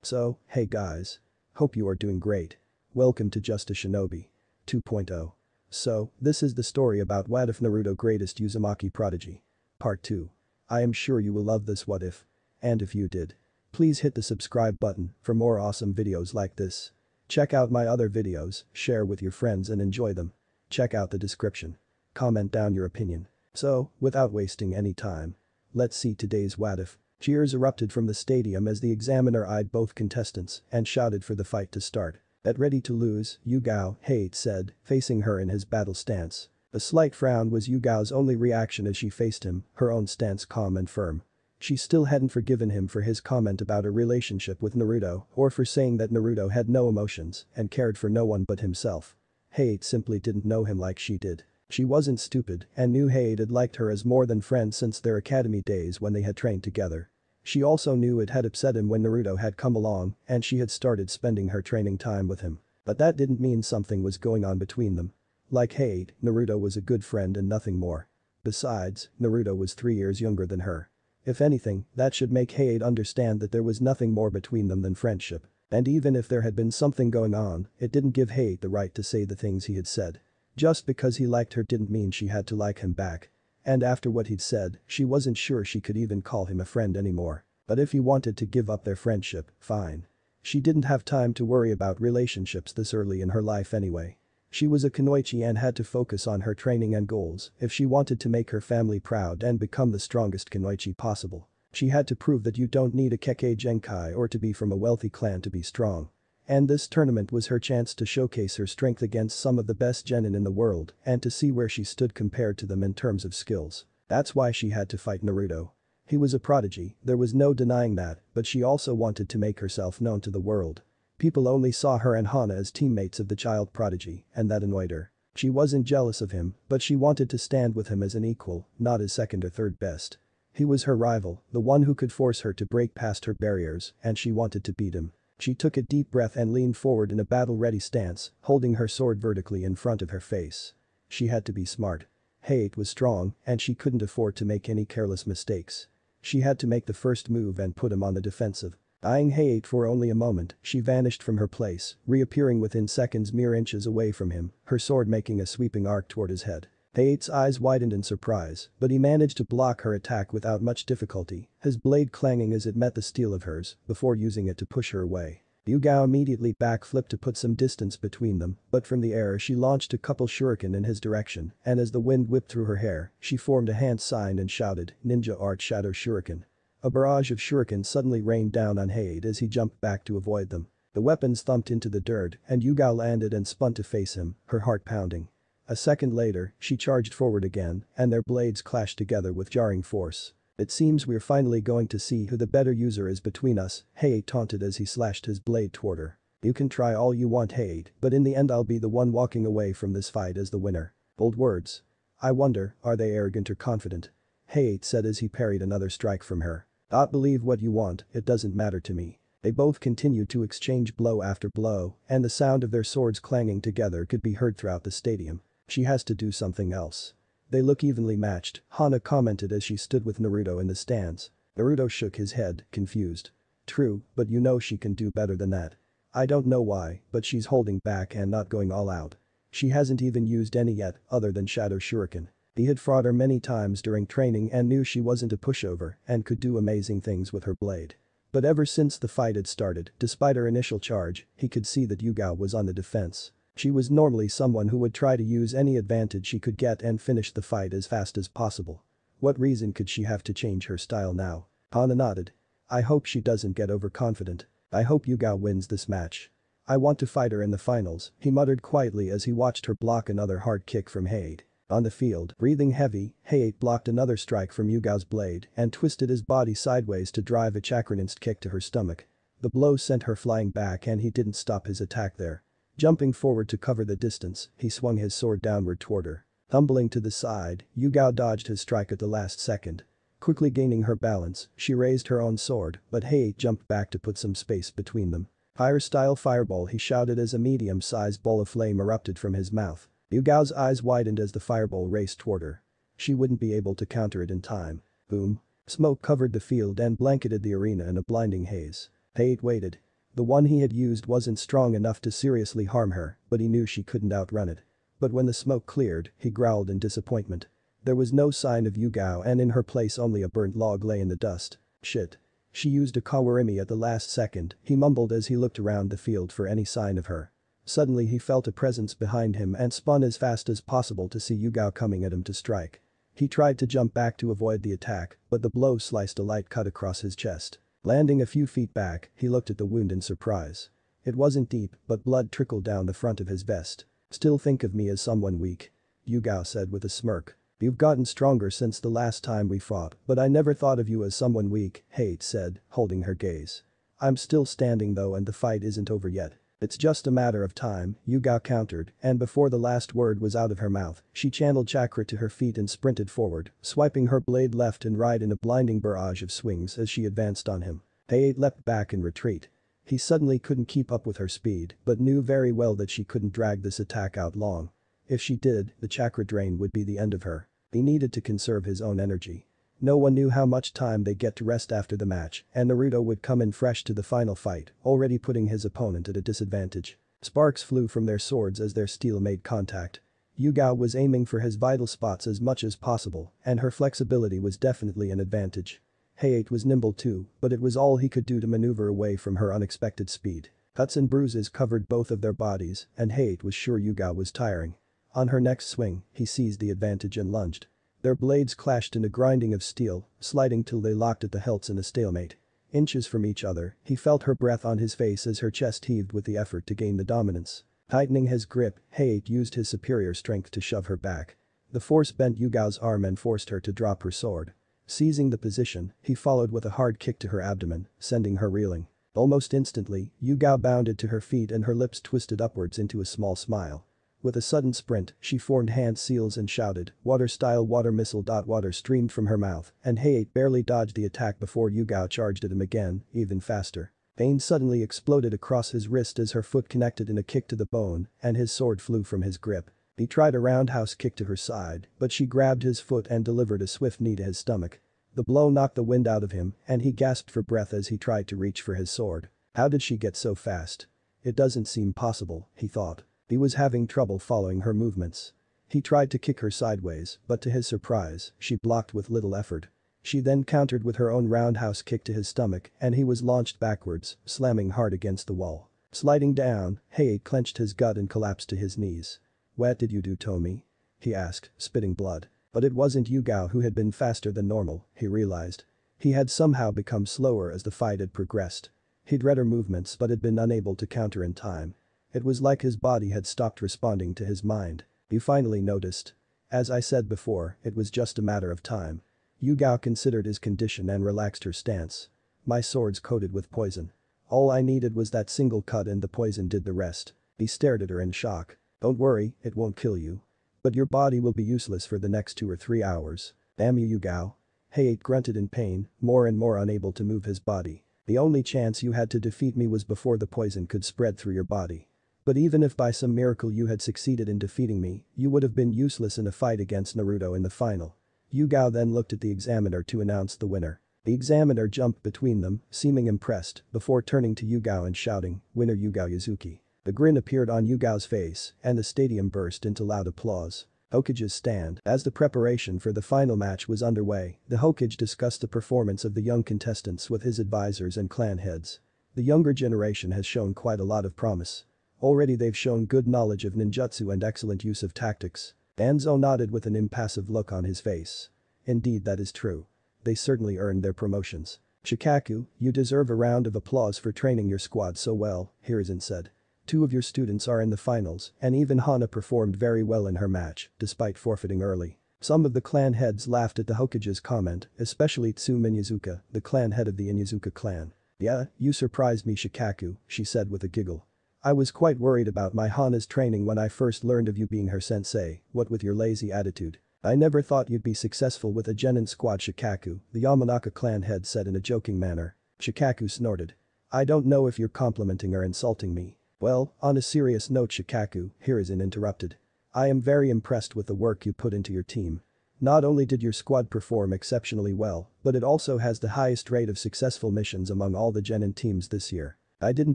So, hey guys. Hope you are doing great. Welcome to Just a Shinobi 2.0. So, this is the story about What If Naruto Greatest Uzumaki Prodigy. Part 2. I am sure you will love this what if. And if you did, please hit the subscribe button for more awesome videos like this. Check out my other videos, share with your friends and enjoy them. Check out the description. Comment down your opinion. So, without wasting any time, let's see today's what if. Cheers erupted from the stadium as the examiner eyed both contestants and shouted for the fight to start. "At ready to lose, Yugao," Hate said, facing her in his battle stance. A slight frown was Yugao's only reaction as she faced him, her own stance calm and firm. She still hadn't forgiven him for his comment about her relationship with Naruto or for saying that Naruto had no emotions and cared for no one but himself. Hate simply didn't know him like she did. She wasn't stupid and knew Hate had liked her as more than friends since their academy days when they had trained together. She also knew it had upset him when Naruto had come along and she had started spending her training time with him. But that didn't mean something was going on between them. Like Hate, Naruto was a good friend and nothing more. Besides, Naruto was 3 years younger than her. If anything, that should make Hate understand that there was nothing more between them than friendship. And even if there had been something going on, it didn't give Hate the right to say the things he had said. Just because he liked her didn't mean she had to like him back. And after what he'd said, she wasn't sure she could even call him a friend anymore. But if he wanted to give up their friendship, fine. She didn't have time to worry about relationships this early in her life anyway. She was a kunoichi and had to focus on her training and goals if she wanted to make her family proud and become the strongest kunoichi possible. She had to prove that you don't need a Kekkei Genkai or to be from a wealthy clan to be strong. And this tournament was her chance to showcase her strength against some of the best genin in the world and to see where she stood compared to them in terms of skills. That's why she had to fight Naruto. He was a prodigy, there was no denying that, but she also wanted to make herself known to the world. People only saw her and Hana as teammates of the child prodigy, and that annoyed her. She wasn't jealous of him, but she wanted to stand with him as an equal, not as second or third best. He was her rival, the one who could force her to break past her barriers, and she wanted to beat him. She took a deep breath and leaned forward in a battle-ready stance, holding her sword vertically in front of her face. She had to be smart. Hate was strong, and she couldn't afford to make any careless mistakes. She had to make the first move and put him on the defensive. Eyeing Hate for only a moment, she vanished from her place, reappearing within seconds mere inches away from him, her sword making a sweeping arc toward his head. Hate's eyes widened in surprise, but he managed to block her attack without much difficulty, his blade clanging as it met the steel of hers, before using it to push her away. Yugao immediately backflipped to put some distance between them, but from the air she launched a couple shuriken in his direction, and as the wind whipped through her hair, she formed a hand sign and shouted, "Ninja Art Shadow Shuriken." A barrage of shuriken suddenly rained down on Hate as he jumped back to avoid them. The weapons thumped into the dirt and Yugao landed and spun to face him, her heart pounding. A second later, she charged forward again, and their blades clashed together with jarring force. "It seems we're finally going to see who the better user is between us," Hate taunted as he slashed his blade toward her. "You can try all you want, Hate, but in the end I'll be the one walking away from this fight as the winner." Bold words. I wonder, are they arrogant or confident? Hate said as he parried another strike from her. "Believe what you want, it doesn't matter to me." They both continued to exchange blow after blow, and the sound of their swords clanging together could be heard throughout the stadium. "She has to do something else. They look evenly matched," Hana commented as she stood with Naruto in the stands. Naruto shook his head, confused. "True, but you know she can do better than that." "I don't know why, but she's holding back and not going all out. She hasn't even used any yet, other than Shadow Shuriken." He had fought her many times during training and knew she wasn't a pushover and could do amazing things with her blade. But ever since the fight had started, despite her initial charge, he could see that Yugao was on the defense. She was normally someone who would try to use any advantage she could get and finish the fight as fast as possible. What reason could she have to change her style now? Hana nodded. "I hope she doesn't get overconfident. I hope Yugao wins this match. I want to fight her in the finals," he muttered quietly as he watched her block another hard kick from Hate. On the field, breathing heavy, Hate blocked another strike from Yugao's blade and twisted his body sideways to drive a chakranist kick to her stomach. The blow sent her flying back and he didn't stop his attack there. Jumping forward to cover the distance, he swung his sword downward toward her. Tumbling to the side, Yugao dodged his strike at the last second. Quickly gaining her balance, she raised her own sword, but Hate jumped back to put some space between them. "Fire-style fireball," he shouted as a medium-sized ball of flame erupted from his mouth. Yugao's eyes widened as the fireball raced toward her. She wouldn't be able to counter it in time. Boom. Smoke covered the field and blanketed the arena in a blinding haze. Hate waited. The one he had used wasn't strong enough to seriously harm her, but he knew she couldn't outrun it. But when the smoke cleared, he growled in disappointment. There was no sign of Yugao and in her place only a burnt log lay in the dust. Shit. She used a kawarimi at the last second, he mumbled as he looked around the field for any sign of her. Suddenly he felt a presence behind him and spun as fast as possible to see Yugao coming at him to strike. He tried to jump back to avoid the attack, but the blow sliced a light cut across his chest. Landing a few feet back, he looked at the wound in surprise. It wasn't deep, but blood trickled down the front of his vest. "Still think of me as someone weak," Yugao said with a smirk. "You've gotten stronger since the last time we fought, but I never thought of you as someone weak," Hate said, holding her gaze. "I'm still standing though and the fight isn't over yet. It's just a matter of time," Yugao countered, and before the last word was out of her mouth, she channeled chakra to her feet and sprinted forward, swiping her blade left and right in a blinding barrage of swings as she advanced on him. Hate leapt back in retreat. He suddenly couldn't keep up with her speed, but knew very well that she couldn't drag this attack out long. If she did, the chakra drain would be the end of her. He needed to conserve his own energy. No one knew how much time they'd get to rest after the match, and Naruto would come in fresh to the final fight, already putting his opponent at a disadvantage. Sparks flew from their swords as their steel made contact. Yugao was aiming for his vital spots as much as possible, and her flexibility was definitely an advantage. Hayate was nimble too, but it was all he could do to maneuver away from her unexpected speed. Cuts and bruises covered both of their bodies, and Hayate was sure Yugao was tiring. On her next swing, he seized the advantage and lunged. Their blades clashed in a grinding of steel, sliding till they locked at the hilts in a stalemate. Inches from each other, he felt her breath on his face as her chest heaved with the effort to gain the dominance. Tightening his grip, Hayate used his superior strength to shove her back. The force bent Yugao's arm and forced her to drop her sword. Seizing the position, he followed with a hard kick to her abdomen, sending her reeling. Almost instantly, Yugao bounded to her feet and her lips twisted upwards into a small smile. With a sudden sprint, she formed hand seals and shouted, "Water-style water missile." Water streamed from her mouth, and Hayate barely dodged the attack before Yugao charged at him again, even faster. Pain suddenly exploded across his wrist as her foot connected in a kick to the bone, and his sword flew from his grip. He tried a roundhouse kick to her side, but she grabbed his foot and delivered a swift knee to his stomach. The blow knocked the wind out of him, and he gasped for breath as he tried to reach for his sword. How did she get so fast? It doesn't seem possible, he thought. He was having trouble following her movements. He tried to kick her sideways, but to his surprise, she blocked with little effort. She then countered with her own roundhouse kick to his stomach, and he was launched backwards, slamming hard against the wall. Sliding down, Hayate clenched his gut and collapsed to his knees. "What did you do, Tomi?" he asked, spitting blood. But it wasn't Yugao who had been faster than normal, he realized. He had somehow become slower as the fight had progressed. He'd read her movements but had been unable to counter in time. It was like his body had stopped responding to his mind. He finally noticed. As I said before, it was just a matter of time. Yugao considered his condition and relaxed her stance. "My sword's coated with poison. All I needed was that single cut and the poison did the rest." He stared at her in shock. "Don't worry, it won't kill you. But your body will be useless for the next 2 or 3 hours. Damn you, Yugao." Hayate grunted in pain, more and more unable to move his body. "The only chance you had to defeat me was before the poison could spread through your body. But even if by some miracle you had succeeded in defeating me, you would have been useless in a fight against Naruto in the final." Yugao then looked at the examiner to announce the winner. The examiner jumped between them, seeming impressed, before turning to Yugao and shouting, "Winner Yugao Yuzuki." The grin appeared on Yugao's face, and the stadium burst into loud applause. Hokage's stand. As the preparation for the final match was underway, the Hokage discussed the performance of the young contestants with his advisors and clan heads. The younger generation has shown quite a lot of promise. Already they've shown good knowledge of ninjutsu and excellent use of tactics. Danzo nodded with an impassive look on his face. "Indeed, that is true. They certainly earned their promotions. Shikaku, you deserve a round of applause for training your squad so well," Hiruzen said. "2 of your students are in the finals, and even Hana performed very well in her match, despite forfeiting early." Some of the clan heads laughed at the Hokage's comment, especially Tsume Inyazuka, the clan head of the Inyazuka clan. "Yeah, you surprised me, Shikaku," she said with a giggle. "I was quite worried about my Hana's training when I first learned of you being her sensei, what with your lazy attitude. I never thought you'd be successful with a genin squad, Shikaku," the Yamanaka clan head said in a joking manner. Shikaku snorted. "I don't know if you're complimenting or insulting me." "Well, on a serious note, Shikaku," Hiruzen interrupted. "I am very impressed with the work you put into your team. Not only did your squad perform exceptionally well, but it also has the highest rate of successful missions among all the genin teams this year. I didn't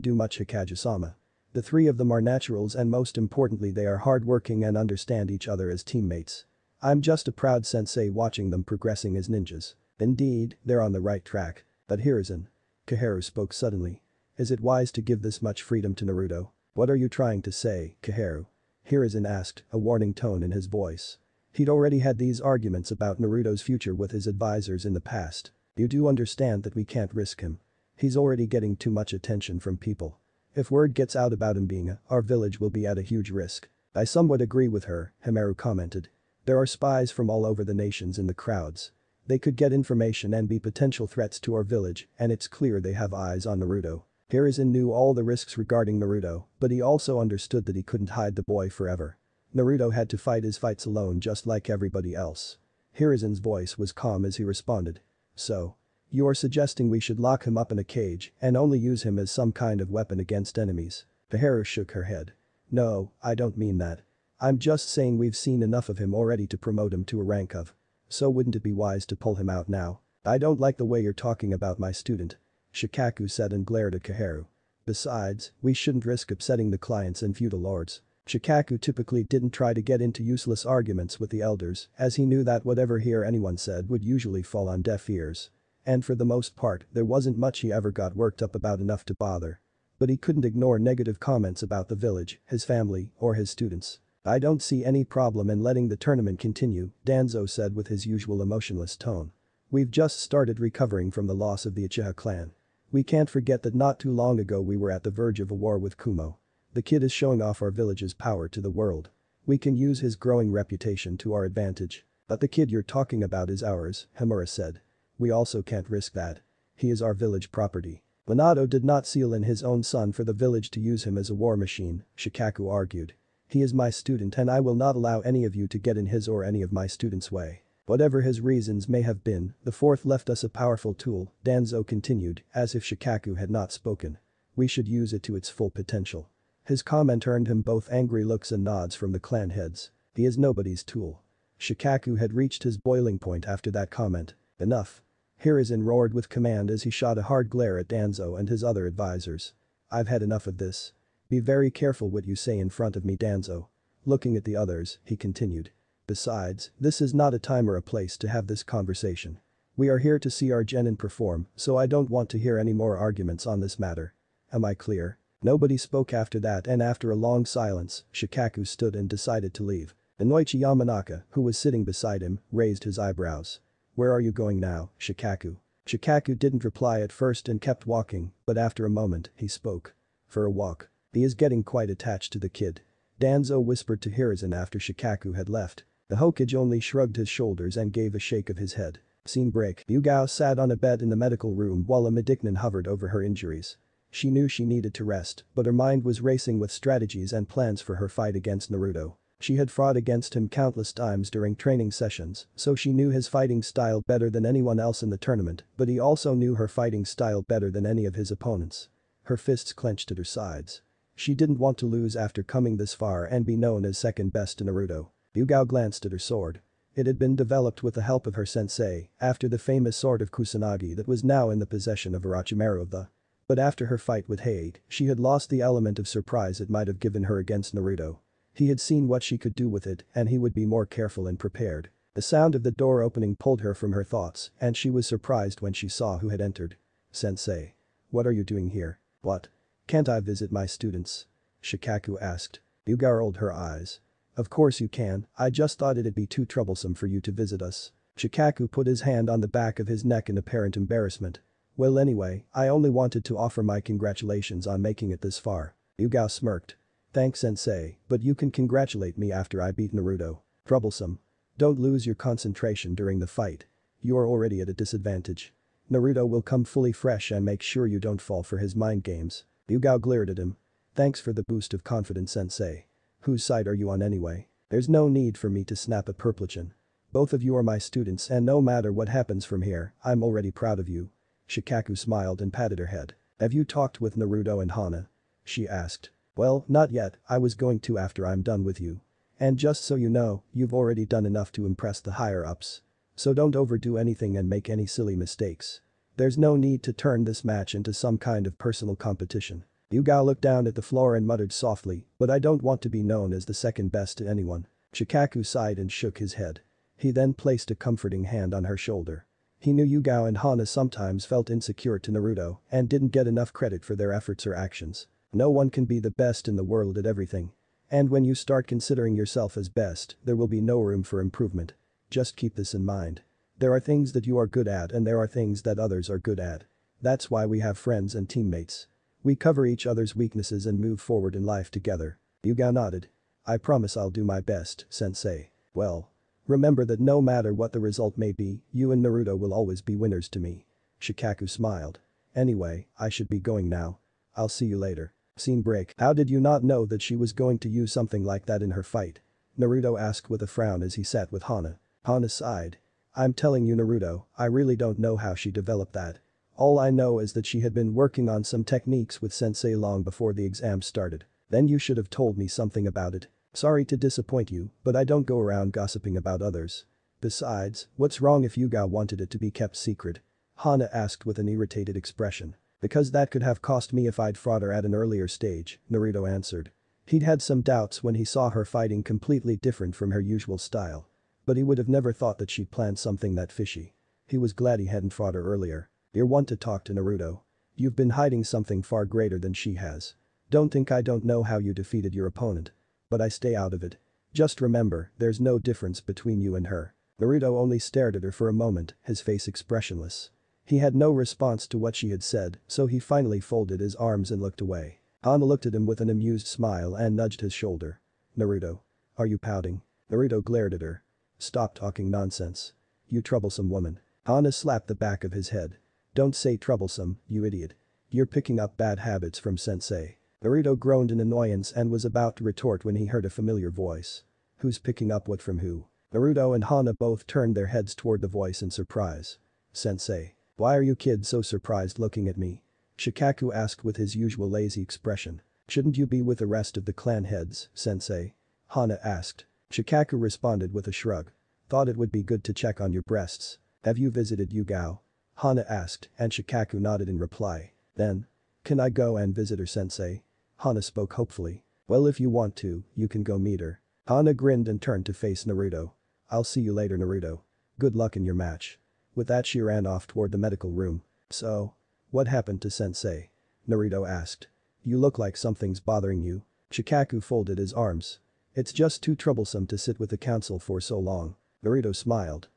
do much, Hikage-sama. The three of them are naturals and most importantly they are hardworking and understand each other as teammates. I'm just a proud sensei watching them progressing as ninjas. Indeed, they're on the right track. But Hiruzen. Kaharu spoke suddenly. Is it wise to give this much freedom to Naruto? What are you trying to say, Kaharu? Hiruzen asked, a warning tone in his voice. He'd already had these arguments about Naruto's future with his advisors in the past. You do understand that we can't risk him. He's already getting too much attention from people. If word gets out about him being our village will be at a huge risk. I somewhat agree with her, Himaru commented. There are spies from all over the nations in the crowds. They could get information and be potential threats to our village, and it's clear they have eyes on Naruto. Hiruzen knew all the risks regarding Naruto, but he also understood that he couldn't hide the boy forever. Naruto had to fight his fights alone just like everybody else. Hiruzen's voice was calm as he responded. So. You are suggesting we should lock him up in a cage and only use him as some kind of weapon against enemies? Kaharu shook her head. No, I don't mean that. I'm just saying we've seen enough of him already to promote him to a rank of. So wouldn't it be wise to pull him out now? I don't like the way you're talking about my student. Shikaku said and glared at Kaharu. Besides, we shouldn't risk upsetting the clients and feudal lords. Shikaku typically didn't try to get into useless arguments with the elders as he knew that whatever anyone said would usually fall on deaf ears. And for the most part, there wasn't much he ever got worked up about enough to bother. But he couldn't ignore negative comments about the village, his family, or his students. I don't see any problem in letting the tournament continue, Danzo said with his usual emotionless tone. We've just started recovering from the loss of the Uchiha clan. We can't forget that not too long ago we were at the verge of a war with Kumo. The kid is showing off our village's power to the world. We can use his growing reputation to our advantage. But the kid you're talking about is ours, Himura said. We also can't risk that. He is our village property. Minato did not seal in his own son for the village to use him as a war machine, Shikaku argued. He is my student and I will not allow any of you to get in his or any of my students' way. Whatever his reasons may have been, the fourth left us a powerful tool, Danzo continued, as if Shikaku had not spoken. We should use it to its full potential. His comment earned him both angry looks and nods from the clan heads. He is nobody's tool. Shikaku had reached his boiling point after that comment. Enough. Hiruzen roared with command as he shot a hard glare at Danzo and his other advisors. I've had enough of this. Be very careful what you say in front of me, Danzo. Looking at the others, he continued. Besides, this is not a time or a place to have this conversation. We are here to see our genin perform, so I don't want to hear any more arguments on this matter. Am I clear? Nobody spoke after that and after a long silence, Shikaku stood and decided to leave. Inoichi Yamanaka, who was sitting beside him, raised his eyebrows. Where are you going now, Shikaku? Shikaku didn't reply at first and kept walking, but after a moment, he spoke. For a walk. He is getting quite attached to the kid. Danzo whispered to Hiruzen after Shikaku had left. The Hokage only shrugged his shoulders and gave a shake of his head. Scene break. Yugao sat on a bed in the medical room while a Medicnan hovered over her injuries. She knew she needed to rest, but her mind was racing with strategies and plans for her fight against Naruto. She had fought against him countless times during training sessions, so she knew his fighting style better than anyone else in the tournament, but he also knew her fighting style better than any of his opponents. Her fists clenched at her sides. She didn't want to lose after coming this far and be known as second best to Naruto. Yugao glanced at her sword. It had been developed with the help of her sensei after the famous sword of Kusanagi that was now in the possession of Orochimaru of the. But after her fight with Hade, she had lost the element of surprise it might have given her against Naruto. He had seen what she could do with it and he would be more careful and prepared. The sound of the door opening pulled her from her thoughts and she was surprised when she saw who had entered. Sensei. What are you doing here? What? Can't I visit my students? Shikaku asked. Yugao rolled her eyes. Of course you can, I just thought it'd be too troublesome for you to visit us. Shikaku put his hand on the back of his neck in apparent embarrassment. Well anyway, I only wanted to offer my congratulations on making it this far. Yugao smirked. Thanks sensei, but you can congratulate me after I beat Naruto. Troublesome. Don't lose your concentration during the fight. You are already at a disadvantage. Naruto will come fully fresh and make sure you don't fall for his mind games. Yugao glared at him. Thanks for the boost of confidence sensei. Whose side are you on anyway? There's no need for me to snap at Purplichin. Both of you are my students and no matter what happens from here, I'm already proud of you. Shikaku smiled and patted her head. Have you talked with Naruto and Hana? She asked. Well, not yet, I was going to after I'm done with you. And just so you know, you've already done enough to impress the higher-ups. So don't overdo anything and make any silly mistakes. There's no need to turn this match into some kind of personal competition. Yugao looked down at the floor and muttered softly, but I don't want to be known as the second best to anyone. Shikaku sighed and shook his head. He then placed a comforting hand on her shoulder. He knew Yugao and Hana sometimes felt insecure to Naruto and didn't get enough credit for their efforts or actions. No one can be the best in the world at everything. And when you start considering yourself as best, there will be no room for improvement. Just keep this in mind. There are things that you are good at and there are things that others are good at. That's why we have friends and teammates. We cover each other's weaknesses and move forward in life together. Yugao nodded. I promise I'll do my best, sensei. Well. Remember that no matter what the result may be, you and Naruto will always be winners to me. Shikaku smiled. Anyway, I should be going now. I'll see you later. Scene break. How did you not know that she was going to use something like that in her fight? Naruto asked with a frown as he sat with Hana. Hana sighed. I'm telling you Naruto, I really don't know how she developed that. All I know is that she had been working on some techniques with sensei long before the exam started. Then you should have told me something about it. Sorry to disappoint you, but I don't go around gossiping about others. Besides, what's wrong if Yugao wanted it to be kept secret? Hana asked with an irritated expression. Because that could have cost me if I'd fought her at an earlier stage, Naruto answered. He'd had some doubts when he saw her fighting completely different from her usual style. But he would have never thought that she'd planned something that fishy. He was glad he hadn't fought her earlier. You're one to talk to Naruto. You've been hiding something far greater than she has. Don't think I don't know how you defeated your opponent. But I stay out of it. Just remember, there's no difference between you and her. Naruto only stared at her for a moment, his face expressionless. He had no response to what she had said, so he finally folded his arms and looked away. Hana looked at him with an amused smile and nudged his shoulder. Naruto. Are you pouting? Naruto glared at her. Stop talking nonsense. You troublesome woman. Hana slapped the back of his head. Don't say troublesome, you idiot. You're picking up bad habits from sensei. Naruto groaned in annoyance and was about to retort when he heard a familiar voice. Who's picking up what from who? Naruto and Hana both turned their heads toward the voice in surprise. Sensei. Why are you kids so surprised looking at me? Shikaku asked with his usual lazy expression. Shouldn't you be with the rest of the clan heads, sensei? Hana asked. Shikaku responded with a shrug. Thought it would be good to check on your breasts. Have you visited Yugao? Hana asked and Shikaku nodded in reply. Then. Can I go and visit her sensei? Hana spoke hopefully. Well if you want to, you can go meet her. Hana grinned and turned to face Naruto. I'll see you later Naruto. Good luck in your match. With that she ran off toward the medical room. So? What happened to sensei? Naruto asked. You look like something's bothering you. Shikaku folded his arms. It's just too troublesome to sit with the council for so long. Naruto smiled.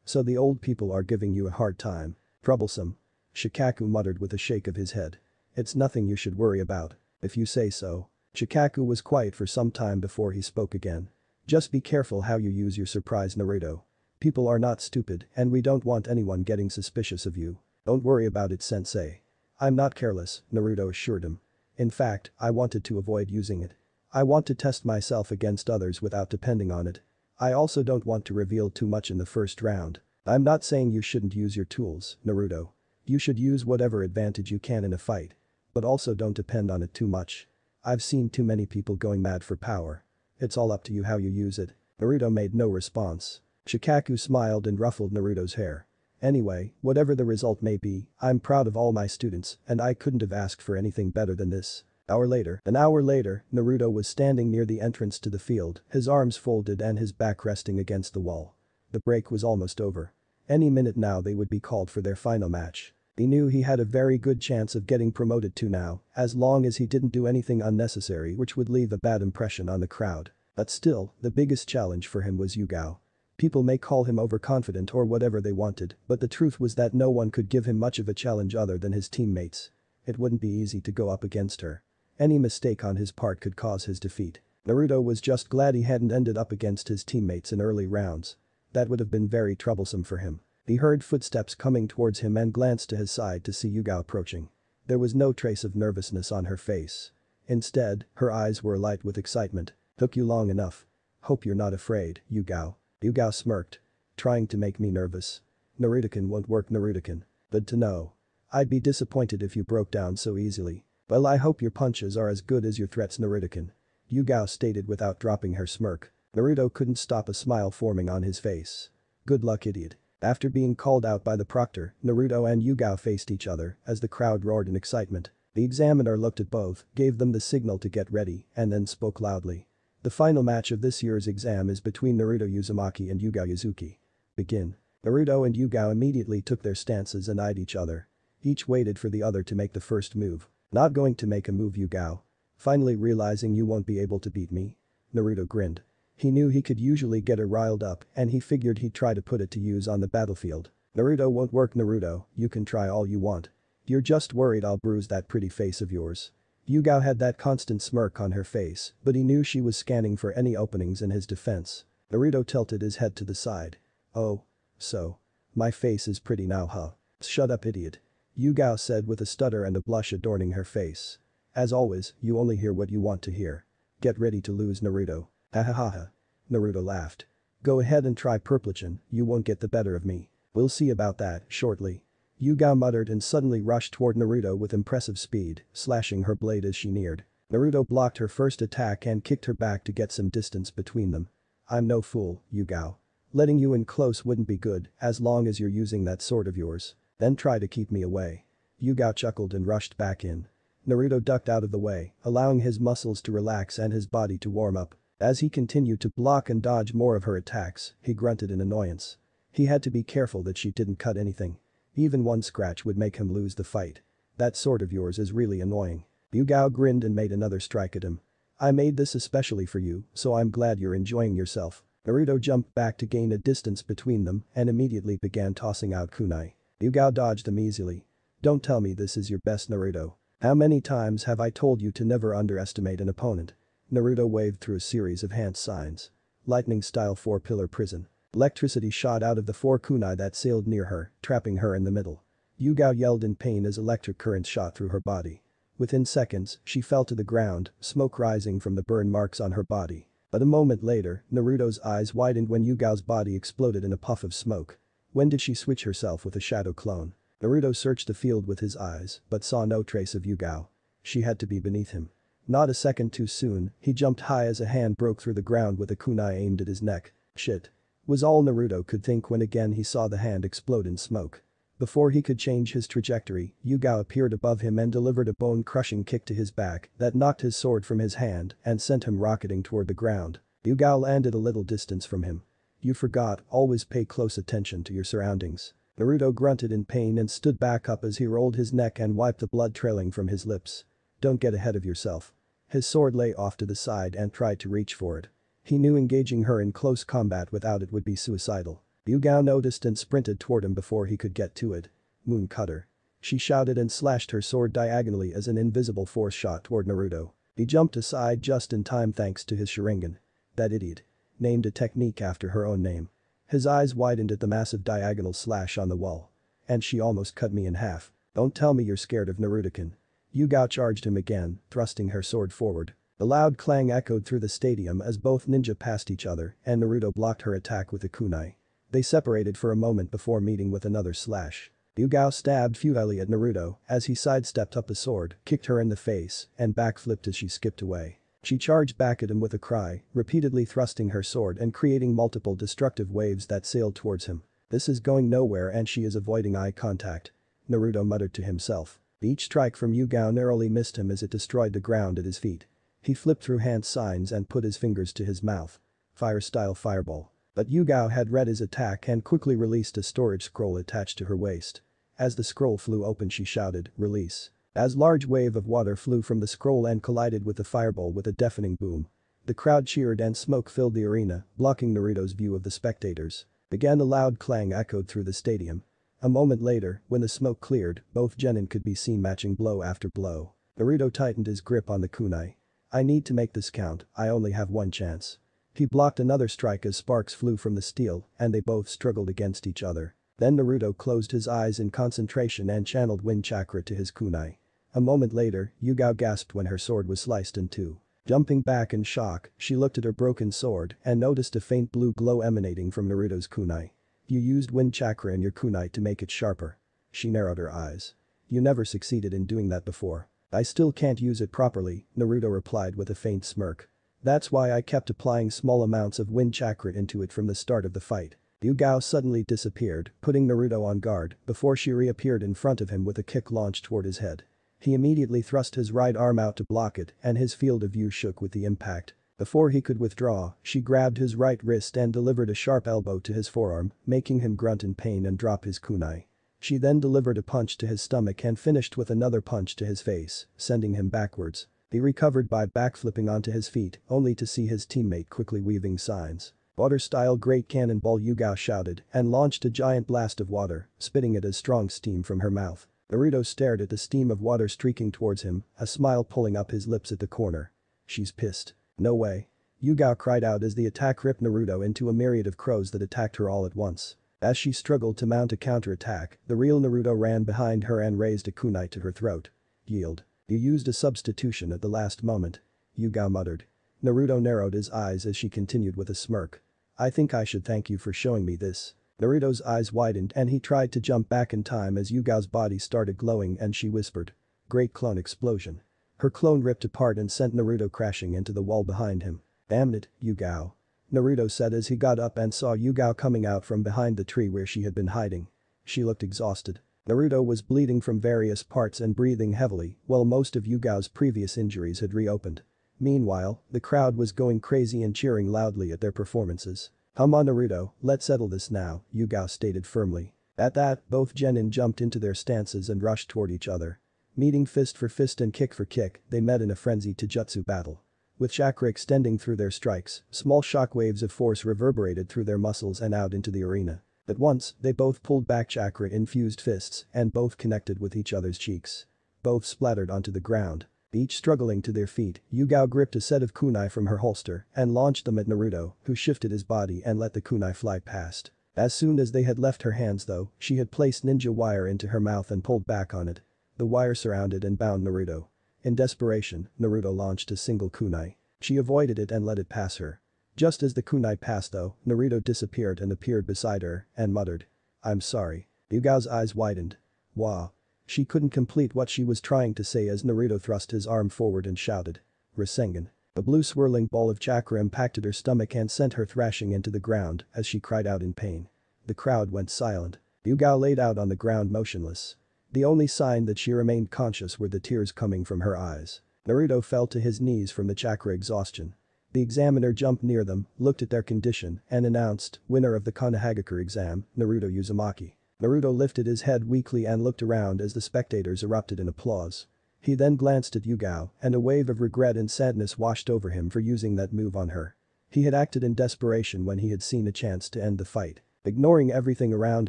So the old people are giving you a hard time. Troublesome. Shikaku muttered with a shake of his head. It's nothing you should worry about. If you say so. Shikaku was quiet for some time before he spoke again. Just be careful how you use your surprise Naruto. People are not stupid and we don't want anyone getting suspicious of you. Don't worry about it sensei. I'm not careless, Naruto assured him. In fact, I wanted to avoid using it. I want to test myself against others without depending on it. I also don't want to reveal too much in the first round. I'm not saying you shouldn't use your tools, Naruto. You should use whatever advantage you can in a fight. But also don't depend on it too much. I've seen too many people going mad for power. It's all up to you how you use it. Naruto made no response. Shikaku smiled and ruffled Naruto's hair. Anyway, whatever the result may be, I'm proud of all my students and I couldn't have asked for anything better than this. An hour later, Naruto was standing near the entrance to the field, his arms folded and his back resting against the wall. The break was almost over. Any minute now they would be called for their final match. He knew he had a very good chance of getting promoted to now, as long as he didn't do anything unnecessary which would leave a bad impression on the crowd. But still, the biggest challenge for him was Yugao. People may call him overconfident or whatever they wanted, but the truth was that no one could give him much of a challenge other than his teammates. It wouldn't be easy to go up against her. Any mistake on his part could cause his defeat. Naruto was just glad he hadn't ended up against his teammates in early rounds. That would have been very troublesome for him. He heard footsteps coming towards him and glanced to his side to see Yugao approaching. There was no trace of nervousness on her face. Instead, her eyes were alight with excitement. Took you long enough. Hope you're not afraid, Yugao. Yugao smirked. Trying to make me nervous. Naruto-kun won't work Naruto-kun. Good to know. I'd be disappointed if you broke down so easily. Well I hope your punches are as good as your threats Naruto-kun. Yugao stated without dropping her smirk. Naruto couldn't stop a smile forming on his face. Good luck idiot. After being called out by the proctor, Naruto and Yugao faced each other as the crowd roared in excitement. The examiner looked at both, gave them the signal to get ready, and then spoke loudly. The final match of this year's exam is between Naruto Uzumaki and Yugao Yuzuki. Begin. Naruto and Yugao immediately took their stances and eyed each other. Each waited for the other to make the first move. Not going to make a move, Yugao. Finally realizing you won't be able to beat me? Naruto grinned. He knew he could usually get her riled up and he figured he'd try to put it to use on the battlefield. Naruto won't work, Naruto, you can try all you want. You're just worried I'll bruise that pretty face of yours. Yugao had that constant smirk on her face, but he knew she was scanning for any openings in his defense. Naruto tilted his head to the side. Oh. So. My face is pretty now, huh? Shut up, idiot. Yugao said with a stutter and a blush adorning her face. As always, you only hear what you want to hear. Get ready to lose, Naruto. Ha ha ha ha. Naruto laughed. Go ahead and try Purpligen, you won't get the better of me. We'll see about that shortly. Yugao muttered and suddenly rushed toward Naruto with impressive speed, slashing her blade as she neared. Naruto blocked her first attack and kicked her back to get some distance between them. I'm no fool, Yugao. Letting you in close wouldn't be good as long as you're using that sword of yours. Then try to keep me away. Yugao chuckled and rushed back in. Naruto ducked out of the way, allowing his muscles to relax and his body to warm up. As he continued to block and dodge more of her attacks, he grunted in annoyance. He had to be careful that she didn't cut anything. Even one scratch would make him lose the fight. That sword of yours is really annoying. Yugao grinned and made another strike at him. I made this especially for you, so I'm glad you're enjoying yourself. Naruto jumped back to gain a distance between them and immediately began tossing out kunai. Yugao dodged them easily. Don't tell me this is your best, Naruto. How many times have I told you to never underestimate an opponent? Naruto waved through a series of hand signs. Lightning-style four-pillar prison. Electricity shot out of the four kunai that sailed near her, trapping her in the middle. Yugao yelled in pain as electric currents shot through her body. Within seconds, she fell to the ground, smoke rising from the burn marks on her body. But a moment later, Naruto's eyes widened when Yugao's body exploded in a puff of smoke. When did she switch herself with a shadow clone? Naruto searched the field with his eyes, but saw no trace of Yugao. She had to be beneath him. Not a second too soon, he jumped high as a hand broke through the ground with a kunai aimed at his neck. Shit. Was all Naruto could think when again he saw the hand explode in smoke. Before he could change his trajectory, Yugao appeared above him and delivered a bone-crushing kick to his back that knocked his sword from his hand and sent him rocketing toward the ground. Yugao landed a little distance from him. You forgot, always pay close attention to your surroundings. Naruto grunted in pain and stood back up as he rolled his neck and wiped the blood trailing from his lips. Don't get ahead of yourself. His sword lay off to the side and tried to reach for it. He knew engaging her in close combat without it would be suicidal. Yugao noticed and sprinted toward him before he could get to it. Moon cutter. She shouted and slashed her sword diagonally as an invisible force shot toward Naruto. He jumped aside just in time thanks to his Sharingan. That idiot. Named a technique after her own name. His eyes widened at the massive diagonal slash on the wall. And she almost cut me in half. Don't tell me you're scared of Naruto-kun. Yugao charged him again, thrusting her sword forward. A loud clang echoed through the stadium as both ninja passed each other and Naruto blocked her attack with a kunai. They separated for a moment before meeting with another slash. Yugao stabbed futilely at Naruto as he sidestepped up a sword, kicked her in the face, and backflipped as she skipped away. She charged back at him with a cry, repeatedly thrusting her sword and creating multiple destructive waves that sailed towards him. This is going nowhere and she is avoiding eye contact. Naruto muttered to himself. Each strike from Yugao narrowly missed him as it destroyed the ground at his feet. He flipped through hand signs and put his fingers to his mouth. Fire-style fireball. But Yugao had read his attack and quickly released a storage scroll attached to her waist. As the scroll flew open she shouted, "Release." As large wave of water flew from the scroll and collided with the fireball with a deafening boom. The crowd cheered and smoke filled the arena, blocking Naruto's view of the spectators. Again a loud clang echoed through the stadium. A moment later, when the smoke cleared, both genin could be seen matching blow after blow. Naruto tightened his grip on the kunai. I need to make this count, I only have one chance. He blocked another strike as sparks flew from the steel and they both struggled against each other. Then Naruto closed his eyes in concentration and channeled wind chakra to his kunai. A moment later, Yugao gasped when her sword was sliced in two. Jumping back in shock, she looked at her broken sword and noticed a faint blue glow emanating from Naruto's kunai. You used wind chakra in your kunai to make it sharper. She narrowed her eyes. You never succeeded in doing that before. I still can't use it properly, Naruto replied with a faint smirk. That's why I kept applying small amounts of wind chakra into it from the start of the fight. Yugao suddenly disappeared, putting Naruto on guard before she reappeared in front of him with a kick launched toward his head. He immediately thrust his right arm out to block it and his field of view shook with the impact. Before he could withdraw, she grabbed his right wrist and delivered a sharp elbow to his forearm, making him grunt in pain and drop his kunai. She then delivered a punch to his stomach and finished with another punch to his face, sending him backwards. He recovered by backflipping onto his feet, only to see his teammate quickly weaving signs. Water-style great cannonball, Yugao shouted, and launched a giant blast of water, spitting it as strong steam from her mouth. Naruto stared at the steam of water streaking towards him, a smile pulling up his lips at the corner. She's pissed. No way. Yugao cried out as the attack ripped Naruto into a myriad of crows that attacked her all at once. As she struggled to mount a counterattack, the real Naruto ran behind her and raised a kunai to her throat. Yield. You used a substitution at the last moment. Yugao muttered. Naruto narrowed his eyes as she continued with a smirk. I think I should thank you for showing me this. Naruto's eyes widened and he tried to jump back in time as Yugao's body started glowing and she whispered. Great clone explosion. Her clone ripped apart and sent Naruto crashing into the wall behind him. Damn it, Yugao. Naruto said as he got up and saw Yugao coming out from behind the tree where she had been hiding. She looked exhausted. Naruto was bleeding from various parts and breathing heavily while most of Yugao's previous injuries had reopened. Meanwhile, the crowd was going crazy and cheering loudly at their performances. Come on Naruto, let's settle this now, Yugao stated firmly. At that, both genin jumped into their stances and rushed toward each other. Meeting fist for fist and kick for kick, they met in a frenzied taijutsu battle. With chakra extending through their strikes, small shockwaves of force reverberated through their muscles and out into the arena. At once, they both pulled back chakra-infused fists and both connected with each other's cheeks. Both splattered onto the ground. Each struggling to their feet, Yugao gripped a set of kunai from her holster and launched them at Naruto, who shifted his body and let the kunai fly past. As soon as they had left her hands though, she had placed ninja wire into her mouth and pulled back on it. The wire surrounded and bound Naruto. In desperation, Naruto launched a single kunai. She avoided it and let it pass her. Just as the kunai passed though, Naruto disappeared and appeared beside her and muttered. I'm sorry. Yugao's eyes widened. Wow. She couldn't complete what she was trying to say as Naruto thrust his arm forward and shouted. Rasengan. A blue swirling ball of chakra impacted her stomach and sent her thrashing into the ground as she cried out in pain. The crowd went silent. Yugao laid out on the ground motionless. The only sign that she remained conscious were the tears coming from her eyes. Naruto fell to his knees from the chakra exhaustion. The examiner jumped near them, looked at their condition, and announced, winner of the Konohagakure exam, Naruto Uzumaki. Naruto lifted his head weakly and looked around as the spectators erupted in applause. He then glanced at Yugao, and a wave of regret and sadness washed over him for using that move on her. He had acted in desperation when he had seen a chance to end the fight. Ignoring everything around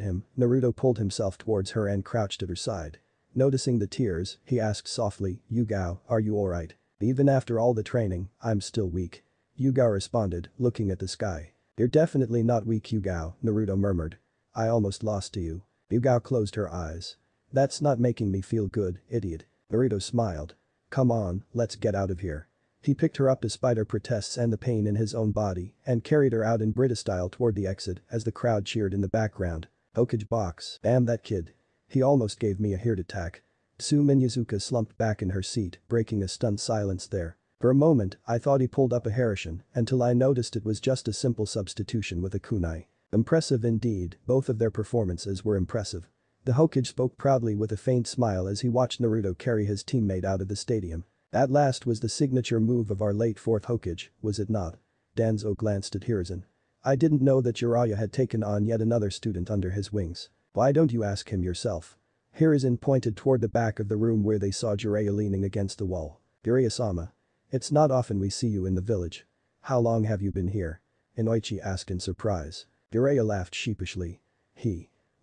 him, Naruto pulled himself towards her and crouched at her side. Noticing the tears, he asked softly, Yugao, are you alright? Even after all the training, I'm still weak. Yugao responded, looking at the sky. You're definitely not weak Yugao, Naruto murmured. I almost lost to you. Yugao closed her eyes. That's not making me feel good, idiot. Naruto smiled. Come on, let's get out of here. He picked her up despite her protests and the pain in his own body and carried her out in Brita style toward the exit as the crowd cheered in the background. Hokage box. Damn that kid. He almost gave me a heart attack. Tsu Minyazuka slumped back in her seat, breaking a stunned silence there. For a moment, I thought he pulled up a Harashin until I noticed it was just a simple substitution with a kunai. Impressive indeed, both of their performances were impressive. The Hokage spoke proudly with a faint smile as he watched Naruto carry his teammate out of the stadium. That last was the signature move of our late fourth Hokage, was it not? Danzo glanced at Hiruzen. I didn't know that Jiraiya had taken on yet another student under his wings. Why don't you ask him yourself? Hiruzen pointed toward the back of the room where they saw Jiraiya leaning against the wall. Jiraiya-sama. It's not often we see you in the village. How long have you been here? Inoichi asked in surprise. Jiraiya laughed sheepishly.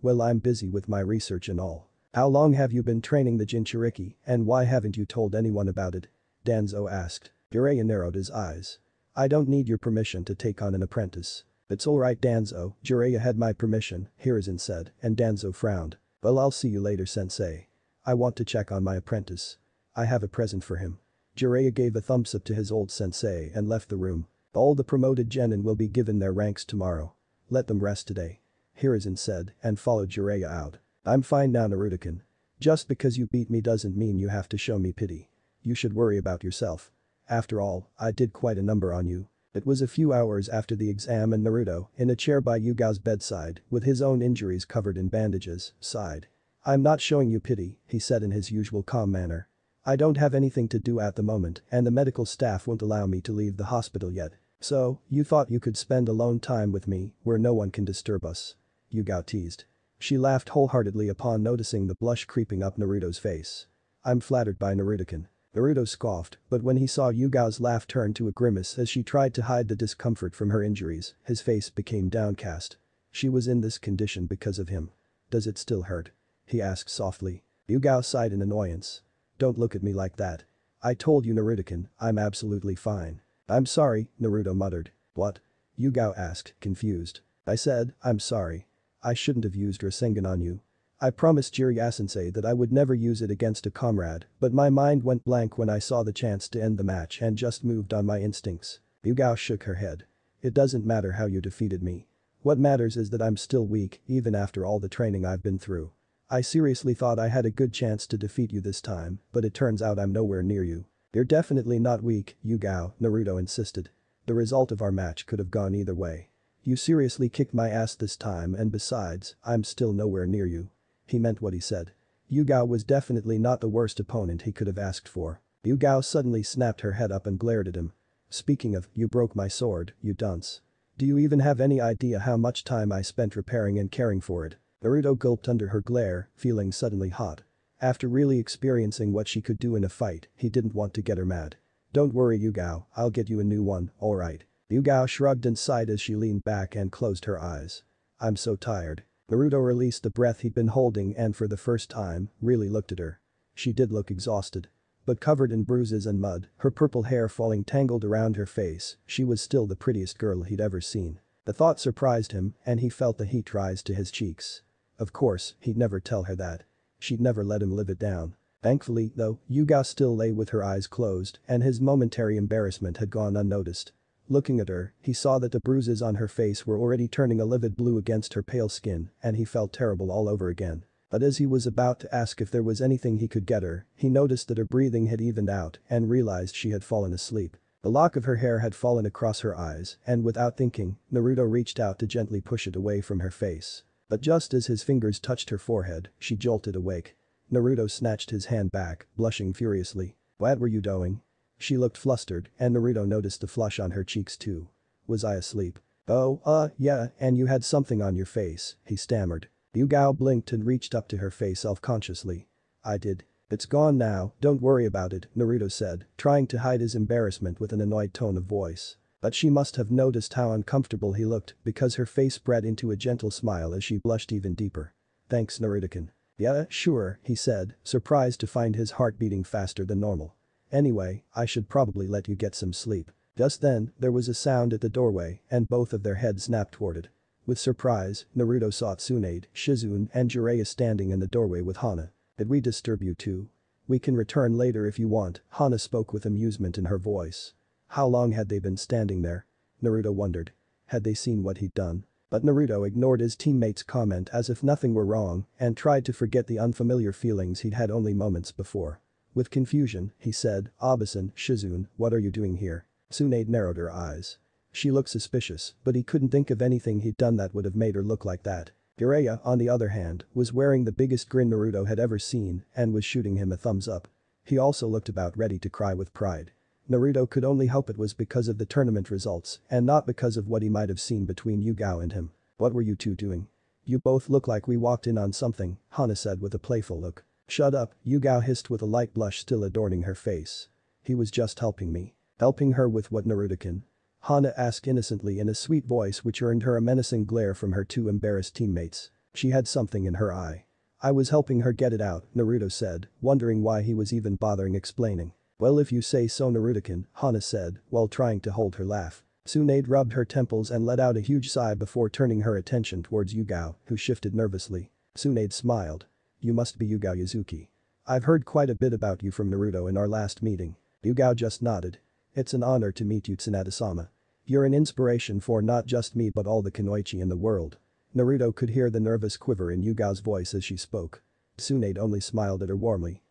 Well, I'm busy with my research and all. How long have you been training the Jinchuriki and why haven't you told anyone about it? Danzo asked. Jiraiya narrowed his eyes. I don't need your permission to take on an apprentice. It's alright Danzo, Jiraiya had my permission, Hiruzen said, and Danzo frowned. Well, I'll see you later sensei. I want to check on my apprentice. I have a present for him. Jiraiya gave a thumbs up to his old sensei and left the room. All the promoted genin will be given their ranks tomorrow. Let them rest today. Hiruzen said and followed Jiraiya out. I'm fine now Naruto-kun. Just because you beat me doesn't mean you have to show me pity. You should worry about yourself. After all, I did quite a number on you. It was a few hours after the exam and Naruto, in a chair by Yugao's bedside, with his own injuries covered in bandages, sighed. "I'm not showing you pity," he said in his usual calm manner. "I don't have anything to do at the moment and the medical staff won't allow me to leave the hospital yet. So, you thought you could spend alone time with me, where no one can disturb us?" Yugao teased. She laughed wholeheartedly upon noticing the blush creeping up Naruto's face. "I'm flattered by Naruto-kun." Naruto scoffed, but when he saw Yugao's laugh turn to a grimace as she tried to hide the discomfort from her injuries, his face became downcast. She was in this condition because of him. "Does it still hurt?" he asked softly. Yugao sighed in annoyance. "Don't look at me like that. I told you, Naruto-kun, I'm absolutely fine." "I'm sorry," Naruto muttered. "What?" Yugao asked, confused. "I said, I'm sorry. I shouldn't have used Rasengan on you. I promised Jiraiya-sensei that I would never use it against a comrade, but my mind went blank when I saw the chance to end the match and just moved on my instincts." Yugao shook her head. "It doesn't matter how you defeated me. What matters is that I'm still weak even after all the training I've been through. I seriously thought I had a good chance to defeat you this time, but it turns out I'm nowhere near you." "You're definitely not weak, Yugao," Naruto insisted. "The result of our match could have gone either way. You seriously kicked my ass this time and besides, I'm still nowhere near you." He meant what he said. Yugao was definitely not the worst opponent he could have asked for. Yugao suddenly snapped her head up and glared at him. "Speaking of, you broke my sword, you dunce. Do you even have any idea how much time I spent repairing and caring for it?" Naruto gulped under her glare, feeling suddenly hot. After really experiencing what she could do in a fight, he didn't want to get her mad. "Don't worry, Yugao, I'll get you a new one, alright." Yugao shrugged and sighed as she leaned back and closed her eyes. "I'm so tired." Naruto released the breath he'd been holding and for the first time, really looked at her. She did look exhausted. But covered in bruises and mud, her purple hair falling tangled around her face, she was still the prettiest girl he'd ever seen. The thought surprised him and he felt the heat rise to his cheeks. Of course, he'd never tell her that. She'd never let him live it down. Thankfully, though, Yugao still lay with her eyes closed and his momentary embarrassment had gone unnoticed. Looking at her, he saw that the bruises on her face were already turning a livid blue against her pale skin and he felt terrible all over again. But as he was about to ask if there was anything he could get her, he noticed that her breathing had evened out and realized she had fallen asleep. The lock of her hair had fallen across her eyes and without thinking, Naruto reached out to gently push it away from her face. But just as his fingers touched her forehead, she jolted awake. Naruto snatched his hand back, blushing furiously. "What were you doing?" She looked flustered and Naruto noticed the flush on her cheeks too. "Was I asleep?" "Oh, yeah, and you had something on your face," he stammered. Yugao blinked and reached up to her face self-consciously. "I did. It's gone now, don't worry about it," Naruto said, trying to hide his embarrassment with an annoyed tone of voice. But she must have noticed how uncomfortable he looked because her face spread into a gentle smile as she blushed even deeper. "Thanks, Naruto-kun." "Yeah, sure," he said, surprised to find his heart beating faster than normal. "Anyway, I should probably let you get some sleep." Just then, there was a sound at the doorway and both of their heads snapped toward it. With surprise, Naruto saw Tsunade, Shizune and Jiraiya standing in the doorway with Hana. "Did we disturb you too?" "We can return later if you want," Hana spoke with amusement in her voice. How long had they been standing there? Naruto wondered. Had they seen what he'd done? But Naruto ignored his teammate's comment as if nothing were wrong and tried to forget the unfamiliar feelings he'd had only moments before. With confusion, he said, "Abasan, Shizune, what are you doing here?" Tsunade narrowed her eyes. She looked suspicious, but he couldn't think of anything he'd done that would have made her look like that. Jiraiya, on the other hand, was wearing the biggest grin Naruto had ever seen and was shooting him a thumbs up. He also looked about ready to cry with pride. Naruto could only hope it was because of the tournament results and not because of what he might have seen between Yugao and him. "What were you two doing?" "You both look like we walked in on something," Hana said with a playful look. "Shut up," Yugao hissed with a light blush still adorning her face. "He was just helping me." "Helping her with what, Naruto-kun?" Hana asked innocently in a sweet voice which earned her a menacing glare from her two embarrassed teammates. She had something in her eye. "I was helping her get it out," Naruto said, wondering why he was even bothering explaining. "Well, if you say so, Naruto-kun," Hana said, while trying to hold her laugh. Tsunade rubbed her temples and let out a huge sigh before turning her attention towards Yugao, who shifted nervously. Tsunade smiled. "You must be Yugao Yuzuki. I've heard quite a bit about you from Naruto in our last meeting." Yugao just nodded. "It's an honor to meet you, Tsunade-sama. You're an inspiration for not just me but all the kunoichi in the world." Naruto could hear the nervous quiver in Yugao's voice as she spoke. Tsunade only smiled at her warmly.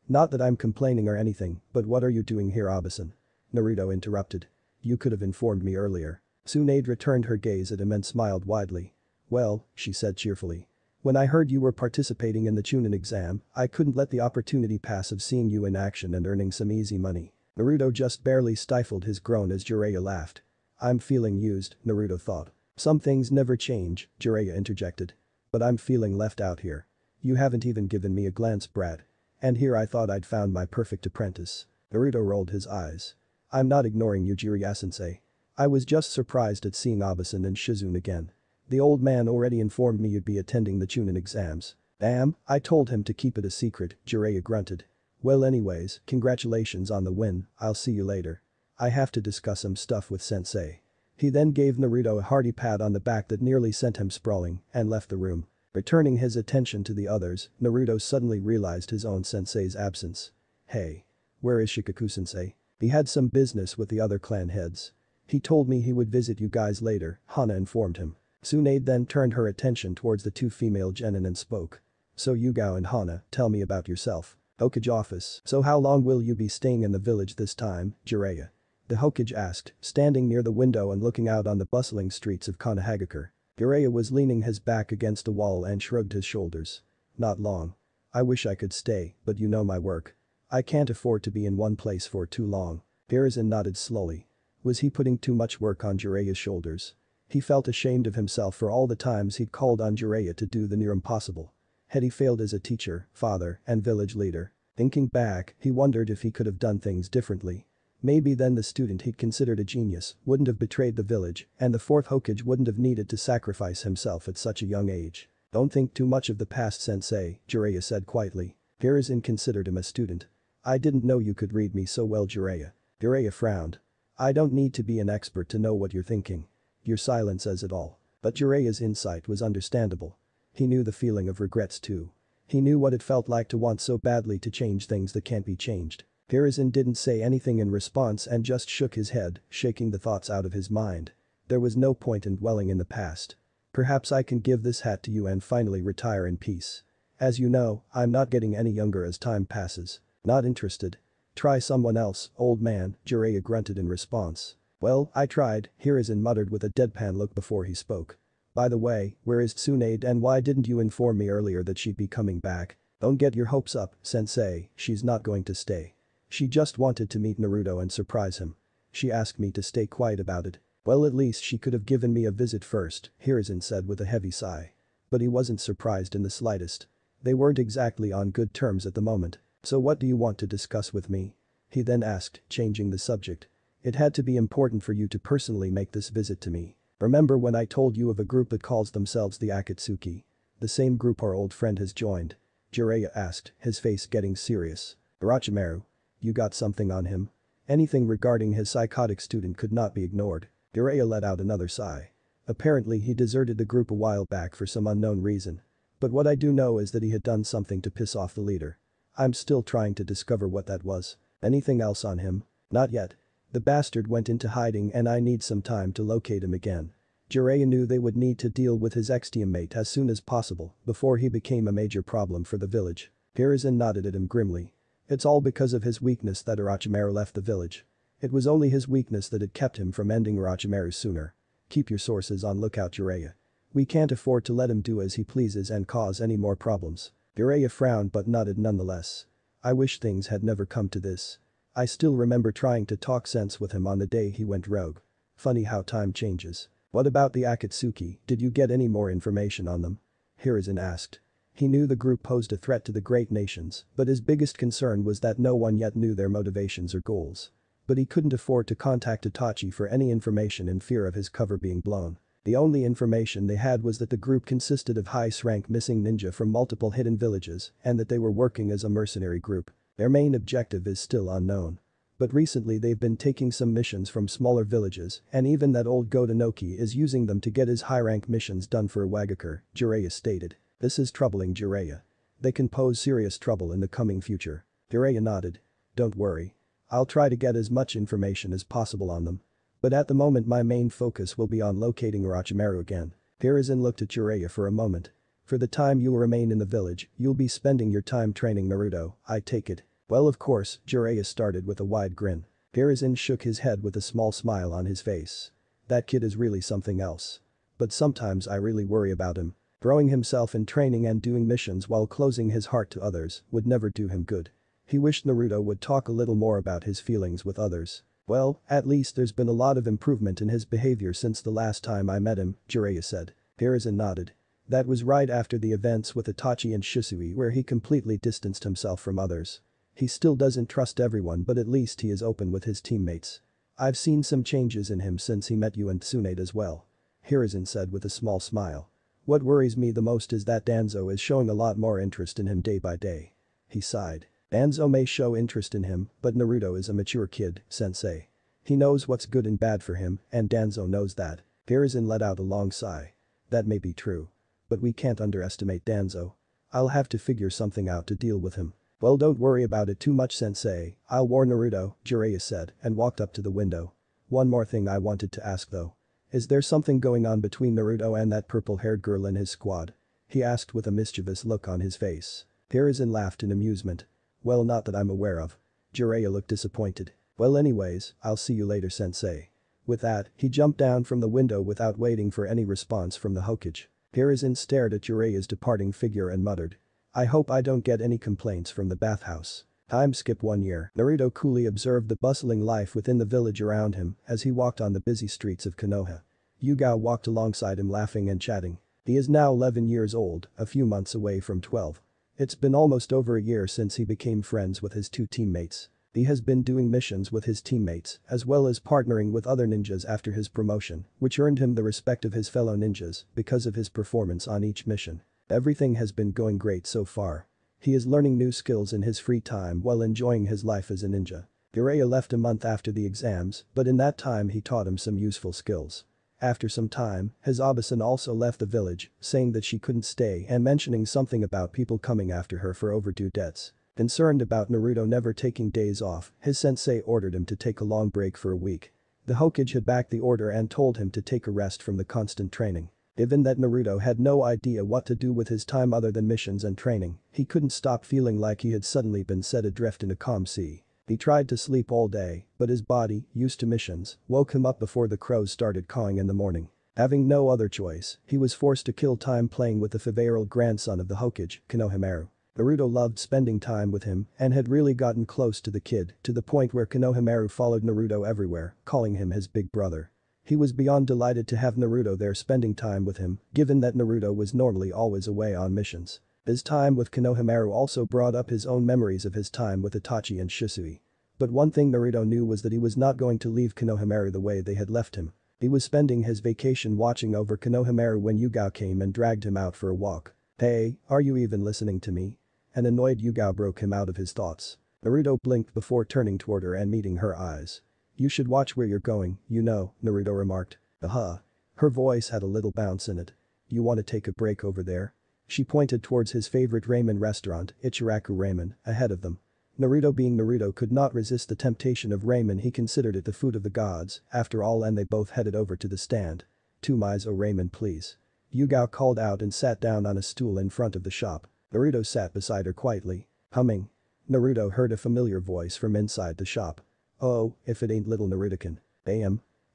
"Not that I'm complaining or anything, but what are you doing here, Abasan?" Naruto interrupted. You could have informed me earlier. Tsunade returned her gaze at him and smiled widely. Well, she said cheerfully. When I heard you were participating in the Chunin exam, I couldn't let the opportunity pass of seeing you in action and earning some easy money. Naruto just barely stifled his groan as Jiraiya laughed. I'm feeling used, Naruto thought. Some things never change, Jiraiya interjected. But I'm feeling left out here. You haven't even given me a glance, brat. And here I thought I'd found my perfect apprentice. Naruto rolled his eyes. I'm not ignoring you, Jiraiya-sensei. I was just surprised at seeing Abasan and Shizune again. The old man already informed me you'd be attending the Chunin exams. Damn, I told him to keep it a secret, Jiraiya grunted. Well anyways, congratulations on the win, I'll see you later. I have to discuss some stuff with sensei. He then gave Naruto a hearty pat on the back that nearly sent him sprawling and left the room. Returning his attention to the others, Naruto suddenly realized his own sensei's absence. Hey. Where is Shikaku-sensei? He had some business with the other clan heads. He told me he would visit you guys later, Hana informed him. Tsunade then turned her attention towards the two female genin and spoke. So Yugao and Hana, tell me about yourself. Hokage office. So how long will you be staying in the village this time, Jiraiya? The Hokage asked, standing near the window and looking out on the bustling streets of Konohagakure. Jiraiya was leaning his back against a wall and shrugged his shoulders. Not long. I wish I could stay, but you know my work. I can't afford to be in one place for too long. Hiruzen nodded slowly. Was he putting too much work on Jiraiya's shoulders? He felt ashamed of himself for all the times he'd called on Jiraiya to do the near impossible. Had he failed as a teacher, father, and village leader? Thinking back, he wondered if he could have done things differently. Maybe then the student he'd considered a genius wouldn't have betrayed the village and the fourth Hokage wouldn't have needed to sacrifice himself at such a young age. Don't think too much of the past, sensei, Jiraiya said quietly. Hiruzen considered him a student. I didn't know you could read me so well, Jiraiya. Jiraiya frowned. I don't need to be an expert to know what you're thinking. Your silence says it all. But Jiraiya's insight was understandable. He knew the feeling of regrets too. He knew what it felt like to want so badly to change things that can't be changed. Hiruzen didn't say anything in response and just shook his head, shaking the thoughts out of his mind. There was no point in dwelling in the past. Perhaps I can give this hat to you and finally retire in peace. As you know, I'm not getting any younger as time passes. Not interested. Try someone else, old man, Jiraiya grunted in response. Well, I tried, Hiruzen muttered with a deadpan look before he spoke. By the way, where is Tsunade and why didn't you inform me earlier that she'd be coming back? Don't get your hopes up, sensei, she's not going to stay. She just wanted to meet Naruto and surprise him. She asked me to stay quiet about it. Well, at least she could have given me a visit first, Hiruzen said with a heavy sigh. But he wasn't surprised in the slightest. They weren't exactly on good terms at the moment. So what do you want to discuss with me? He then asked, changing the subject. It had to be important for you to personally make this visit to me. Remember when I told you of a group that calls themselves the Akatsuki? The same group our old friend has joined. Jiraiya asked, his face getting serious. Orochimaru. You got something on him? Anything regarding his psychotic student could not be ignored. Jiraiya let out another sigh. Apparently he deserted the group a while back for some unknown reason. But what I do know is that he had done something to piss off the leader. I'm still trying to discover what that was. Anything else on him? Not yet. The bastard went into hiding and I need some time to locate him again. Jiraiya knew they would need to deal with his ex-teammate as soon as possible before he became a major problem for the village. Hiruzen nodded at him grimly. It's all because of his weakness that Orochimaru left the village. It was only his weakness that had kept him from ending Orochimaru sooner. Keep your sources on lookout, Jiraiya. We can't afford to let him do as he pleases and cause any more problems. Jiraiya frowned but nodded nonetheless. I wish things had never come to this. I still remember trying to talk sense with him on the day he went rogue. Funny how time changes. What about the Akatsuki, did you get any more information on them? Hiruzen asked. He knew the group posed a threat to the great nations, but his biggest concern was that no one yet knew their motivations or goals. But he couldn't afford to contact Itachi for any information in fear of his cover being blown. The only information they had was that the group consisted of high-rank missing ninja from multiple hidden villages and that they were working as a mercenary group. Their main objective is still unknown. But recently they've been taking some missions from smaller villages and even that old Godanoki is using them to get his high-rank missions done for Iwagakure, Jiraiya stated. This is troubling Jiraiya. They can pose serious trouble in the coming future. Jiraiya nodded. Don't worry. I'll try to get as much information as possible on them. But at the moment my main focus will be on locating Orochimaru again. Hiruzen looked at Jiraiya for a moment. For the time you'll remain in the village, you'll be spending your time training Naruto, I take it. Well, of course, Jiraiya started with a wide grin. Hiruzen shook his head with a small smile on his face. That kid is really something else. But sometimes I really worry about him. Throwing himself in training and doing missions while closing his heart to others would never do him good. He wished Naruto would talk a little more about his feelings with others. Well, at least there's been a lot of improvement in his behavior since the last time I met him, Jiraiya said. Hiruzen nodded. That was right after the events with Itachi and Shisui where he completely distanced himself from others. He still doesn't trust everyone but at least he is open with his teammates. I've seen some changes in him since he met you and Tsunade as well. Hiruzen said with a small smile. What worries me the most is that Danzo is showing a lot more interest in him day by day. He sighed. Danzo may show interest in him, but Naruto is a mature kid, sensei. He knows what's good and bad for him, and Danzo knows that. Hiruzen let out a long sigh. That may be true. But we can't underestimate Danzo. I'll have to figure something out to deal with him. Well, don't worry about it too much, sensei, I'll warn Naruto, Jiraiya said and walked up to the window. One more thing I wanted to ask though. Is there something going on between Naruto and that purple-haired girl in his squad? He asked with a mischievous look on his face. Hiruzen laughed in amusement. Well, not that I'm aware of. Jiraiya looked disappointed. Well anyways, I'll see you later, sensei. With that, he jumped down from the window without waiting for any response from the Hokage. Hiruzen stared at Jiraiya's departing figure and muttered. I hope I don't get any complaints from the bathhouse. Time skip 1 year. Naruto coolly observed the bustling life within the village around him as he walked on the busy streets of Konoha. Yugao walked alongside him laughing and chatting. He is now 11 years old, a few months away from 12. It's been almost over a year since he became friends with his two teammates. He has been doing missions with his teammates as well as partnering with other ninjas after his promotion, which earned him the respect of his fellow ninjas because of his performance on each mission. Everything has been going great so far. He is learning new skills in his free time while enjoying his life as a ninja. Jiraiya left a month after the exams, but in that time he taught him some useful skills. After some time, his Abasan also left the village, saying that she couldn't stay and mentioning something about people coming after her for overdue debts. Concerned about Naruto never taking days off, his sensei ordered him to take a long break for a week. The Hokage had backed the order and told him to take a rest from the constant training. Given that Naruto had no idea what to do with his time other than missions and training, he couldn't stop feeling like he had suddenly been set adrift in a calm sea. He tried to sleep all day, but his body, used to missions, woke him up before the crows started cawing in the morning. Having no other choice, he was forced to kill time playing with the 5-year-old grandson of the Hokage, Konohamaru. Naruto loved spending time with him and had really gotten close to the kid to the point where Konohamaru followed Naruto everywhere, calling him his big brother. He was beyond delighted to have Naruto there spending time with him, given that Naruto was normally always away on missions. His time with Konohamaru also brought up his own memories of his time with Itachi and Shisui. But one thing Naruto knew was that he was not going to leave Konohamaru the way they had left him. He was spending his vacation watching over Konohamaru when Yugao came and dragged him out for a walk. Hey, are you even listening to me? An annoyed Yugao broke him out of his thoughts. Naruto blinked before turning toward her and meeting her eyes. You should watch where you're going, you know, Naruto remarked. Her voice had a little bounce in it. You want to take a break over there? She pointed towards his favorite ramen restaurant, Ichiraku Ramen, ahead of them. Naruto being Naruto could not resist the temptation of ramen. He considered it the food of the gods, after all, and they both headed over to the stand. 2 miso ramen please. Yugao called out and sat down on a stool in front of the shop. Naruto sat beside her quietly, humming. Naruto heard a familiar voice from inside the shop. Oh, if it ain't little Naruto-kun.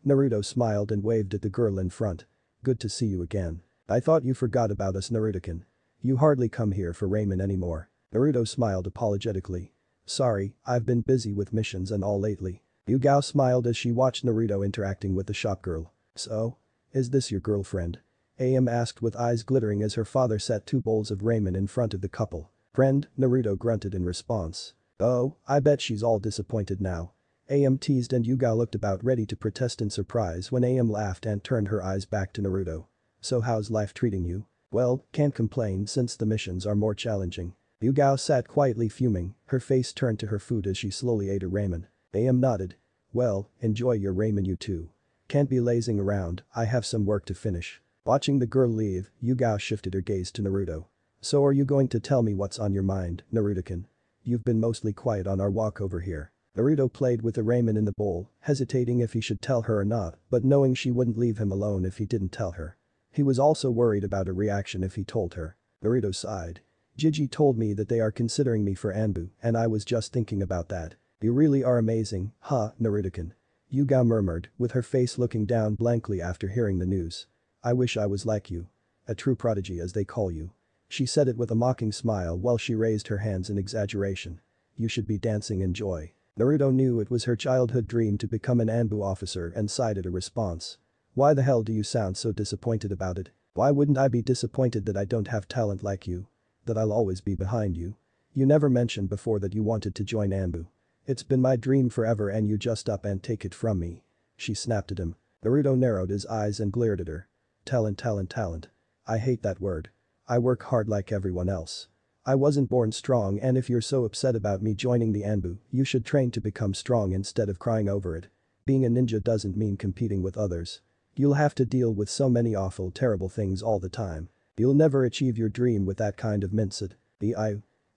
Naruto smiled and waved at the girl in front. Good to see you again. I thought you forgot about us, Naruto-kun. You hardly come here for ramen anymore. Naruto smiled apologetically. Sorry, I've been busy with missions and all lately. Yugao smiled as she watched Naruto interacting with the shopgirl. So? Is this your girlfriend? Asked with eyes glittering as her father set 2 bowls of ramen in front of the couple. Friend, Naruto grunted in response. Oh, I bet she's all disappointed now. Teased and Yugao looked about ready to protest in surprise when laughed and turned her eyes back to Naruto. So how's life treating you? Well, can't complain since the missions are more challenging. Yugao sat quietly fuming, her face turned to her food as she slowly ate her ramen. Nodded. Well, enjoy your ramen you too. Can't be lazing around, I have some work to finish. Watching the girl leave, Yugao shifted her gaze to Naruto. So are you going to tell me what's on your mind, Naruto-kun? You've been mostly quiet on our walk over here. Naruto played with the ramen in the bowl, hesitating if he should tell her or not, but knowing she wouldn't leave him alone if he didn't tell her. He was also worried about her reaction if he told her. Naruto sighed. Gigi told me that they are considering me for Anbu, and I was just thinking about that. You really are amazing, huh, Naruto-kun? Yuga murmured, with her face looking down blankly after hearing the news. I wish I was like you. A true prodigy as they call you. She said it with a mocking smile while she raised her hands in exaggeration. You should be dancing in joy. Naruto knew it was her childhood dream to become an Anbu officer and sighed at a response. Why the hell do you sound so disappointed about it? Why wouldn't I be disappointed that I don't have talent like you? That I'll always be behind you? You never mentioned before that you wanted to join Anbu. It's been my dream forever and you just up and take it from me. She snapped at him. Naruto narrowed his eyes and glared at her. Talent. I hate that word. I work hard like everyone else. I wasn't born strong and if you're so upset about me joining the Anbu, you should train to become strong instead of crying over it. Being a ninja doesn't mean competing with others. You'll have to deal with so many awful terrible things all the time. You'll never achieve your dream with that kind of mindset.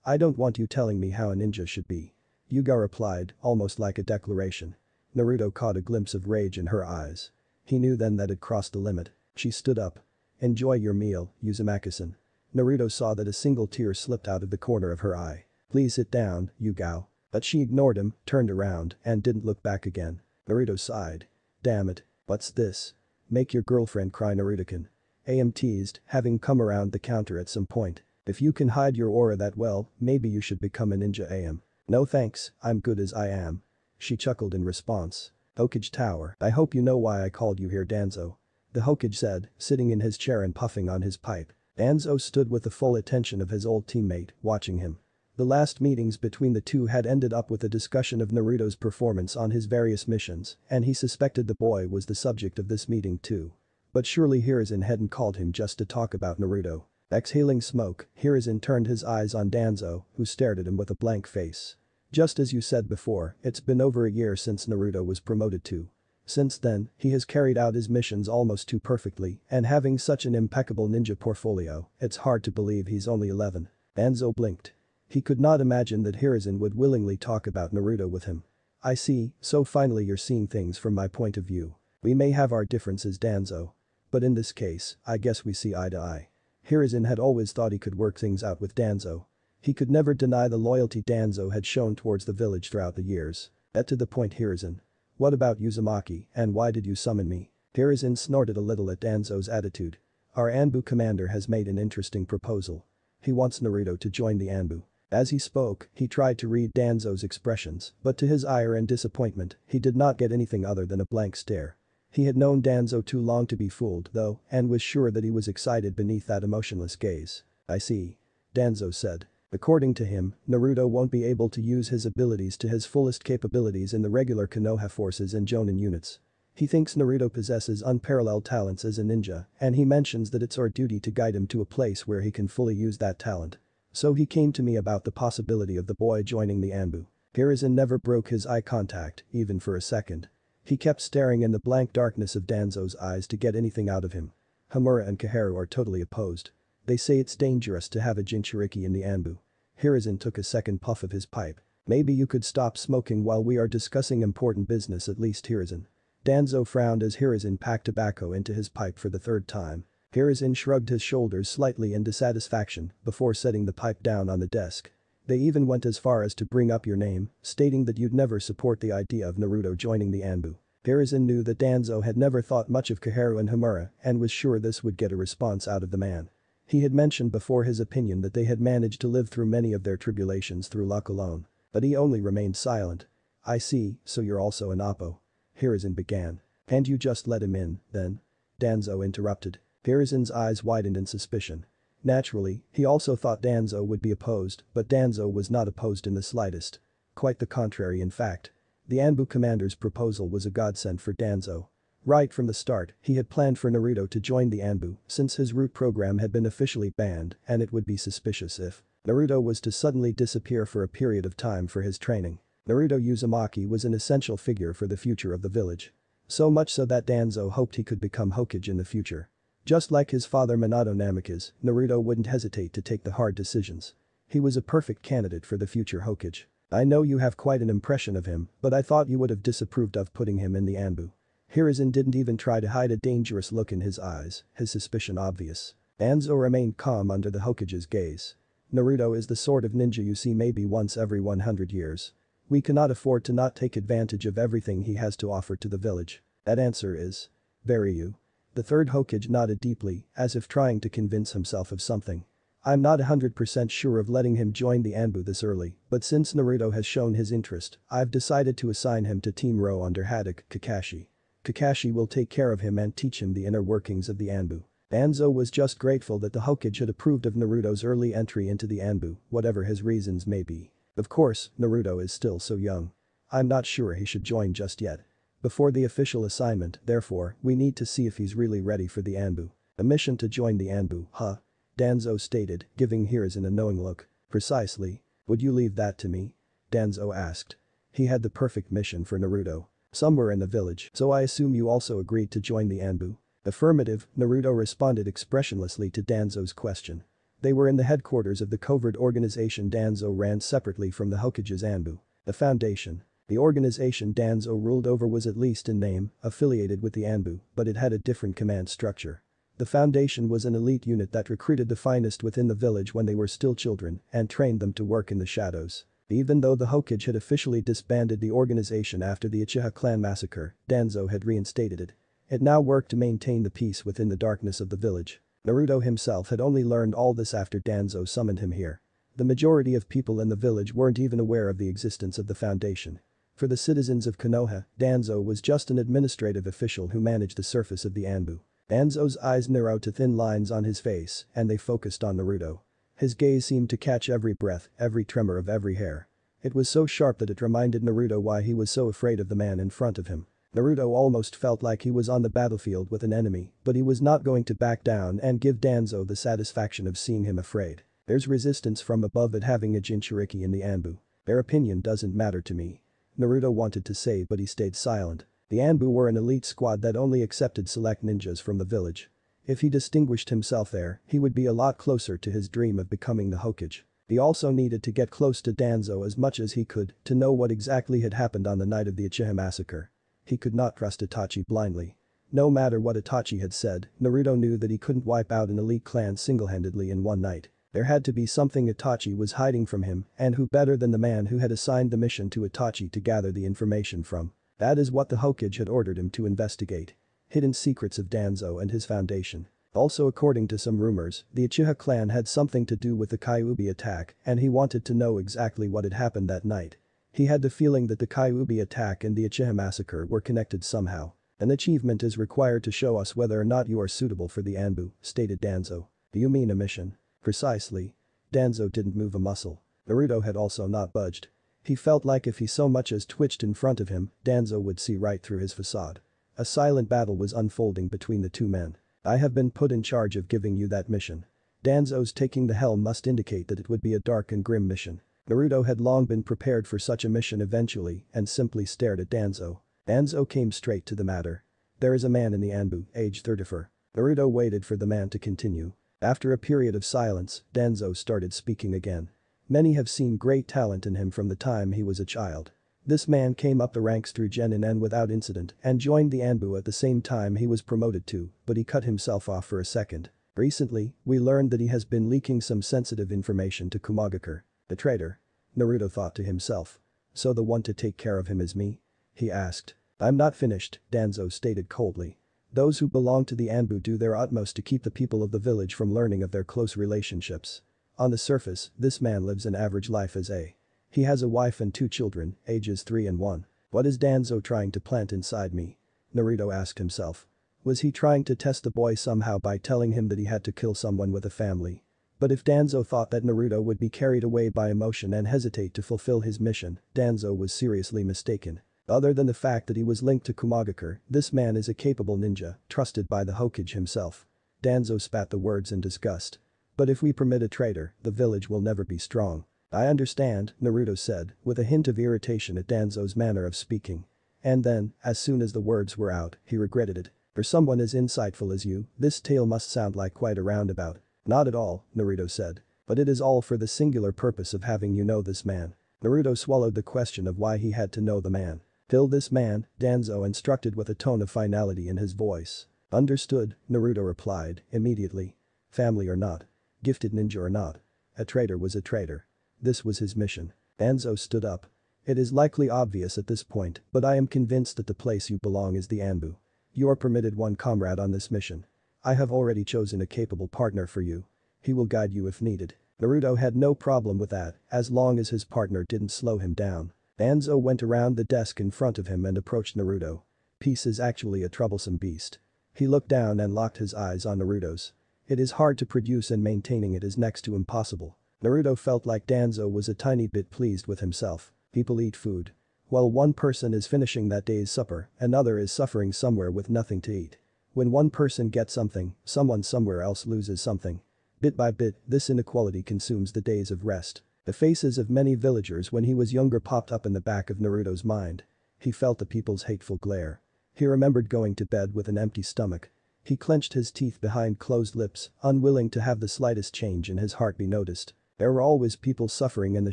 I don't want you telling me how a ninja should be. Yuga replied, almost like a declaration. Naruto caught a glimpse of rage in her eyes. He knew then that it crossed the limit. She stood up. Enjoy your meal, Uzumaki-san. Naruto saw that a single tear slipped out of the corner of her eye. Please sit down, Yuga. But she ignored him, turned around, and didn't look back again. Naruto sighed. Damn it. What's this? Make your girlfriend cry, Naruto-kun. AM teased, having come around the counter at some point. If you can hide your aura that well, maybe you should become a ninja, AM. No thanks, I'm good as I am. She chuckled in response. Hokage Tower, I hope you know why I called you here, Danzo. The Hokage said, sitting in his chair and puffing on his pipe. Danzo stood with the full attention of his old teammate, watching him. The last meetings between the two had ended up with a discussion of Naruto's performance on his various missions, and he suspected the boy was the subject of this meeting too. But surely Hiruzen hadn't called him just to talk about Naruto. Exhaling smoke, Hiruzen turned his eyes on Danzo, who stared at him with a blank face. Just as you said before, it's been over a year since Naruto was promoted too. Since then, he has carried out his missions almost too perfectly, and having such an impeccable ninja portfolio, it's hard to believe he's only 11. Danzo blinked. He could not imagine that Hiruzen would willingly talk about Naruto with him. I see, so finally you're seeing things from my point of view. We may have our differences, Danzo. But in this case, I guess we see eye to eye. Hiruzen had always thought he could work things out with Danzo. He could never deny the loyalty Danzo had shown towards the village throughout the years. To the point, Hiruzen. What about Uzumaki, and why did you summon me? Hiruzen snorted a little at Danzo's attitude. Our Anbu commander has made an interesting proposal. He wants Naruto to join the Anbu. As he spoke, he tried to read Danzo's expressions, but to his ire and disappointment, he did not get anything other than a blank stare. He had known Danzo too long to be fooled, though, and was sure that he was excited beneath that emotionless gaze. I see. Danzo said. According to him, Naruto won't be able to use his abilities to his fullest capabilities in the regular Konoha forces and Jonin units. He thinks Naruto possesses unparalleled talents as a ninja, and he mentions that it's our duty to guide him to a place where he can fully use that talent. So he came to me about the possibility of the boy joining the Anbu. Hiruzen never broke his eye contact, even for a second. He kept staring in the blank darkness of Danzo's eyes to get anything out of him. Homura and Koharu are totally opposed. They say it's dangerous to have a Jinchuriki in the Anbu. Hiruzen took a second puff of his pipe. Maybe you could stop smoking while we are discussing important business, at least, Hiruzen. Danzo frowned as Hiruzen packed tobacco into his pipe for the third time. Hiruzen shrugged his shoulders slightly in dissatisfaction before setting the pipe down on the desk. They even went as far as to bring up your name, stating that you'd never support the idea of Naruto joining the Anbu. Hiruzen knew that Danzo had never thought much of Koharu and Homura and was sure this would get a response out of the man. He had mentioned before his opinion that they had managed to live through many of their tribulations through luck alone. But he only remained silent. I see, so you're also an Oppo. Hiruzen began. And you just let him in, then? Danzo interrupted. Hiruzen's eyes widened in suspicion. Naturally, he also thought Danzo would be opposed, but Danzo was not opposed in the slightest. Quite the contrary, in fact. The Anbu commander's proposal was a godsend for Danzo. Right from the start, he had planned for Naruto to join the Anbu since his root program had been officially banned and it would be suspicious if Naruto was to suddenly disappear for a period of time for his training. Naruto Uzumaki was an essential figure for the future of the village. So much so that Danzo hoped he could become Hokage in the future. Just like his father Minato Namikaze, Naruto wouldn't hesitate to take the hard decisions. He was a perfect candidate for the future Hokage. I know you have quite an impression of him, but I thought you would have disapproved of putting him in the Anbu. Hiruzen didn't even try to hide a dangerous look in his eyes, his suspicion obvious. Danzo remained calm under the Hokage's gaze. Naruto is the sort of ninja you see maybe once every 100 years. We cannot afford to not take advantage of everything he has to offer to the village. That answer is. Very you. The third Hokage nodded deeply, as if trying to convince himself of something. I'm not 100% sure of letting him join the Anbu this early, but since Naruto has shown his interest, I've decided to assign him to Team Ro under Haddock, Kakashi. Kakashi will take care of him and teach him the inner workings of the Anbu. Danzo was just grateful that the Hokage had approved of Naruto's early entry into the Anbu, whatever his reasons may be. Of course, Naruto is still so young. I'm not sure he should join just yet. Before the official assignment, therefore, we need to see if he's really ready for the Anbu. A mission to join the Anbu, huh? Danzo stated, giving Hiruzen a knowing look. Precisely. Would you leave that to me? Danzo asked. He had the perfect mission for Naruto. Somewhere in the village, so I assume you also agreed to join the Anbu. Affirmative, Naruto responded expressionlessly to Danzo's question. They were in the headquarters of the covert organization Danzo ran separately from the Hokage's Anbu. The Foundation. The organization Danzo ruled over was at least in name, affiliated with the Anbu, but it had a different command structure. The Foundation was an elite unit that recruited the finest within the village when they were still children and trained them to work in the shadows. Even though the Hokage had officially disbanded the organization after the Uchiha clan massacre, Danzo had reinstated it. It now worked to maintain the peace within the darkness of the village. Naruto himself had only learned all this after Danzo summoned him here. The majority of people in the village weren't even aware of the existence of the Foundation. For the citizens of Konoha, Danzo was just an administrative official who managed the surface of the Anbu. Danzo's eyes narrowed to thin lines on his face, and they focused on Naruto. His gaze seemed to catch every breath, every tremor of every hair. It was so sharp that it reminded Naruto why he was so afraid of the man in front of him. Naruto almost felt like he was on the battlefield with an enemy, but he was not going to back down and give Danzo the satisfaction of seeing him afraid. There's resistance from above at having a Jinchuriki in the Anbu. Their opinion doesn't matter to me. Naruto wanted to say but he stayed silent. The Anbu were an elite squad that only accepted select ninjas from the village. If he distinguished himself there, he would be a lot closer to his dream of becoming the Hokage. He also needed to get close to Danzo as much as he could to know what exactly had happened on the night of the Uchiha massacre. He could not trust Itachi blindly. No matter what Itachi had said, Naruto knew that he couldn't wipe out an elite clan single-handedly in one night. There had to be something Itachi was hiding from him, and who better than the man who had assigned the mission to Itachi to gather the information from. That is what the Hokage had ordered him to investigate. Hidden secrets of Danzo and his foundation. Also according to some rumors, the Uchiha clan had something to do with the Kyuubi attack and he wanted to know exactly what had happened that night. He had the feeling that the Kyuubi attack and the Uchiha massacre were connected somehow. An achievement is required to show us whether or not you are suitable for the Anbu, stated Danzo. Do you mean a mission? Precisely. Danzo didn't move a muscle. Naruto had also not budged. He felt like if he so much as twitched in front of him, Danzo would see right through his facade. A silent battle was unfolding between the two men. I have been put in charge of giving you that mission. Danzo's taking the helm must indicate that it would be a dark and grim mission. Naruto had long been prepared for such a mission eventually and simply stared at Danzo. Danzo came straight to the matter. There is a man in the Anbu, age 34. Naruto waited for the man to continue. After a period of silence, Danzo started speaking again. Many have seen great talent in him from the time he was a child. This man came up the ranks through Genin without incident and joined the Anbu at the same time he was promoted to, but he cut himself off for a second. Recently, we learned that he has been leaking some sensitive information to Kumagakure. The traitor. Naruto thought to himself. So the one to take care of him is me? He asked. I'm not finished, Danzo stated coldly. Those who belong to the Anbu do their utmost to keep the people of the village from learning of their close relationships. On the surface, this man lives an average life as a. He has a wife and 2 children, ages 3 and 1. What is Danzo trying to plant inside me? Naruto asked himself. Was he trying to test the boy somehow by telling him that he had to kill someone with a family? But if Danzo thought that Naruto would be carried away by emotion and hesitate to fulfill his mission, Danzo was seriously mistaken. Other than the fact that he was linked to Kumagakure, this man is a capable ninja, trusted by the Hokage himself. Danzo spat the words in disgust. But if we permit a traitor, the village will never be strong. I understand, Naruto said, with a hint of irritation at Danzo's manner of speaking. And then, as soon as the words were out, he regretted it. For someone as insightful as you, this tale must sound like quite a roundabout. Not at all, Naruto said. But it is all for the singular purpose of having you know this man. Naruto swallowed the question of why he had to know the man. Till this man, Danzo instructed with a tone of finality in his voice. Understood, Naruto replied, immediately. Family or not. Gifted ninja or not. A traitor was a traitor. This was his mission. Danzo stood up. It is likely obvious at this point, but I am convinced that the place you belong is the Anbu. You are permitted one comrade on this mission. I have already chosen a capable partner for you. He will guide you if needed. Naruto had no problem with that, as long as his partner didn't slow him down. Danzo went around the desk in front of him and approached Naruto. Peace is actually a troublesome beast. He looked down and locked his eyes on Naruto's. It is hard to produce and maintaining it is next to impossible. Naruto felt like Danzo was a tiny bit pleased with himself. People eat food. While one person is finishing that day's supper, another is suffering somewhere with nothing to eat. When one person gets something, someone somewhere else loses something. Bit by bit, this inequality consumes the days of rest. The faces of many villagers when he was younger popped up in the back of Naruto's mind. He felt the people's hateful glare. He remembered going to bed with an empty stomach. He clenched his teeth behind closed lips, unwilling to have the slightest change in his heart be noticed. There were always people suffering in the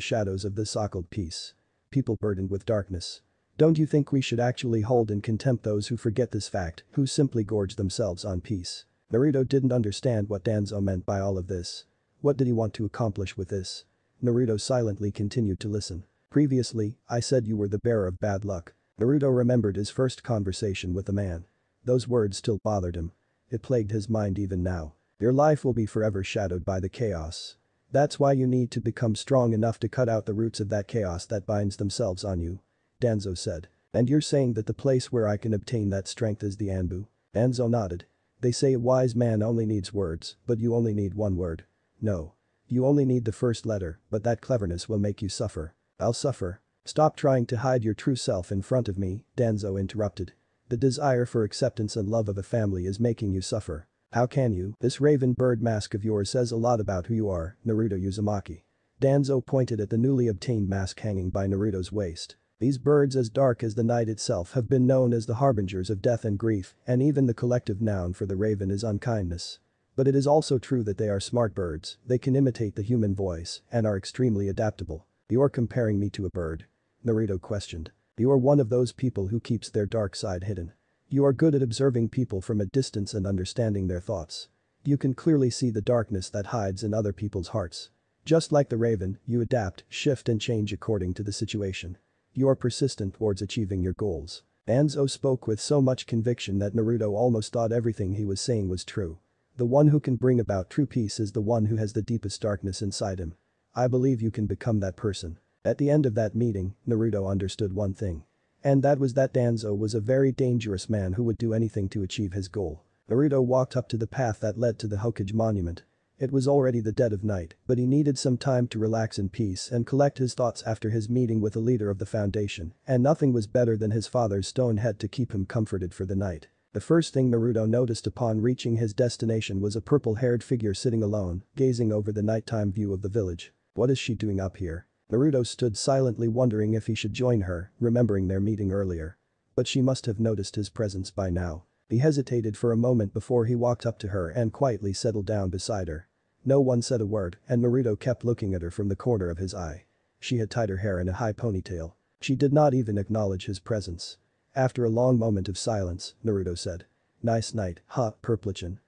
shadows of this so-called peace. People burdened with darkness. Don't you think we should actually hold in contempt those who forget this fact, who simply gorge themselves on peace? Naruto didn't understand what Danzo meant by all of this. What did he want to accomplish with this? Naruto silently continued to listen. Previously, I said you were the bearer of bad luck. Naruto remembered his first conversation with the man. Those words still bothered him. It plagued his mind even now. Your life will be forever shadowed by the chaos. That's why you need to become strong enough to cut out the roots of that chaos that binds themselves on you. Danzo said. And you're saying that the place where I can obtain that strength is the Anbu? Danzo nodded. They say a wise man only needs words, but you only need one word. No. You only need the first letter, but that cleverness will make you suffer. I'll suffer. Stop trying to hide your true self in front of me, Danzo interrupted. The desire for acceptance and love of a family is making you suffer. How can you? This raven bird mask of yours says a lot about who you are, Naruto Uzumaki. Danzo pointed at the newly obtained mask hanging by Naruto's waist. These birds as dark as the night itself have been known as the harbingers of death and grief, and even the collective noun for the raven is unkindness. But it is also true that they are smart birds, they can imitate the human voice, and are extremely adaptable. You're comparing me to a bird? Naruto questioned. You are one of those people who keeps their dark side hidden. You are good at observing people from a distance and understanding their thoughts. You can clearly see the darkness that hides in other people's hearts. Just like the raven, you adapt, shift and change according to the situation. You are persistent towards achieving your goals. Danzo spoke with so much conviction that Naruto almost thought everything he was saying was true. The one who can bring about true peace is the one who has the deepest darkness inside him. I believe you can become that person. At the end of that meeting, Naruto understood one thing. And that was that Danzo was a very dangerous man who would do anything to achieve his goal. Naruto walked up to the path that led to the Hokage monument. It was already the dead of night, but he needed some time to relax in peace and collect his thoughts after his meeting with the leader of the foundation, and nothing was better than his father's stone head to keep him comforted for the night. The first thing Naruto noticed upon reaching his destination was a purple-haired figure sitting alone, gazing over the nighttime view of the village. What is she doing up here? Naruto stood silently wondering if he should join her, remembering their meeting earlier. But she must have noticed his presence by now. He hesitated for a moment before he walked up to her and quietly settled down beside her. No one said a word, and Naruto kept looking at her from the corner of his eye. She had tied her hair in a high ponytail. She did not even acknowledge his presence. After a long moment of silence, Naruto said. Nice night, huh, Purplichin?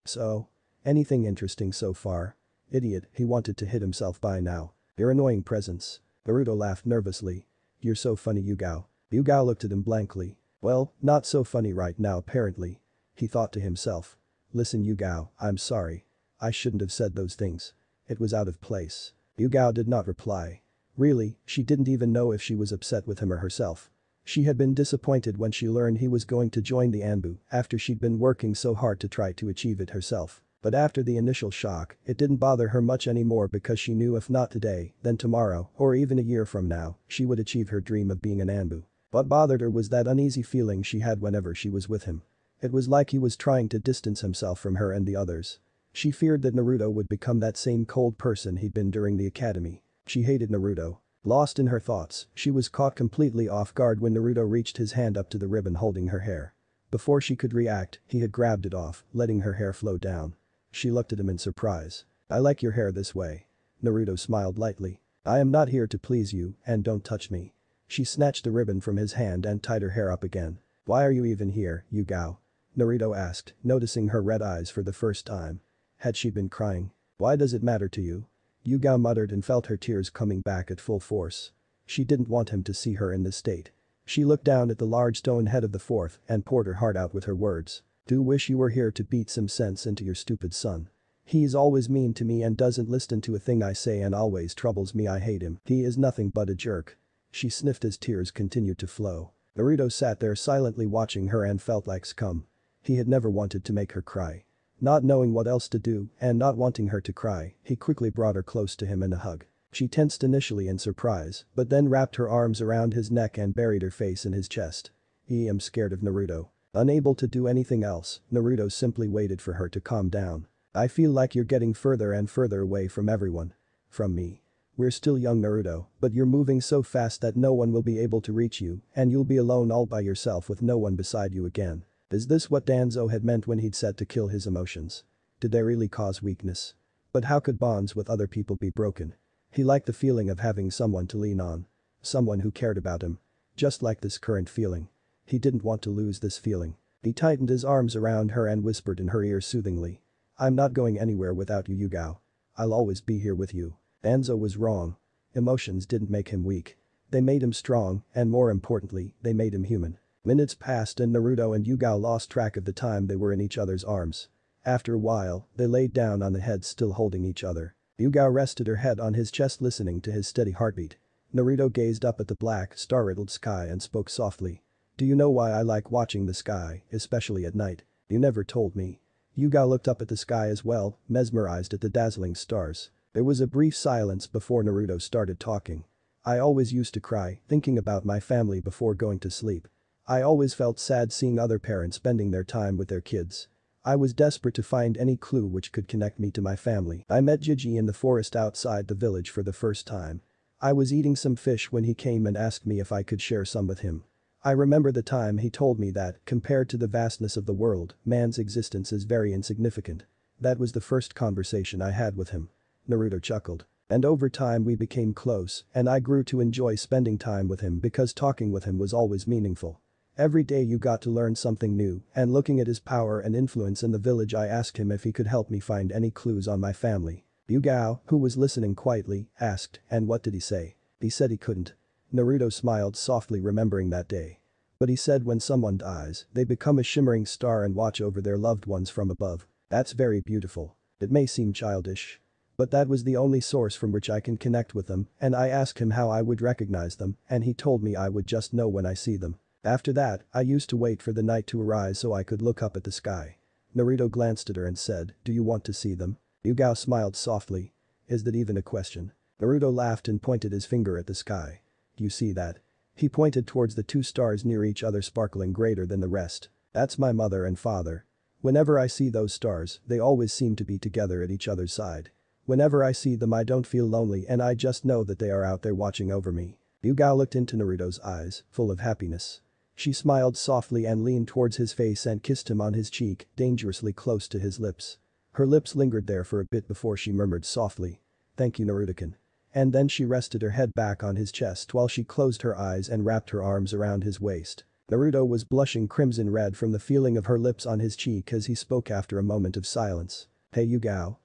So? Anything interesting so far? Idiot, he wanted to hit himself by now. Your annoying presence. Naruto laughed nervously. You're so funny, Yugao. Yugao looked at him blankly. Well, not so funny right now apparently. He thought to himself. Listen Yugao, I'm sorry. I shouldn't have said those things. It was out of place. Yugao did not reply. Really, she didn't even know if she was upset with him or herself. She had been disappointed when she learned he was going to join the Anbu after she'd been working so hard to try to achieve it herself. But after the initial shock, it didn't bother her much anymore because she knew if not today, then tomorrow, or even a year from now, she would achieve her dream of being an Anbu. What bothered her was that uneasy feeling she had whenever she was with him. It was like he was trying to distance himself from her and the others. She feared that Naruto would become that same cold person he'd been during the academy. She hated Naruto. Lost in her thoughts, she was caught completely off guard when Naruto reached his hand up to the ribbon holding her hair. Before she could react, he had grabbed it off, letting her hair flow down. She looked at him in surprise. I like your hair this way. Naruto smiled lightly. I am not here to please you, and don't touch me. She snatched the ribbon from his hand and tied her hair up again. Why are you even here, Yugao? Naruto asked, noticing her red eyes for the first time. Had she been crying? Why does it matter to you? Yugao muttered and felt her tears coming back at full force. She didn't want him to see her in this state. She looked down at the large stone head of the fourth and poured her heart out with her words. Do wish you were here to beat some sense into your stupid son. He's always mean to me and doesn't listen to a thing I say and always troubles me. I hate him. He is nothing but a jerk. She sniffed as tears continued to flow. Naruto sat there silently watching her and felt like scum. He had never wanted to make her cry. Not knowing what else to do and not wanting her to cry, he quickly brought her close to him in a hug. She tensed initially in surprise, but then wrapped her arms around his neck and buried her face in his chest. I am scared of Naruto. Unable to do anything else, Naruto simply waited for her to calm down. I feel like you're getting further and further away from everyone. From me. We're still young, Naruto, but you're moving so fast that no one will be able to reach you and you'll be alone all by yourself with no one beside you again. Is this what Danzo had meant when he'd said to kill his emotions? Did they really cause weakness? But how could bonds with other people be broken? He liked the feeling of having someone to lean on. Someone who cared about him. Just like this current feeling. He didn't want to lose this feeling. He tightened his arms around her and whispered in her ear soothingly. I'm not going anywhere without you, Yugao. I'll always be here with you. Danzo was wrong. Emotions didn't make him weak. They made him strong and more importantly, they made him human. Minutes passed and Naruto and Yugao lost track of the time they were in each other's arms. After a while, they laid down on the heads still holding each other. Yugao rested her head on his chest listening to his steady heartbeat. Naruto gazed up at the black, star-riddled sky and spoke softly. Do you know why I like watching the sky, especially at night? You never told me. Yugao looked up at the sky as well, mesmerized at the dazzling stars. There was a brief silence before Naruto started talking. I always used to cry, thinking about my family before going to sleep. I always felt sad seeing other parents spending their time with their kids. I was desperate to find any clue which could connect me to my family. I met Gigi in the forest outside the village for the first time. I was eating some fish when he came and asked me if I could share some with him. I remember the time he told me that, compared to the vastness of the world, man's existence is very insignificant. That was the first conversation I had with him. Naruto chuckled. And over time we became close, and I grew to enjoy spending time with him because talking with him was always meaningful. Every day you got to learn something new, and looking at his power and influence in the village I asked him if he could help me find any clues on my family. Yugao, who was listening quietly, asked, and what did he say? He said he couldn't. Naruto smiled softly remembering that day. But he said when someone dies, they become a shimmering star and watch over their loved ones from above. That's very beautiful. It may seem childish. But that was the only source from which I can connect with them, and I asked him how I would recognize them, and he told me I would just know when I see them. After that, I used to wait for the night to arise so I could look up at the sky. Naruto glanced at her and said, do you want to see them? Yugao smiled softly. Is that even a question? Naruto laughed and pointed his finger at the sky. Do you see that? He pointed towards the two stars near each other sparkling greater than the rest. That's my mother and father. Whenever I see those stars, they always seem to be together at each other's side. Whenever I see them I don't feel lonely and I just know that they are out there watching over me. Yugao looked into Naruto's eyes, full of happiness. She smiled softly and leaned towards his face and kissed him on his cheek, dangerously close to his lips. Her lips lingered there for a bit before she murmured softly. Thank you, Naruto-kun. And then she rested her head back on his chest while she closed her eyes and wrapped her arms around his waist. Naruto was blushing crimson red from the feeling of her lips on his cheek as he spoke after a moment of silence. Hey Yugao.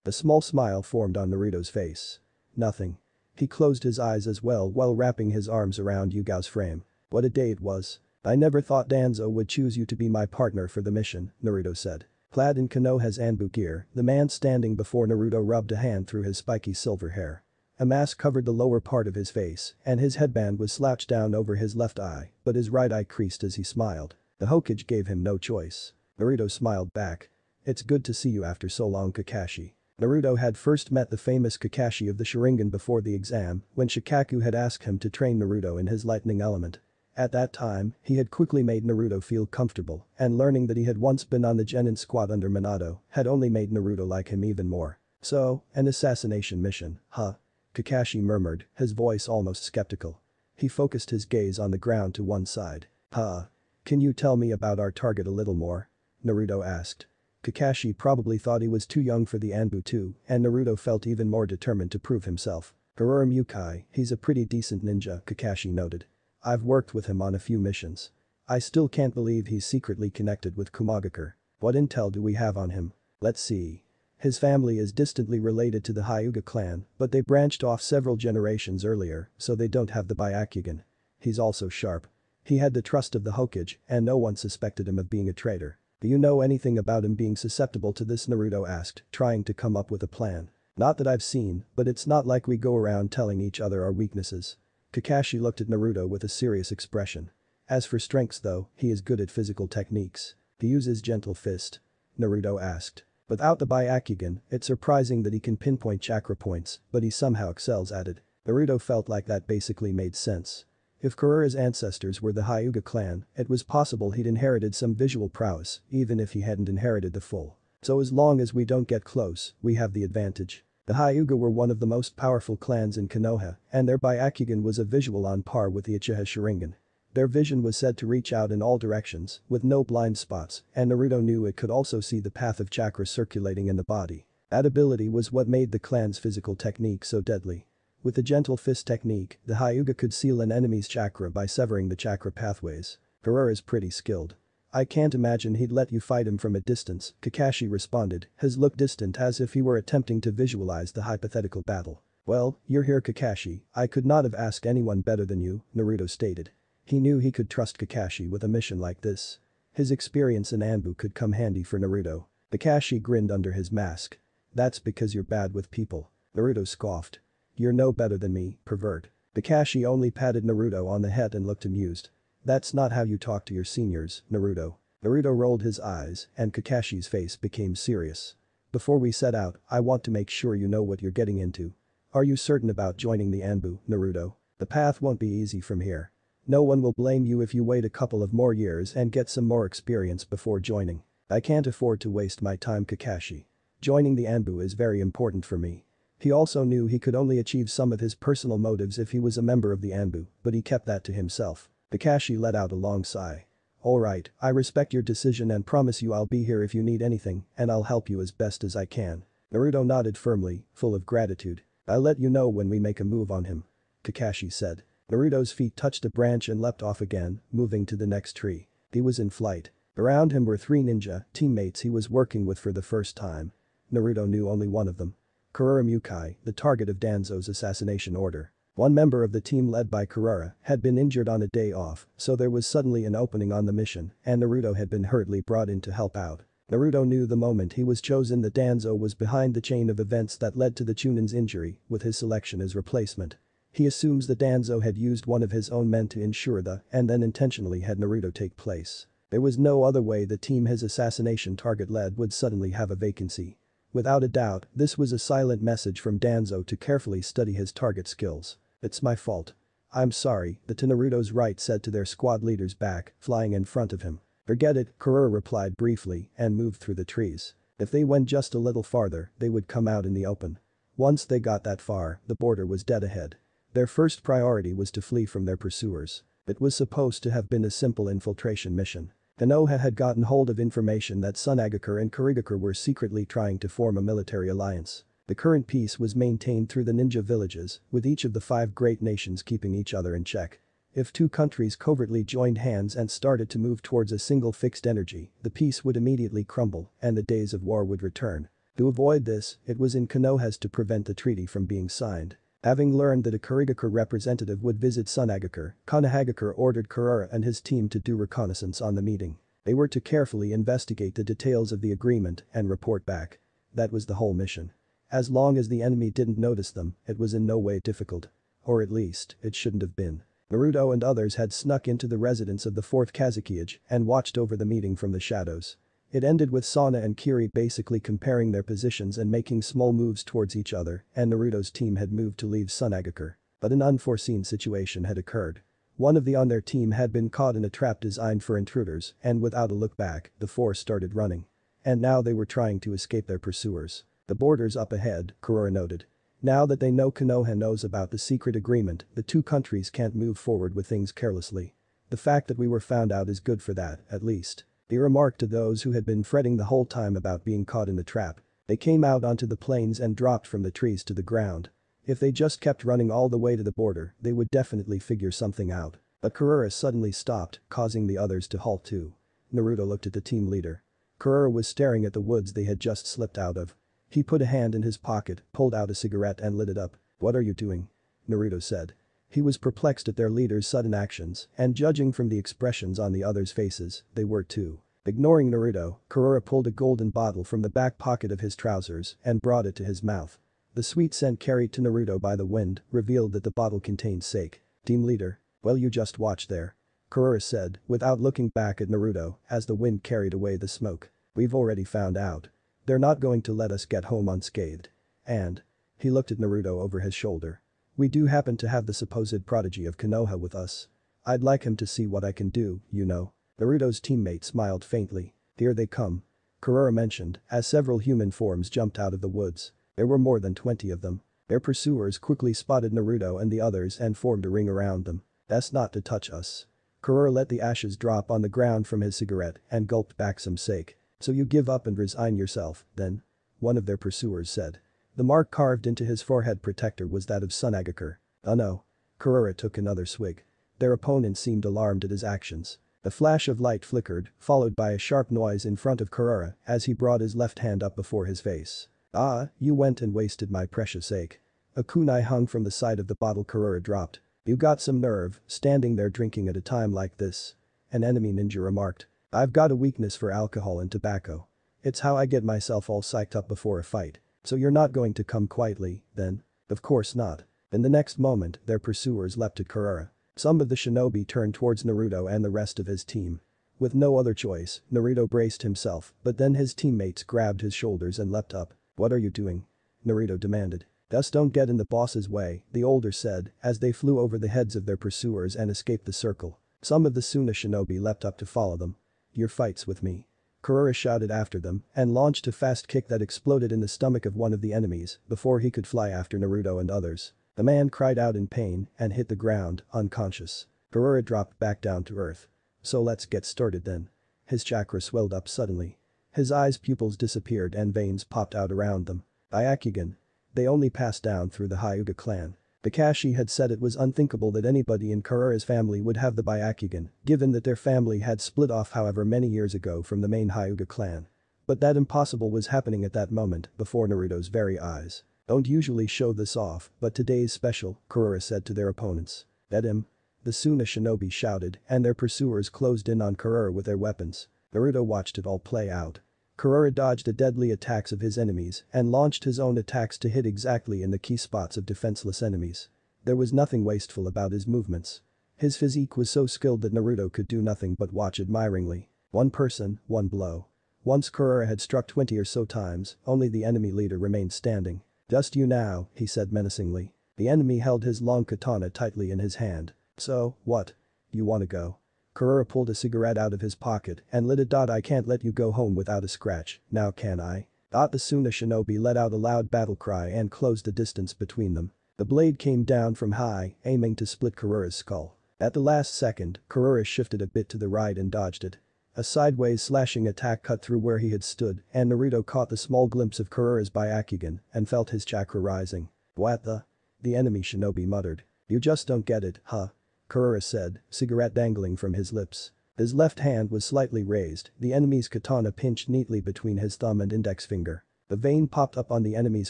A small smile formed on Naruto's face. Nothing. He closed his eyes as well while wrapping his arms around Yugao's frame. What a day it was. I never thought Danzo would choose you to be my partner for the mission, Naruto said. Clad in Konoha's Anbu gear, the man standing before Naruto rubbed a hand through his spiky silver hair. A mask covered the lower part of his face, and his headband was slouched down over his left eye, but his right eye creased as he smiled. The Hokage gave him no choice. Naruto smiled back. It's good to see you after so long, Kakashi. Naruto had first met the famous Kakashi of the Sharingan before the exam, when Shikaku had asked him to train Naruto in his lightning element. At that time, he had quickly made Naruto feel comfortable, and learning that he had once been on the Genin squad under Minato had only made Naruto like him even more. So, an assassination mission, huh? Kakashi murmured, his voice almost skeptical. He focused his gaze on the ground to one side. Huh? Can you tell me about our target a little more? Naruto asked. Kakashi probably thought he was too young for the Anbu too, and Naruto felt even more determined to prove himself. Garurum Yukai, he's a pretty decent ninja, Kakashi noted. I've worked with him on a few missions. I still can't believe he's secretly connected with Kumagakure. What intel do we have on him? Let's see. His family is distantly related to the Hyuga clan, but they branched off several generations earlier, so they don't have the Byakugan. He's also sharp. He had the trust of the Hokage, and no one suspected him of being a traitor. Do you know anything about him being susceptible to this? Naruto asked, trying to come up with a plan. Not that I've seen, but it's not like we go around telling each other our weaknesses. Kakashi looked at Naruto with a serious expression. As for strengths though, he is good at physical techniques. He uses gentle fist. Naruto asked. Without the Byakugan, it's surprising that he can pinpoint chakra points, but he somehow excels at it. Naruto felt like that basically made sense. If Kurura's ancestors were the Hyuga clan, it was possible he'd inherited some visual prowess, even if he hadn't inherited the full. So as long as we don't get close, we have the advantage. The Hyuga were one of the most powerful clans in Konoha, and their Byakugan was a visual on par with the Uchiha Sharingan. Their vision was said to reach out in all directions, with no blind spots, and Naruto knew it could also see the path of chakra circulating in the body. That ability was what made the clan's physical technique so deadly. With the gentle fist technique, the Hyuga could seal an enemy's chakra by severing the chakra pathways. Kurura is pretty skilled. I can't imagine he'd let you fight him from a distance, Kakashi responded, his look distant as if he were attempting to visualize the hypothetical battle. Well, you're here Kakashi, I could not have asked anyone better than you, Naruto stated. He knew he could trust Kakashi with a mission like this. His experience in Anbu could come handy for Naruto. Kakashi grinned under his mask. That's because you're bad with people. Naruto scoffed. You're no better than me, pervert. Kakashi only patted Naruto on the head and looked amused. That's not how you talk to your seniors, Naruto. Naruto rolled his eyes and Kakashi's face became serious. Before we set out, I want to make sure you know what you're getting into. Are you certain about joining the Anbu, Naruto? The path won't be easy from here. No one will blame you if you wait a couple of more years and get some more experience before joining. I can't afford to waste my time Kakashi. Joining the Anbu is very important for me. He also knew he could only achieve some of his personal motives if he was a member of the Anbu, but he kept that to himself. Kakashi let out a long sigh. Alright, I respect your decision and promise you I'll be here if you need anything, and I'll help you as best as I can. Naruto nodded firmly, full of gratitude. I'll let you know when we make a move on him. Kakashi said. Naruto's feet touched a branch and leapt off again, moving to the next tree. He was in flight. Around him were 3 ninja teammates he was working with for the first time. Naruto knew only one of them. Kurura Mukai, the target of Danzo's assassination order. One member of the team led by Kurura had been injured on a day off, so there was suddenly an opening on the mission, and Naruto had been hurriedly brought in to help out. Naruto knew the moment he was chosen that Danzo was behind the chain of events that led to the Chunin's injury, with his selection as replacement. He assumes that Danzo had used one of his own men to ensure and then intentionally had Naruto take place. There was no other way the team his assassination target led would suddenly have a vacancy. Without a doubt, this was a silent message from Danzo to carefully study his target skills. It's my fault. I'm sorry, the to Naruto's right said to their squad leaders back, flying in front of him. Forget it, Kurura replied briefly and moved through the trees. If they went just a little farther, they would come out in the open. Once they got that far, the border was dead ahead. Their first priority was to flee from their pursuers. It was supposed to have been a simple infiltration mission. Konoha had gotten hold of information that Tsunagakure and Kurigakure were secretly trying to form a military alliance. The current peace was maintained through the ninja villages, with each of the 5 great nations keeping each other in check. If 2 countries covertly joined hands and started to move towards a single fixed energy, the peace would immediately crumble and the days of war would return. To avoid this, it was in Konoha's to prevent the treaty from being signed. Having learned that a Kurigakure representative would visit Tsunagakure, Konohagakure ordered Kurura and his team to do reconnaissance on the meeting. They were to carefully investigate the details of the agreement and report back. That was the whole mission. As long as the enemy didn't notice them, it was in no way difficult. Or at least, it shouldn't have been. Naruto and others had snuck into the residence of the 4th Kazekage and watched over the meeting from the shadows. It ended with Sana and Kiri basically comparing their positions and making small moves towards each other, and Naruto's team had moved to leave Tsunagakure. But an unforeseen situation had occurred. One of the on their team had been caught in a trap designed for intruders, and without a look back, the 4 started running. And now they were trying to escape their pursuers. The border's up ahead, Kurura noted. Now that they know Konoha knows about the secret agreement, the 2 countries can't move forward with things carelessly. The fact that we were found out is good for that, at least. He remarked to those who had been fretting the whole time about being caught in the trap. They came out onto the plains and dropped from the trees to the ground. If they just kept running all the way to the border, they would definitely figure something out. But Kurura suddenly stopped, causing the others to halt too. Naruto looked at the team leader. Kurura was staring at the woods they had just slipped out of. He put a hand in his pocket, pulled out a cigarette and lit it up. "What are you doing?" Naruto said. He was perplexed at their leader's sudden actions, and judging from the expressions on the others' faces, they were too. Ignoring Naruto, Kurara pulled a golden bottle from the back pocket of his trousers and brought it to his mouth. The sweet scent carried to Naruto by the wind revealed that the bottle contained sake. "Team leader, well, you just watch there," Kurara said without looking back at Naruto as the wind carried away the smoke. "We've already found out. They're not going to let us get home unscathed. And," he looked at Naruto over his shoulder, "we do happen to have the supposed prodigy of Konoha with us. I'd like him to see what I can do, you know." Naruto's teammate smiled faintly. "Here they come," Kurara mentioned as several human forms jumped out of the woods. There were more than 20 of them. Their pursuers quickly spotted Naruto and the others and formed a ring around them. "That's not to touch us." Kurara let the ashes drop on the ground from his cigarette and gulped back some sake. "So you give up and resign yourself, then?" one of their pursuers said. The mark carved into his forehead protector was that of Tsunagakure. "Oh no." Kurara took another swig. Their opponent seemed alarmed at his actions. A flash of light flickered, followed by a sharp noise in front of Kurara as he brought his left hand up before his face. "Ah, you went and wasted my precious sake." A kunai hung from the side of the bottle Kurara dropped. "You got some nerve, standing there drinking at a time like this," an enemy ninja remarked. "I've got a weakness for alcohol and tobacco. It's how I get myself all psyched up before a fight. So you're not going to come quietly, then?" "Of course not." In the next moment, their pursuers leapt at Kurara. Some of the shinobi turned towards Naruto and the rest of his team. With no other choice, Naruto braced himself, but then his teammates grabbed his shoulders and leapt up. "What are you doing?" Naruto demanded. "Just don't get in the boss's way," the older said as they flew over the heads of their pursuers and escaped the circle. Some of the Suna shinobi leapt up to follow them. "Your fight's with me." Kurara shouted after them and launched a fast kick that exploded in the stomach of one of the enemies before he could fly after Naruto and others. The man cried out in pain and hit the ground, unconscious. Kurara dropped back down to earth. "So let's get started then." His chakra swelled up suddenly. His eyes' pupils disappeared and veins popped out around them. Byakugan. They only passed down through the Hyuga clan. Kakashi had said it was unthinkable that anybody in Kurara's family would have the Byakugan, given that their family had split off however many years ago from the main Hyuga clan. But that impossible was happening at that moment before Naruto's very eyes. "Don't usually show this off, but today's special," Kurara said to their opponents. "Get him." The Suna shinobi shouted and their pursuers closed in on Kurara with their weapons. Naruto watched it all play out. Kurara dodged the deadly attacks of his enemies and launched his own attacks to hit exactly in the key spots of defenseless enemies. There was nothing wasteful about his movements. His physique was so skilled that Naruto could do nothing but watch admiringly. One person, one blow. Once Kurara had struck 20 or so times, only the enemy leader remained standing. "Just you now," he said menacingly. The enemy held his long katana tightly in his hand. "So, what? You wanna go?" Kurara pulled a cigarette out of his pocket and lit it. "I can't let you go home without a scratch, now can I?" The Suna shinobi let out a loud battle cry and closed the distance between them. The blade came down from high, aiming to split Kurara's skull. At the last second, Kurara shifted a bit to the right and dodged it. A sideways slashing attack cut through where he had stood and Naruto caught the small glimpse of Kurara's Byakugan and felt his chakra rising. "What the?" the enemy shinobi muttered. "You just don't get it, huh?" Kurara said, cigarette dangling from his lips. His left hand was slightly raised, the enemy's katana pinched neatly between his thumb and index finger. The vein popped up on the enemy's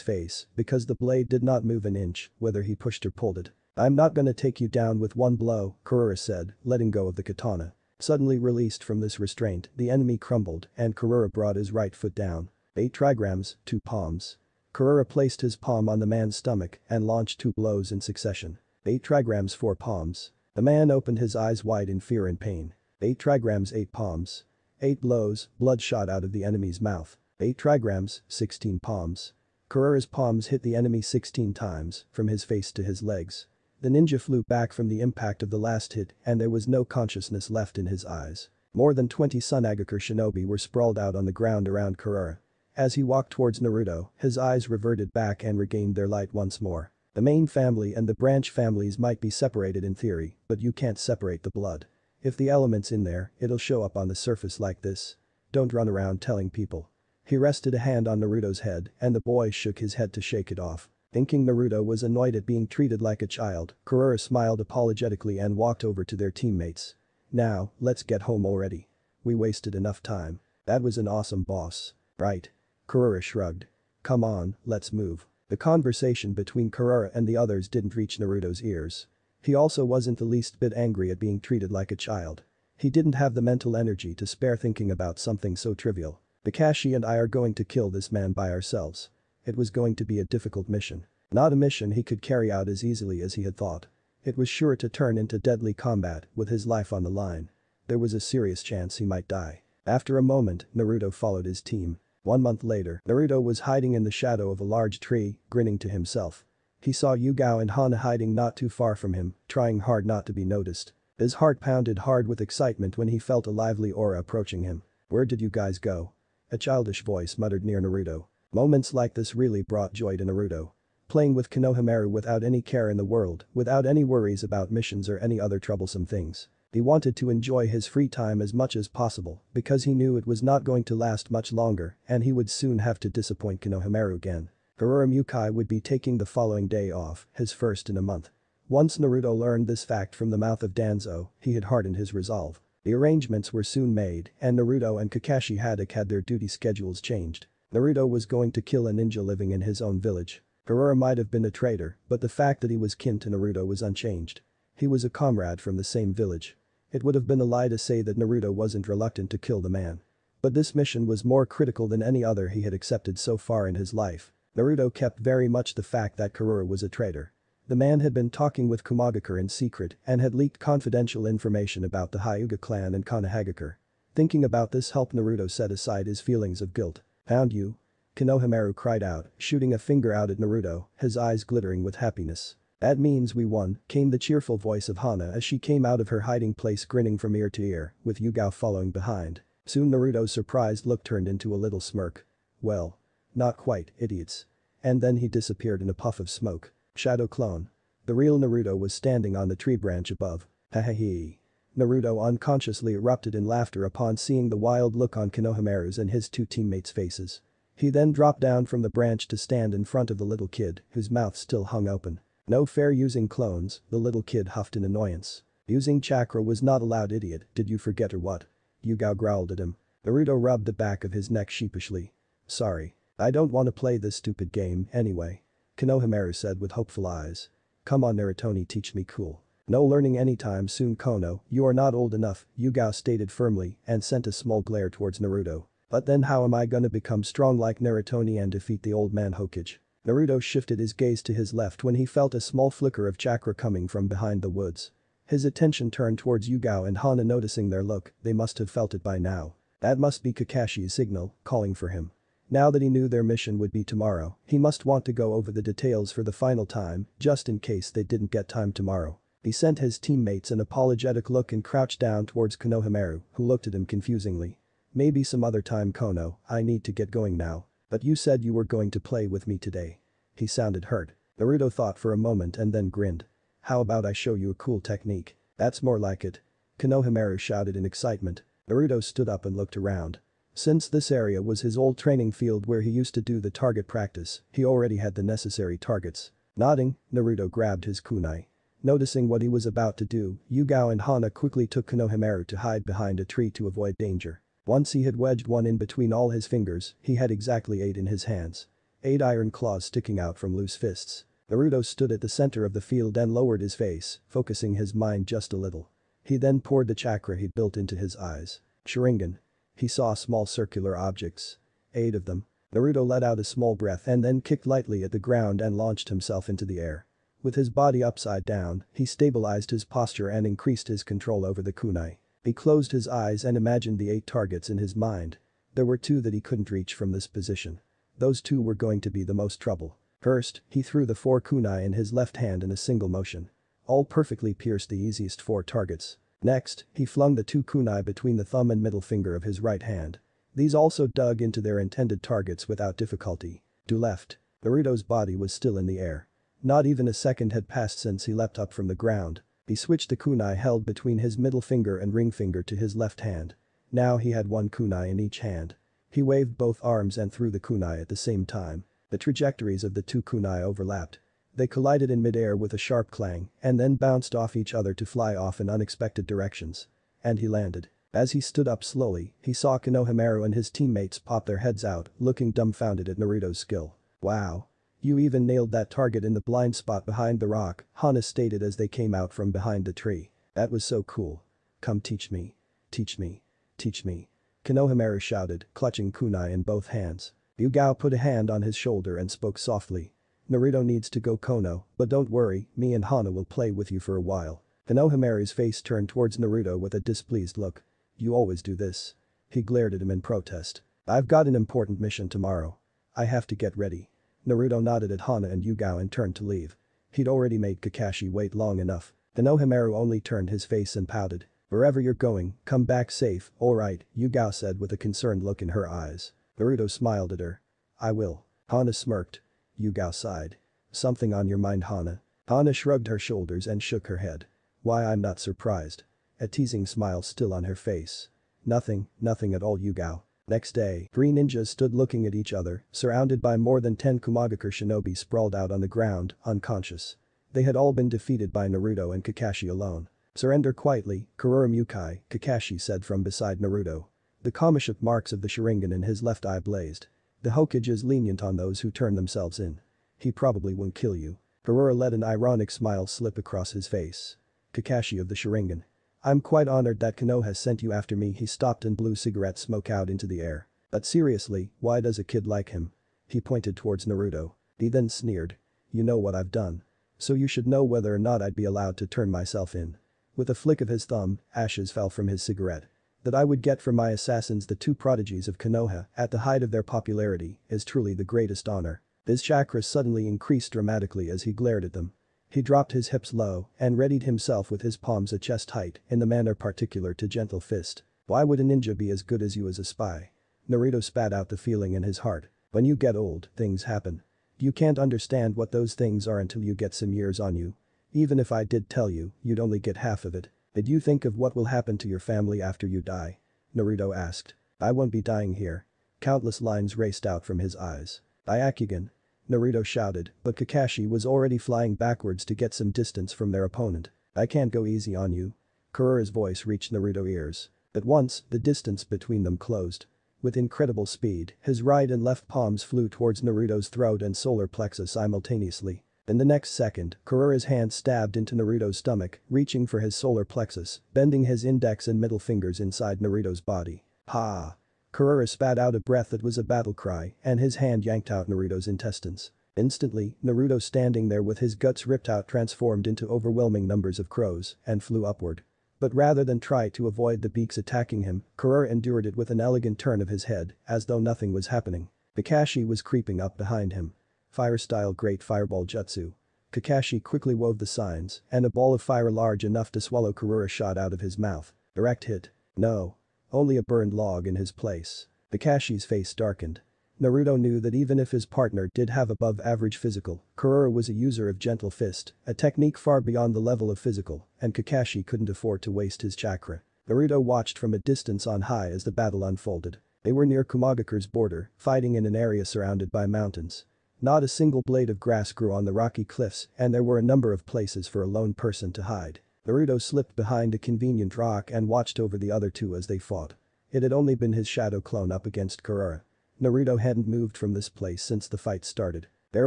face because the blade did not move an inch, whether he pushed or pulled it. "I'm not gonna take you down with one blow," Kurara said, letting go of the katana. Suddenly released from this restraint, the enemy crumbled and Kurara brought his right foot down. 8 trigrams, 2 palms. Kurara placed his palm on the man's stomach and launched 2 blows in succession. 8 trigrams, 4 palms. The man opened his eyes wide in fear and pain. 8 trigrams, 8 palms. 8 blows, blood shot out of the enemy's mouth. 8 trigrams, 16 palms. Kurara's palms hit the enemy 16 times, from his face to his legs. The ninja flew back from the impact of the last hit and there was no consciousness left in his eyes. More than 20 Tsunagakure shinobi were sprawled out on the ground around Kurara. As he walked towards Naruto, his eyes reverted back and regained their light once more. The main family and the branch families might be separated in theory, but you can't separate the blood. If the element's in there, it'll show up on the surface like this. Don't run around telling people. He rested a hand on Naruto's head and the boy shook his head to shake it off. Thinking Naruto was annoyed at being treated like a child, Kurara smiled apologetically and walked over to their teammates. "Now, let's get home already. We wasted enough time. That was an awesome boss. Right?" Kurara shrugged. Come on, let's move. The conversation between Karura and the others didn't reach Naruto's ears. He also wasn't the least bit angry at being treated like a child. He didn't have the mental energy to spare thinking about something so trivial. Kakashi and I are going to kill this man by ourselves. It was going to be a difficult mission. Not a mission he could carry out as easily as he had thought. It was sure to turn into deadly combat with his life on the line. There was a serious chance he might die. After a moment, Naruto followed his team. 1 month later, Naruto was hiding in the shadow of a large tree, grinning to himself. He saw Yugao and Hana hiding not too far from him, trying hard not to be noticed. His heart pounded hard with excitement when he felt a lively aura approaching him. Where did you guys go? A childish voice muttered near Naruto. Moments like this really brought joy to Naruto. Playing with Konohamaru without any care in the world, without any worries about missions or any other troublesome things. He wanted to enjoy his free time as much as possible because he knew it was not going to last much longer and he would soon have to disappoint Konohamaru again. Karura Mukai would be taking the following day off, his first in a month. Once Naruto learned this fact from the mouth of Danzo, he had hardened his resolve. The arrangements were soon made and Naruto and Kakashi Haddock had their duty schedules changed. Naruto was going to kill a ninja living in his own village. Karura might have been a traitor, but the fact that he was kin to Naruto was unchanged. He was a comrade from the same village. It would have been a lie to say that Naruto wasn't reluctant to kill the man. But this mission was more critical than any other he had accepted so far in his life. Naruto kept very much the fact that Karura was a traitor. The man had been talking with Kumagakure in secret and had leaked confidential information about the Hyuga clan and Konohagakure. Thinking about this helped Naruto set aside his feelings of guilt. Found you? Konohamaru cried out, shooting a finger out at Naruto, his eyes glittering with happiness. That means we won, came the cheerful voice of Hana as she came out of her hiding place grinning from ear to ear, with Yugao following behind. Soon Naruto's surprised look turned into a little smirk. Well. Not quite, idiots. And then he disappeared in a puff of smoke. Shadow clone. The real Naruto was standing on the tree branch above. Hahaha. Naruto unconsciously erupted in laughter upon seeing the wild look on Konohamaru's and his two teammates' faces. He then dropped down from the branch to stand in front of the little kid, whose mouth still hung open. No fair using clones, the little kid huffed in annoyance. Using chakra was not allowed, idiot, did you forget or what? Yugao growled at him. Naruto rubbed the back of his neck sheepishly. Sorry. I don't want to play this stupid game anyway. Konohamaru said with hopeful eyes. Come on Narutoni, teach me cool. No learning anytime soon Kono, you are not old enough, Yugao stated firmly and sent a small glare towards Naruto. But then how am I gonna become strong like Narutoni and defeat the old man Hokage? Naruto shifted his gaze to his left when he felt a small flicker of chakra coming from behind the woods. His attention turned towards Yugao and Hana, noticing their look, they must have felt it by now. That must be Kakashi's signal, calling for him. Now that he knew their mission would be tomorrow, he must want to go over the details for the final time, just in case they didn't get time tomorrow. He sent his teammates an apologetic look and crouched down towards Konohamaru, who looked at him confusingly. Maybe some other time Kono, I need to get going now. But you said you were going to play with me today. He sounded hurt. Naruto thought for a moment and then grinned. How about I show you a cool technique? That's more like it. Konohamaru shouted in excitement. Naruto stood up and looked around. Since this area was his old training field where he used to do the target practice, he already had the necessary targets. Nodding, Naruto grabbed his kunai. Noticing what he was about to do, Yugao and Hana quickly took Konohamaru to hide behind a tree to avoid danger. Once he had wedged one in between all his fingers, he had exactly 8 in his hands. 8 iron claws sticking out from loose fists. Naruto stood at the center of the field and lowered his face, focusing his mind just a little. He then poured the chakra he'd built into his eyes. Sharingan. He saw small circular objects. 8 of them. Naruto let out a small breath and then kicked lightly at the ground and launched himself into the air. With his body upside down, he stabilized his posture and increased his control over the kunai. He closed his eyes and imagined the 8 targets in his mind. There were 2 that he couldn't reach from this position. Those 2 were going to be the most trouble. First, he threw the 4 kunai in his left hand in a single motion. All perfectly pierced the easiest 4 targets. Next, he flung the 2 kunai between the thumb and middle finger of his right hand. These also dug into their intended targets without difficulty. To left. Naruto's body was still in the air. Not even a second had passed since he leapt up from the ground. He switched the kunai held between his middle finger and ring finger to his left hand. Now he had 1 kunai in each hand. He waved both arms and threw the kunai at the same time. The trajectories of the 2 kunai overlapped. They collided in midair with a sharp clang and then bounced off each other to fly off in unexpected directions. And he landed. As he stood up slowly, he saw Konohamaru and his teammates pop their heads out, looking dumbfounded at Naruto's skill. Wow. You even nailed that target in the blind spot behind the rock, Hana stated as they came out from behind the tree. That was so cool. Come teach me. Teach me. Teach me. Konohamaru shouted, clutching kunai in both hands. Yugao put a hand on his shoulder and spoke softly. Naruto needs to go Kono, but don't worry, me and Hana will play with you for a while. Konohamaru's face turned towards Naruto with a displeased look. You always do this. He glared at him in protest. I've got an important mission tomorrow. I have to get ready. Naruto nodded at Hana and Yugao and turned to leave. He'd already made Kakashi wait long enough. Konohamaru only turned his face and pouted. Wherever you're going, come back safe, alright, Yugao said with a concerned look in her eyes. Naruto smiled at her. I will. Hana smirked. Yugao sighed. Something on your mind, Hana? Hana shrugged her shoulders and shook her head. Why, I'm not surprised. A teasing smile still on her face. Nothing at all, Yugao. Next day, 3 ninjas stood looking at each other, surrounded by more than 10 Kumagakure shinobi sprawled out on the ground, unconscious. They had all been defeated by Naruto and Kakashi alone. Surrender quietly, Kurura Mukai, Kakashi said from beside Naruto. The Kamishite marks of the Sharingan in his left eye blazed. The Hokage is lenient on those who turn themselves in. He probably won't kill you. Kurura let an ironic smile slip across his face. Kakashi of the Sharingan. I'm quite honored that Konoha sent you after me. He stopped and blew cigarette smoke out into the air. But seriously, why does a kid like him? He pointed towards Naruto. He then sneered. You know what I've done. So you should know whether or not I'd be allowed to turn myself in. With a flick of his thumb, ashes fell from his cigarette. That I would get for my assassins the 2 prodigies of Konoha at the height of their popularity is truly the greatest honor. His chakra suddenly increased dramatically as he glared at them. He dropped his hips low and readied himself with his palms at chest height in the manner particular to gentle fist. Why would a ninja be as good as you as a spy? Naruto spat out the feeling in his heart. When you get old, things happen. You can't understand what those things are until you get some years on you. Even if I did tell you, you'd only get half of it. Did you think of what will happen to your family after you die? Naruto asked. I won't be dying here. Countless lines raced out from his eyes. Byakugan. Naruto shouted, but Kakashi was already flying backwards to get some distance from their opponent. I can't go easy on you. Kurura's voice reached Naruto's ears. At once, the distance between them closed. With incredible speed, his right and left palms flew towards Naruto's throat and solar plexus simultaneously. In the next second, Kurura's hand stabbed into Naruto's stomach, reaching for his solar plexus, bending his index and middle fingers inside Naruto's body. Ha! Kurura spat out a breath that was a battle cry, and his hand yanked out Naruto's intestines. Instantly, Naruto standing there with his guts ripped out transformed into overwhelming numbers of crows and flew upward. But rather than try to avoid the beaks attacking him, Kurura endured it with an elegant turn of his head, as though nothing was happening. Kakashi was creeping up behind him. Fire-style Great Fireball Jutsu. Kakashi quickly wove the signs, and a ball of fire large enough to swallow Kurura shot out of his mouth. Direct hit. No. Only a burned log in his place. Kakashi's face darkened. Naruto knew that even if his partner did have above-average physical, Kurura was a user of gentle fist, a technique far beyond the level of physical, and Kakashi couldn't afford to waste his chakra. Naruto watched from a distance on high as the battle unfolded. They were near Kumagakure's border, fighting in an area surrounded by mountains. Not a single blade of grass grew on the rocky cliffs, and there were a number of places for a lone person to hide. Naruto slipped behind a convenient rock and watched over the other 2 as they fought. It had only been his shadow clone up against Kurura. Naruto hadn't moved from this place since the fight started. Their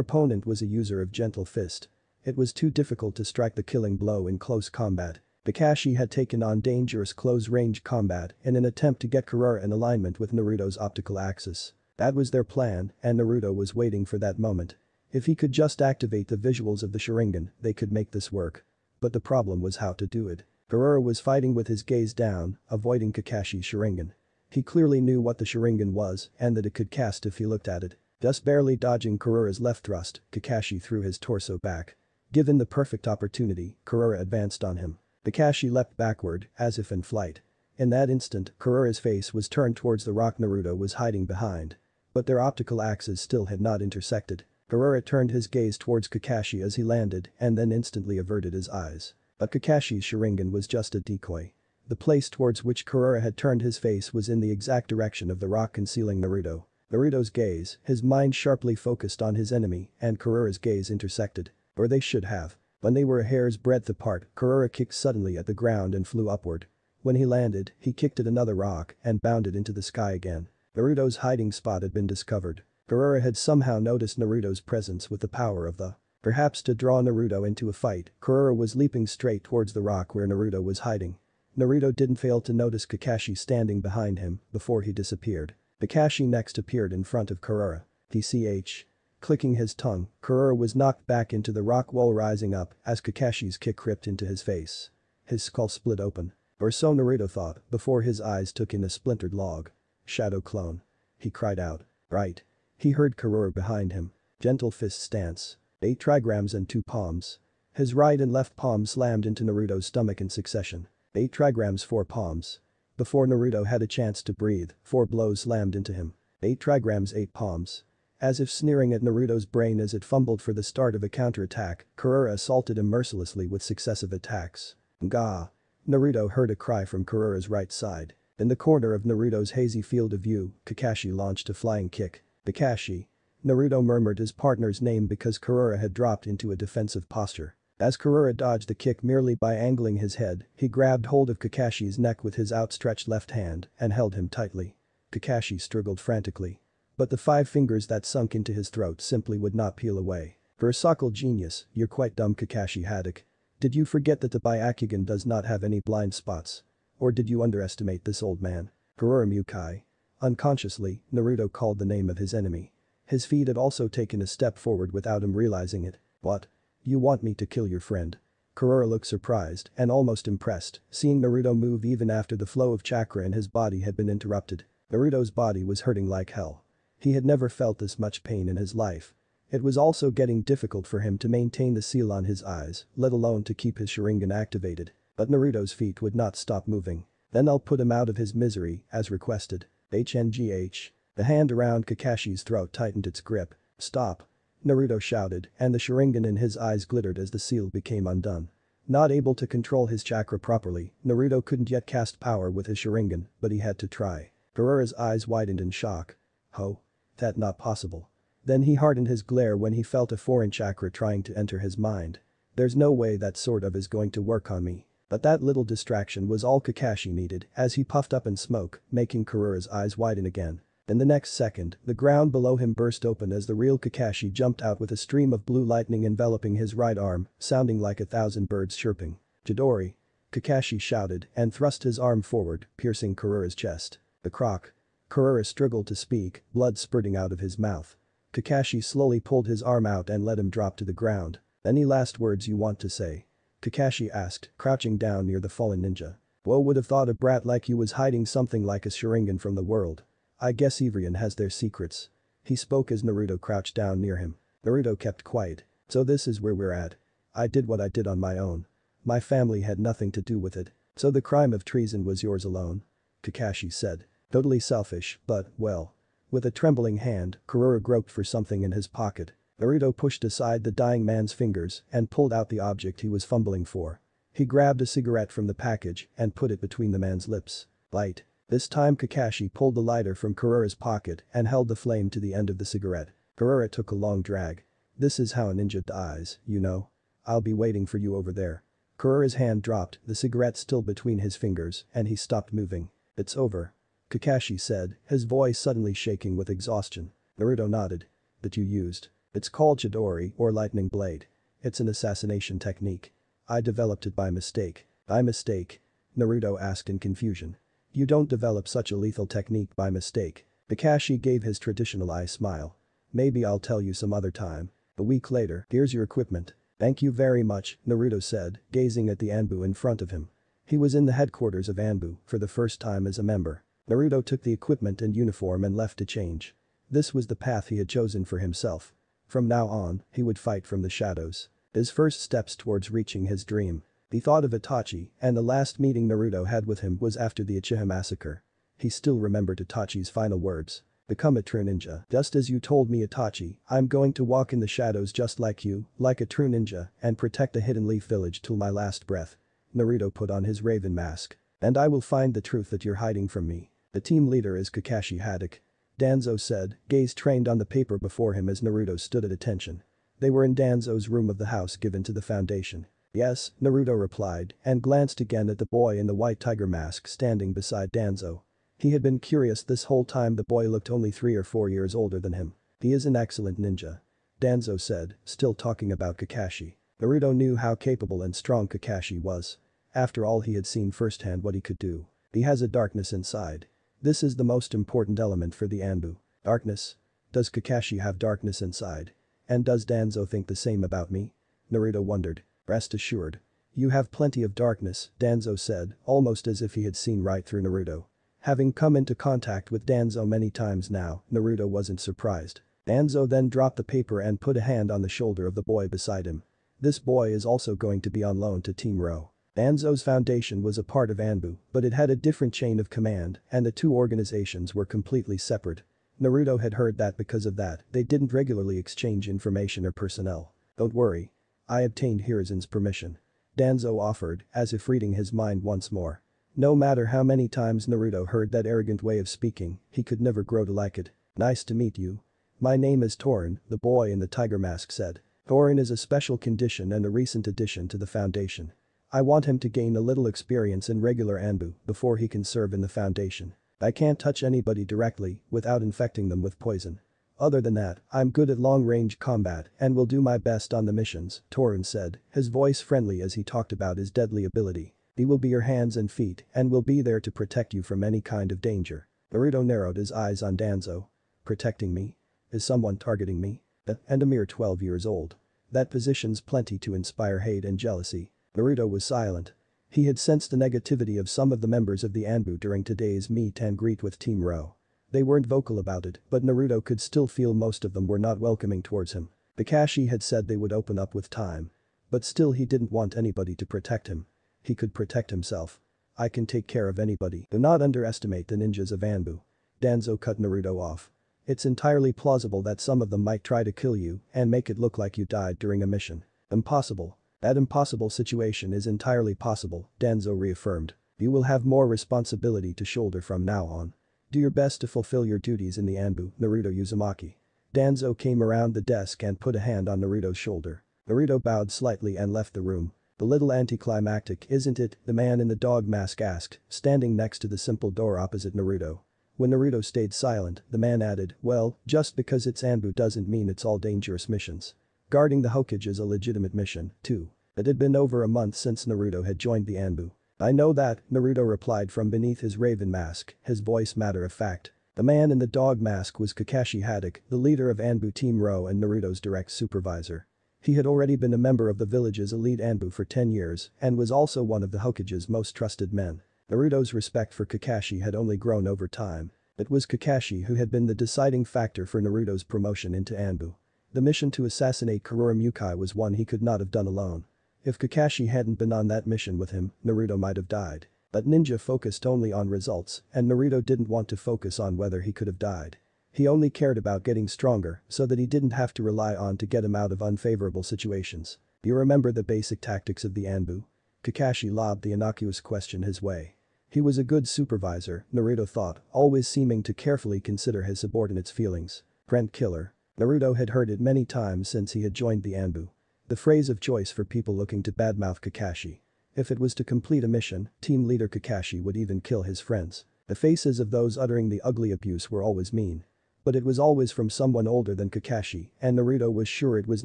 opponent was a user of gentle fist. It was too difficult to strike the killing blow in close combat. Kakashi had taken on dangerous close-range combat in an attempt to get Kurura in alignment with Naruto's optical axis. That was their plan, and Naruto was waiting for that moment. If he could just activate the visuals of the Sharingan, they could make this work. But the problem was how to do it. Kurura was fighting with his gaze down, avoiding Kakashi's Sharingan. He clearly knew what the Sharingan was and that it could cast if he looked at it. Just barely dodging Kurura's left thrust, Kakashi threw his torso back. Given the perfect opportunity, Kurura advanced on him. Kakashi leapt backward, as if in flight. In that instant, Kurura's face was turned towards the rock Naruto was hiding behind. But their optical axes still had not intersected. Kurura turned his gaze towards Kakashi as he landed and then instantly averted his eyes. But Kakashi's Sharingan was just a decoy. The place towards which Kurura had turned his face was in the exact direction of the rock concealing Naruto. Naruto's gaze, his mind sharply focused on his enemy, and Kurura's gaze intersected. Or they should have. When they were a hair's breadth apart, Kurura kicked suddenly at the ground and flew upward. When he landed, he kicked at another rock and bounded into the sky again. Naruto's hiding spot had been discovered. Kurara had somehow noticed Naruto's presence with the power of the. Perhaps to draw Naruto into a fight, Kurara was leaping straight towards the rock where Naruto was hiding. Naruto didn't fail to notice Kakashi standing behind him before he disappeared. Kakashi next appeared in front of Kurara. PCH. Clicking his tongue, Kurara was knocked back into the rock wall, rising up as Kakashi's kick ripped into his face. His skull split open. Or so Naruto thought before his eyes took in a splintered log. Shadow clone. He cried out. Right. He heard Kurara behind him. Gentle fist stance. 8 trigrams and 2 palms. His right and left palm slammed into Naruto's stomach in succession. 8 trigrams 4 palms. Before Naruto had a chance to breathe, 4 blows slammed into him. 8 trigrams 8 palms. As if sneering at Naruto's brain as it fumbled for the start of a counterattack, Kurara assaulted him mercilessly with successive attacks. Gah! Naruto heard a cry from Kurara's right side. In the corner of Naruto's hazy field of view, Kakashi launched a flying kick. Kakashi. Naruto murmured his partner's name because Kurara had dropped into a defensive posture. As Kurara dodged the kick merely by angling his head, he grabbed hold of Kakashi's neck with his outstretched left hand and held him tightly. Kakashi struggled frantically. But the 5 fingers that sunk into his throat simply would not peel away. Versatile genius, you're quite dumb, Kakashi Haddock. Did you forget that the Byakugan does not have any blind spots? Or did you underestimate this old man? Kurara Mukai. Unconsciously, Naruto called the name of his enemy. His feet had also taken a step forward without him realizing it. What? You want me to kill your friend? Kurara looked surprised and almost impressed, seeing Naruto move even after the flow of chakra in his body had been interrupted. Naruto's body was hurting like hell. He had never felt this much pain in his life. It was also getting difficult for him to maintain the seal on his eyes, let alone to keep his Sharingan activated. But Naruto's feet would not stop moving. Then I'll put him out of his misery, as requested. HNGH. The hand around Kakashi's throat tightened its grip. Stop. Naruto shouted, and the Sharingan in his eyes glittered as the seal became undone. Not able to control his chakra properly, Naruto couldn't yet cast power with his Sharingan, but he had to try. Kurara's eyes widened in shock. Ho. That not possible. Then he hardened his glare when he felt a foreign chakra trying to enter his mind. There's no way that sort of is going to work on me. But that little distraction was all Kakashi needed as he puffed up in smoke, making Kurara's eyes widen again. In the next second, the ground below him burst open as the real Kakashi jumped out with a stream of blue lightning enveloping his right arm, sounding like 1,000 birds chirping. Chidori. Kakashi shouted and thrust his arm forward, piercing Kurara's chest. The croc. Kurara struggled to speak, blood spurting out of his mouth. Kakashi slowly pulled his arm out and let him drop to the ground. Any last words you want to say? Kakashi asked, crouching down near the fallen ninja. Who would have thought a brat like you was hiding something like a Sharingan from the world? I guess Evrian has their secrets. He spoke as Naruto crouched down near him. Naruto kept quiet. So this is where we're at. I did what I did on my own. My family had nothing to do with it. So the crime of treason was yours alone? Kakashi said. Totally selfish, but, well. With a trembling hand, Kurara groped for something in his pocket. Naruto pushed aside the dying man's fingers and pulled out the object he was fumbling for. He grabbed a cigarette from the package and put it between the man's lips. Light. This time Kakashi pulled the lighter from Kurara's pocket and held the flame to the end of the cigarette. Kurara took a long drag. This is how a ninja dies, you know. I'll be waiting for you over there. Kurara's hand dropped, the cigarette still between his fingers, and he stopped moving. It's over. Kakashi said, his voice suddenly shaking with exhaustion. Naruto nodded. That you used. It's called Chidori or lightning blade. It's an assassination technique. I developed it by mistake. By mistake? Naruto asked in confusion. You don't develop such a lethal technique by mistake. Kakashi gave his traditional eye smile. Maybe I'll tell you some other time. A week later, here's your equipment. Thank you very much, Naruto said, gazing at the Anbu in front of him. He was in the headquarters of Anbu for the first time as a member. Naruto took the equipment and uniform and left to change. This was the path he had chosen for himself. From now on, he would fight from the shadows. His first steps towards reaching his dream. He thought of Itachi, and the last meeting Naruto had with him was after the Uchiha massacre. He still remembered Itachi's final words. Become a true ninja. Just as you told me, Itachi, I'm going to walk in the shadows just like you, like a true ninja, and protect the Hidden Leaf Village till my last breath. Naruto put on his raven mask. And I will find the truth that you're hiding from me. The team leader is Kakashi Haddock. Danzo said, gaze trained on the paper before him as Naruto stood at attention. They were in Danzo's room of the house given to the Foundation. Yes, Naruto replied, and glanced again at the boy in the white tiger mask standing beside Danzo. He had been curious this whole time. The boy looked only 3 or 4 years older than him. He is an excellent ninja. Danzo said, still talking about Kakashi. Naruto knew how capable and strong Kakashi was. After all, he had seen firsthand what he could do. He has a darkness inside. This is the most important element for the Anbu. Darkness? Does Kakashi have darkness inside? And does Danzo think the same about me? Naruto wondered. Rest assured. You have plenty of darkness, Danzo said, almost as if he had seen right through Naruto. Having come into contact with Danzo many times now, Naruto wasn't surprised. Danzo then dropped the paper and put a hand on the shoulder of the boy beside him. This boy is also going to be on loan to Team Ro. Danzo's foundation was a part of Anbu, but it had a different chain of command, and the two organizations were completely separate. Naruto had heard that because of that, they didn't regularly exchange information or personnel. Don't worry. I obtained Hiruzen's permission. Danzo offered, as if reading his mind once more. No matter how many times Naruto heard that arrogant way of speaking, he could never grow to like it. Nice to meet you. My name is Torin, the boy in the tiger mask said. Torin is a special condition and a recent addition to the foundation. I want him to gain a little experience in regular Anbu before he can serve in the foundation. I can't touch anybody directly without infecting them with poison. Other than that, I'm good at long-range combat and will do my best on the missions, Torin said, his voice friendly as he talked about his deadly ability. He will be your hands and feet and will be there to protect you from any kind of danger. Naruto narrowed his eyes on Danzo. Protecting me? Is someone targeting me? And a mere 12 years old. That positions plenty to inspire hate and jealousy. Naruto was silent. He had sensed the negativity of some of the members of the Anbu during today's meet and greet with Team Ro. They weren't vocal about it, but Naruto could still feel most of them were not welcoming towards him. Kakashi had said they would open up with time. But still he didn't want anybody to protect him. He could protect himself. I can take care of anybody. Do not underestimate the ninjas of Anbu. Danzo cut Naruto off. It's entirely plausible that some of them might try to kill you and make it look like you died during a mission. Impossible. That impossible situation is entirely possible, Danzo reaffirmed. You will have more responsibility to shoulder from now on. Do your best to fulfill your duties in the Anbu, Naruto Uzumaki. Danzo came around the desk and put a hand on Naruto's shoulder. Naruto bowed slightly and left the room. A little anticlimactic, isn't it? The man in the dog mask asked, standing next to the simple door opposite Naruto. When Naruto stayed silent, the man added, well, just because it's Anbu doesn't mean it's all dangerous missions. Guarding the Hokage is a legitimate mission, too. It had been over a month since Naruto had joined the Anbu. I know that, Naruto replied from beneath his raven mask, his voice matter of fact. The man in the dog mask was Kakashi Haddock, the leader of Anbu Team Ro and Naruto's direct supervisor. He had already been a member of the village's elite Anbu for 10 years and was also one of the Hokage's most trusted men. Naruto's respect for Kakashi had only grown over time. It was Kakashi who had been the deciding factor for Naruto's promotion into Anbu. The mission to assassinate Kuroromukai was one he could not have done alone. If Kakashi hadn't been on that mission with him, Naruto might have died. But ninja focused only on results, and Naruto didn't want to focus on whether he could have died. He only cared about getting stronger so that he didn't have to rely on to get him out of unfavorable situations. You remember the basic tactics of the Anbu? Kakashi lobbed the innocuous question his way. He was a good supervisor, Naruto thought, always seeming to carefully consider his subordinates' feelings. Friend killer. Naruto had heard it many times since he had joined the Anbu. The phrase of choice for people looking to badmouth Kakashi. If it was to complete a mission, team leader Kakashi would even kill his friends. The faces of those uttering the ugly abuse were always mean. But it was always from someone older than Kakashi, and Naruto was sure it was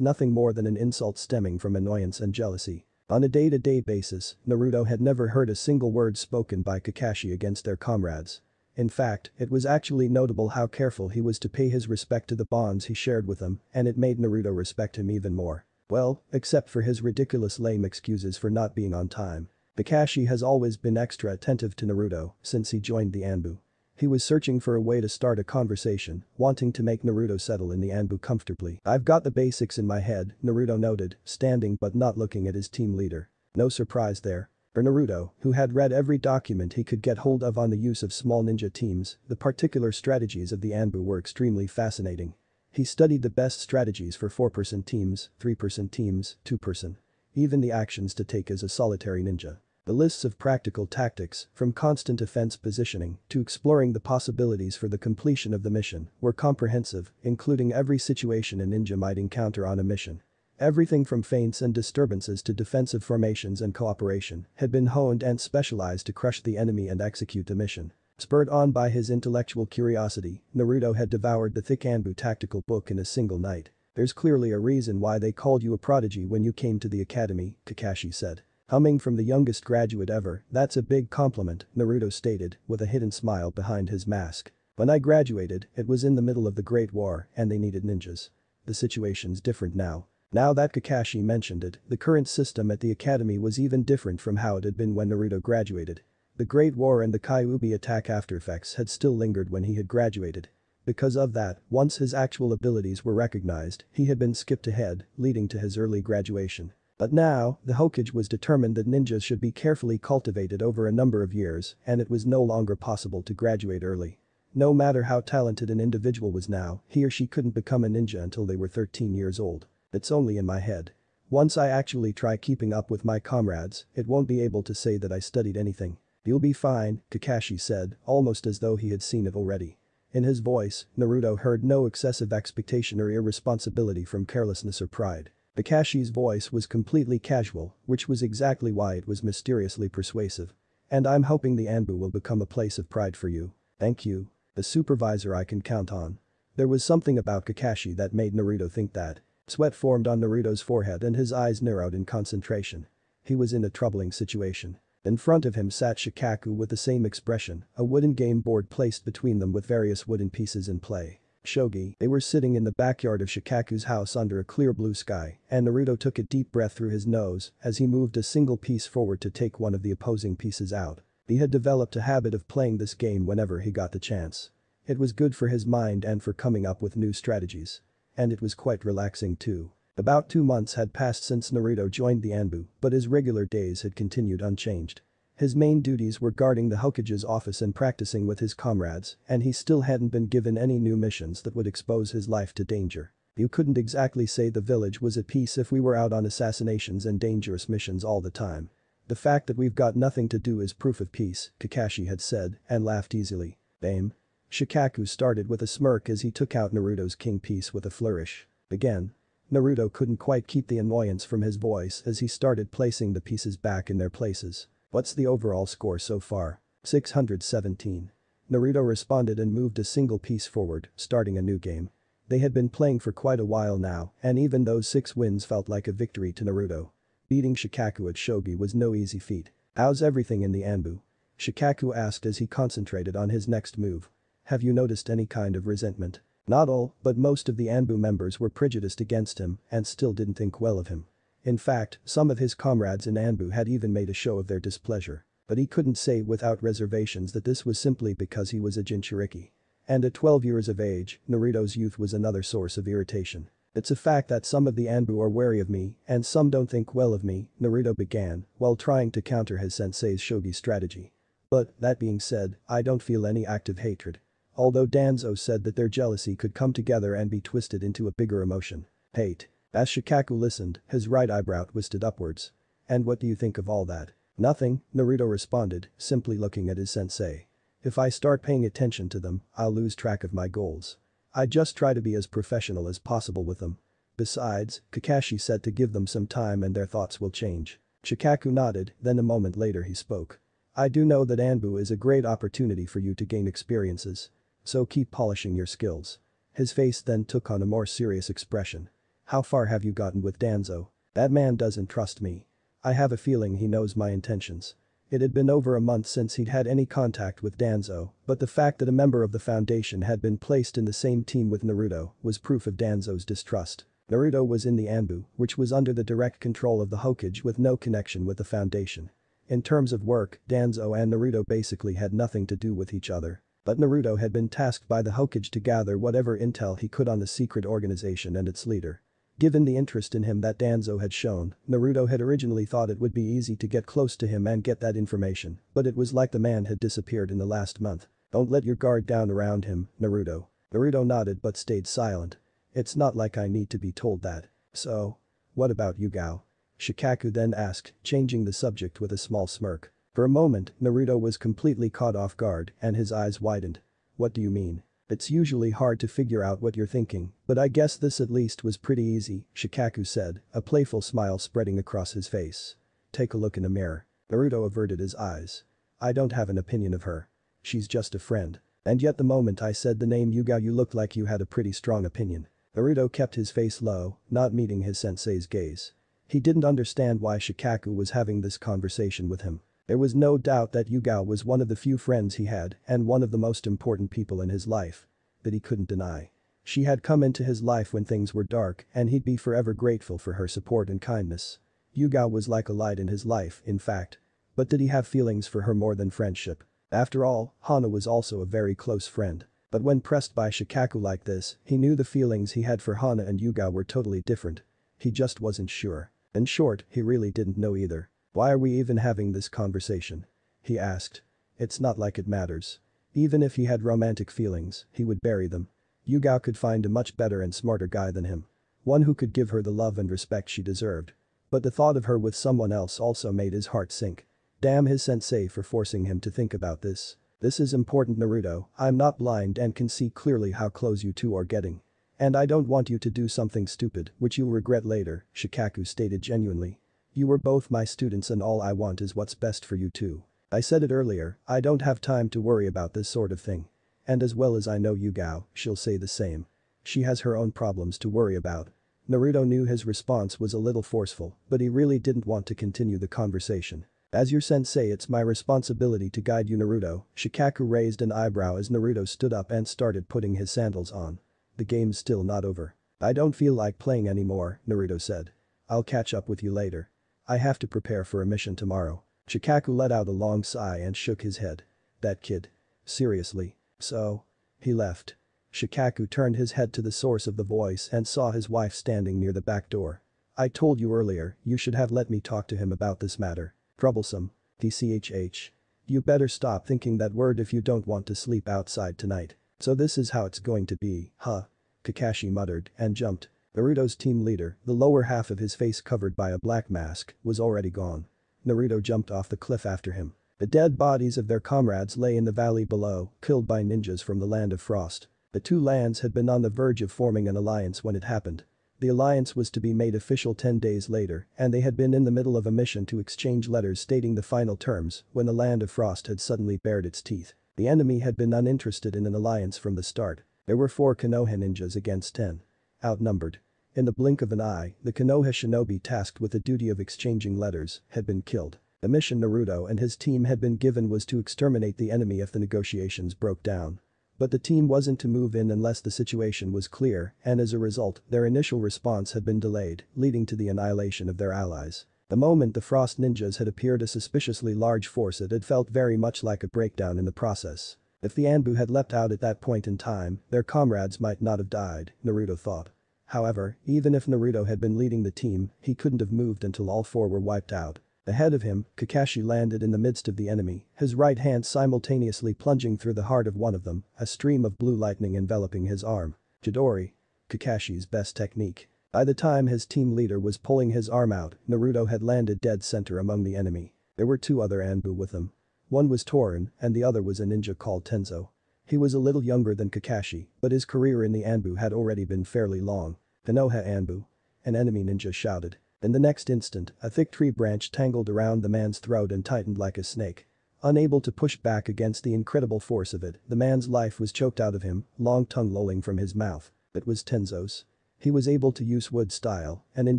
nothing more than an insult stemming from annoyance and jealousy. On a day-to-day basis, Naruto had never heard a single word spoken by Kakashi against their comrades. In fact, it was actually notable how careful he was to pay his respect to the bonds he shared with them, and it made Naruto respect him even more. Well, except for his ridiculous lame excuses for not being on time. Kakashi has always been extra attentive to Naruto since he joined the Anbu. He was searching for a way to start a conversation, wanting to make Naruto settle in the Anbu comfortably. I've got the basics in my head, Naruto noted, standing but not looking at his team leader. No surprise there. For Naruto, who had read every document he could get hold of on the use of small ninja teams, the particular strategies of the Anbu were extremely fascinating. He studied the best strategies for 4-person teams, 3-person teams, 2-person. Even the actions to take as a solitary ninja. The lists of practical tactics, from constant offense positioning to exploring the possibilities for the completion of the mission, were comprehensive, including every situation a ninja might encounter on a mission. Everything from feints and disturbances to defensive formations and cooperation had been honed and specialized to crush the enemy and execute the mission. Spurred on by his intellectual curiosity, Naruto had devoured the thick Anbu tactical book in a single night. There's clearly a reason why they called you a prodigy when you came to the academy, Kakashi said. Humming from the youngest graduate ever, that's a big compliment, Naruto stated, with a hidden smile behind his mask. When I graduated, it was in the middle of the Great War and they needed ninjas. The situation's different now. Now that Kakashi mentioned it, the current system at the academy was even different from how it had been when Naruto graduated. The Great War and the Kyuubi attack aftereffects had still lingered when he had graduated. Because of that, once his actual abilities were recognized, he had been skipped ahead, leading to his early graduation. But now, the Hokage was determined that ninjas should be carefully cultivated over a number of years and it was no longer possible to graduate early. No matter how talented an individual was now, he or she couldn't become a ninja until they were 13 years old. It's only in my head. Once I actually try keeping up with my comrades, it won't be able to say that I studied anything. You'll be fine, Kakashi said, almost as though he had seen it already. In his voice, Naruto heard no excessive expectation or irresponsibility from carelessness or pride. Kakashi's voice was completely casual, which was exactly why it was mysteriously persuasive. And I'm hoping the Anbu will become a place of pride for you. Thank you. The supervisor I can count on. There was something about Kakashi that made Naruto think that. Sweat formed on Naruto's forehead and his eyes narrowed in concentration. He was in a troubling situation. In front of him sat Shikaku with the same expression, a wooden game board placed between them with various wooden pieces in play. Shogi, they were sitting in the backyard of Shikaku's house under a clear blue sky, and Naruto took a deep breath through his nose as he moved a single piece forward to take one of the opposing pieces out. He had developed a habit of playing this game whenever he got the chance. It was good for his mind and for coming up with new strategies. And it was quite relaxing too. About 2 months had passed since Naruto joined the Anbu, but his regular days had continued unchanged. His main duties were guarding the Hokage's office and practicing with his comrades, and he still hadn't been given any new missions that would expose his life to danger. You couldn't exactly say the village was at peace if we were out on assassinations and dangerous missions all the time. The fact that we've got nothing to do is proof of peace, Kakashi had said, and laughed easily. Bame. Shikaku started with a smirk as he took out Naruto's king piece with a flourish. Again. Naruto couldn't quite keep the annoyance from his voice as he started placing the pieces back in their places. What's the overall score so far? 617. Naruto responded and moved a single piece forward, starting a new game. They had been playing for quite a while now, and even those 6 wins felt like a victory to Naruto. Beating Shikaku at shogi was no easy feat. How's everything in the Anbu? Shikaku asked as he concentrated on his next move. Have you noticed any kind of resentment? Not all, but most of the Anbu members were prejudiced against him and still didn't think well of him. In fact, some of his comrades in Anbu had even made a show of their displeasure. But he couldn't say without reservations that this was simply because he was a Jinchuriki. And at 12 years of age, Naruto's youth was another source of irritation. It's a fact that some of the Anbu are wary of me and some don't think well of me, Naruto began, while trying to counter his sensei's shogi strategy. But, that being said, I don't feel any active hatred. Although Danzo said that their jealousy could come together and be twisted into a bigger emotion. Hate. As Shikaku listened, his right eyebrow twisted upwards. And what do you think of all that? Nothing, Naruto responded, simply looking at his sensei. If I start paying attention to them, I'll lose track of my goals. I just try to be as professional as possible with them. Besides, Kakashi said to give them some time and their thoughts will change. Shikaku nodded, then a moment later he spoke. I do know that Anbu is a great opportunity for you to gain experiences. So keep polishing your skills. His face then took on a more serious expression. How far have you gotten with Danzo? That man doesn't trust me. I have a feeling he knows my intentions. It had been over a month since he'd had any contact with Danzo, but the fact that a member of the Foundation had been placed in the same team with Naruto was proof of Danzo's distrust. Naruto was in the Anbu, which was under the direct control of the Hokage with no connection with the Foundation. In terms of work, Danzo and Naruto basically had nothing to do with each other. But Naruto had been tasked by the Hokage to gather whatever intel he could on the secret organization and its leader. Given the interest in him that Danzo had shown, Naruto had originally thought it would be easy to get close to him and get that information, but it was like the man had disappeared in the last month. Don't let your guard down around him, Naruto. Naruto nodded but stayed silent. It's not like I need to be told that. So? What about you, Gao? Shikaku then asked, changing the subject with a small smirk. For a moment, Naruto was completely caught off guard and his eyes widened. What do you mean? It's usually hard to figure out what you're thinking, but I guess this at least was pretty easy, Shikaku said, a playful smile spreading across his face. Take a look in the mirror. Naruto averted his eyes. I don't have an opinion of her. She's just a friend. And yet the moment I said the name Yugao you looked like you had a pretty strong opinion." Naruto kept his face low, not meeting his sensei's gaze. He didn't understand why Shikaku was having this conversation with him. There was no doubt that Yugao was one of the few friends he had and one of the most important people in his life. That he couldn't deny. She had come into his life when things were dark and he'd be forever grateful for her support and kindness. Yugao was like a light in his life, in fact. But did he have feelings for her more than friendship? After all, Hana was also a very close friend. But when pressed by Shikaku like this, he knew the feelings he had for Hana and Yugao were totally different. He just wasn't sure. In short, he really didn't know either. "Why are we even having this conversation?" he asked. "It's not like it matters." Even if he had romantic feelings, he would bury them. Yugao could find a much better and smarter guy than him. One who could give her the love and respect she deserved. But the thought of her with someone else also made his heart sink. Damn his sensei for forcing him to think about this. "This is important, Naruto. I'm not blind and can see clearly how close you two are getting. And I don't want you to do something stupid which you'll regret later," Shikaku stated genuinely. "You were both my students and all I want is what's best for you two. I said it earlier, I don't have time to worry about this sort of thing. And as well as I know Yugao, she'll say the same. She has her own problems to worry about." Naruto knew his response was a little forceful, but he really didn't want to continue the conversation. "As your sensei, it's my responsibility to guide you, Naruto." Shikaku raised an eyebrow as Naruto stood up and started putting his sandals on. "The game's still not over." "I don't feel like playing anymore," Naruto said. "I'll catch up with you later. I have to prepare for a mission tomorrow." Shikaku let out a long sigh and shook his head. "That kid. Seriously. So?" He left. Shikaku turned his head to the source of the voice and saw his wife standing near the back door. "I told you earlier, you should have let me talk to him about this matter. Troublesome. TCHH. You better stop thinking that word if you don't want to sleep outside tonight. So this is how it's going to be, huh?" Kakashi muttered and jumped. Naruto's team leader, the lower half of his face covered by a black mask, was already gone. Naruto jumped off the cliff after him. The dead bodies of their comrades lay in the valley below, killed by ninjas from the Land of Frost. The two lands had been on the verge of forming an alliance when it happened. The alliance was to be made official 10 days later, and they had been in the middle of a mission to exchange letters stating the final terms when the Land of Frost had suddenly bared its teeth. The enemy had been uninterested in an alliance from the start. There were 4 Konoha ninjas against 10. Outnumbered. In the blink of an eye, the Konoha shinobi tasked with the duty of exchanging letters had been killed. The mission Naruto and his team had been given was to exterminate the enemy if the negotiations broke down. But the team wasn't to move in unless the situation was clear, and as a result, their initial response had been delayed, leading to the annihilation of their allies. The moment the Frost ninjas had appeared a suspiciously large force, it had felt very much like a breakdown in the process. If the Anbu had leapt out at that point in time, their comrades might not have died, Naruto thought. However, even if Naruto had been leading the team, he couldn't have moved until all 4 were wiped out. Ahead of him, Kakashi landed in the midst of the enemy, his right hand simultaneously plunging through the heart of one of them, a stream of blue lightning enveloping his arm. Chidori. Kakashi's best technique. By the time his team leader was pulling his arm out, Naruto had landed dead center among the enemy. There were 2 other Anbu with him. One was Torin, and the other was a ninja called Tenzo. He was a little younger than Kakashi, but his career in the Anbu had already been fairly long. "Konoha Anbu." An enemy ninja shouted. In the next instant, a thick tree branch tangled around the man's throat and tightened like a snake. Unable to push back against the incredible force of it, the man's life was choked out of him, long tongue lolling from his mouth. It was Tenzo's. He was able to use wood style, and in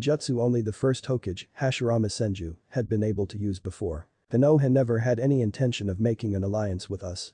jutsu only the first Hokage, Hashirama Senju, had been able to use before. "Konoha never had any intention of making an alliance with us,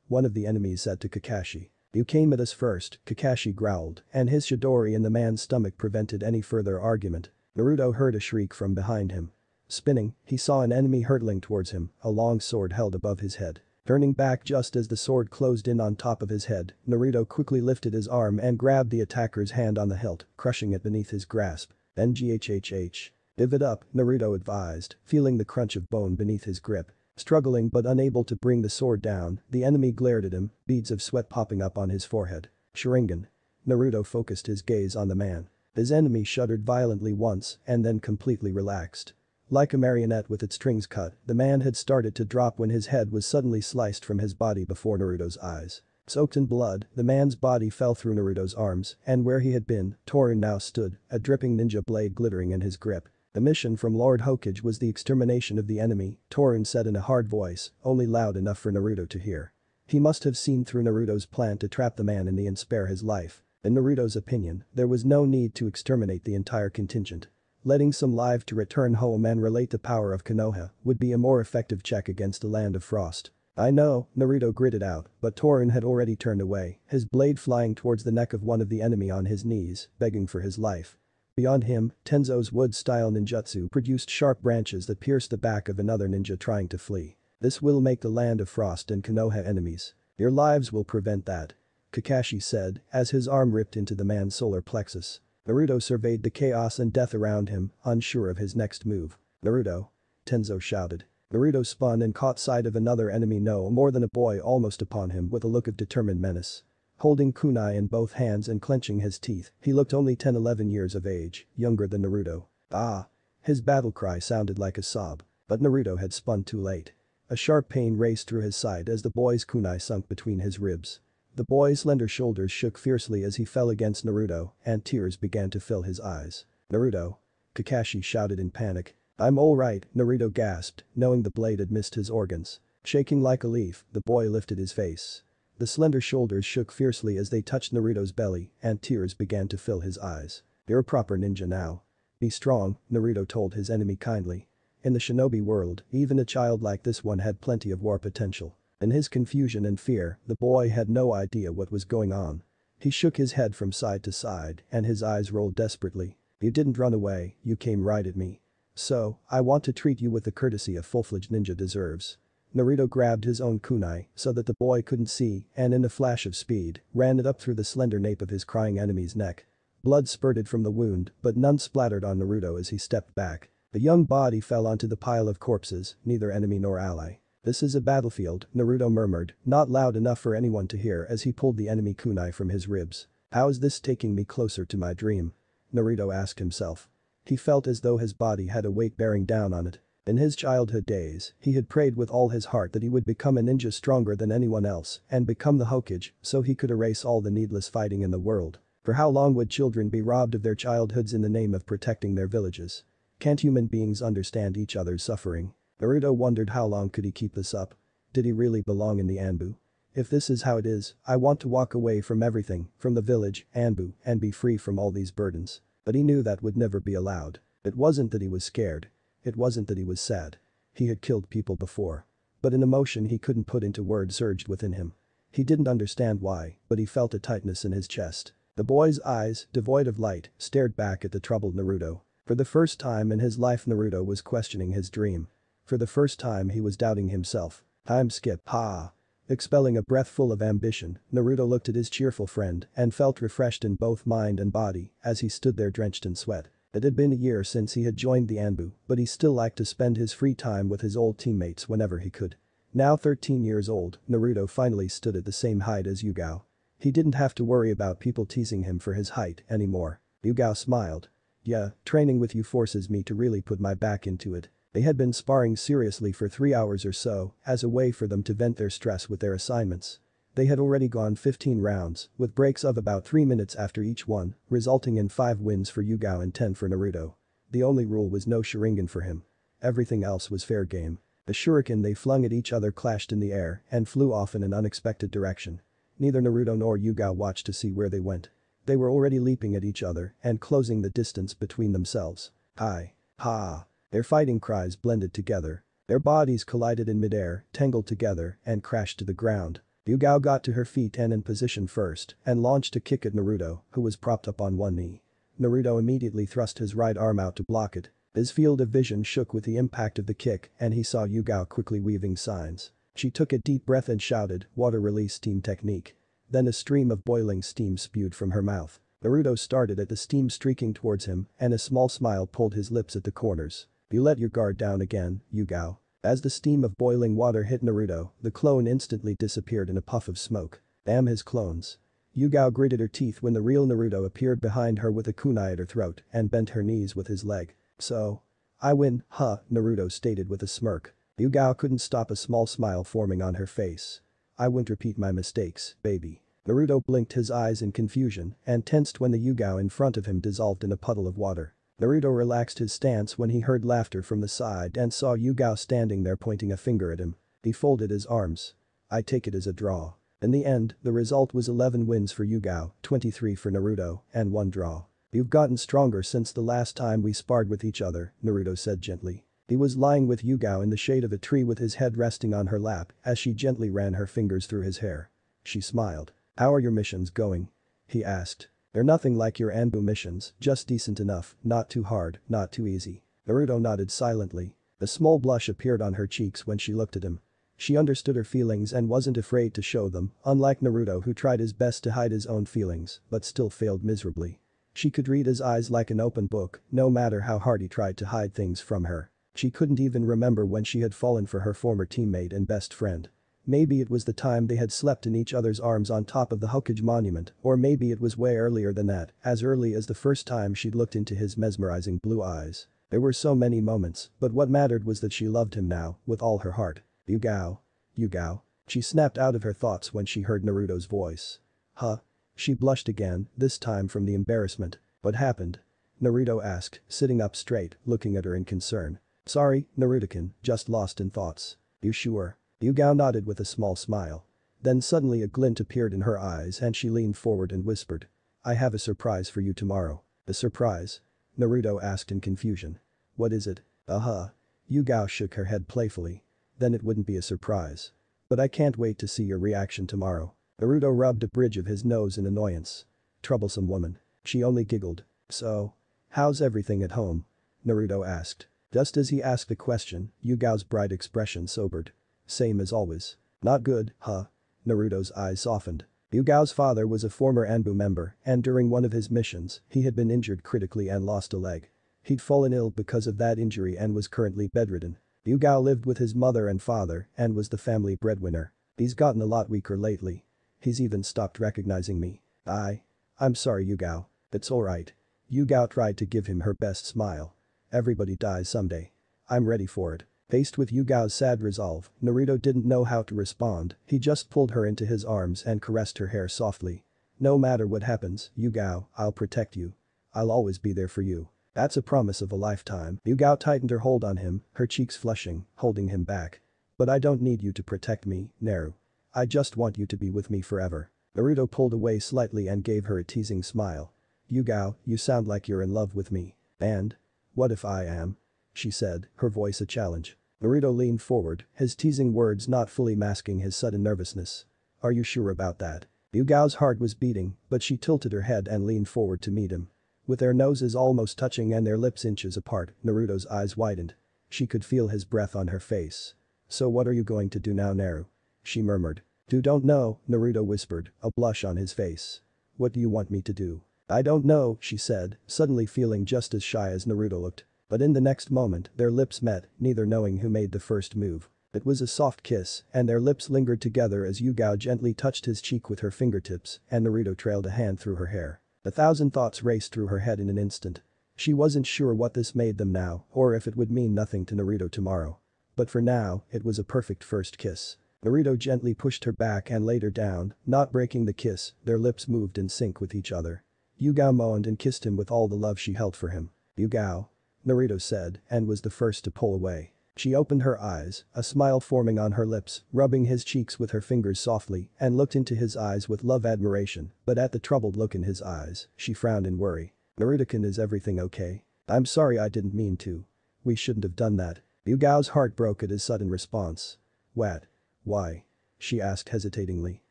one of the enemies said to Kakashi. "You came at us first," Kakashi growled, and his Chidori in the man's stomach prevented any further argument. Naruto heard a shriek from behind him. Spinning, he saw an enemy hurtling towards him, a long sword held above his head. Turning back just as the sword closed in on top of his head, Naruto quickly lifted his arm and grabbed the attacker's hand on the hilt, crushing it beneath his grasp. Then GHHH. "Give it up," Naruto advised, feeling the crunch of bone beneath his grip. Struggling but unable to bring the sword down, the enemy glared at him, beads of sweat popping up on his forehead. Sharingan. Naruto focused his gaze on the man. His enemy shuddered violently once and then completely relaxed. Like a marionette with its strings cut, the man had started to drop when his head was suddenly sliced from his body before Naruto's eyes. Soaked in blood, the man's body fell through Naruto's arms, and where he had been, Torin now stood, a dripping ninja blade glittering in his grip. "The mission from Lord Hokage was the extermination of the enemy," Torin said in a hard voice, only loud enough for Naruto to hear. He must have seen through Naruto's plan to trap the man in the and spare his life. In Naruto's opinion, there was no need to exterminate the entire contingent. Letting some live to return home and relate the power of Konoha would be a more effective check against the land of frost. I know, Naruto gritted out, but Torun had already turned away, his blade flying towards the neck of one of the enemy on his knees, begging for his life. Beyond him, Tenzo's wood-style ninjutsu produced sharp branches that pierced the back of another ninja trying to flee. This will make the land of frost and Konoha enemies. Your lives will prevent that. Kakashi said, as his arm ripped into the man's solar plexus. Naruto surveyed the chaos and death around him, unsure of his next move. Naruto! Tenzo shouted. Naruto spun and caught sight of another enemy no more than a boy almost upon him with a look of determined menace. Holding kunai in both hands and clenching his teeth, he looked only 10-11 years of age, younger than Naruto. Ah! His battle cry sounded like a sob. But Naruto had spun too late. A sharp pain raced through his side as the boy's kunai sunk between his ribs. The boy's slender shoulders shook fiercely as he fell against Naruto, and tears began to fill his eyes. Naruto! Kakashi shouted in panic. I'm alright, Naruto gasped, knowing the blade had missed his organs. Shaking like a leaf, the boy lifted his face. The slender shoulders shook fiercely as they touched Naruto's belly, and tears began to fill his eyes. You're a proper ninja now. Be strong, Naruto told his enemy kindly. In the shinobi world, even a child like this one had plenty of war potential. In his confusion and fear, the boy had no idea what was going on. He shook his head from side to side, and his eyes rolled desperately. You didn't run away, you came right at me. So, I want to treat you with the courtesy a full-fledged ninja deserves. Naruto grabbed his own kunai so that the boy couldn't see and in a flash of speed, ran it up through the slender nape of his crying enemy's neck. Blood spurted from the wound, but none splattered on Naruto as he stepped back. The young body fell onto the pile of corpses, neither enemy nor ally. This is a battlefield, Naruto murmured, not loud enough for anyone to hear as he pulled the enemy kunai from his ribs. How is this taking me closer to my dream? Naruto asked himself. He felt as though his body had a weight bearing down on it. In his childhood days, he had prayed with all his heart that he would become a ninja stronger than anyone else and become the Hokage so he could erase all the needless fighting in the world. For how long would children be robbed of their childhoods in the name of protecting their villages? Can't human beings understand each other's suffering? Naruto wondered how long could he keep this up? Did he really belong in the Anbu? If this is how it is, I want to walk away from everything, from the village, Anbu, and be free from all these burdens. But he knew that would never be allowed. It wasn't that he was scared. It wasn't that he was sad. He had killed people before. But an emotion he couldn't put into words surged within him. He didn't understand why, but he felt a tightness in his chest. The boy's eyes, devoid of light, stared back at the troubled Naruto. For the first time in his life Naruto was questioning his dream. For the first time he was doubting himself. Time skip, ha! Expelling a breath full of ambition, Naruto looked at his cheerful friend and felt refreshed in both mind and body as he stood there drenched in sweat. It had been a year since he had joined the Anbu, but he still liked to spend his free time with his old teammates whenever he could. Now 13 years old, Naruto finally stood at the same height as Yugao. He didn't have to worry about people teasing him for his height anymore. Yugao smiled. Yeah, training with you forces me to really put my back into it. They had been sparring seriously for 3 hours or so, as a way for them to vent their stress with their assignments. They had already gone 15 rounds, with breaks of about 3 minutes after each one, resulting in 5 wins for Yugao and 10 for Naruto. The only rule was no Sharingan for him. Everything else was fair game. The shuriken they flung at each other clashed in the air and flew off in an unexpected direction. Neither Naruto nor Yugao watched to see where they went. They were already leaping at each other and closing the distance between themselves. Hi. Ha. Their fighting cries blended together. Their bodies collided in midair, tangled together, and crashed to the ground. Yugao got to her feet and in position first and launched a kick at Naruto, who was propped up on one knee. Naruto immediately thrust his right arm out to block it. His field of vision shook with the impact of the kick and he saw Yugao quickly weaving signs. She took a deep breath and shouted, "Water release steam technique." Then a stream of boiling steam spewed from her mouth. Naruto started at the steam streaking towards him and a small smile pulled his lips at the corners. You let your guard down again, Yugao. As the steam of boiling water hit Naruto, the clone instantly disappeared in a puff of smoke. Damn his clones. Yugao gritted her teeth when the real Naruto appeared behind her with a kunai at her throat and bent her knees with his leg. So. I win, huh, Naruto stated with a smirk. Yugao couldn't stop a small smile forming on her face. I won't repeat my mistakes, baby. Naruto blinked his eyes in confusion and tensed when the Yugao in front of him dissolved in a puddle of water. Naruto relaxed his stance when he heard laughter from the side and saw Yugao standing there pointing a finger at him. He folded his arms. I take it as a draw. In the end, the result was 11 wins for Yugao, 23 for Naruto, and 1 draw. You've gotten stronger since the last time we sparred with each other, Naruto said gently. He was lying with Yugao in the shade of a tree with his head resting on her lap as she gently ran her fingers through his hair. She smiled. How are your missions going? He asked. They're nothing like your Anbu missions, just decent enough, not too hard, not too easy. Naruto nodded silently. A small blush appeared on her cheeks when she looked at him. She understood her feelings and wasn't afraid to show them, unlike Naruto who tried his best to hide his own feelings but still failed miserably. She could read his eyes like an open book, no matter how hard he tried to hide things from her. She couldn't even remember when she had fallen for her former teammate and best friend. Maybe it was the time they had slept in each other's arms on top of the Hokage monument, or maybe it was way earlier than that, as early as the first time she'd looked into his mesmerizing blue eyes. There were so many moments, but what mattered was that she loved him now, with all her heart. Yugao. Yugao. She snapped out of her thoughts when she heard Naruto's voice. Huh? She blushed again, this time from the embarrassment. What happened? Naruto asked, sitting up straight, looking at her in concern. Sorry, Naruto-kun, just lost in thoughts. You sure? Yugao nodded with a small smile. Then suddenly a glint appeared in her eyes and she leaned forward and whispered. I have a surprise for you tomorrow. A surprise? Naruto asked in confusion. What is it? Yugao shook her head playfully. Then it wouldn't be a surprise. But I can't wait to see your reaction tomorrow. Naruto rubbed a bridge of his nose in annoyance. Troublesome woman. She only giggled. So? How's everything at home? Naruto asked. Just as he asked the question, Yugao's bright expression sobered. Same as always. Not good, huh? Naruto's eyes softened. Yugao's father was a former Anbu member and during one of his missions, he had been injured critically and lost a leg. He'd fallen ill because of that injury and was currently bedridden. Yugao lived with his mother and father and was the family breadwinner. He's gotten a lot weaker lately. He's even stopped recognizing me. I'm sorry Yugao. It's alright. Yugao tried to give him her best smile. Everybody dies someday. I'm ready for it. Faced with Yugao's sad resolve, Naruto didn't know how to respond, he just pulled her into his arms and caressed her hair softly. No matter what happens, Yugao, I'll protect you. I'll always be there for you. That's a promise of a lifetime. Yugao tightened her hold on him, her cheeks flushing, holding him back. But I don't need you to protect me, Naru. I just want you to be with me forever. Naruto pulled away slightly and gave her a teasing smile. Yugao, you sound like you're in love with me. And? What if I am? She said, her voice a challenge. Naruto leaned forward, his teasing words not fully masking his sudden nervousness. Are you sure about that? Yugao's heart was beating, but she tilted her head and leaned forward to meet him. With their noses almost touching and their lips inches apart, Naruto's eyes widened. She could feel his breath on her face. So what are you going to do now, Naru? She murmured. Don't know, Naruto whispered, a blush on his face. What do you want me to do? I don't know, she said, suddenly feeling just as shy as Naruto looked. But in the next moment, their lips met, neither knowing who made the first move. It was a soft kiss, and their lips lingered together as Yugao gently touched his cheek with her fingertips, and Naruto trailed a hand through her hair. 1,000 thoughts raced through her head in an instant. She wasn't sure what this made them now, or if it would mean nothing to Naruto tomorrow. But for now, it was a perfect first kiss. Naruto gently pushed her back and laid her down, not breaking the kiss, their lips moved in sync with each other. Yugao moaned and kissed him with all the love she held for him. Yugao. Naruto said, and was the first to pull away. She opened her eyes, a smile forming on her lips, rubbing his cheeks with her fingers softly, and looked into his eyes with love-admiration, but at the troubled look in his eyes, she frowned in worry. Naruto-kun, is everything okay? I'm sorry, I didn't mean to. We shouldn't have done that. Yugao's heart broke at his sudden response. What? Why? She asked hesitatingly.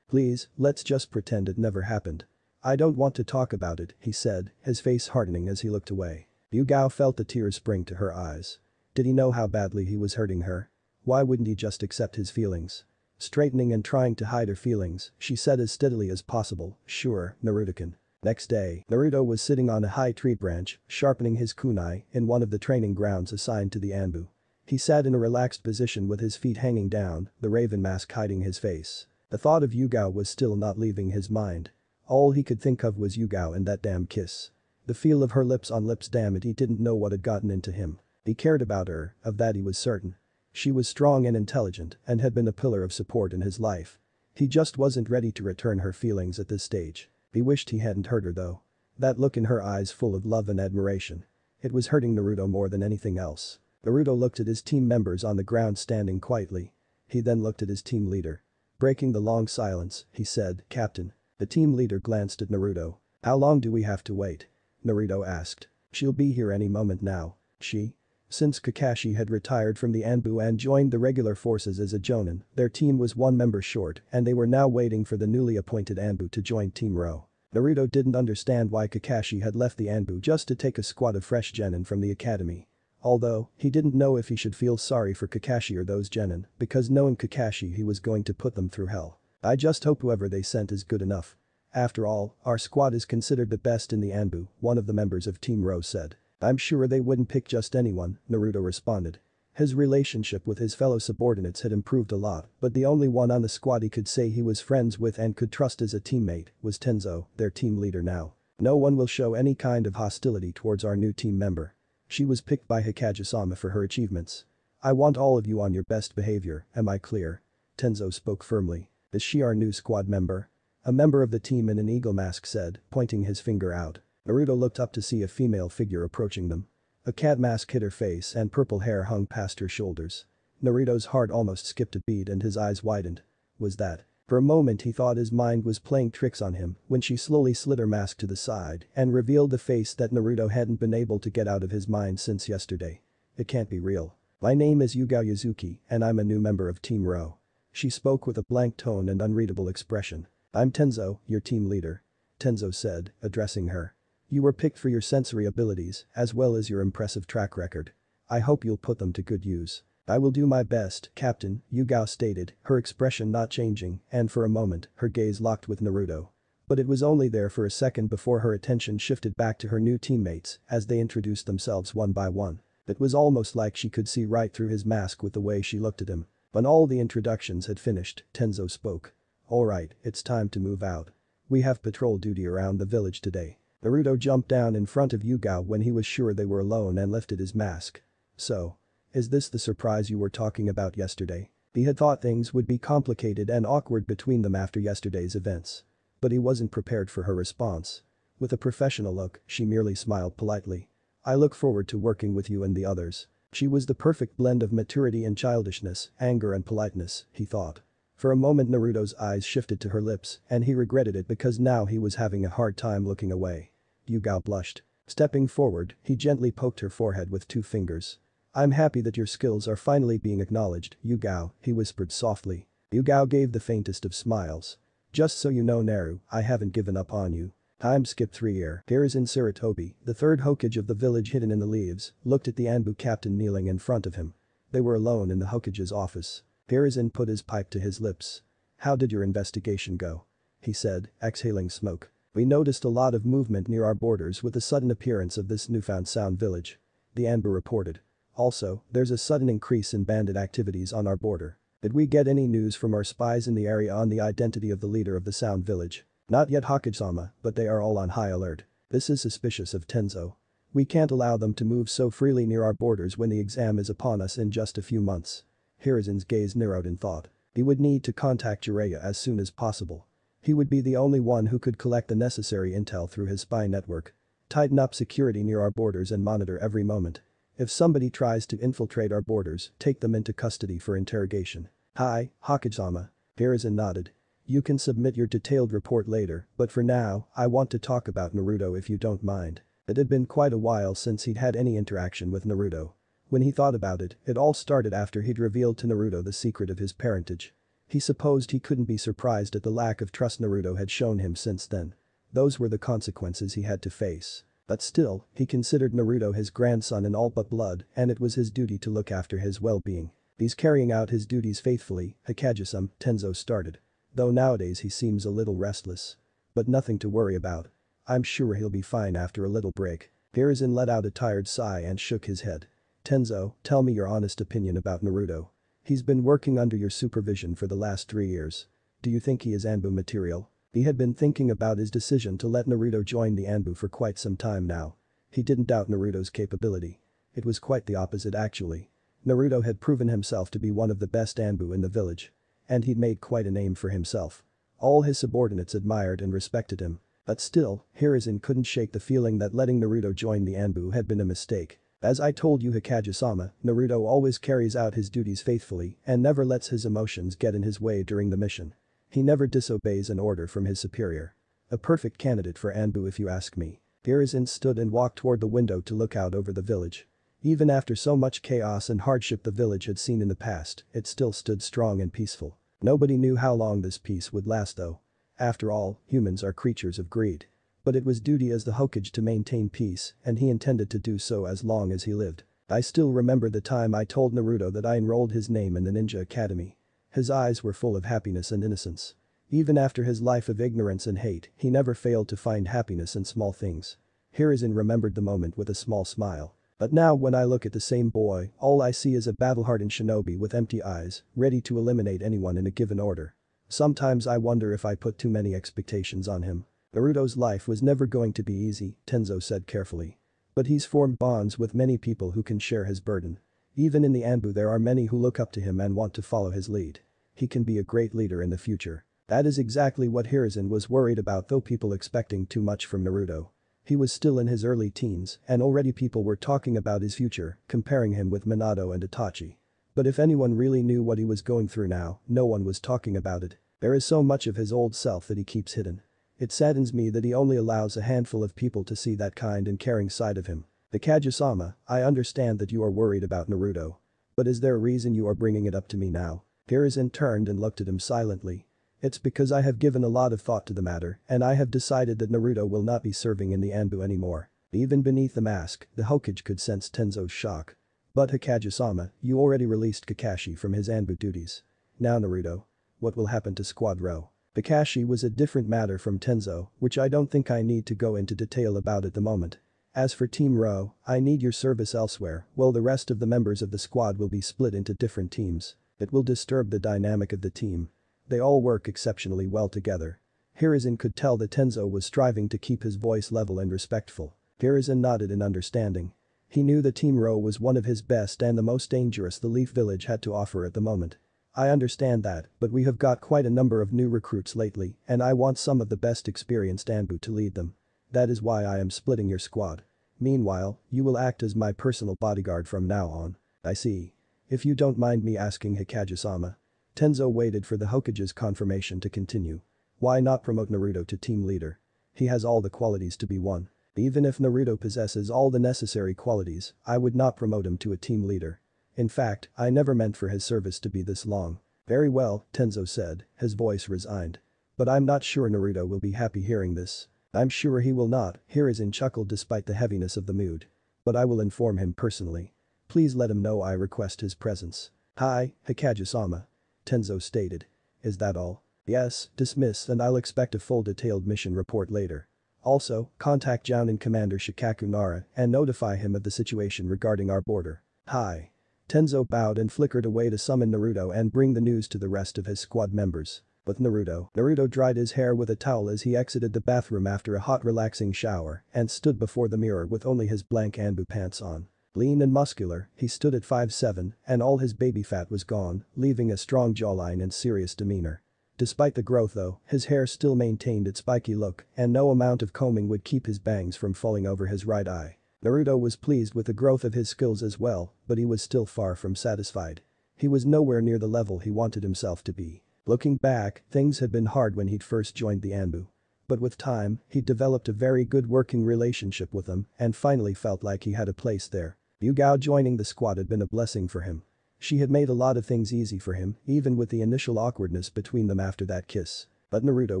Please, let's just pretend it never happened. I don't want to talk about it, he said, his face hardening as he looked away. Yugao felt the tears spring to her eyes. Did he know how badly he was hurting her? Why wouldn't he just accept his feelings? Straightening and trying to hide her feelings, she said as steadily as possible, sure, Naruto-kun. Next day, Naruto was sitting on a high tree branch, sharpening his kunai in one of the training grounds assigned to the Anbu. He sat in a relaxed position with his feet hanging down, the raven mask hiding his face. The thought of Yugao was still not leaving his mind. All he could think of was Yugao and that damn kiss. The feel of her lips on lips, damn it, he didn't know what had gotten into him. He cared about her, of that he was certain. She was strong and intelligent and had been a pillar of support in his life. He just wasn't ready to return her feelings at this stage. He wished he hadn't hurt her though. That look in her eyes full of love and admiration. It was hurting Naruto more than anything else. Naruto looked at his team members on the ground standing quietly. He then looked at his team leader. Breaking the long silence, he said, "Captain." The team leader glanced at Naruto. "How long do we have to wait?" Naruto asked. "She'll be here any moment now." She? Since Kakashi had retired from the Anbu and joined the regular forces as a Jonin, their team was one member short and they were now waiting for the newly appointed Anbu to join Team Ro. Naruto didn't understand why Kakashi had left the Anbu just to take a squad of fresh genin from the academy. Although, he didn't know if he should feel sorry for Kakashi or those genin, because knowing Kakashi he was going to put them through hell. "I just hope whoever they sent is good enough. After all, our squad is considered the best in the Anbu," one of the members of Team Ro said. "I'm sure they wouldn't pick just anyone," Naruto responded. His relationship with his fellow subordinates had improved a lot, but the only one on the squad he could say he was friends with and could trust as a teammate was Tenzo, their team leader now. "No one will show any kind of hostility towards our new team member. She was picked by Hikage-sama for her achievements. I want all of you on your best behavior, am I clear?" Tenzo spoke firmly. "Is she our new squad member?" A member of the team in an eagle mask said, pointing his finger out. Naruto looked up to see a female figure approaching them. A cat mask hid her face and purple hair hung past her shoulders. Naruto's heart almost skipped a beat and his eyes widened. Was that? For a moment he thought his mind was playing tricks on him when she slowly slid her mask to the side and revealed the face that Naruto hadn't been able to get out of his mind since yesterday. It can't be real. "My name is Yugao Yuzuki and I'm a new member of Team Ro." She spoke with a blank tone and unreadable expression. "I'm Tenzo, your team leader," Tenzo said, addressing her. "You were picked for your sensory abilities as well as your impressive track record. I hope you'll put them to good use." "I will do my best, Captain," Yugao stated, her expression not changing, and for a moment, her gaze locked with Naruto. But it was only there for a second before her attention shifted back to her new teammates as they introduced themselves one by one. It was almost like she could see right through his mask with the way she looked at him. When all the introductions had finished, Tenzo spoke. "Alright, it's time to move out. We have patrol duty around the village today." Naruto jumped down in front of Yugao when he was sure they were alone and lifted his mask. "So? Is this the surprise you were talking about yesterday?" He had thought things would be complicated and awkward between them after yesterday's events. But he wasn't prepared for her response. With a professional look, she merely smiled politely. "I look forward to working with you and the others." She was the perfect blend of maturity and childishness, anger and politeness, he thought. For a moment Naruto's eyes shifted to her lips and he regretted it because now he was having a hard time looking away. Yugao blushed. Stepping forward, he gently poked her forehead with 2 fingers. "I'm happy that your skills are finally being acknowledged, Yugao," he whispered softly. Yugao gave the faintest of smiles. "Just so you know Naru, I haven't given up on you." Time skipped 3 years. Hiruzen Sarutobi, the third Hokage of the village hidden in the leaves, looked at the Anbu captain kneeling in front of him. They were alone in the Hokage's office. Hiruzen put his pipe to his lips. "How did your investigation go?" he said, exhaling smoke. "We noticed a lot of movement near our borders with the sudden appearance of this newfound sound village," the Anbu reported. "Also, there's a sudden increase in bandit activities on our border. Did we get any news from our spies in the area on the identity of the leader of the sound village?" "Not yet, Hokage-sama, but they are all on high alert. This is suspicious of Tenzo. We can't allow them to move so freely near our borders when the exam is upon us in just a few months." Hiruzen's gaze narrowed in thought. He would need to contact Jiraiya as soon as possible. He would be the only one who could collect the necessary intel through his spy network. "Tighten up security near our borders and monitor every moment. If somebody tries to infiltrate our borders, take them into custody for interrogation." "Hi, Hokage-sama." Hiruzen nodded. "You can submit your detailed report later, but for now, I want to talk about Naruto if you don't mind." It had been quite a while since he'd had any interaction with Naruto. When he thought about it, it all started after he'd revealed to Naruto the secret of his parentage. He supposed he couldn't be surprised at the lack of trust Naruto had shown him since then. Those were the consequences he had to face. But still, he considered Naruto his grandson in all but blood and it was his duty to look after his well-being. "He's carrying out his duties faithfully, Hikage-sama," Tenzo started. "Though nowadays he seems a little restless. But nothing to worry about. I'm sure he'll be fine after a little break." Hiruzen let out a tired sigh and shook his head. "Tenzo, tell me your honest opinion about Naruto. He's been working under your supervision for the last 3 years. Do you think he is Anbu material?" He had been thinking about his decision to let Naruto join the Anbu for quite some time now. He didn't doubt Naruto's capability. It was quite the opposite actually. Naruto had proven himself to be one of the best Anbu in the village. And he'd made quite a name for himself. All his subordinates admired and respected him. But still, Hiruzen couldn't shake the feeling that letting Naruto join the Anbu had been a mistake. As I told you Hikage-sama, Naruto always carries out his duties faithfully and never lets his emotions get in his way during the mission. He never disobeys an order from his superior. A perfect candidate for Anbu if you ask me. Hiruzen stood and walked toward the window to look out over the village. Even after so much chaos and hardship the village had seen in the past, it still stood strong and peaceful. Nobody knew how long this peace would last though. After all, humans are creatures of greed. But it was duty as the Hokage to maintain peace, and he intended to do so as long as he lived. I still remember the time I told Naruto that I enrolled his name in the ninja academy. His eyes were full of happiness and innocence. Even after his life of ignorance and hate, he never failed to find happiness in small things. Hiruzen remembered the moment with a small smile. But now when I look at the same boy, all I see is a battle-hardened shinobi with empty eyes, ready to eliminate anyone in a given order. Sometimes I wonder if I put too many expectations on him. Naruto's life was never going to be easy, Tenzo said carefully. But he's formed bonds with many people who can share his burden. Even in the Anbu there are many who look up to him and want to follow his lead. He can be a great leader in the future. That is exactly what Hiruzen was worried about though people expecting too much from Naruto. He was still in his early teens and already people were talking about his future, comparing him with Minato and Itachi. But if anyone really knew what he was going through now, no one was talking about it. There is so much of his old self that he keeps hidden. It saddens me that he only allows a handful of people to see that kind and caring side of him. Hikage-sama, I understand that you are worried about Naruto. But is there a reason you are bringing it up to me now? Hiruzen turned and looked at him silently. It's because I have given a lot of thought to the matter and I have decided that Naruto will not be serving in the Anbu anymore. Even beneath the mask, the Hokage could sense Tenzo's shock. But Hikage-sama, you already released Kakashi from his Anbu duties. Now Naruto. What will happen to Squad Rho? Kakashi was a different matter from Tenzo, which I don't think I need to go into detail about at the moment. As for Team Rho, I need your service elsewhere, while the rest of the members of the squad will be split into different teams. It will disturb the dynamic of the team. They all work exceptionally well together. Hiruzen could tell that Tenzo was striving to keep his voice level and respectful. Hiruzen nodded in understanding. He knew that Team Rho was one of his best and the most dangerous the Leaf Village had to offer at the moment. I understand that, but we have got quite a number of new recruits lately and I want some of the best experienced Anbu to lead them. That is why I am splitting your squad. Meanwhile, you will act as my personal bodyguard from now on. I see. If you don't mind me asking Hikage-sama. Tenzo waited for the Hokage's confirmation to continue. Why not promote Naruto to team leader? He has all the qualities to be one. Even if Naruto possesses all the necessary qualities, I would not promote him to a team leader. In fact, I never meant for his service to be this long. Very well, Tenzo said, his voice resigned. But I'm not sure Naruto will be happy hearing this. I'm sure he will not, Hiruzen chuckled despite the heaviness of the mood. But I will inform him personally. Please let him know I request his presence. Hi, Hikage-sama. Tenzo stated. Is that all? Yes, dismiss and I'll expect a full detailed mission report later. Also, contact Jounin Commander Shikaku Nara and notify him of the situation regarding our border. Hi. Tenzo bowed and flickered away to summon Naruto and bring the news to the rest of his squad members. But Naruto dried his hair with a towel as he exited the bathroom after a hot relaxing shower and stood before the mirror with only his blank Anbu pants on. Lean and muscular, he stood at 5'7" and all his baby fat was gone, leaving a strong jawline and serious demeanor. Despite the growth though, his hair still maintained its spiky look and no amount of combing would keep his bangs from falling over his right eye. Naruto was pleased with the growth of his skills as well, but he was still far from satisfied. He was nowhere near the level he wanted himself to be. Looking back, things had been hard when he'd first joined the Anbu. But with time, he'd developed a very good working relationship with them and finally felt like he had a place there. Yugao joining the squad had been a blessing for him. She had made a lot of things easy for him, even with the initial awkwardness between them after that kiss. But Naruto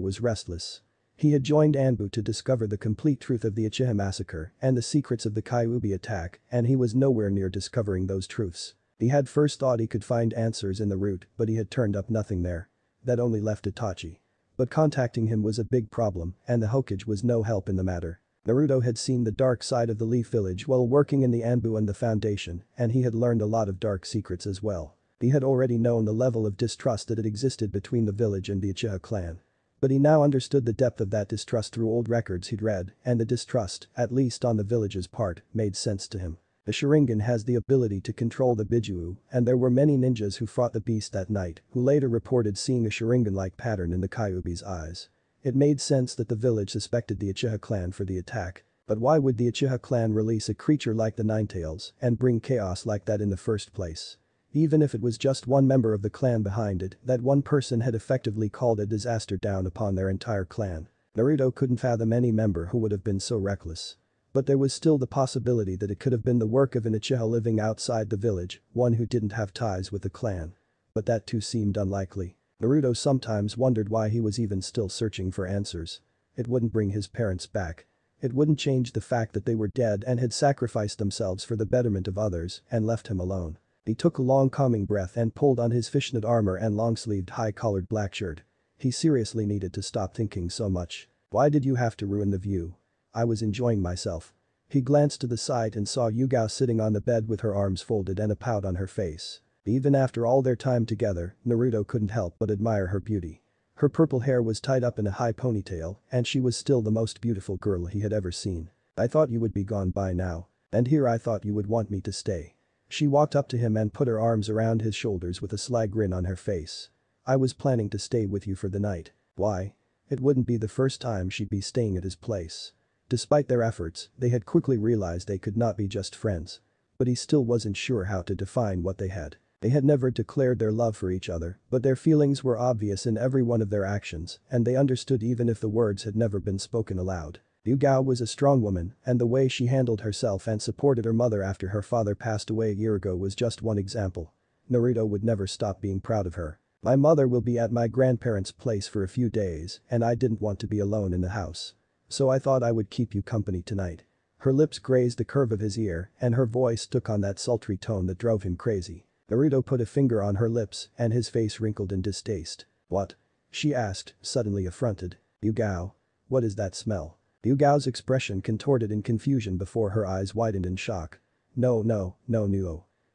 was restless. He had joined Anbu to discover the complete truth of the Uchiha massacre and the secrets of the Kyuubi attack, and he was nowhere near discovering those truths. He had first thought he could find answers in the route, but he had turned up nothing there. That only left Itachi. But contacting him was a big problem, and the Hokage was no help in the matter. Naruto had seen the dark side of the Leaf Village while working in the Anbu and the Foundation, and he had learned a lot of dark secrets as well. He had already known the level of distrust that had existed between the village and the Uchiha clan. But he now understood the depth of that distrust through old records he'd read, and the distrust, at least on the village's part, made sense to him. The Sharingan has the ability to control the Bijuu, and there were many ninjas who fought the beast that night who later reported seeing a Sharingan-like pattern in the Kyuubi's eyes. It made sense that the village suspected the Uchiha clan for the attack. But why would the Uchiha clan release a creature like the Ninetales and bring chaos like that in the first place? Even if it was just one member of the clan behind it, that one person had effectively called a disaster down upon their entire clan. Naruto couldn't fathom any member who would have been so reckless. But there was still the possibility that it could have been the work of an Uchiha living outside the village, one who didn't have ties with the clan. But that too seemed unlikely. Naruto sometimes wondered why he was even still searching for answers. It wouldn't bring his parents back. It wouldn't change the fact that they were dead and had sacrificed themselves for the betterment of others and left him alone. He took a long calming breath and pulled on his fishnet armor and long-sleeved high-collared black shirt. He seriously needed to stop thinking so much. Why did you have to ruin the view? I was enjoying myself. He glanced to the side and saw Yugao sitting on the bed with her arms folded and a pout on her face. Even after all their time together, Naruto couldn't help but admire her beauty. Her purple hair was tied up in a high ponytail and she was still the most beautiful girl he had ever seen. I thought you would be gone by now. And here I thought you would want me to stay. She walked up to him and put her arms around his shoulders with a sly grin on her face. I was planning to stay with you for the night. Why? It wouldn't be the first time she'd be staying at his place. Despite their efforts, they had quickly realized they could not be just friends. But he still wasn't sure how to define what they had. They had never declared their love for each other, but their feelings were obvious in every one of their actions, and they understood even if the words had never been spoken aloud. Yugao was a strong woman, and the way she handled herself and supported her mother after her father passed away a year ago was just one example. Naruto would never stop being proud of her. My mother will be at my grandparents' place for a few days, and I didn't want to be alone in the house. So I thought I would keep you company tonight. Her lips grazed the curve of his ear, and her voice took on that sultry tone that drove him crazy. Naruto put a finger on her lips and his face wrinkled in distaste. What? She asked, suddenly affronted. Yugao. What is that smell? Yugao's expression contorted in confusion before her eyes widened in shock. No.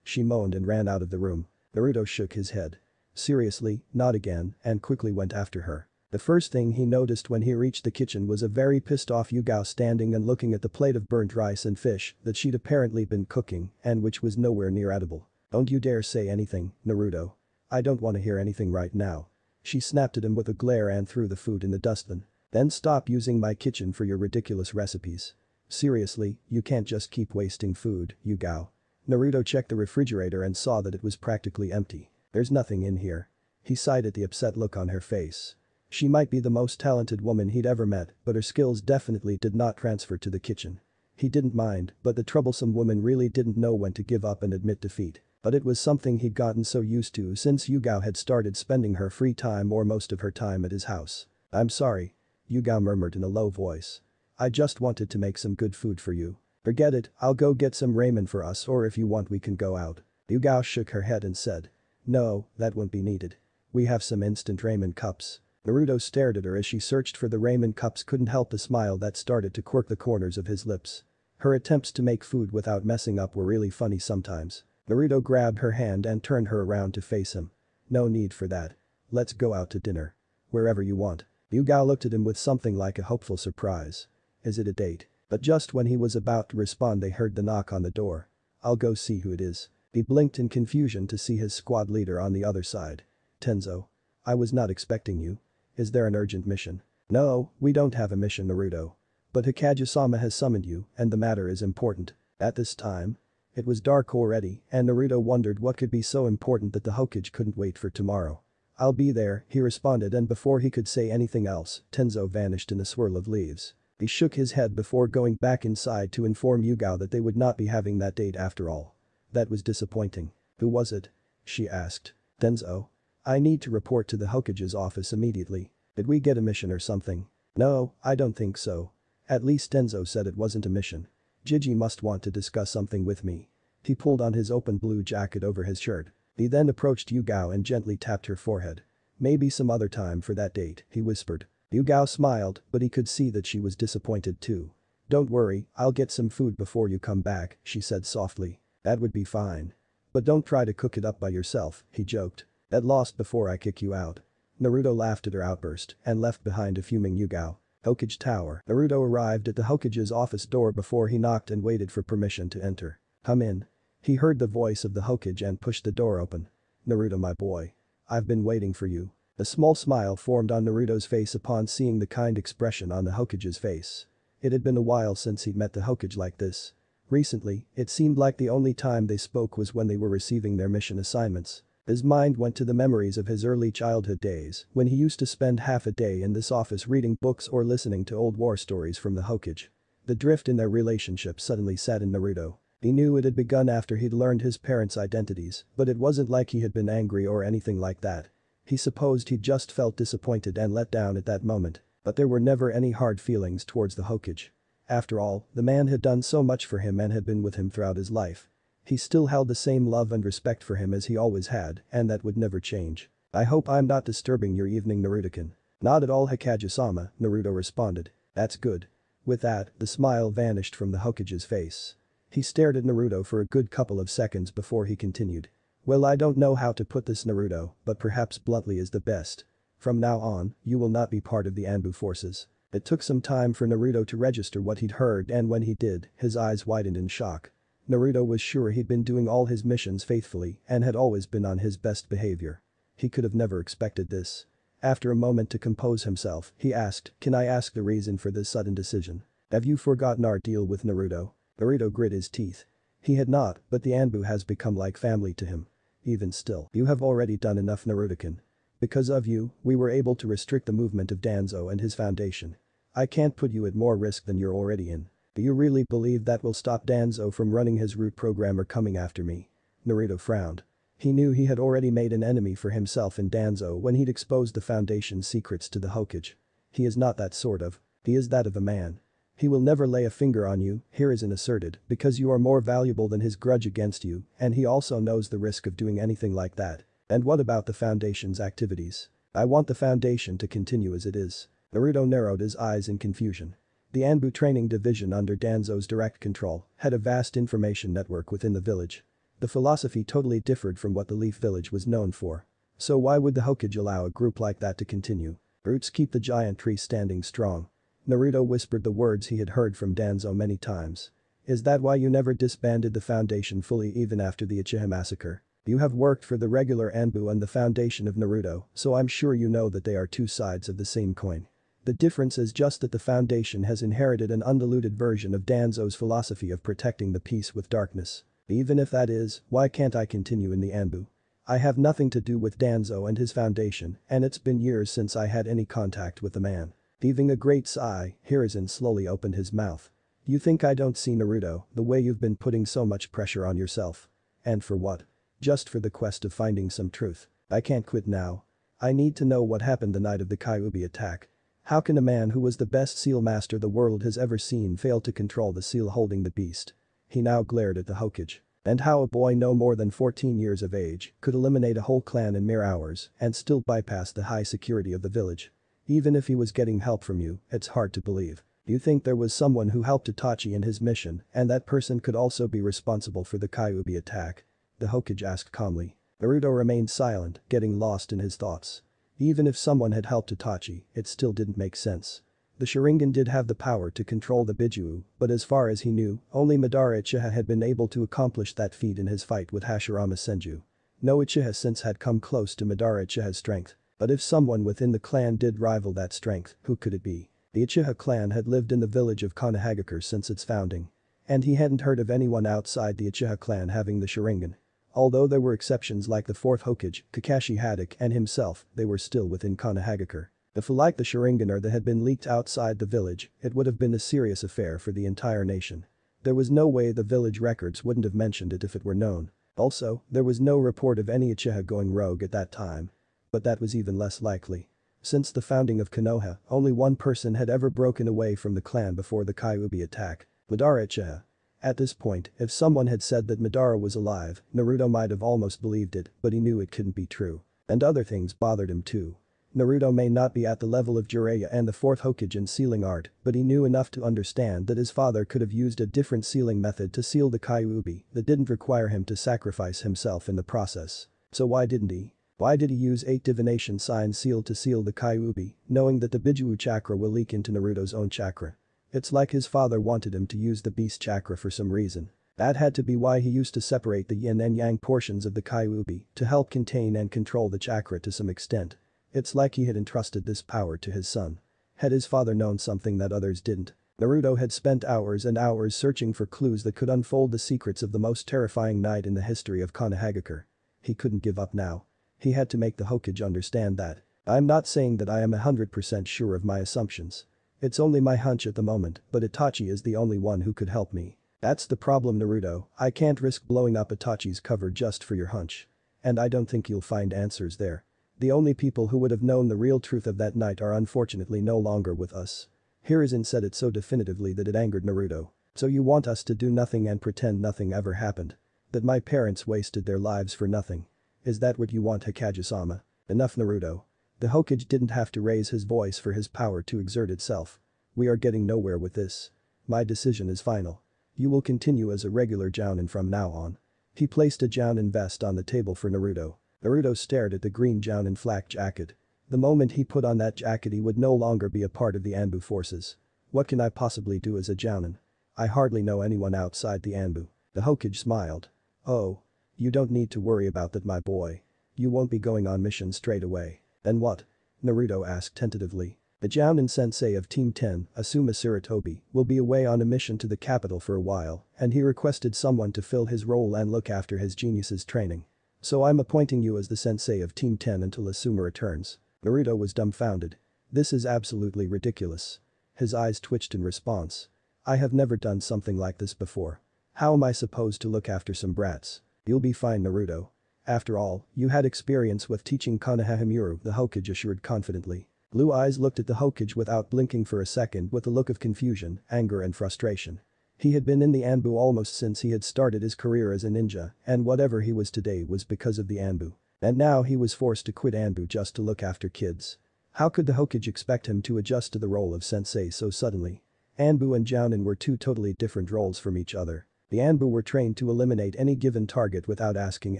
She moaned and ran out of the room. Naruto shook his head. Seriously, not again, and quickly went after her. The first thing he noticed when he reached the kitchen was a very pissed off Yugao standing and looking at the plate of burnt rice and fish that she'd apparently been cooking and which was nowhere near edible. Don't you dare say anything, Naruto. I don't want to hear anything right now. She snapped at him with a glare and threw the food in the dustbin. Then stop using my kitchen for your ridiculous recipes. Seriously, you can't just keep wasting food, Yugao. Naruto checked the refrigerator and saw that it was practically empty. There's nothing in here. He sighed at the upset look on her face. She might be the most talented woman he'd ever met, but her skills definitely did not transfer to the kitchen. He didn't mind, but the troublesome woman really didn't know when to give up and admit defeat. But it was something he'd gotten so used to since Yugao had started spending her free time or most of her time at his house. I'm sorry. Yugao murmured in a low voice. I just wanted to make some good food for you. Forget it, I'll go get some ramen for us or if you want we can go out. Yugao shook her head and said. No, that won't be needed. We have some instant ramen cups. Naruto stared at her as she searched for the ramen cups couldn't help the smile that started to quirk the corners of his lips. Her attempts to make food without messing up were really funny sometimes. Naruto grabbed her hand and turned her around to face him. No need for that. Let's go out to dinner. Wherever you want. Yugao looked at him with something like a hopeful surprise. Is it a date? But just when he was about to respond they heard the knock on the door. I'll go see who it is. He blinked in confusion to see his squad leader on the other side. Tenzo. I was not expecting you. Is there an urgent mission? No, we don't have a mission, Naruto. But Hokage-sama has summoned you and the matter is important. At this time? It was dark already and Naruto wondered what could be so important that the Hokage couldn't wait for tomorrow. I'll be there, he responded and before he could say anything else, Tenzo vanished in a swirl of leaves. He shook his head before going back inside to inform Yugao that they would not be having that date after all. That was disappointing. Who was it? She asked. Tenzo. I need to report to the Hokage's office immediately. Did we get a mission or something? No, I don't think so. At least Tenzo said it wasn't a mission. Gigi must want to discuss something with me. He pulled on his open blue jacket over his shirt. He then approached Yugao and gently tapped her forehead. Maybe some other time for that date, he whispered. Yugao smiled, but he could see that she was disappointed too. Don't worry, I'll get some food before you come back, she said softly. That would be fine. But don't try to cook it up by yourself, he joked. Get lost before I kick you out. Naruto laughed at her outburst and left behind a fuming Yugao. Hokage Tower. Naruto arrived at the Hokage's office door before he knocked and waited for permission to enter. Come in. He heard the voice of the Hokage and pushed the door open. Naruto, my boy. I've been waiting for you. A small smile formed on Naruto's face upon seeing the kind expression on the Hokage's face. It had been a while since he'd met the Hokage like this. Recently, it seemed like the only time they spoke was when they were receiving their mission assignments. His mind went to the memories of his early childhood days when he used to spend half a day in this office reading books or listening to old war stories from the Hokage. The drift in their relationship suddenly saddened Naruto. He knew it had begun after he'd learned his parents' identities, but it wasn't like he had been angry or anything like that. He supposed he'd just felt disappointed and let down at that moment, but there were never any hard feelings towards the Hokage. After all, the man had done so much for him and had been with him throughout his life. He still held the same love and respect for him as he always had, and that would never change. I hope I'm not disturbing your evening, Naruto-kun. Not at all, Hokage-sama, Naruto responded. That's good. With that, the smile vanished from the Hokage's face. He stared at Naruto for a good couple of seconds before he continued. Well, I don't know how to put this, Naruto, but perhaps bluntly is the best. From now on, you will not be part of the Anbu forces. It took some time for Naruto to register what he'd heard, and when he did, his eyes widened in shock. Naruto was sure he'd been doing all his missions faithfully and had always been on his best behavior. He could have never expected this. After a moment to compose himself, he asked, can I ask the reason for this sudden decision? Have you forgotten our deal with Naruto? Naruto grit his teeth. He had not, but the Anbu has become like family to him. Even still, you have already done enough, Naruto-kun. Because of you, we were able to restrict the movement of Danzo and his foundation. I can't put you at more risk than you're already in. Do you really believe that will stop Danzo from running his root program or coming after me? Naruto frowned. He knew he had already made an enemy for himself in Danzo when he'd exposed the Foundation's secrets to the Hokage. He is not that sort of. He is that of a man. He will never lay a finger on you, Hiruzen asserted, because you are more valuable than his grudge against you, and he also knows the risk of doing anything like that. And what about the Foundation's activities? I want the Foundation to continue as it is. Naruto narrowed his eyes in confusion. The Anbu training division under Danzo's direct control had a vast information network within the village. The philosophy totally differed from what the Leaf Village was known for. So why would the Hokage allow a group like that to continue? Roots keep the giant tree standing strong. Naruto whispered the words he had heard from Danzo many times. Is that why you never disbanded the Foundation fully even after the Uchiha massacre? You have worked for the regular Anbu and the Foundation of Naruto, so I'm sure you know that they are two sides of the same coin. The difference is just that the Foundation has inherited an undiluted version of Danzo's philosophy of protecting the peace with darkness. Even if that is, why can't I continue in the Anbu? I have nothing to do with Danzo and his Foundation, and it's been years since I had any contact with the man. Heaving a great sigh, Hiruzen slowly opened his mouth. You think I don't see, Naruto, the way you've been putting so much pressure on yourself? And for what? Just for the quest of finding some truth. I can't quit now. I need to know what happened the night of the Kyuubi attack. How can a man who was the best seal master the world has ever seen fail to control the seal holding the beast? He now glared at the Hokage. And how a boy no more than 14 years of age could eliminate a whole clan in mere hours and still bypass the high security of the village. Even if he was getting help from you, it's hard to believe. You think there was someone who helped Itachi in his mission and that person could also be responsible for the Kyuubi attack? The Hokage asked calmly. Naruto remained silent, getting lost in his thoughts. Even if someone had helped Itachi, it still didn't make sense. The Sharingan did have the power to control the Bijuu, but as far as he knew, only Madara Uchiha had been able to accomplish that feat in his fight with Hashirama Senju. No Uchiha since had come close to Madara Uchiha's strength. But if someone within the clan did rival that strength, who could it be? The Uchiha clan had lived in the village of Konohagakure since its founding. And he hadn't heard of anyone outside the Uchiha clan having the Sharingan. Although there were exceptions like the fourth Hokage, Kakashi Hatake and himself, they were still within Konohagakure. If like the Sharingan or that had been leaked outside the village, it would have been a serious affair for the entire nation. There was no way the village records wouldn't have mentioned it if it were known. Also, there was no report of any Uchiha going rogue at that time. But that was even less likely. Since the founding of Konoha, only one person had ever broken away from the clan before the Kyuubi attack. Madara Uchiha. At this point, if someone had said that Madara was alive, Naruto might have almost believed it, but he knew it couldn't be true. And other things bothered him too. Naruto may not be at the level of Jiraiya and the fourth Hokage in sealing art, but he knew enough to understand that his father could have used a different sealing method to seal the Kyuubi that didn't require him to sacrifice himself in the process. So why didn't he? Why did he use 8 divination sign seal to seal the Kyuubi, knowing that the Bijuu chakra will leak into Naruto's own chakra? It's like his father wanted him to use the beast chakra for some reason. That had to be why he used to separate the yin and yang portions of the Kyuubi to help contain and control the chakra to some extent. It's like he had entrusted this power to his son. Had his father known something that others didn't? Naruto had spent hours and hours searching for clues that could unfold the secrets of the most terrifying night in the history of Konohagakure. He couldn't give up now. He had to make the Hokage understand that. I'm not saying that I am 100% sure of my assumptions. It's only my hunch at the moment, but Itachi is the only one who could help me. That's the problem, Naruto. I can't risk blowing up Itachi's cover just for your hunch. And I don't think you'll find answers there. The only people who would have known the real truth of that night are unfortunately no longer with us. Hiruzen said it so definitively that it angered Naruto. So you want us to do nothing and pretend nothing ever happened? That my parents wasted their lives for nothing? Is that what you want, Hokage-sama? Enough, Naruto. The Hokage didn't have to raise his voice for his power to exert itself. We are getting nowhere with this. My decision is final. You will continue as a regular Jounin from now on. He placed a Jounin vest on the table for Naruto. Naruto stared at the green Jounin flak jacket. The moment he put on that jacket he would no longer be a part of the Anbu forces. What can I possibly do as a Jounin? I hardly know anyone outside the Anbu. The Hokage smiled. Oh. You don't need to worry about that, my boy. You won't be going on mission straight away. Then what? Naruto asked tentatively. The Jounin sensei of Team 10, Asuma Sarutobi, will be away on a mission to the capital for a while, and he requested someone to fill his role and look after his genius's training. So I'm appointing you as the sensei of Team 10 until Asuma returns. Naruto was dumbfounded. This is absolutely ridiculous. His eyes twitched in response. I have never done something like this before. How am I supposed to look after some brats? You'll be fine, Naruto. After all, you had experience with teaching Konohagakure, the Hokage assured confidently. Blue eyes looked at the Hokage without blinking for a second with a look of confusion, anger and frustration. He had been in the Anbu almost since he had started his career as a ninja, and whatever he was today was because of the Anbu. And now he was forced to quit Anbu just to look after kids. How could the Hokage expect him to adjust to the role of sensei so suddenly? Anbu and Jounin were two totally different roles from each other. The Anbu were trained to eliminate any given target without asking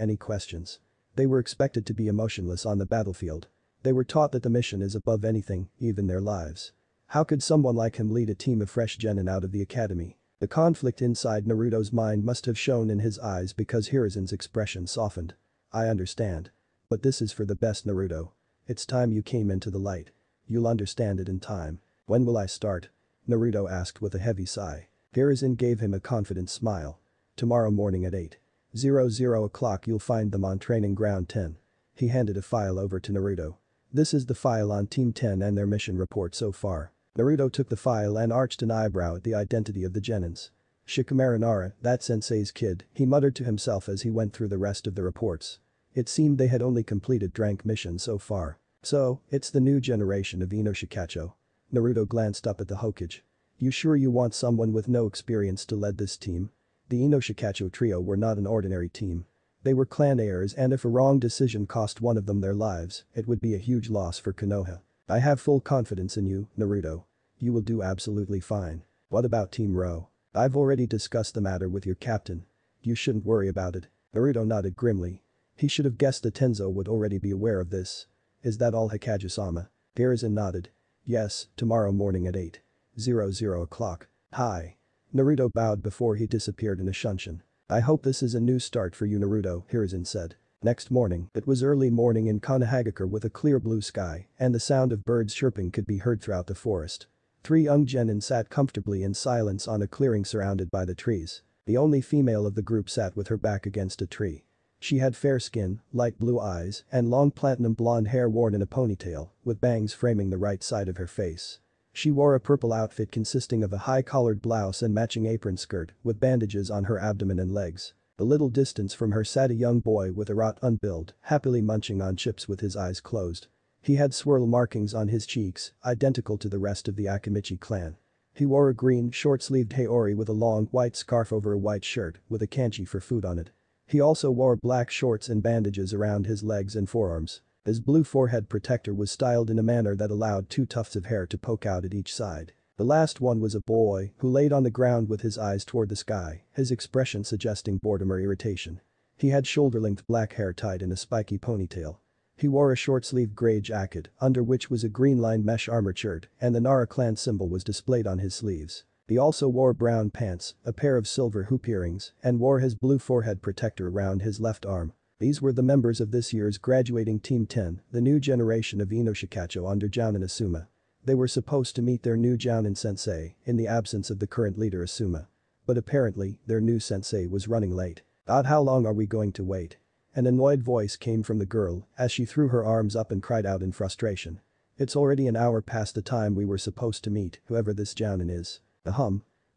any questions. They were expected to be emotionless on the battlefield. They were taught that the mission is above anything, even their lives. How could someone like him lead a team of fresh genin out of the academy? The conflict inside Naruto's mind must have shown in his eyes because Hiruzen's expression softened. I understand. But this is for the best, Naruto. It's time you came into the light. You'll understand it in time. When will I start? Naruto asked with a heavy sigh. Hiruzen gave him a confident smile. Tomorrow morning at 8:00 o'clock you'll find them on training ground 10. He handed a file over to Naruto. This is the file on Team 10 and their mission report so far. Naruto took the file and arched an eyebrow at the identity of the genins. Shikamaru Nara, that sensei's kid, he muttered to himself as he went through the rest of the reports. It seemed they had only completed rank missions so far. So, it's the new generation of Inoshikacho. Naruto glanced up at the Hokage. You sure you want someone with no experience to lead this team? The Inoshikacho trio were not an ordinary team. They were clan heirs and if a wrong decision cost one of them their lives, it would be a huge loss for Konoha. I have full confidence in you, Naruto. You will do absolutely fine. What about Team Ro? I've already discussed the matter with your captain. You shouldn't worry about it. Naruto nodded grimly. He should have guessed that Tenzo would already be aware of this. Is that all, Hokage-sama? Hiruzen nodded. Yes, tomorrow morning at 8:00 o'clock. Hi. Naruto bowed before he disappeared in a shunshin. I hope this is a new start for you, Naruto, Hiruzen said. Next morning, it was early morning in Konohagakure with a clear blue sky, and the sound of birds chirping could be heard throughout the forest. 3 young genin sat comfortably in silence on a clearing surrounded by the trees. The only female of the group sat with her back against a tree. She had fair skin, light blue eyes, and long platinum blonde hair worn in a ponytail, with bangs framing the right side of her face. She wore a purple outfit consisting of a high-collared blouse and matching apron skirt, with bandages on her abdomen and legs. A little distance from her sat a young boy with a rotund build, happily munching on chips with his eyes closed. He had swirl markings on his cheeks, identical to the rest of the Akimichi clan. He wore a green, short-sleeved haori with a long, white scarf over a white shirt, with a kanji for food on it. He also wore black shorts and bandages around his legs and forearms. His blue forehead protector was styled in a manner that allowed 2 tufts of hair to poke out at each side. The last one was a boy who laid on the ground with his eyes toward the sky, his expression suggesting boredom or irritation. He had shoulder-length black hair tied in a spiky ponytail. He wore a short-sleeved gray jacket, under which was a green-lined mesh armored shirt, and the Nara clan symbol was displayed on his sleeves. He also wore brown pants, a pair of silver hoop earrings, and wore his blue forehead protector around his left arm. These were the members of this year's graduating Team 10, the new generation of Inoshikacho under Jounin Asuma. They were supposed to meet their new Jounin sensei in the absence of the current leader Asuma. But apparently, their new sensei was running late. How long are we going to wait? An annoyed voice came from the girl as she threw her arms up and cried out in frustration. It's already an hour past the time we were supposed to meet, whoever this Jounin is.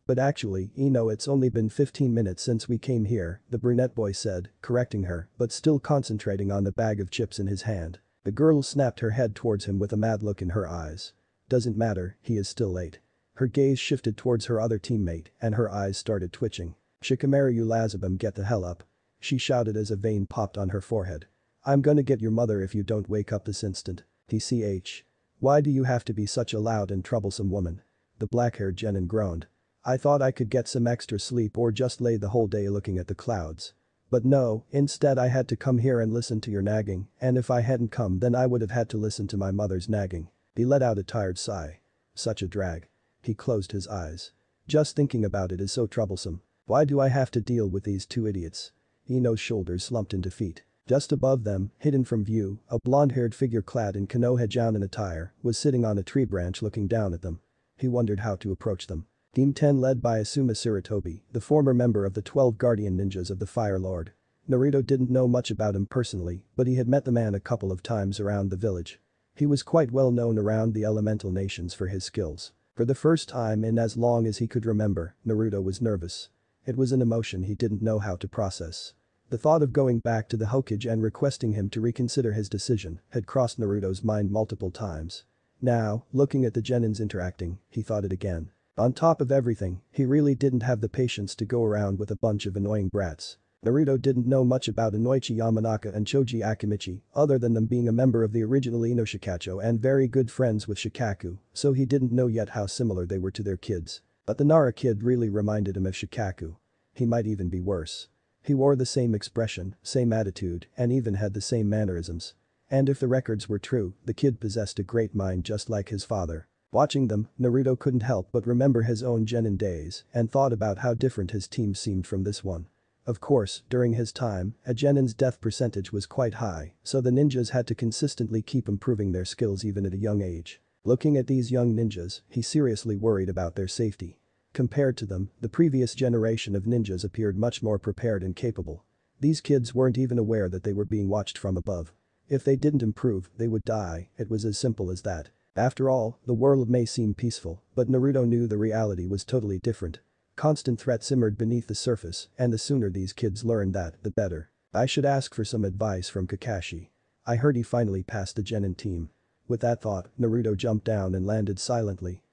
But actually, it's only been 15 minutes since we came here, the brunette boy said, correcting her, but still concentrating on the bag of chips in his hand. The girl snapped her head towards him with a mad look in her eyes. Doesn't matter, he is still late. Her gaze shifted towards her other teammate and her eyes started twitching. Shikamaru Lazabum, get the hell up. She shouted as a vein popped on her forehead. I'm gonna get your mother if you don't wake up this instant. TCH. Why do you have to be such a loud and troublesome woman? The black-haired Genin groaned. I thought I could get some extra sleep or just lay the whole day looking at the clouds. But no, instead I had to come here and listen to your nagging, and if I hadn't come then I would have had to listen to my mother's nagging. He let out a tired sigh. Such a drag. He closed his eyes. Just thinking about it is so troublesome. Why do I have to deal with these two idiots? Ino's shoulders slumped in defeat. Just above them, hidden from view, a blonde-haired figure clad in Konoha Jounin attire was sitting on a tree branch looking down at them. He wondered how to approach them. Team 10 led by Asuma Sarutobi, the former member of the 12 Guardian Ninjas of the Fire Lord. Naruto didn't know much about him personally, but he had met the man a couple of times around the village. He was quite well known around the elemental nations for his skills. For the first time in as long as he could remember, Naruto was nervous. It was an emotion he didn't know how to process. The thought of going back to the Hokage and requesting him to reconsider his decision had crossed Naruto's mind multiple times. Now, looking at the Genins interacting, he thought it again. On top of everything, he really didn't have the patience to go around with a bunch of annoying brats. Naruto didn't know much about Inoichi Yamanaka and Choji Akimichi other than them being a member of the original Ino Shikacho and very good friends with Shikaku, so he didn't know yet how similar they were to their kids. But the Nara kid really reminded him of Shikaku. He might even be worse. He wore the same expression, same attitude, and even had the same mannerisms. And if the records were true, the kid possessed a great mind just like his father. Watching them, Naruto couldn't help but remember his own Genin days and thought about how different his team seemed from this one. Of course, during his time, a Genin's death percentage was quite high, so the ninjas had to consistently keep improving their skills even at a young age. Looking at these young ninjas, he seriously worried about their safety. Compared to them, the previous generation of ninjas appeared much more prepared and capable. These kids weren't even aware that they were being watched from above. If they didn't improve, they would die, it was as simple as that. After all, the world may seem peaceful, but Naruto knew the reality was totally different. Constant threat simmered beneath the surface, and the sooner these kids learned that, the better. I should ask for some advice from Kakashi. I heard he finally passed the Genin team. With that thought, Naruto jumped down and landed silently.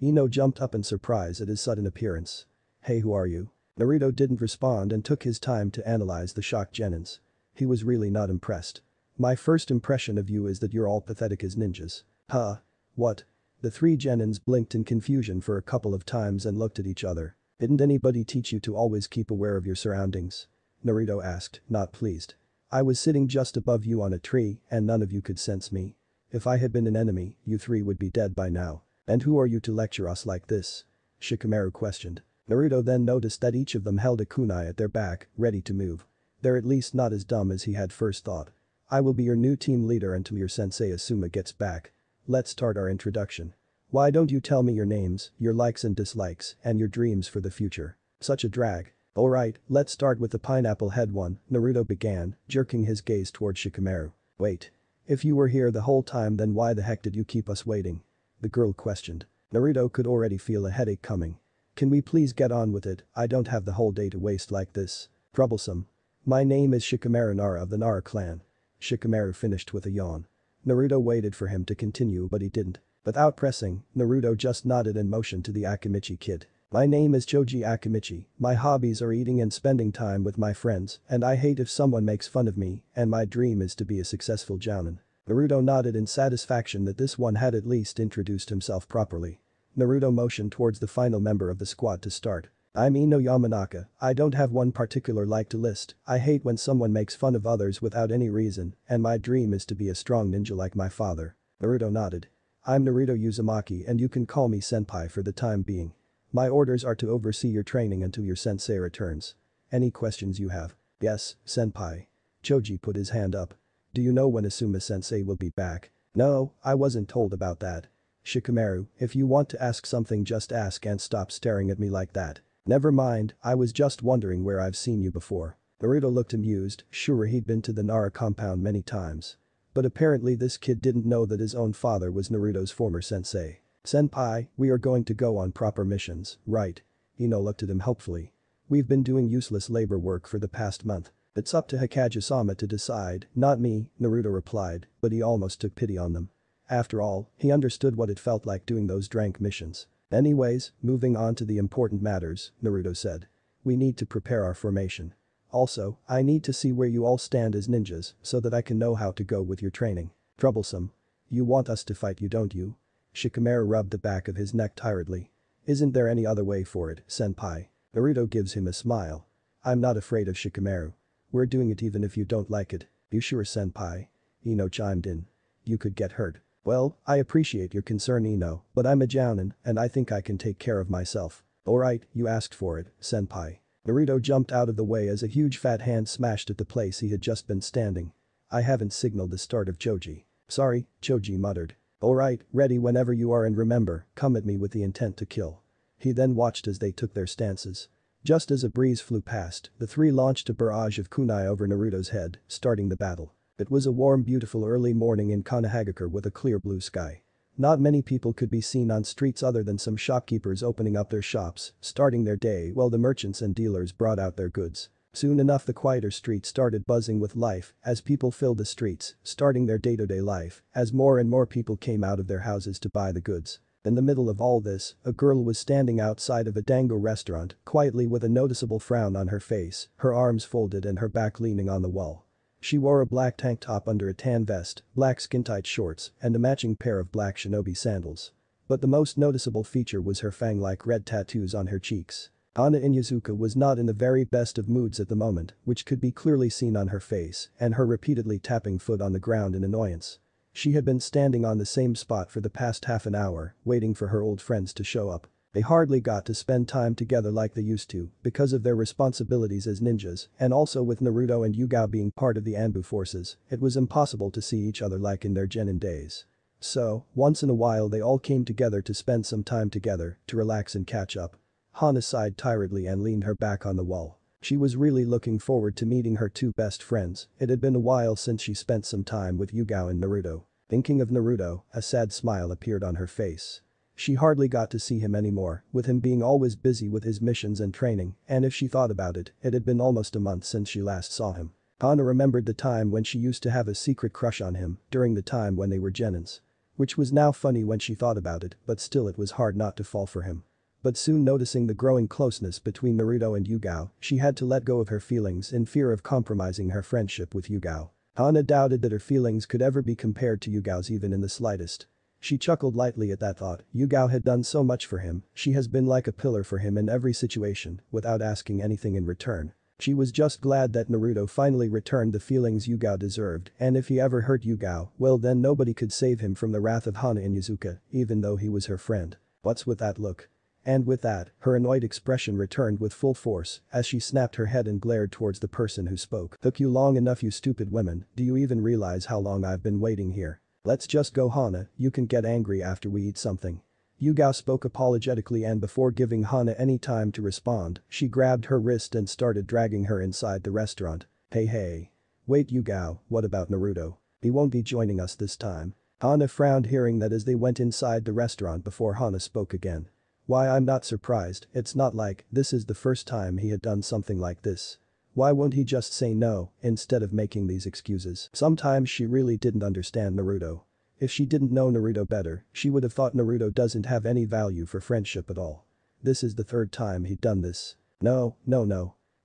Ino jumped up in surprise at his sudden appearance. Hey, who are you? Naruto didn't respond and took his time to analyze the shocked Genins. He was really not impressed. My first impression of you is that you're all pathetic as ninjas. Huh? What? The three Genins blinked in confusion for a couple of times and looked at each other. Didn't anybody teach you to always keep aware of your surroundings? Naruto asked, not pleased. I was sitting just above you on a tree and none of you could sense me. If I had been an enemy, you three would be dead by now. And who are you to lecture us like this? Shikamaru questioned. Naruto then noticed that each of them held a kunai at their back, ready to move. They're at least not as dumb as he had first thought. I will be your new team leader until your sensei Asuma gets back. Let's start our introduction. Why don't you tell me your names, your likes and dislikes, and your dreams for the future? Such a drag. Alright, let's start with the pineapple head one, Naruto began, jerking his gaze toward Shikamaru. Wait. If you were here the whole time then why the heck did you keep us waiting? The girl questioned. Naruto could already feel a headache coming. Can we please get on with it, I don't have the whole day to waste like this. Troublesome. My name is Shikamaru Nara of the Nara clan. Shikamaru finished with a yawn. Naruto waited for him to continue but he didn't. Without pressing, Naruto just nodded and motioned to the Akimichi kid. My name is Choji Akimichi, my hobbies are eating and spending time with my friends, and I hate if someone makes fun of me, and my dream is to be a successful jounin. Naruto nodded in satisfaction that this one had at least introduced himself properly. Naruto motioned towards the final member of the squad to start. I'm Ino Yamanaka, I don't have one particular like to list, I hate when someone makes fun of others without any reason, and my dream is to be a strong ninja like my father. Naruto nodded. I'm Naruto Uzumaki and you can call me senpai for the time being. My orders are to oversee your training until your sensei returns. Any questions you have? Yes, senpai. Choji put his hand up. Do you know when Asuma sensei will be back? No, I wasn't told about that. Shikamaru, if you want to ask something just ask and stop staring at me like that. Never mind, I was just wondering where I've seen you before. Naruto looked amused, sure he'd been to the Nara compound many times. But apparently this kid didn't know that his own father was Naruto's former sensei. Senpai, we are going to go on proper missions, right? Ino looked at him helpfully. We've been doing useless labor work for the past month. It's up to Hikage-sama to decide, not me, Naruto replied, but he almost took pity on them. After all, he understood what it felt like doing those drank missions. Anyways, moving on to the important matters, Naruto said. We need to prepare our formation. Also, I need to see where you all stand as ninjas so that I can know how to go with your training. Troublesome. You want us to fight you, don't you? Shikamaru rubbed the back of his neck tiredly. Isn't there any other way for it, senpai? Naruto gives him a smile. I'm not afraid of Shikamaru. We're doing it even if you don't like it. You sure, senpai? Ino chimed in. You could get hurt. Well, I appreciate your concern, Ino, but I'm a jounin and I think I can take care of myself. Alright, you asked for it, senpai. Naruto jumped out of the way as a huge fat hand smashed at the place he had just been standing. I haven't signaled the start of Choji. Sorry, Choji muttered. Alright, ready whenever you are and remember, come at me with the intent to kill. He then watched as they took their stances. Just as a breeze flew past, the three launched a barrage of kunai over Naruto's head, starting the battle. It was a warm, beautiful early morning in Konohagakure with a clear blue sky. Not many people could be seen on streets other than some shopkeepers opening up their shops, starting their day while the merchants and dealers brought out their goods. Soon enough the quieter streets started buzzing with life as people filled the streets, starting their day-to-day life as more and more people came out of their houses to buy the goods. In the middle of all this, a girl was standing outside of a dango restaurant, quietly with a noticeable frown on her face, her arms folded and her back leaning on the wall. She wore a black tank top under a tan vest, black skin-tight shorts, and a matching pair of black shinobi sandals. But the most noticeable feature was her fang-like red tattoos on her cheeks. Hana Inyazuka was not in the very best of moods at the moment, which could be clearly seen on her face and her repeatedly tapping foot on the ground in annoyance. She had been standing on the same spot for the past half an hour, waiting for her old friends to show up. They hardly got to spend time together like they used to because of their responsibilities as ninjas, and also with Naruto and Yugao being part of the Anbu forces, it was impossible to see each other like in their genin days. So, once in a while they all came together to spend some time together, to relax and catch up. Hana sighed tiredly and leaned her back on the wall. She was really looking forward to meeting her two best friends, it had been a while since she spent some time with Yugao and Naruto. Thinking of Naruto, a sad smile appeared on her face. She hardly got to see him anymore, with him being always busy with his missions and training, and if she thought about it, it had been almost a month since she last saw him. Hana remembered the time when she used to have a secret crush on him, during the time when they were genins. Which was now funny when she thought about it, but still it was hard not to fall for him. But soon noticing the growing closeness between Naruto and Yugao, she had to let go of her feelings in fear of compromising her friendship with Yugao. Hana doubted that her feelings could ever be compared to Yugao's even in the slightest. She chuckled lightly at that thought. Yugao had done so much for him, she has been like a pillar for him in every situation, without asking anything in return. She was just glad that Naruto finally returned the feelings Yugao deserved, and if he ever hurt Yugao, well then nobody could save him from the wrath of Hana Inyazuka, even though he was her friend. What's with that look? And with that, her annoyed expression returned with full force as she snapped her head and glared towards the person who spoke. Took you long enough, you stupid women, do you even realize how long I've been waiting here? Let's just go, Hana, you can get angry after we eat something. Yugao spoke apologetically, and before giving Hana any time to respond, she grabbed her wrist and started dragging her inside the restaurant. Hey. Wait, Yugao, what about Naruto? He won't be joining us this time. Hana frowned hearing that as they went inside the restaurant before Hana spoke again. Why, I'm not surprised, it's not like this is the first time he had done something like this. Why won't he just say no, instead of making these excuses? Sometimes she really didn't understand Naruto. If she didn't know Naruto better, she would have thought Naruto doesn't have any value for friendship at all. This is the third time he'd done this. No.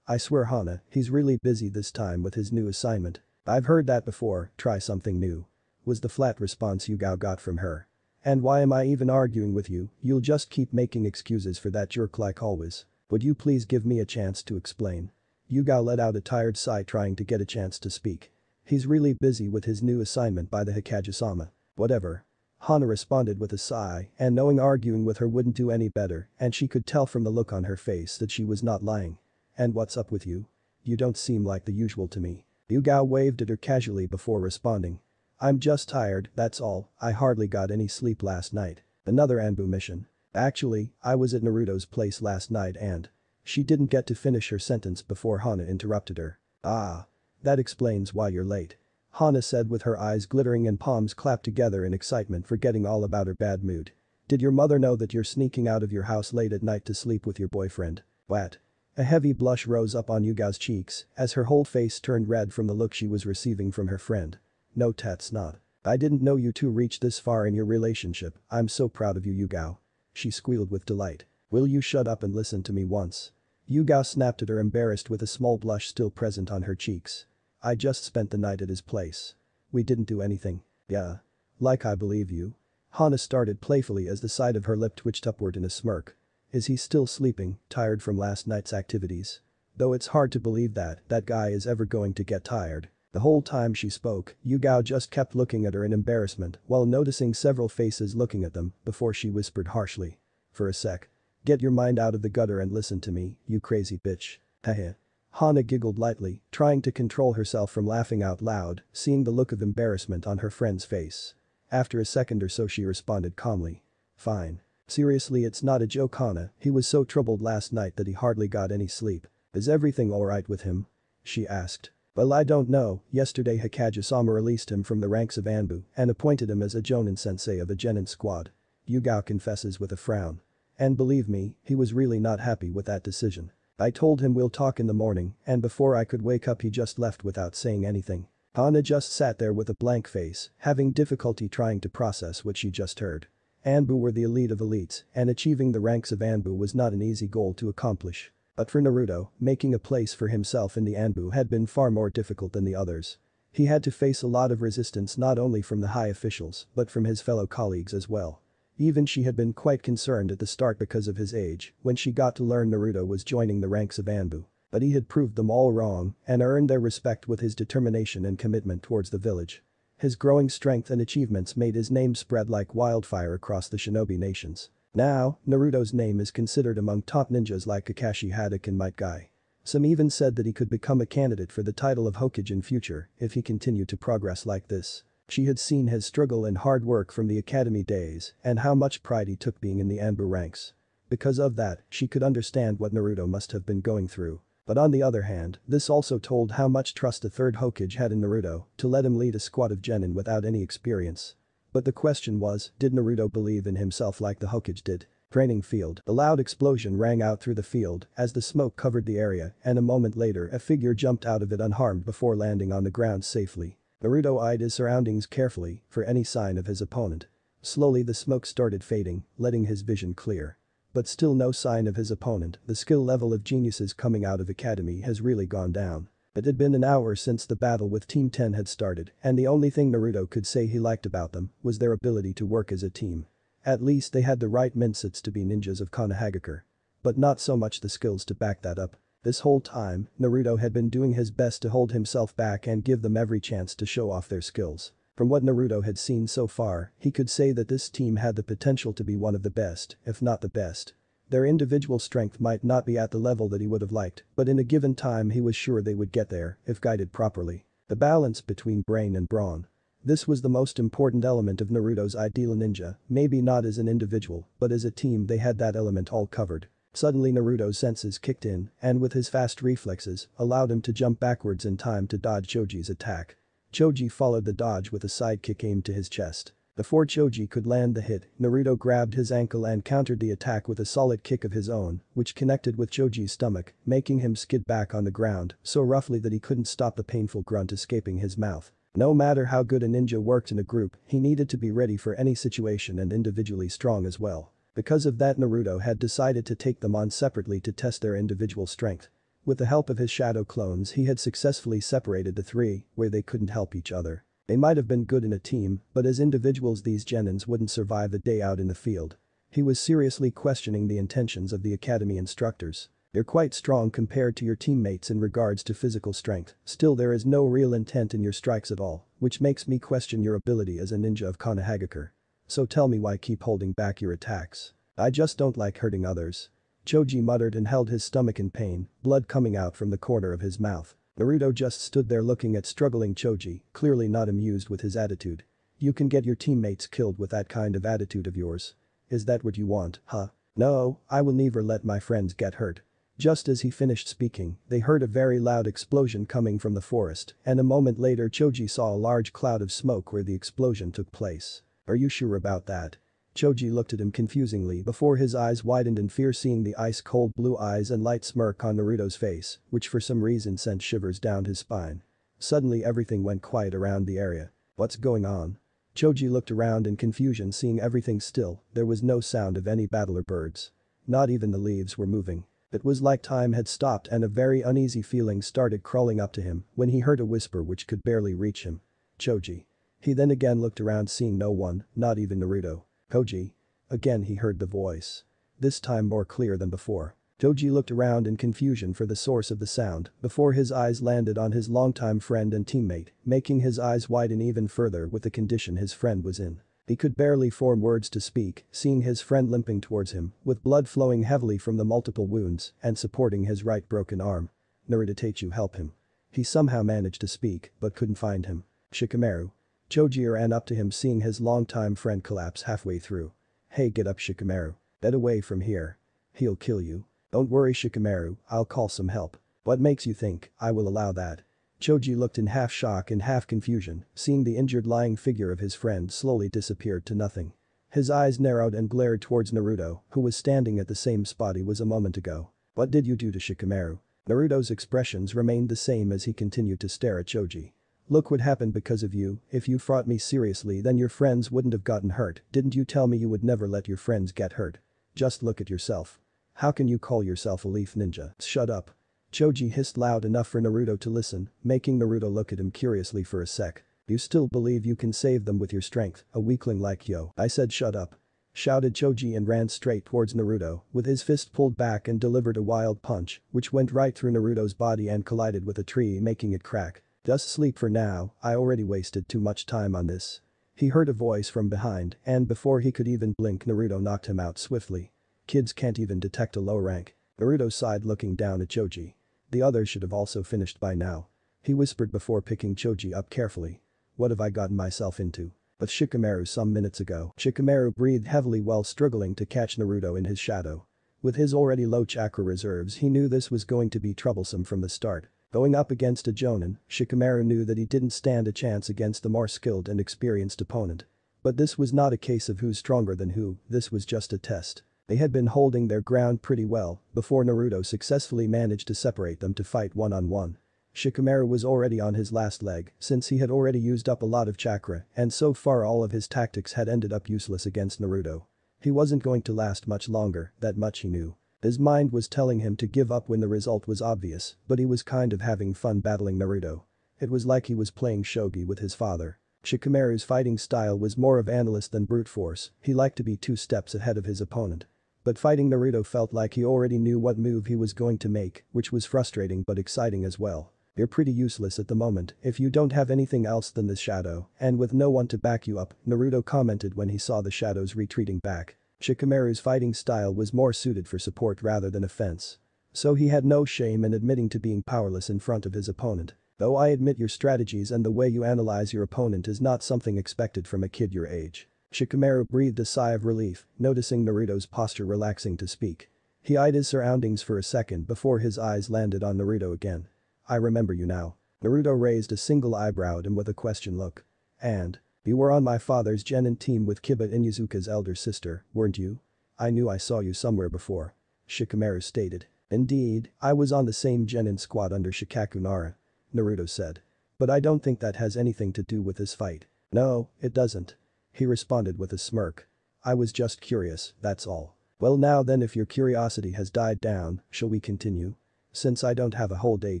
I swear, Hana, he's really busy this time with his new assignment. I've heard that before, try something new. Was the flat response Yugao got from her. And why am I even arguing with you, you'll just keep making excuses for that jerk like always. Would you please give me a chance to explain? Yugao let out a tired sigh trying to get a chance to speak. He's really busy with his new assignment by the Hikage-sama. Whatever. Hana responded with a sigh, and knowing arguing with her wouldn't do any better, and she could tell from the look on her face that she was not lying. And what's up with you? You don't seem like the usual to me. Yugao waved at her casually before responding. I'm just tired, that's all, I hardly got any sleep last night. Another Anbu mission. Actually, I was at Naruto's place last night and. She didn't get to finish her sentence before Hana interrupted her. Ah. That explains why you're late. Hana said with her eyes glittering and palms clapped together in excitement, forgetting all about her bad mood. Did your mother know that you're sneaking out of your house late at night to sleep with your boyfriend? What? A heavy blush rose up on Yugao's cheeks as her whole face turned red from the look she was receiving from her friend. No, that's not. I didn't know you two reached this far in your relationship. I'm so proud of you, Yugao. She squealed with delight. Will you shut up and listen to me once? Yugao snapped at her, embarrassed with a small blush still present on her cheeks. I just spent the night at his place. We didn't do anything. Yeah. Like I believe you. Hana started playfully as the side of her lip twitched upward in a smirk. Is he still sleeping, tired from last night's activities? Though it's hard to believe that guy is ever going to get tired. The whole time she spoke, Yugao just kept looking at her in embarrassment while noticing several faces looking at them before she whispered harshly. For a sec. Get your mind out of the gutter and listen to me, you crazy bitch. Heh. Hana giggled lightly, trying to control herself from laughing out loud, seeing the look of embarrassment on her friend's face. After a second or so she responded calmly. Fine. Seriously, it's not a joke, Hana. He was so troubled last night that he hardly got any sleep. Is everything alright with him? She asked. Well, I don't know. Yesterday Hokage-sama released him from the ranks of Anbu and appointed him as a Jonin sensei of a Genin squad. Yugao confesses with a frown. And believe me, he was really not happy with that decision. I told him we'll talk in the morning, and before I could wake up he just left without saying anything. Hana just sat there with a blank face, having difficulty trying to process what she just heard. Anbu were the elite of elites, and achieving the ranks of Anbu was not an easy goal to accomplish. But for Naruto, making a place for himself in the Anbu had been far more difficult than the others. He had to face a lot of resistance not only from the high officials but from his fellow colleagues as well. Even she had been quite concerned at the start because of his age when she got to learn Naruto was joining the ranks of Anbu. But he had proved them all wrong and earned their respect with his determination and commitment towards the village. His growing strength and achievements made his name spread like wildfire across the shinobi nations. Now, Naruto's name is considered among top ninjas like Kakashi Haddock and Might Guy. Some even said that he could become a candidate for the title of Hokage in future if he continued to progress like this. She had seen his struggle and hard work from the academy days and how much pride he took being in the Anbu ranks. Because of that, she could understand what Naruto must have been going through. But on the other hand, this also told how much trust the third Hokage had in Naruto to let him lead a squad of genin without any experience. But the question was, did Naruto believe in himself like the Hokage did? Training field. A loud explosion rang out through the field as the smoke covered the area, and a moment later a figure jumped out of it unharmed before landing on the ground safely. Naruto eyed his surroundings carefully for any sign of his opponent. Slowly the smoke started fading, letting his vision clear. But still no sign of his opponent. The skill level of geniuses coming out of academy has really gone down. It had been an hour since the battle with Team 10 had started, and the only thing Naruto could say he liked about them was their ability to work as a team. At least they had the right mindsets to be ninjas of Konohagakure. But not so much the skills to back that up. This whole time, Naruto had been doing his best to hold himself back and give them every chance to show off their skills. From what Naruto had seen so far, he could say that this team had the potential to be one of the best, if not the best. Their individual strength might not be at the level that he would have liked, but in a given time he was sure they would get there if guided properly. The balance between brain and brawn. This was the most important element of Naruto's ideal ninja, maybe not as an individual, but as a team they had that element all covered. Suddenly Naruto's senses kicked in and with his fast reflexes allowed him to jump backwards in time to dodge Choji's attack. Choji followed the dodge with a side kick aimed to his chest. Before Choji could land the hit, Naruto grabbed his ankle and countered the attack with a solid kick of his own, which connected with Choji's stomach, making him skid back on the ground so roughly that he couldn't stop the painful grunt escaping his mouth. No matter how good a ninja worked in a group, he needed to be ready for any situation and individually strong as well. Because of that, Naruto had decided to take them on separately to test their individual strength. With the help of his shadow clones he had successfully separated the three where they couldn't help each other. They might have been good in a team, but as individuals these genins wouldn't survive a day out in the field. He was seriously questioning the intentions of the academy instructors. You're quite strong compared to your teammates in regards to physical strength, still there is no real intent in your strikes at all, which makes me question your ability as a ninja of Konohagakure. So tell me why keep holding back your attacks. I just don't like hurting others. Choji muttered and held his stomach in pain, blood coming out from the corner of his mouth. Naruto just stood there looking at struggling Choji, clearly not amused with his attitude. You can get your teammates killed with that kind of attitude of yours. Is that what you want, huh? No, I will never let my friends get hurt. Just as he finished speaking, they heard a very loud explosion coming from the forest, and a moment later Choji saw a large cloud of smoke where the explosion took place. Are you sure about that? Choji looked at him confusingly before his eyes widened in fear seeing the ice-cold blue eyes and light smirk on Naruto's face, which for some reason sent shivers down his spine. Suddenly everything went quiet around the area. What's going on? Choji looked around in confusion seeing everything still, there was no sound of any battle or birds. Not even the leaves were moving. It was like time had stopped and a very uneasy feeling started crawling up to him when he heard a whisper which could barely reach him. Choji. He then again looked around seeing no one, not even Naruto. Choji. Again he heard the voice. This time more clear than before. Choji looked around in confusion for the source of the sound before his eyes landed on his longtime friend and teammate, making his eyes widen even further with the condition his friend was in. He could barely form words to speak, seeing his friend limping towards him, with blood flowing heavily from the multiple wounds and supporting his right broken arm. Naruto, help him. He somehow managed to speak, but couldn't find him. Shikamaru. Choji ran up to him seeing his longtime friend collapse halfway through. Hey, get up, Shikamaru. Get away from here. He'll kill you. Don't worry, Shikamaru, I'll call some help. What makes you think I will allow that? Choji looked in half shock and half confusion, seeing the injured lying figure of his friend slowly disappeared to nothing. His eyes narrowed and glared towards Naruto, who was standing at the same spot he was a moment ago. What did you do to Shikamaru? Naruto's expressions remained the same as he continued to stare at Choji. Look what happened because of you, if you fought me seriously then your friends wouldn't have gotten hurt, didn't you tell me you would never let your friends get hurt? Just look at yourself. How can you call yourself a leaf ninja? Shut up. Choji hissed loud enough for Naruto to listen, making Naruto look at him curiously for a sec. You still believe you can save them with your strength, a weakling like yo. I said shut up. Shouted Choji and ran straight towards Naruto, with his fist pulled back and delivered a wild punch, which went right through Naruto's body and collided with a tree making it crack. Just sleep for now, I already wasted too much time on this. He heard a voice from behind, and before he could even blink Naruto knocked him out swiftly. Kids can't even detect a low rank. Naruto sighed looking down at Choji. The others should have also finished by now. He whispered before picking Choji up carefully. What have I gotten myself into? With Shikamaru some minutes ago. Shikamaru breathed heavily while struggling to catch Naruto in his shadow. With his already low chakra reserves he knew this was going to be troublesome from the start. Going up against a Jonin, Shikamaru knew that he didn't stand a chance against the more skilled and experienced opponent. But this was not a case of who's stronger than who, this was just a test. They had been holding their ground pretty well before Naruto successfully managed to separate them to fight one-on-one. Shikamaru was already on his last leg since he had already used up a lot of chakra and so far all of his tactics had ended up useless against Naruto. He wasn't going to last much longer, that much he knew. His mind was telling him to give up when the result was obvious, but he was kind of having fun battling Naruto. It was like he was playing shogi with his father. Shikamaru's fighting style was more of analyst than brute force, he liked to be 2 steps ahead of his opponent. But fighting Naruto felt like he already knew what move he was going to make, which was frustrating but exciting as well. You're pretty useless at the moment if you don't have anything else than this shadow, and with no one to back you up, Naruto commented when he saw the shadows retreating back. Shikamaru's fighting style was more suited for support rather than offense. So he had no shame in admitting to being powerless in front of his opponent. Though I admit your strategies and the way you analyze your opponent is not something expected from a kid your age. Shikamaru breathed a sigh of relief, noticing Naruto's posture relaxing to speak. He eyed his surroundings for a second before his eyes landed on Naruto again. I remember you now. Naruto raised a single eyebrow at him with a question look. And? You were on my father's genin team with Kiba Inuzuka's elder sister, weren't you? I knew I saw you somewhere before. Shikamaru stated. Indeed, I was on the same genin squad under Shikaku Nara. Naruto said. But I don't think that has anything to do with this fight. No, it doesn't. He responded with a smirk. I was just curious, that's all. Well now then if your curiosity has died down, shall we continue? Since I don't have a whole day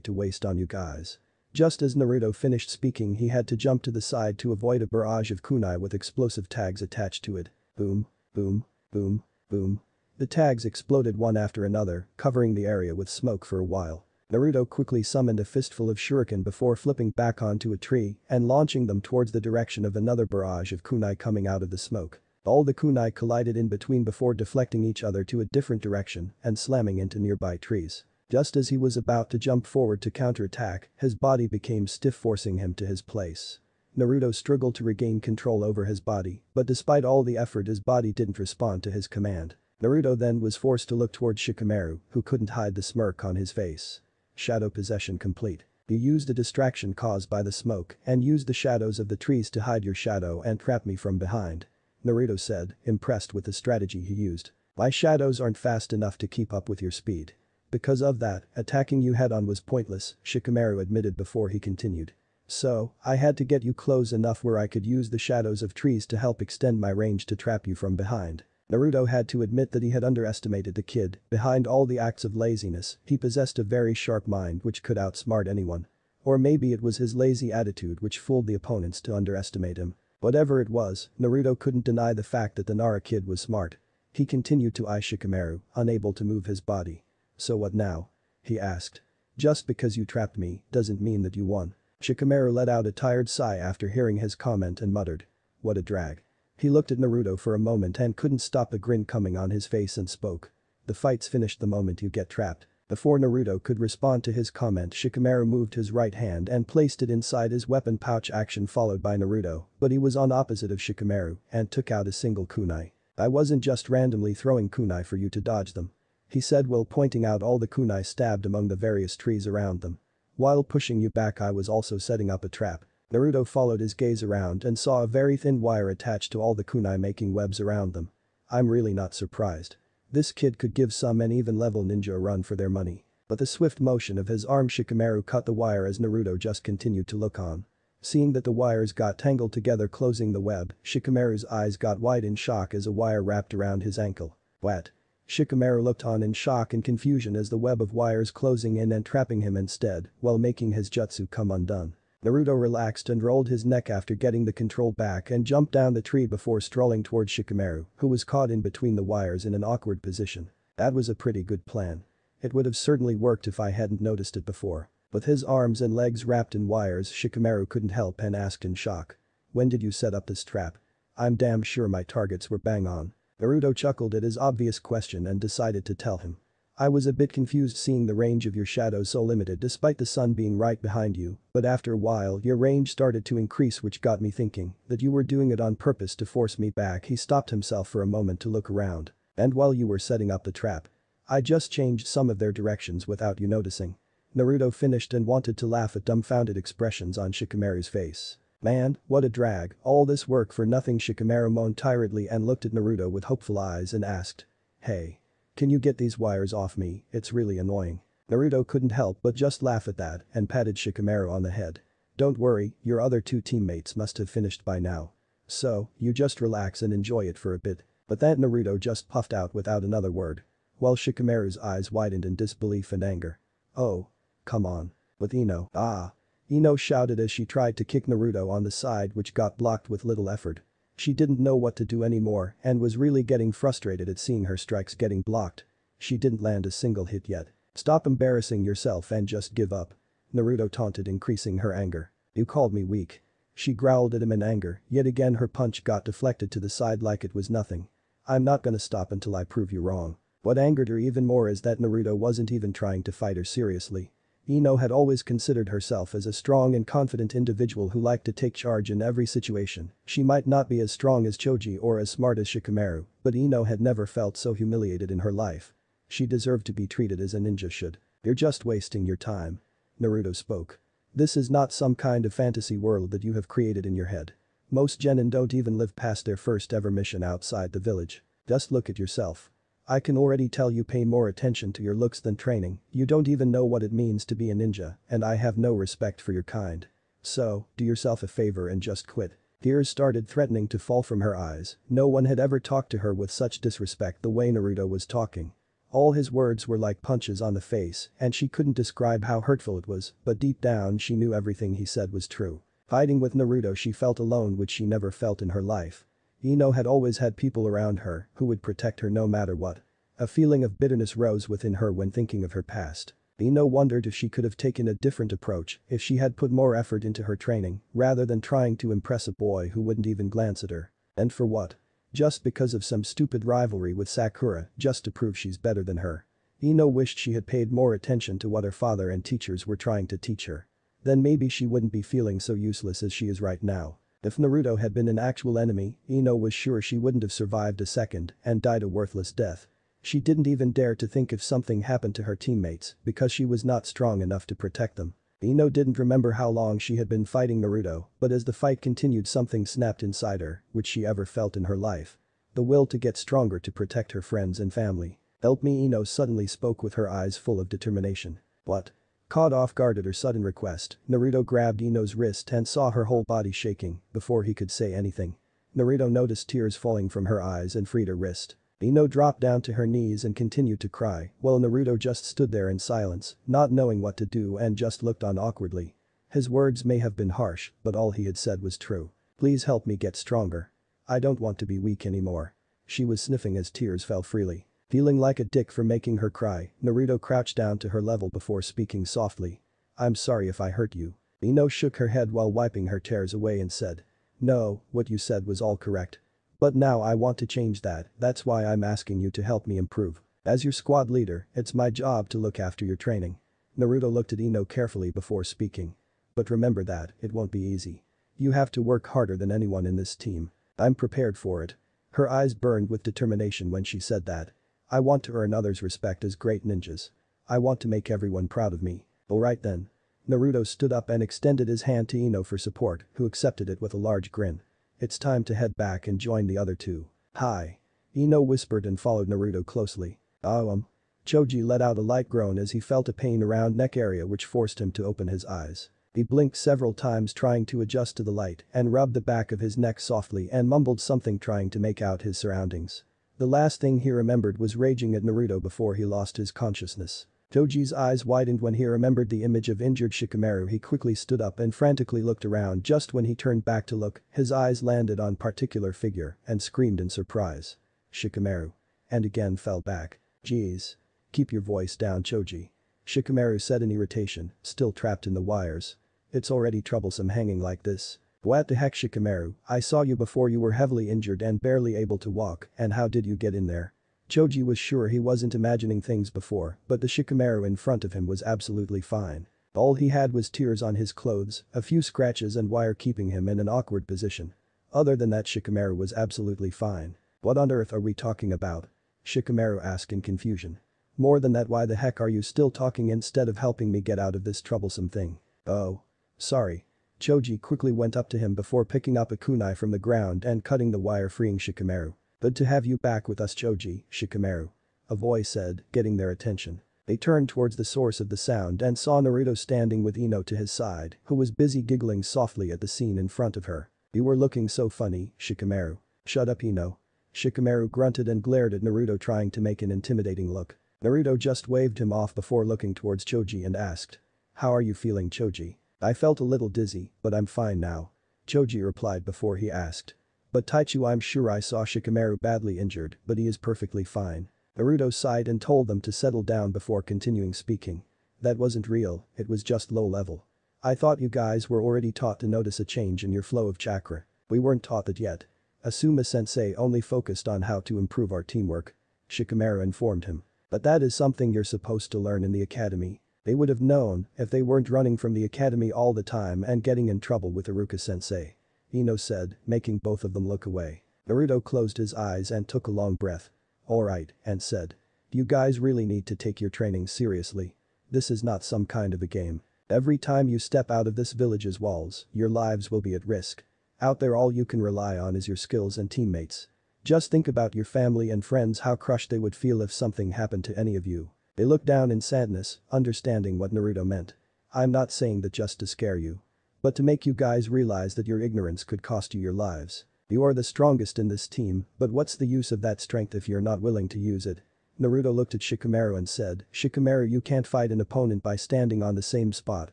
to waste on you guys. Just as Naruto finished speaking he had to jump to the side to avoid a barrage of kunai with explosive tags attached to it. Boom, boom, boom, boom. The tags exploded one after another, covering the area with smoke for a while. Naruto quickly summoned a fistful of shuriken before flipping back onto a tree and launching them towards the direction of another barrage of kunai coming out of the smoke. All the kunai collided in between before deflecting each other to a different direction and slamming into nearby trees. Just as he was about to jump forward to counterattack, his body became stiff forcing him to his place. Naruto struggled to regain control over his body, but despite all the effort his body didn't respond to his command. Naruto then was forced to look towards Shikamaru, who couldn't hide the smirk on his face. Shadow possession complete. You used a distraction caused by the smoke and used the shadows of the trees to hide your shadow and trap me from behind. Naruto said, impressed with the strategy he used. My shadows aren't fast enough to keep up with your speed. Because of that, attacking you head-on was pointless, Shikamaru admitted before he continued. So, I had to get you close enough where I could use the shadows of trees to help extend my range to trap you from behind. Naruto had to admit that he had underestimated the kid. Behind all the acts of laziness, he possessed a very sharp mind which could outsmart anyone. Or maybe it was his lazy attitude which fooled the opponents to underestimate him. Whatever it was, Naruto couldn't deny the fact that the Nara kid was smart. He continued to eye Shikamaru, unable to move his body. So what now? He asked. Just because you trapped me doesn't mean that you won. Shikamaru let out a tired sigh after hearing his comment and muttered. What a drag. He looked at Naruto for a moment and couldn't stop a grin coming on his face and spoke. The fight's finished the moment you get trapped. Before Naruto could respond to his comment, Shikamaru moved his right hand and placed it inside his weapon pouch, action followed by Naruto, but he was on opposite of Shikamaru and took out a single kunai. I wasn't just randomly throwing kunai for you to dodge them. He said while pointing out all the kunai stabbed among the various trees around them. While pushing you back, I was also setting up a trap. Naruto followed his gaze around and saw a very thin wire attached to all the kunai making webs around them. I'm really not surprised. This kid could give some and even level ninja a run for their money. But the swift motion of his arm, Shikamaru cut the wire as Naruto just continued to look on. Seeing that the wires got tangled together closing the web, Shikamaru's eyes got wide in shock as a wire wrapped around his ankle. What? Shikamaru looked on in shock and confusion as the web of wires closing in and trapping him instead, while making his jutsu come undone. Naruto relaxed and rolled his neck after getting the control back and jumped down the tree before strolling towards Shikamaru, who was caught in between the wires in an awkward position. That was a pretty good plan. It would have certainly worked if I hadn't noticed it before. With his arms and legs wrapped in wires, Shikamaru couldn't help and asked in shock. When did you set up this trap? I'm damn sure my targets were bang on. Naruto chuckled at his obvious question and decided to tell him. I was a bit confused seeing the range of your shadow so limited despite the sun being right behind you, but after a while your range started to increase, which got me thinking that you were doing it on purpose to force me back. He stopped himself for a moment to look around. And while you were setting up the trap, I just changed some of their directions without you noticing. Naruto finished and wanted to laugh at dumbfounded expressions on Shikamaru's face. Man, what a drag, all this work for nothing. Shikamaru moaned tiredly and looked at Naruto with hopeful eyes and asked. Hey. Can you get these wires off me? It's really annoying. Naruto couldn't help but just laugh at that and patted Shikamaru on the head. Don't worry, your other two teammates must have finished by now. So, you just relax and enjoy it for a bit. But that Naruto just puffed out without another word. While Shikamaru's eyes widened in disbelief and anger. Oh. Come on. With Ino. Ah. Ino shouted as she tried to kick Naruto on the side, which got blocked with little effort. She didn't know what to do anymore and was really getting frustrated at seeing her strikes getting blocked. She didn't land a single hit yet. Stop embarrassing yourself and just give up. Naruto taunted, increasing her anger. You called me weak. She growled at him in anger, yet again her punch got deflected to the side like it was nothing. I'm not gonna stop until I prove you wrong. What angered her even more is that Naruto wasn't even trying to fight her seriously. Ino had always considered herself as a strong and confident individual who liked to take charge in every situation. She might not be as strong as Choji or as smart as Shikamaru, but Ino had never felt so humiliated in her life. She deserved to be treated as a ninja should. You're just wasting your time. Naruto spoke. This is not some kind of fantasy world that you have created in your head. Most genin don't even live past their first ever mission outside the village. Just look at yourself. I can already tell you pay more attention to your looks than training, you don't even know what it means to be a ninja, and I have no respect for your kind. So, do yourself a favor and just quit. Tears started threatening to fall from her eyes. No one had ever talked to her with such disrespect the way Naruto was talking. All his words were like punches on the face, and she couldn't describe how hurtful it was, but deep down she knew everything he said was true. Fighting with Naruto, she felt alone, which she never felt in her life. Ino had always had people around her who would protect her no matter what. A feeling of bitterness rose within her when thinking of her past. Ino wondered if she could have taken a different approach if she had put more effort into her training rather than trying to impress a boy who wouldn't even glance at her. And for what? Just because of some stupid rivalry with Sakura, just to prove she's better than her. Ino wished she had paid more attention to what her father and teachers were trying to teach her. then maybe she wouldn't be feeling so useless as she is right now. If Naruto had been an actual enemy, Ino was sure she wouldn't have survived a second and died a worthless death. She didn't even dare to think if something happened to her teammates because she was not strong enough to protect them. Ino didn't remember how long she had been fighting Naruto, but as the fight continued something snapped inside her, which she ever felt in her life. The will to get stronger to protect her friends and family. "Help me," Ino suddenly spoke with her eyes full of determination. "What?" Caught off guard at her sudden request, Naruto grabbed Ino's wrist and saw her whole body shaking before he could say anything. Naruto noticed tears falling from her eyes and freed her wrist. Ino dropped down to her knees and continued to cry, while Naruto just stood there in silence, not knowing what to do and just looked on awkwardly. His words may have been harsh, but all he had said was true. "Please help me get stronger. I don't want to be weak anymore." She was sniffing as tears fell freely. Feeling like a dick for making her cry, Naruto crouched down to her level before speaking softly. "I'm sorry if I hurt you." Ino shook her head while wiping her tears away and said. "No, what you said was all correct. But now I want to change that, that's why I'm asking you to help me improve. As your squad leader, it's my job to look after your training." Naruto looked at Ino carefully before speaking. "But remember that, it won't be easy. You have to work harder than anyone in this team. I'm prepared for it." Her eyes burned with determination when she said that. "I want to earn others' respect as great ninjas. I want to make everyone proud of me." "Alright then." Naruto stood up and extended his hand to Ino for support, who accepted it with a large grin. "It's time to head back and join the other two." "Hi." Ino whispered and followed Naruto closely. Choji let out a light groan as he felt a pain around neck area which forced him to open his eyes. He blinked several times trying to adjust to the light and rubbed the back of his neck softly and mumbled something trying to make out his surroundings. The last thing he remembered was raging at Naruto before he lost his consciousness. Choji's eyes widened when he remembered the image of injured Shikamaru. He quickly stood up and frantically looked around. Just when he turned back to look, his eyes landed on particular figure and screamed in surprise. "Shikamaru." And again fell back. "Jeez. Keep your voice down, Choji." Shikamaru said in irritation, still trapped in the wires. "It's already troublesome hanging like this." "What the heck, Shikamaru, I saw you before. You were heavily injured and barely able to walk, and how did you get in there?" Choji was sure he wasn't imagining things before, but the Shikamaru in front of him was absolutely fine. All he had was tears on his clothes, a few scratches and wire keeping him in an awkward position. Other than that, Shikamaru was absolutely fine. "What on earth are we talking about?" Shikamaru asked in confusion. "More than that, why the heck are you still talking instead of helping me get out of this troublesome thing?" "Oh. Sorry." Choji quickly went up to him before picking up a kunai from the ground and cutting the wire, freeing Shikamaru. "Good to have you back with us, Choji, Shikamaru," a voice said, getting their attention. They turned towards the source of the sound and saw Naruto standing with Ino to his side, who was busy giggling softly at the scene in front of her. "You were looking so funny, Shikamaru." "Shut up, Ino." Shikamaru grunted and glared at Naruto, trying to make an intimidating look. Naruto just waved him off before looking towards Choji and asked. "How are you feeling, Choji?" "I felt a little dizzy, but I'm fine now." Choji replied before he asked. "But Taichu, I'm sure I saw Shikamaru badly injured, but he is perfectly fine." Naruto sighed and told them to settle down before continuing speaking. "That wasn't real, it was just low level. I thought you guys were already taught to notice a change in your flow of chakra. We weren't taught that yet. Asuma-sensei only focused on how to improve our teamwork," Shikamaru informed him. "But that is something you're supposed to learn in the academy. They would have known if they weren't running from the academy all the time and getting in trouble with Iruka-sensei," Ino said, making both of them look away. Naruto closed his eyes and took a long breath. "Alright," and said. "You guys really need to take your training seriously. This is not some kind of a game. Every time you step out of this village's walls, your lives will be at risk. Out there all you can rely on is your skills and teammates. Just think about your family and friends, how crushed they would feel if something happened to any of you." They looked down in sadness, understanding what Naruto meant. "I'm not saying that just to scare you. But to make you guys realize that your ignorance could cost you your lives. You are the strongest in this team, but what's the use of that strength if you're not willing to use it?" Naruto looked at Shikamaru and said, "Shikamaru, you can't fight an opponent by standing on the same spot.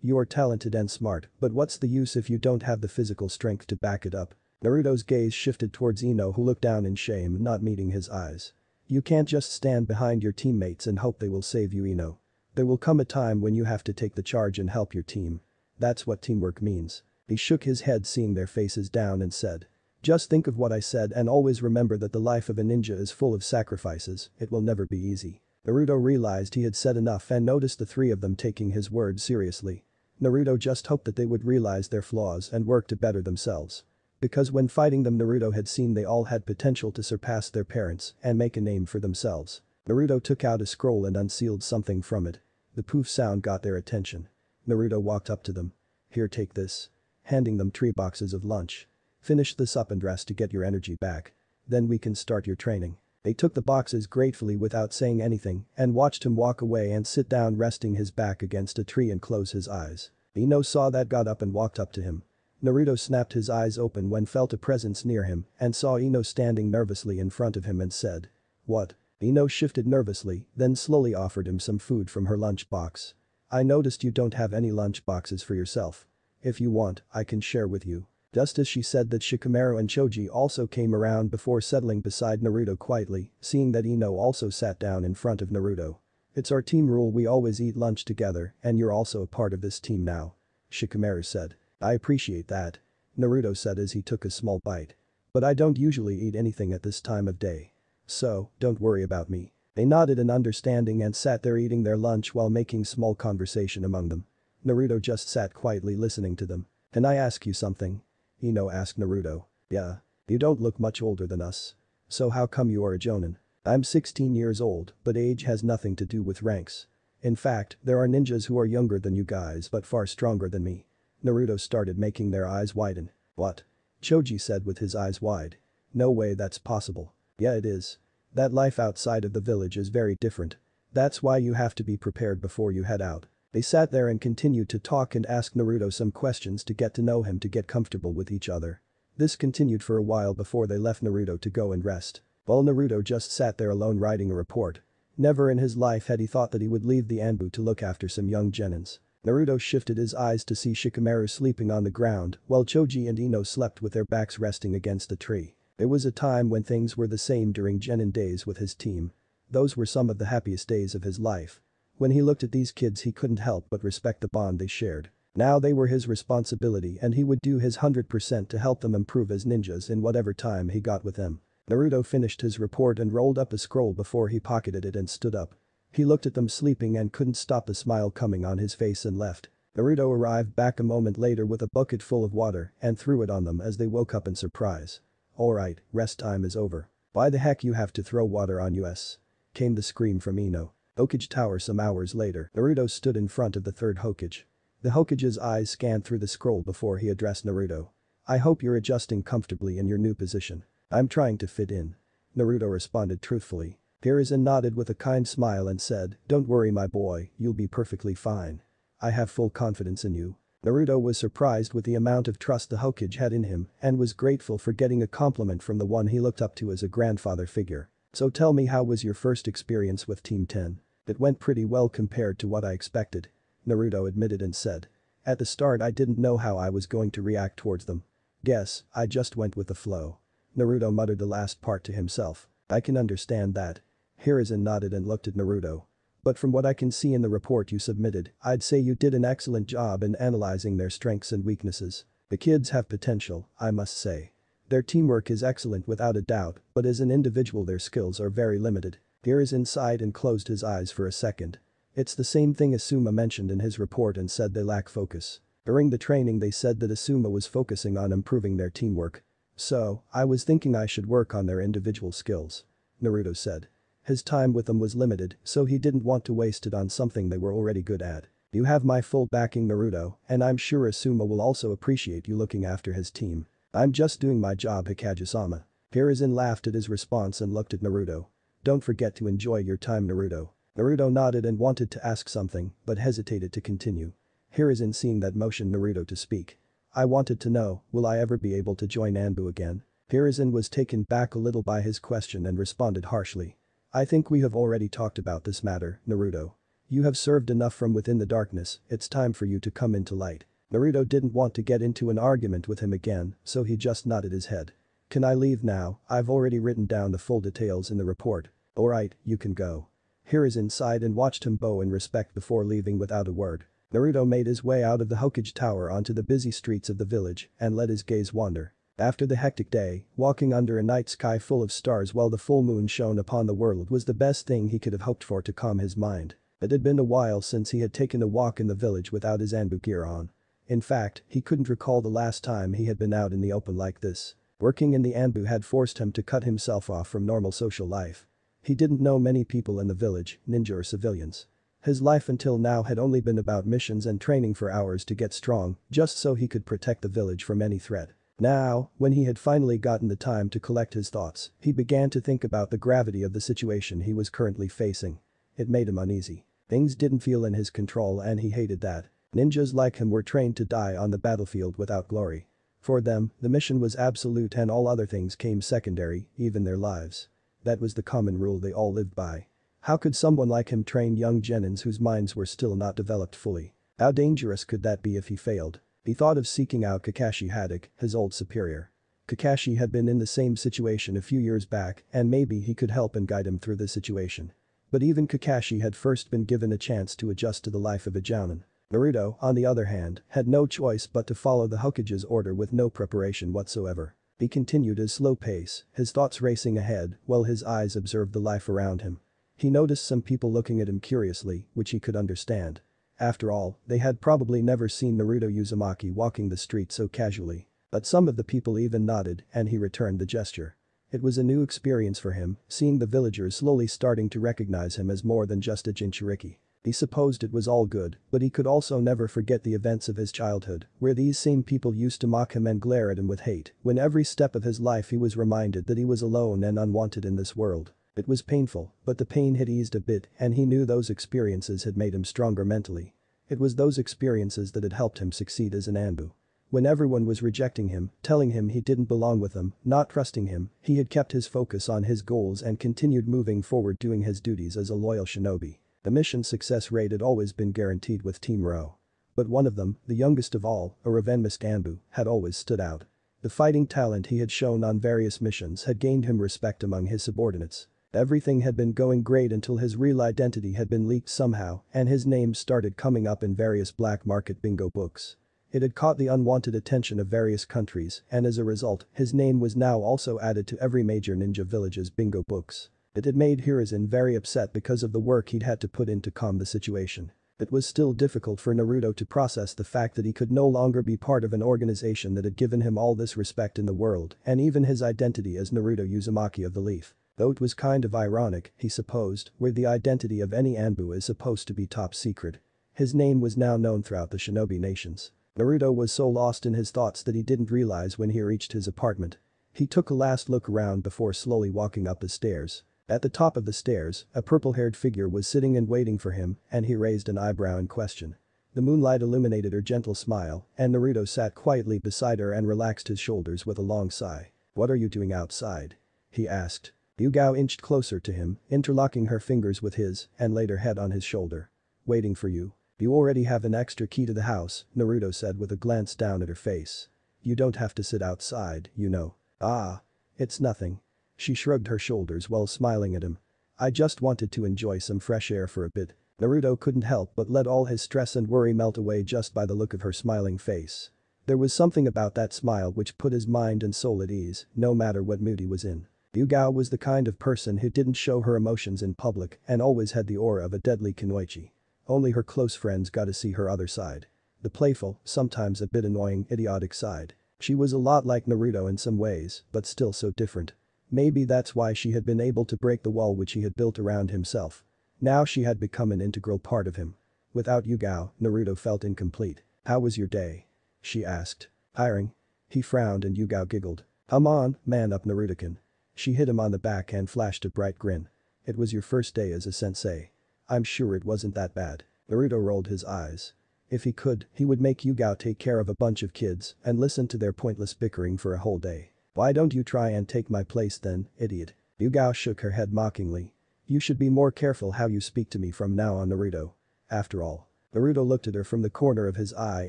You are talented and smart, but what's the use if you don't have the physical strength to back it up?" Naruto's gaze shifted towards Ino, who looked down in shame, not meeting his eyes. "You can't just stand behind your teammates and hope they will save you, Ino. There will come a time when you have to take the charge and help your team. That's what teamwork means." He shook his head, seeing their faces down, and said. "Just think of what I said and always remember that the life of a ninja is full of sacrifices, it will never be easy." Naruto realized he had said enough and noticed the three of them taking his words seriously. Naruto just hoped that they would realize their flaws and work to better themselves. Because when fighting them Naruto had seen they all had potential to surpass their parents and make a name for themselves. Naruto took out a scroll and unsealed something from it. The poof sound got their attention. Naruto walked up to them. "Here, take this." Handing them 3 boxes of lunch. "Finish this up and rest to get your energy back. Then we can start your training." They took the boxes gratefully without saying anything and watched him walk away and sit down resting his back against a tree and close his eyes. Ino saw that, got up and walked up to him. Naruto snapped his eyes open when felt a presence near him and saw Ino standing nervously in front of him and said, "What?" Ino shifted nervously, then slowly offered him some food from her lunch box. "I noticed you don't have any lunch boxes for yourself. If you want, I can share with you." Just as she said that, Shikamaru and Choji also came around before settling beside Naruto quietly, seeing that Ino also sat down in front of Naruto. "It's our team rule, we always eat lunch together and you're also a part of this team now," Shikamaru said. "I appreciate that," Naruto said as he took a small bite. "But I don't usually eat anything at this time of day. So, don't worry about me." They nodded in understanding and sat there eating their lunch while making small conversation among them. Naruto just sat quietly listening to them. "Can I ask you something?" Ino asked Naruto. "Yeah. You don't look much older than us. So how come you are a jonin?" "I'm 16 years old, but age has nothing to do with ranks. In fact, there are ninjas who are younger than you guys but far stronger than me." Naruto started making their eyes widen. "What?" Choji said with his eyes wide. "No way that's possible." "Yeah, it is. That life outside of the village is very different. That's why you have to be prepared before you head out." They sat there and continued to talk and ask Naruto some questions to get to know him to get comfortable with each other. This continued for a while before they left Naruto to go and rest. While Naruto just sat there alone writing a report. Never in his life had he thought that he would leave the Anbu to look after some young genins. Naruto shifted his eyes to see Shikamaru sleeping on the ground while Choji and Ino slept with their backs resting against a tree. There was a time when things were the same during genin days with his team. Those were some of the happiest days of his life. When he looked at these kids he couldn't help but respect the bond they shared. Now they were his responsibility and he would do his 100% to help them improve as ninjas in whatever time he got with them. Naruto finished his report and rolled up a scroll before he pocketed it and stood up. He looked at them sleeping and couldn't stop the smile coming on his face and left. Naruto arrived back a moment later with a bucket full of water and threw it on them as they woke up in surprise. "Alright, rest time is over." "Why the heck you have to throw water on us?" came the scream from Ino. Hokage Tower. Some hours later, Naruto stood in front of the 3rd Hokage. The Hokage's eyes scanned through the scroll before he addressed Naruto. "I hope you're adjusting comfortably in your new position." "I'm trying to fit in," Naruto responded truthfully. Hiruzen nodded with a kind smile and said, "Don't worry my boy, you'll be perfectly fine. I have full confidence in you." Naruto was surprised with the amount of trust the Hokage had in him and was grateful for getting a compliment from the one he looked up to as a grandfather figure. "So tell me, how was your first experience with Team 10? "It went pretty well compared to what I expected," Naruto admitted and said. "At the start I didn't know how I was going to react towards them. Guess, I just went with the flow." Naruto muttered the last part to himself. "I can understand that." Hiruzen nodded and looked at Naruto. "But from what I can see in the report you submitted, I'd say you did an excellent job in analyzing their strengths and weaknesses. The kids have potential, I must say. Their teamwork is excellent without a doubt, but as an individual their skills are very limited." Hiruzen sighed and closed his eyes for a second. It's the same thing Asuma mentioned in his report and said they lack focus. During the training they said that Asuma was focusing on improving their teamwork. "So, I was thinking I should work on their individual skills," Naruto said. His time with them was limited, so he didn't want to waste it on something they were already good at. "You have my full backing Naruto, and I'm sure Asuma will also appreciate you looking after his team." "I'm just doing my job, Hokage-sama." Hiruzen laughed at his response and looked at Naruto. "Don't forget to enjoy your time Naruto." Naruto nodded and wanted to ask something but hesitated to continue. Hiruzen seeing that motioned Naruto to speak. "I wanted to know, will I ever be able to join Anbu again?" Hiruzen was taken back a little by his question and responded harshly. "I think we have already talked about this matter, Naruto. You have served enough from within the darkness, it's time for you to come into light." Naruto didn't want to get into an argument with him again, so he just nodded his head. "Can I leave now? I've already written down the full details in the report." "Alright, you can go." Hiruzen sighed and watched him bow in respect before leaving without a word. Naruto made his way out of the Hokage Tower onto the busy streets of the village and let his gaze wander. After the hectic day, walking under a night sky full of stars while the full moon shone upon the world was the best thing he could have hoped for to calm his mind. It had been a while since he had taken a walk in the village without his Anbu gear on. In fact, he couldn't recall the last time he had been out in the open like this. Working in the Anbu had forced him to cut himself off from normal social life. He didn't know many people in the village, ninja or civilians. His life until now had only been about missions and training for hours to get strong, just so he could protect the village from any threat. Now, when he had finally gotten the time to collect his thoughts, he began to think about the gravity of the situation he was currently facing. It made him uneasy. Things didn't feel in his control and he hated that. Ninjas like him were trained to die on the battlefield without glory. For them, the mission was absolute and all other things came secondary, even their lives. That was the common rule they all lived by. How could someone like him train young genins whose minds were still not developed fully? How dangerous could that be if he failed? He thought of seeking out Kakashi Haddock, his old superior. Kakashi had been in the same situation a few years back and maybe he could help and guide him through the situation. But even Kakashi had first been given a chance to adjust to the life of a jounin. Naruto, on the other hand, had no choice but to follow the Hokage's order with no preparation whatsoever. He continued his slow pace, his thoughts racing ahead while his eyes observed the life around him. He noticed some people looking at him curiously, which he could understand. After all, they had probably never seen Naruto Uzumaki walking the street so casually. But some of the people even nodded and he returned the gesture. It was a new experience for him, seeing the villagers slowly starting to recognize him as more than just a Jinchuriki. He supposed it was all good, but he could also never forget the events of his childhood, where these same people used to mock him and glare at him with hate. When every step of his life he was reminded that he was alone and unwanted in this world. It was painful, but the pain had eased a bit and he knew those experiences had made him stronger mentally. It was those experiences that had helped him succeed as an Anbu. When everyone was rejecting him, telling him he didn't belong with them, not trusting him, he had kept his focus on his goals and continued moving forward doing his duties as a loyal shinobi. The mission success rate had always been guaranteed with Team Ro. But one of them, the youngest of all, a Ravenmist Anbu, had always stood out. The fighting talent he had shown on various missions had gained him respect among his subordinates. Everything had been going great until his real identity had been leaked somehow and his name started coming up in various black market bingo books. It had caught the unwanted attention of various countries and as a result, his name was now also added to every major ninja village's bingo books. It had made Hiruzen very upset because of the work he'd had to put in to calm the situation. It was still difficult for Naruto to process the fact that he could no longer be part of an organization that had given him all this respect in the world and even his identity as Naruto Uzumaki of the Leaf. Though it was kind of ironic, he supposed, where the identity of any Anbu is supposed to be top secret. His name was now known throughout the shinobi nations. Naruto was so lost in his thoughts that he didn't realize when he reached his apartment. He took a last look around before slowly walking up the stairs. At the top of the stairs, a purple-haired figure was sitting and waiting for him and he raised an eyebrow in question. The moonlight illuminated her gentle smile and Naruto sat quietly beside her and relaxed his shoulders with a long sigh. "What are you doing outside?" he asked. Yugao inched closer to him, interlocking her fingers with his and laid her head on his shoulder. "Waiting for you. You already have an extra key to the house," Naruto said with a glance down at her face. "You don't have to sit outside, you know." "Ah. It's nothing." She shrugged her shoulders while smiling at him. "I just wanted to enjoy some fresh air for a bit." Naruto couldn't help but let all his stress and worry melt away just by the look of her smiling face. There was something about that smile which put his mind and soul at ease, no matter what mood he was in. Yugao was the kind of person who didn't show her emotions in public and always had the aura of a deadly kunoichi. Only her close friends got to see her other side. The playful, sometimes a bit annoying, idiotic side. She was a lot like Naruto in some ways, but still so different. Maybe that's why she had been able to break the wall which he had built around himself. Now she had become an integral part of him. Without Yugao, Naruto felt incomplete. "How was your day?" she asked. "Tiring?" He frowned and Yugao giggled. "Come on, man up Naruto-kun." She hit him on the back and flashed a bright grin. "It was your first day as a sensei. I'm sure it wasn't that bad." Naruto rolled his eyes. If he could, he would make Yugao take care of a bunch of kids and listen to their pointless bickering for a whole day. "Why don't you try and take my place then, idiot?" Yugao shook her head mockingly. "You should be more careful how you speak to me from now on, Naruto. After all." Naruto looked at her from the corner of his eye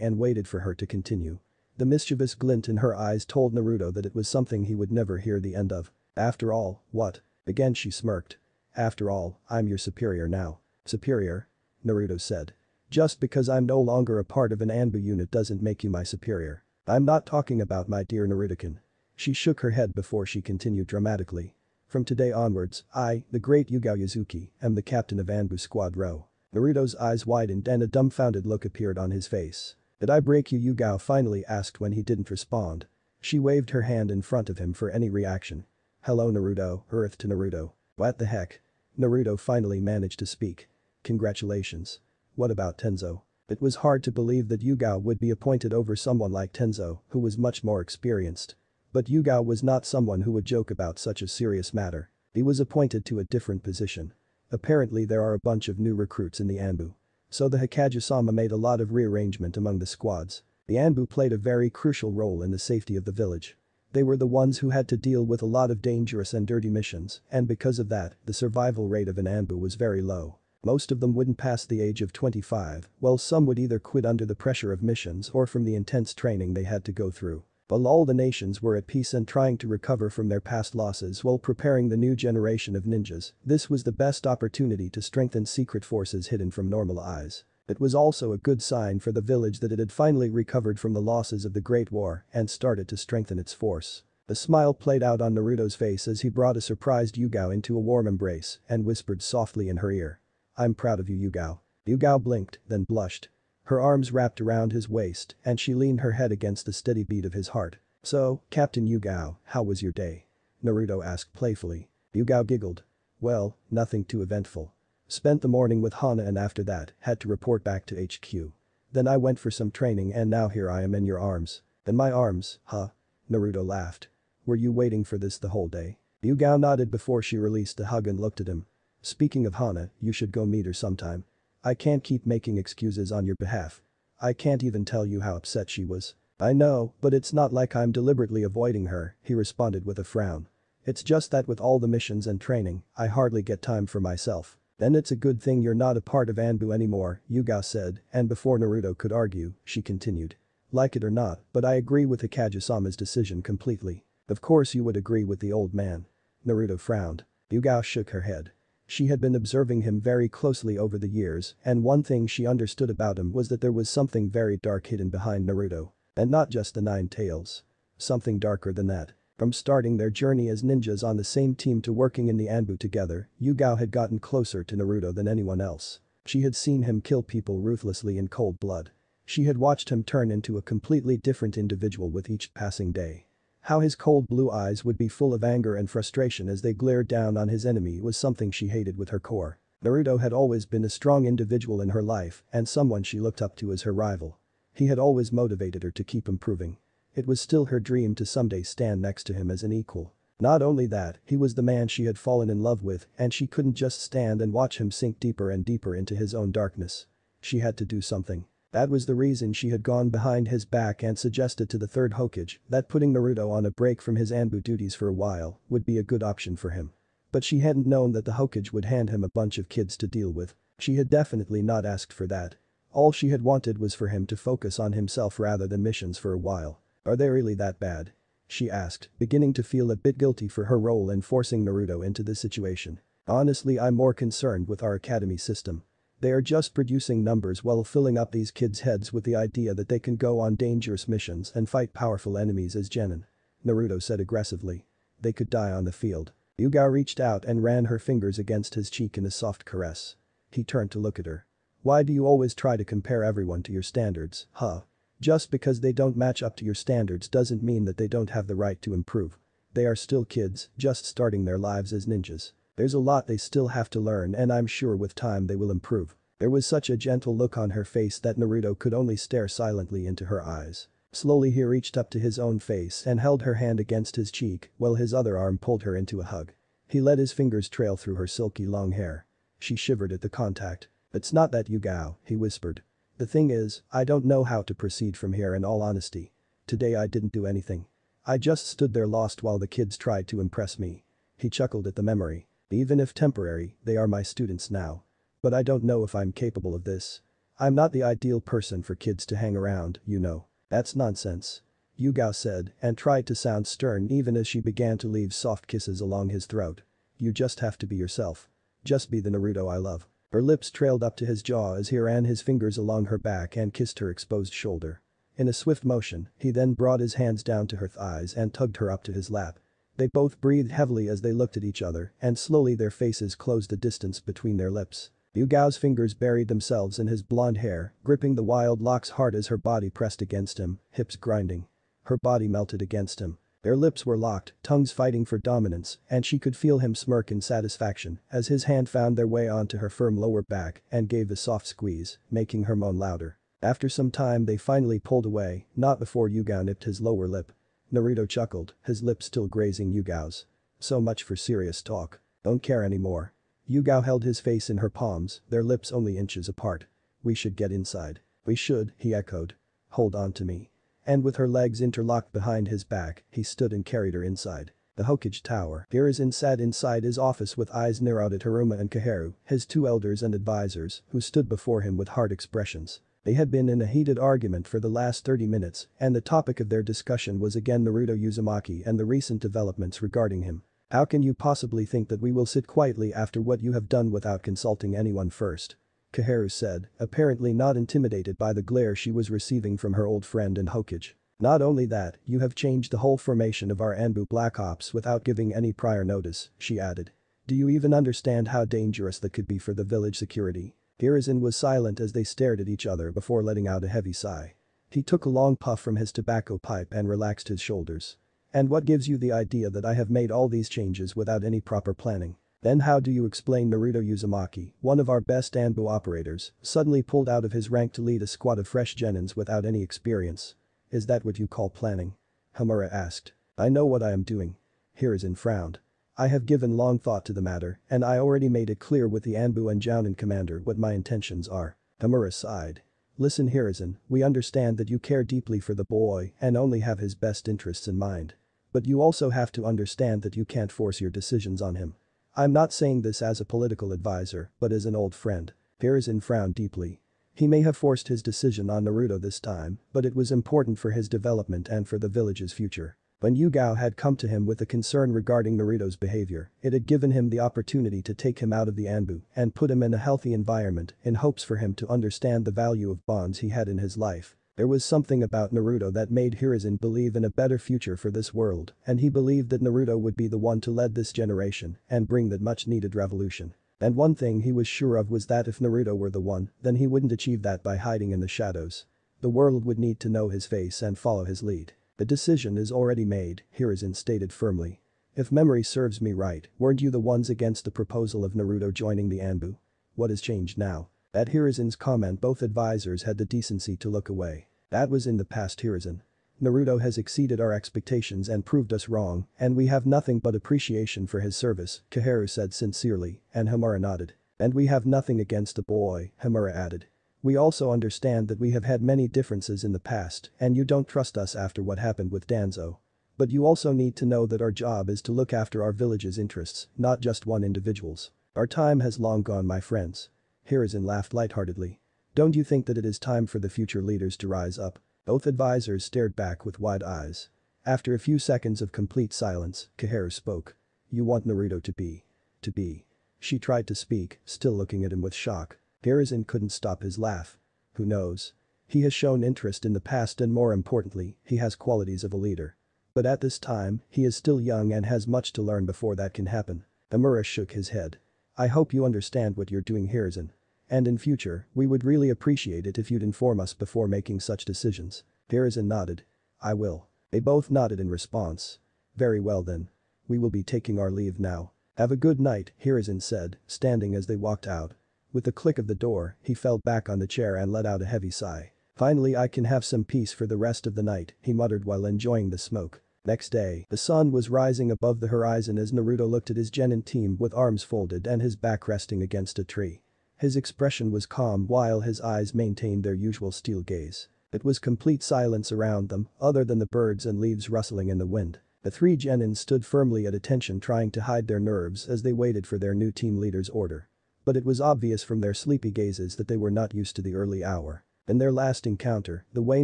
and waited for her to continue. The mischievous glint in her eyes told Naruto that it was something he would never hear the end of. "After all, what?" Again she smirked. "After all, I'm your superior now." "Superior?" Naruto said. "Just because I'm no longer a part of an Anbu unit doesn't make you my superior. I'm not talking about my dear Naruto-kun." She shook her head before she continued dramatically. "From today onwards, I, the great Yugao Yazuki, am the captain of Anbu Squad Rho. Naruto's eyes widened and a dumbfounded look appeared on his face. "Did I break you?" Yugao finally asked when he didn't respond. She waved her hand in front of him for any reaction. "Hello Naruto," Earth to Naruto. "What the heck?" Naruto finally managed to speak. "Congratulations. What about Tenzo?" It was hard to believe that Yugao would be appointed over someone like Tenzo, who was much more experienced. But Yugao was not someone who would joke about such a serious matter. He was appointed to a different position. Apparently there are a bunch of new recruits in the Anbu. So the Hokage-sama made a lot of rearrangement among the squads. The Anbu played a very crucial role in the safety of the village. They were the ones who had to deal with a lot of dangerous and dirty missions, and because of that, the survival rate of an Anbu was very low. Most of them wouldn't pass the age of 25, while some would either quit under the pressure of missions or from the intense training they had to go through. While all the nations were at peace and trying to recover from their past losses while preparing the new generation of ninjas, this was the best opportunity to strengthen secret forces hidden from normal eyes. It was also a good sign for the village that it had finally recovered from the losses of the Great War and started to strengthen its force. A smile played out on Naruto's face as he brought a surprised Yugao into a warm embrace and whispered softly in her ear. "I'm proud of you Yugao." Yugao blinked, then blushed. Her arms wrapped around his waist and she leaned her head against the steady beat of his heart. "So, Captain Yugao, how was your day?" Naruto asked playfully. Yugao giggled. "Well, nothing too eventful. Spent the morning with Hana and after that, had to report back to HQ. Then I went for some training and now here I am in your arms." "In my arms, huh?" Naruto laughed. "Were you waiting for this the whole day?" Yugao nodded before she released a hug and looked at him. "Speaking of Hana, you should go meet her sometime. I can't keep making excuses on your behalf. I can't even tell you how upset she was." "I know, but it's not like I'm deliberately avoiding her," he responded with a frown. "It's just that with all the missions and training, I hardly get time for myself." "Then it's a good thing you're not a part of Anbu anymore," Yugao said, and before Naruto could argue, she continued. "Like it or not, but I agree with Hokage-sama's decision completely." "Of course you would agree with the old man." Naruto frowned. Yugao shook her head. She had been observing him very closely over the years, and one thing she understood about him was that there was something very dark hidden behind Naruto. And not just the 9 tails. Something darker than that. From starting their journey as ninjas on the same team to working in the Anbu together, Yugao had gotten closer to Naruto than anyone else. She had seen him kill people ruthlessly in cold blood. She had watched him turn into a completely different individual with each passing day. How his cold blue eyes would be full of anger and frustration as they glared down on his enemy was something she hated with her core. Naruto had always been a strong individual in her life and someone she looked up to as her rival. He had always motivated her to keep improving. It was still her dream to someday stand next to him as an equal. Not only that, he was the man she had fallen in love with and she couldn't just stand and watch him sink deeper and deeper into his own darkness. She had to do something. That was the reason she had gone behind his back and suggested to the third Hokage that putting Naruto on a break from his Anbu duties for a while would be a good option for him. But she hadn't known that the Hokage would hand him a bunch of kids to deal with. She had definitely not asked for that. All she had wanted was for him to focus on himself rather than missions for a while. "Are they really that bad?" she asked, beginning to feel a bit guilty for her role in forcing Naruto into this situation. "Honestly, I'm more concerned with our academy system. They are just producing numbers while filling up these kids' heads with the idea that they can go on dangerous missions and fight powerful enemies as genin," Naruto said aggressively. "They could die on the field." Yugao reached out and ran her fingers against his cheek in a soft caress. He turned to look at her. "Why do you always try to compare everyone to your standards, huh? Just because they don't match up to your standards doesn't mean that they don't have the right to improve. They are still kids, just starting their lives as ninjas. There's a lot they still have to learn and I'm sure with time they will improve." There was such a gentle look on her face that Naruto could only stare silently into her eyes. Slowly he reached up to his own face and held her hand against his cheek while his other arm pulled her into a hug. He let his fingers trail through her silky long hair. She shivered at the contact. "It's not that Yugao," he whispered. "The thing is, I don't know how to proceed from here in all honesty. Today I didn't do anything. I just stood there lost while the kids tried to impress me." He chuckled at the memory. "Even if temporary, they are my students now. But I don't know if I'm capable of this. I'm not the ideal person for kids to hang around, you know." "That's nonsense," Yugao said and tried to sound stern even as she began to leave soft kisses along his throat. "You just have to be yourself. Just be the Naruto I love." Her lips trailed up to his jaw as he ran his fingers along her back and kissed her exposed shoulder. In a swift motion, he then brought his hands down to her thighs and tugged her up to his lap. They both breathed heavily as they looked at each other and slowly their faces closed the distance between their lips. Yugao's fingers buried themselves in his blonde hair, gripping the wild locks hard as her body pressed against him, hips grinding. Her body melted against him. Their lips were locked, tongues fighting for dominance, and she could feel him smirk in satisfaction as his hand found their way onto her firm lower back and gave a soft squeeze, making her moan louder. After some time they finally pulled away, not before Yugao nipped his lower lip. Naruto chuckled, his lips still grazing Yugao's. So much for serious talk. Don't care anymore. Yugao held his face in her palms, their lips only inches apart. We should get inside. We should, he echoed. Hold on to me. And with her legs interlocked behind his back, he stood and carried her inside. The Hokage Tower. Hiruzen sat inside his office with eyes narrowed at Haruma and Koharu, his two elders and advisors, who stood before him with hard expressions. They had been in a heated argument for the last 30 minutes, and the topic of their discussion was again Naruto Uzumaki and the recent developments regarding him. How can you possibly think that we will sit quietly after what you have done without consulting anyone first? Koharu said, apparently not intimidated by the glare she was receiving from her old friend and Hokage. Not only that, you have changed the whole formation of our Anbu Black Ops without giving any prior notice, she added. Do you even understand how dangerous that could be for the village security? Hiruzen was silent as they stared at each other before letting out a heavy sigh. He took a long puff from his tobacco pipe and relaxed his shoulders. And what gives you the idea that I have made all these changes without any proper planning? Then how do you explain Naruto Uzumaki, one of our best Anbu operators, suddenly pulled out of his rank to lead a squad of fresh genins without any experience? Is that what you call planning? Hamura asked. I know what I am doing. Hiruzen frowned. I have given long thought to the matter, and I already made it clear with the Anbu and Jounin commander what my intentions are. Hamura sighed. Listen Hiruzen, we understand that you care deeply for the boy and only have his best interests in mind. But you also have to understand that you can't force your decisions on him. I'm not saying this as a political advisor, but as an old friend. Hiruzen frowned deeply. He may have forced his decision on Naruto this time, but it was important for his development and for the village's future. When Yugao had come to him with a concern regarding Naruto's behavior, it had given him the opportunity to take him out of the Anbu and put him in a healthy environment in hopes for him to understand the value of bonds he had in his life. There was something about Naruto that made Hiruzen believe in a better future for this world, and he believed that Naruto would be the one to lead this generation and bring that much-needed revolution. And one thing he was sure of was that if Naruto were the one, then he wouldn't achieve that by hiding in the shadows. The world would need to know his face and follow his lead. The decision is already made, Hiruzen stated firmly. If memory serves me right, weren't you the ones against the proposal of Naruto joining the Anbu? What has changed now? At Hiruzen's comment both advisors had the decency to look away. That was in the past Hiruzen. Naruto has exceeded our expectations and proved us wrong, and we have nothing but appreciation for his service, Koharu said sincerely, and Hamura nodded. And we have nothing against the boy, Hamura added. We also understand that we have had many differences in the past and you don't trust us after what happened with Danzo. But you also need to know that our job is to look after our village's interests, not just one individual's. Our time has long gone my friends. Hiruzen laughed lightheartedly. Don't you think that it is time for the future leaders to rise up? Both advisors stared back with wide eyes. After a few seconds of complete silence, Koharu spoke. You want Naruto to be. She tried to speak, still looking at him with shock. Hiruzen couldn't stop his laugh. Who knows? He has shown interest in the past and more importantly, he has qualities of a leader. But at this time, he is still young and has much to learn before that can happen. Amura shook his head. I hope you understand what you're doing Hiruzen. And in future, we would really appreciate it if you'd inform us before making such decisions. Hiruzen nodded. I will. They both nodded in response. Very well then. We will be taking our leave now. Have a good night, Hiruzen said, standing as they walked out. With the click of the door, he fell back on the chair and let out a heavy sigh. Finally I can have some peace for the rest of the night, he muttered while enjoying the smoke. Next day, the sun was rising above the horizon as Naruto looked at his genin team with arms folded and his back resting against a tree. His expression was calm while his eyes maintained their usual steel gaze. It was complete silence around them, other than the birds and leaves rustling in the wind. The three genins stood firmly at attention trying to hide their nerves as they waited for their new team leader's order. But it was obvious from their sleepy gazes that they were not used to the early hour. In their last encounter, the way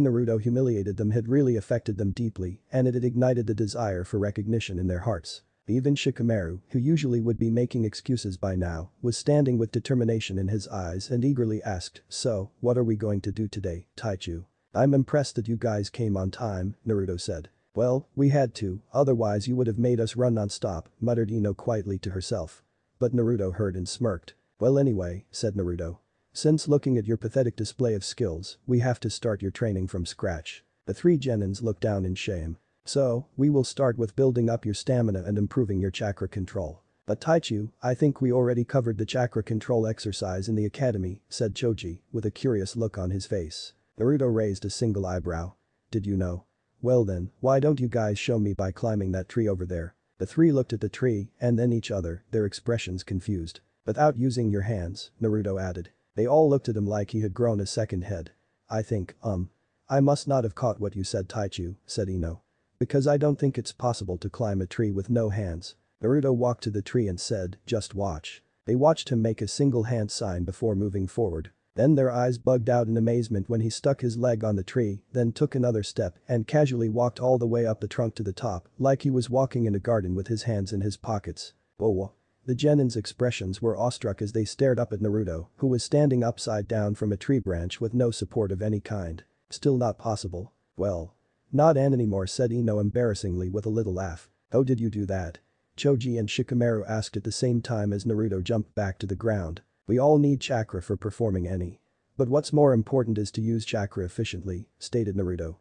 Naruto humiliated them had really affected them deeply and it had ignited the desire for recognition in their hearts. Even Shikamaru, who usually would be making excuses by now, was standing with determination in his eyes and eagerly asked, so, what are we going to do today, Taichu? I'm impressed that you guys came on time, Naruto said. Well, we had to, otherwise you would have made us run non-stop, muttered Ino quietly to herself. But Naruto heard and smirked. Well anyway, said Naruto. Since looking at your pathetic display of skills, we have to start your training from scratch. The three genins looked down in shame. So, we will start with building up your stamina and improving your chakra control. But Taichu, I think we already covered the chakra control exercise in the academy, said Choji, with a curious look on his face. Naruto raised a single eyebrow. Did you know? Well then, why don't you guys show me by climbing that tree over there? The three looked at the tree and then each other, their expressions confused. Without using your hands, Naruto added. They all looked at him like he had grown a second head. I think, I must not have caught what you said, Taichu, said Ino. Because I don't think it's possible to climb a tree with no hands. Naruto walked to the tree and said, just watch. They watched him make a single hand sign before moving forward. Then their eyes bugged out in amazement when he stuck his leg on the tree, then took another step and casually walked all the way up the trunk to the top, like he was walking in a garden with his hands in his pockets. Whoa. The genins' expressions were awestruck as they stared up at Naruto, who was standing upside down from a tree branch with no support of any kind. Still not possible. Well. Not anymore, said Ino embarrassingly with a little laugh. How did you do that? Choji and Shikamaru asked at the same time as Naruto jumped back to the ground. We all need chakra for performing any. But what's more important is to use chakra efficiently, stated Naruto.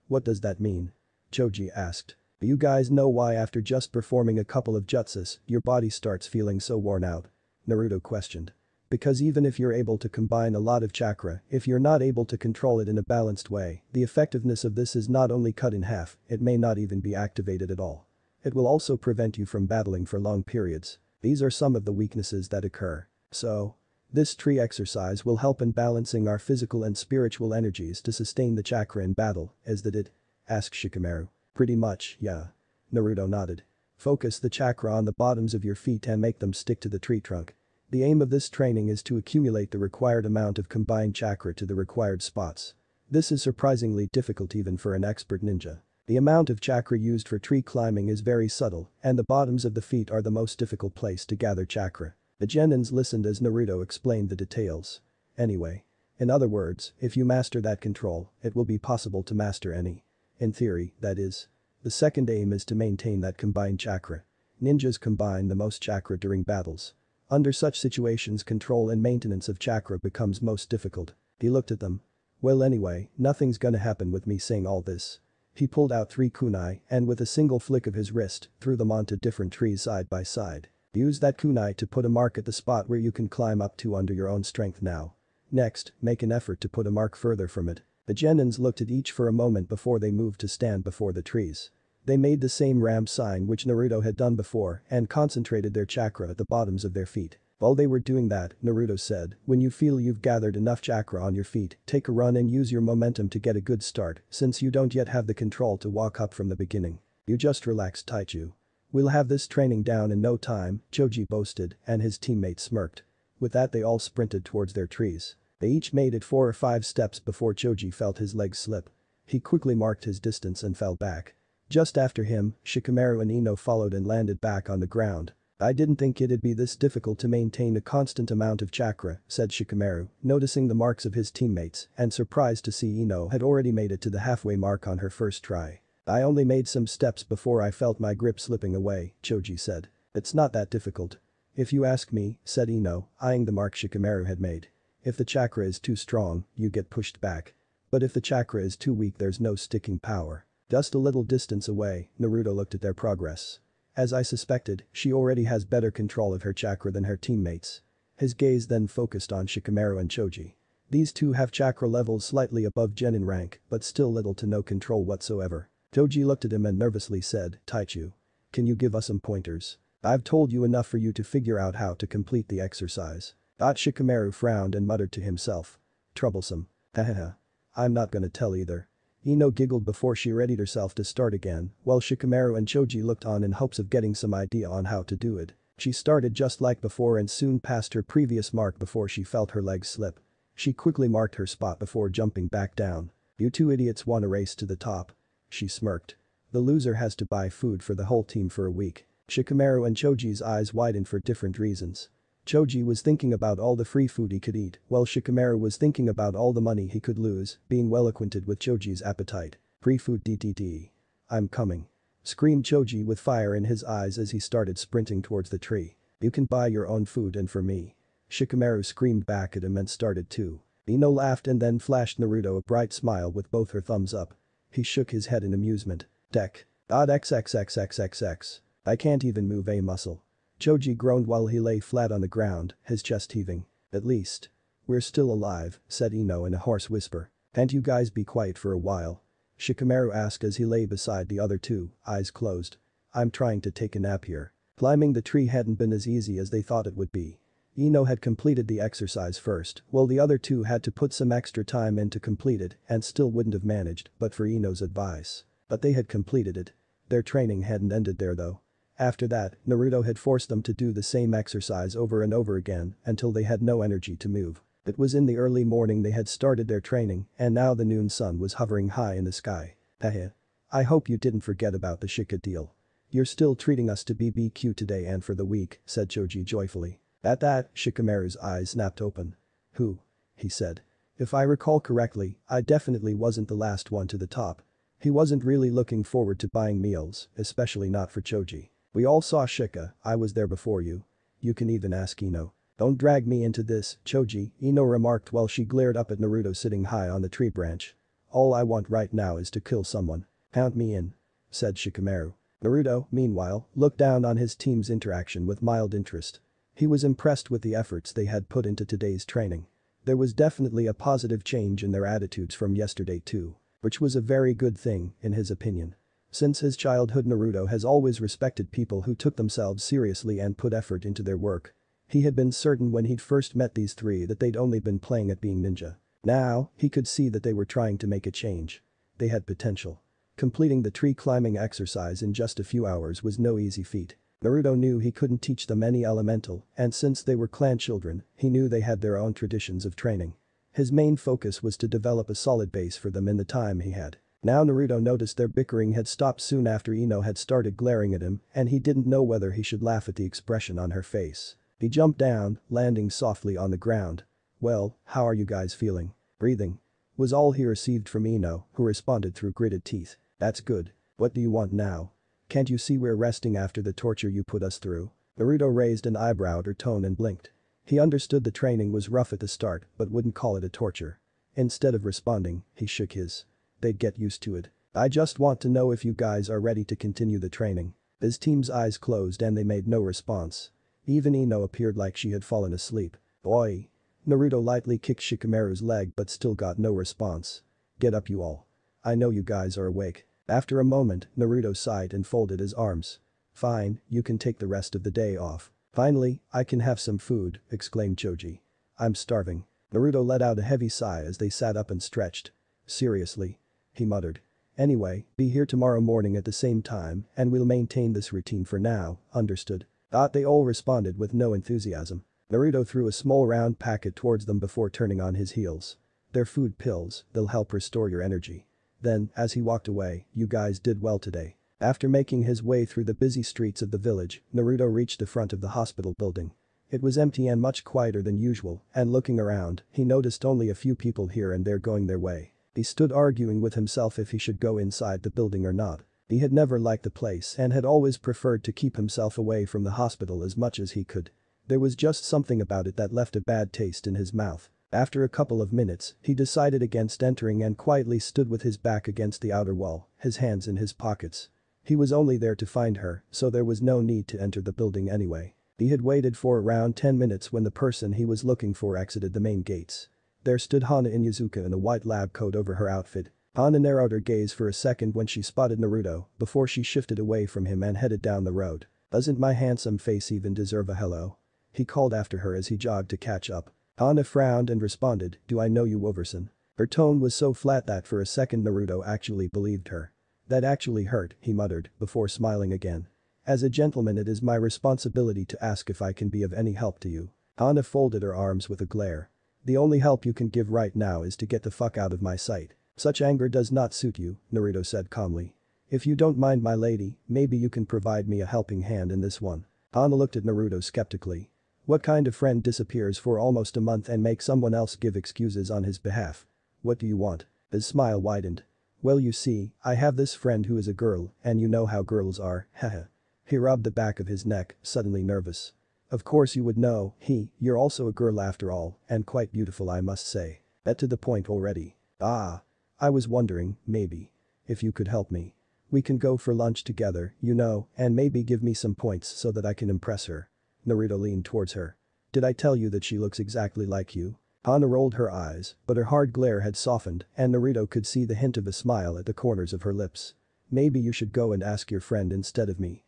What does that mean? Choji asked. You guys know why after just performing a couple of jutsus, your body starts feeling so worn out? Naruto questioned. Because even if you're able to combine a lot of chakra, if you're not able to control it in a balanced way, the effectiveness of this is not only cut in half, it may not even be activated at all. It will also prevent you from battling for long periods. These are some of the weaknesses that occur. So, this tree exercise will help in balancing our physical and spiritual energies to sustain the chakra in battle, as did it? Asked Shikamaru. Pretty much, yeah. Naruto nodded. Focus the chakra on the bottoms of your feet and make them stick to the tree trunk. The aim of this training is to accumulate the required amount of combined chakra to the required spots. This is surprisingly difficult even for an expert ninja. The amount of chakra used for tree climbing is very subtle, and the bottoms of the feet are the most difficult place to gather chakra. The genins listened as Naruto explained the details. Anyway. In other words, if you master that control, it will be possible to master any. In theory, that is. The second aim is to maintain that combined chakra. Ninjas combine the most chakra during battles. Under such situations, control and maintenance of chakra becomes most difficult. He looked at them. Well anyway, nothing's gonna happen with me saying all this. He pulled out 3 kunai and with a single flick of his wrist, threw them onto different trees side by side. Use that kunai to put a mark at the spot where you can climb up to under your own strength now. Next, make an effort to put a mark further from it. The genins looked at each for a moment before they moved to stand before the trees. They made the same ram sign which Naruto had done before and concentrated their chakra at the bottoms of their feet. While they were doing that, Naruto said, when you feel you've gathered enough chakra on your feet, take a run and use your momentum to get a good start, since you don't yet have the control to walk up from the beginning. You just relax, Taichu. We'll have this training down in no time, Choji boasted, and his teammates smirked. With that they all sprinted towards their trees. They each made it 4 or 5 steps before Choji felt his legs slip. He quickly marked his distance and fell back. Just after him, Shikamaru and Ino followed and landed back on the ground. I didn't think it'd be this difficult to maintain a constant amount of chakra, said Shikamaru, noticing the marks of his teammates and surprised to see Ino had already made it to the halfway mark on her first try. I only made some steps before I felt my grip slipping away, Choji said. It's not that difficult. If you ask me, said Ino, eyeing the mark Shikamaru had made. If the chakra is too strong, you get pushed back. But if the chakra is too weak, there's no sticking power. Just a little distance away, Naruto looked at their progress. As I suspected, she already has better control of her chakra than her teammates. His gaze then focused on Shikamaru and Choji. These two have chakra levels slightly above genin rank, but still little to no control whatsoever. Choji looked at him and nervously said, Taichu. Can you give us some pointers? I've told you enough for you to figure out how to complete the exercise. Shikamaru frowned and muttered to himself. Troublesome. Hahaha. I'm not gonna tell either. Ino giggled before she readied herself to start again, while Shikamaru and Choji looked on in hopes of getting some idea on how to do it. She started just like before and soon passed her previous mark before she felt her legs slip. She quickly marked her spot before jumping back down. You two idiots want to race to the top. She smirked. The loser has to buy food for the whole team for a week. Shikamaru and Choji's eyes widened for different reasons. Choji was thinking about all the free food he could eat, while Shikamaru was thinking about all the money he could lose, being well acquainted with Choji's appetite. Free food DTT. I'm coming. Screamed Choji with fire in his eyes as he started sprinting towards the tree. You can buy your own food and for me. Shikamaru screamed back at him and started too. Ino laughed and then flashed Naruto a bright smile with both her thumbs up. He shook his head in amusement. Deck. Odd XXXXXX. I can't even move a muscle. Choji groaned while he lay flat on the ground, his chest heaving. At least. We're still alive, said Ino in a hoarse whisper. Can't you guys be quiet for a while? Shikamaru asked as he lay beside the other two, eyes closed. I'm trying to take a nap here. Climbing the tree hadn't been as easy as they thought it would be. Ino had completed the exercise first, while the other two had to put some extra time in to complete it and still wouldn't have managed but for Ino's advice. But they had completed it. Their training hadn't ended there though. After that, Naruto had forced them to do the same exercise over and over again until they had no energy to move. It was in the early morning they had started their training and now the noon sun was hovering high in the sky. Heh. I hope you didn't forget about the Shika deal. You're still treating us to BBQ today and for the week, said Choji joyfully. At that, Shikamaru's eyes snapped open. Who? He said. If I recall correctly, I definitely wasn't the last one to the top. He wasn't really looking forward to buying meals, especially not for Choji. We all saw Shika, I was there before you. You can even ask Ino. Don't drag me into this, Choji, Ino remarked while she glared up at Naruto sitting high on the tree branch. All I want right now is to kill someone. Count me in. Said Shikamaru. Naruto, meanwhile, looked down on his team's interaction with mild interest. He was impressed with the efforts they had put into today's training. There was definitely a positive change in their attitudes from yesterday too, which was a very good thing, in his opinion. Since his childhood Naruto has always respected people who took themselves seriously and put effort into their work. He had been certain when he'd first met these three that they'd only been playing at being ninja. Now, he could see that they were trying to make a change. They had potential. Completing the tree climbing exercise in just a few hours was no easy feat. Naruto knew he couldn't teach them any elemental, and since they were clan children, he knew they had their own traditions of training. His main focus was to develop a solid base for them in the time he had. Now Naruto noticed their bickering had stopped soon after Ino had started glaring at him and he didn't know whether he should laugh at the expression on her face. He jumped down, landing softly on the ground. Well, how are you guys feeling? Breathing? Was all he received from Ino, who responded through gritted teeth. That's good. What do you want now? Can't you see we're resting after the torture you put us through? Naruto raised an eyebrow at her tone and blinked. He understood the training was rough at the start but wouldn't call it a torture. Instead of responding, he shook his. They'd get used to it. I just want to know if you guys are ready to continue the training. His team's eyes closed and they made no response. Even Ino appeared like she had fallen asleep. Oi. Naruto lightly kicked Shikamaru's leg but still got no response. Get up you all. I know you guys are awake. After a moment, Naruto sighed and folded his arms. Fine, you can take the rest of the day off. Finally, I can have some food, exclaimed Choji. I'm starving. Naruto let out a heavy sigh as they sat up and stretched. Seriously? He muttered. Anyway, be here tomorrow morning at the same time and we'll maintain this routine for now, understood? They all responded with no enthusiasm. Naruto threw a small round packet towards them before turning on his heels. They're food pills, they'll help restore your energy. Then, as he walked away, you guys did well today. After making his way through the busy streets of the village, Naruto reached the front of the hospital building. It was empty and much quieter than usual, and looking around, he noticed only a few people here and there going their way. He stood arguing with himself if he should go inside the building or not. He had never liked the place and had always preferred to keep himself away from the hospital as much as he could. There was just something about it that left a bad taste in his mouth. After a couple of minutes, he decided against entering and quietly stood with his back against the outer wall, his hands in his pockets. He was only there to find her, so there was no need to enter the building anyway. He had waited for around 10 minutes when the person he was looking for exited the main gates. There stood Hana Inyazuka in a white lab coat over her outfit. Hana narrowed her gaze for a second when she spotted Naruto, before she shifted away from him and headed down the road. Doesn't my handsome face even deserve a hello? He called after her as he jogged to catch up. Hana frowned and responded, do I know you Wolverson? Her tone was so flat that for a second Naruto actually believed her. That actually hurt, he muttered, before smiling again. As a gentleman it is my responsibility to ask if I can be of any help to you. Hana folded her arms with a glare. The only help you can give right now is to get the fuck out of my sight. Such anger does not suit you, Naruto said calmly. If you don't mind my lady, maybe you can provide me a helping hand in this one. Hana looked at Naruto skeptically. What kind of friend disappears for almost a month and makes someone else give excuses on his behalf? What do you want? His smile widened. Well you see, I have this friend who is a girl and you know how girls are, haha. He rubbed the back of his neck, suddenly nervous. Of course you would know, you're also a girl after all, and quite beautiful I must say. That to the point already. Ah. I was wondering, maybe. If you could help me. We can go for lunch together, you know, and maybe give me some points so that I can impress her. Naruto leaned towards her. Did I tell you that she looks exactly like you? Hana rolled her eyes, but her hard glare had softened and Naruto could see the hint of a smile at the corners of her lips. Maybe you should go and ask your friend instead of me.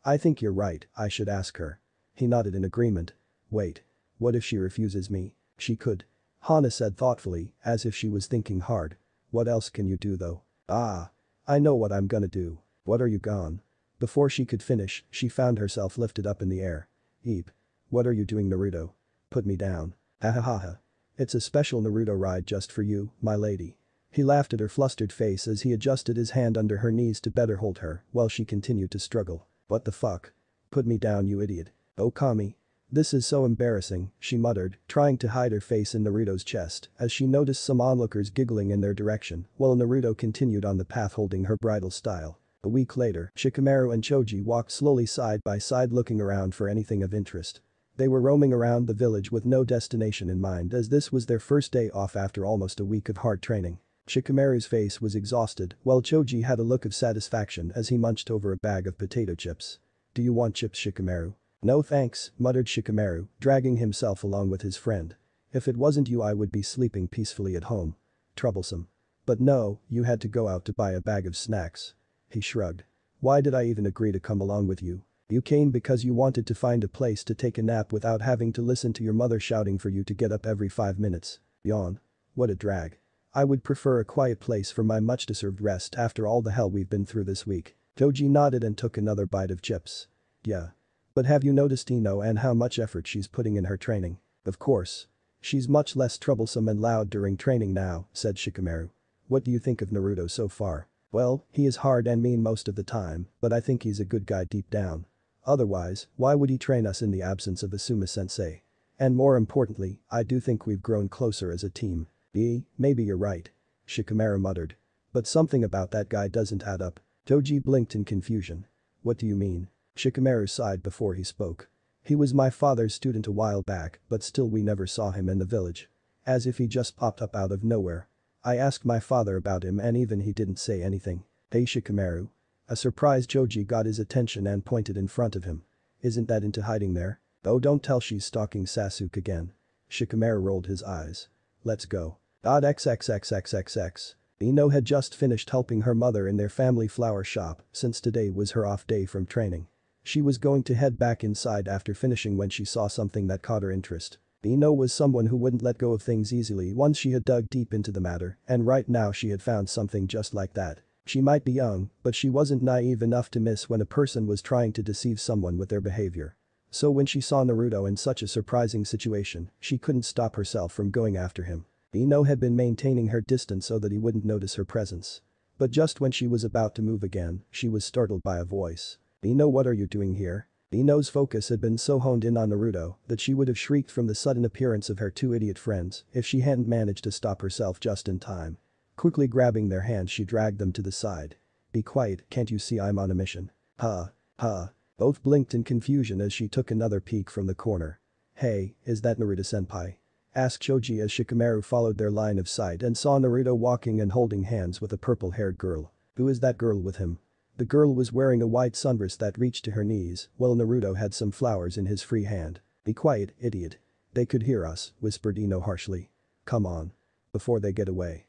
I think you're right, I should ask her. He nodded in agreement. Wait. What if she refuses me? She could. Hana said thoughtfully, as if she was thinking hard. What else can you do though? Ah. I know what I'm gonna do. What are you gone? Before she could finish, she found herself lifted up in the air. Eep. What are you doing Naruto? Put me down. Ahahaha. It's a special Naruto ride just for you, my lady. He laughed at her flustered face as he adjusted his hand under her knees to better hold her while she continued to struggle. What the fuck? Put me down you idiot. Oh Kami. This is so embarrassing, she muttered, trying to hide her face in Naruto's chest as she noticed some onlookers giggling in their direction while Naruto continued on the path holding her bridal style. A week later, Shikamaru and Choji walked slowly side by side looking around for anything of interest. They were roaming around the village with no destination in mind as this was their first day off after almost a week of hard training. Shikamaru's face was exhausted while Choji had a look of satisfaction as he munched over a bag of potato chips. Do you want chips Shikamaru? No thanks, muttered Shikamaru, dragging himself along with his friend. If it wasn't you I would be sleeping peacefully at home. Troublesome. But no, you had to go out to buy a bag of snacks. He shrugged. Why did I even agree to come along with you? You came because you wanted to find a place to take a nap without having to listen to your mother shouting for you to get up every 5 minutes. Yawn. What a drag. I would prefer a quiet place for my much-deserved rest after all the hell we've been through this week. Choji nodded and took another bite of chips. Yeah. But have you noticed Ino and how much effort she's putting in her training? Of course. She's much less troublesome and loud during training now, said Shikamaru. What do you think of Naruto so far? Well, he is hard and mean most of the time, but I think he's a good guy deep down. Otherwise, why would he train us in the absence of Asuma-sensei? And more importantly, I do think we've grown closer as a team. Maybe you're right. Shikamaru muttered. But something about that guy doesn't add up. Choji blinked in confusion. What do you mean? Shikamaru sighed before he spoke. He was my father's student a while back, but still we never saw him in the village. As if he just popped up out of nowhere. I asked my father about him and even he didn't say anything. Hey Shikamaru. A surprised Choji got his attention and pointed in front of him. Isn't that into hiding there? Oh don't tell she's stalking Sasuke again. Shikamaru rolled his eyes. Let's go. XXXXXX. Ino had just finished helping her mother in their family flower shop since today was her off day from training. She was going to head back inside after finishing when she saw something that caught her interest. Ino was someone who wouldn't let go of things easily once she had dug deep into the matter and right now she had found something just like that. She might be young, but she wasn't naive enough to miss when a person was trying to deceive someone with their behavior. So when she saw Naruto in such a surprising situation, she couldn't stop herself from going after him. Ino had been maintaining her distance so that he wouldn't notice her presence. But just when she was about to move again, she was startled by a voice. Ino, what are you doing here? Ino's focus had been so honed in on Naruto that she would have shrieked from the sudden appearance of her two idiot friends if she hadn't managed to stop herself just in time. Quickly grabbing their hands she dragged them to the side. Be quiet, can't you see I'm on a mission? Both blinked in confusion as she took another peek from the corner. Hey, is that Naruto-senpai? Asked Choji as Shikamaru followed their line of sight and saw Naruto walking and holding hands with a purple-haired girl. Who is that girl with him? The girl was wearing a white sundress that reached to her knees while Naruto had some flowers in his free hand. Be quiet, idiot. They could hear us, whispered Ino harshly. Come on. Before they get away.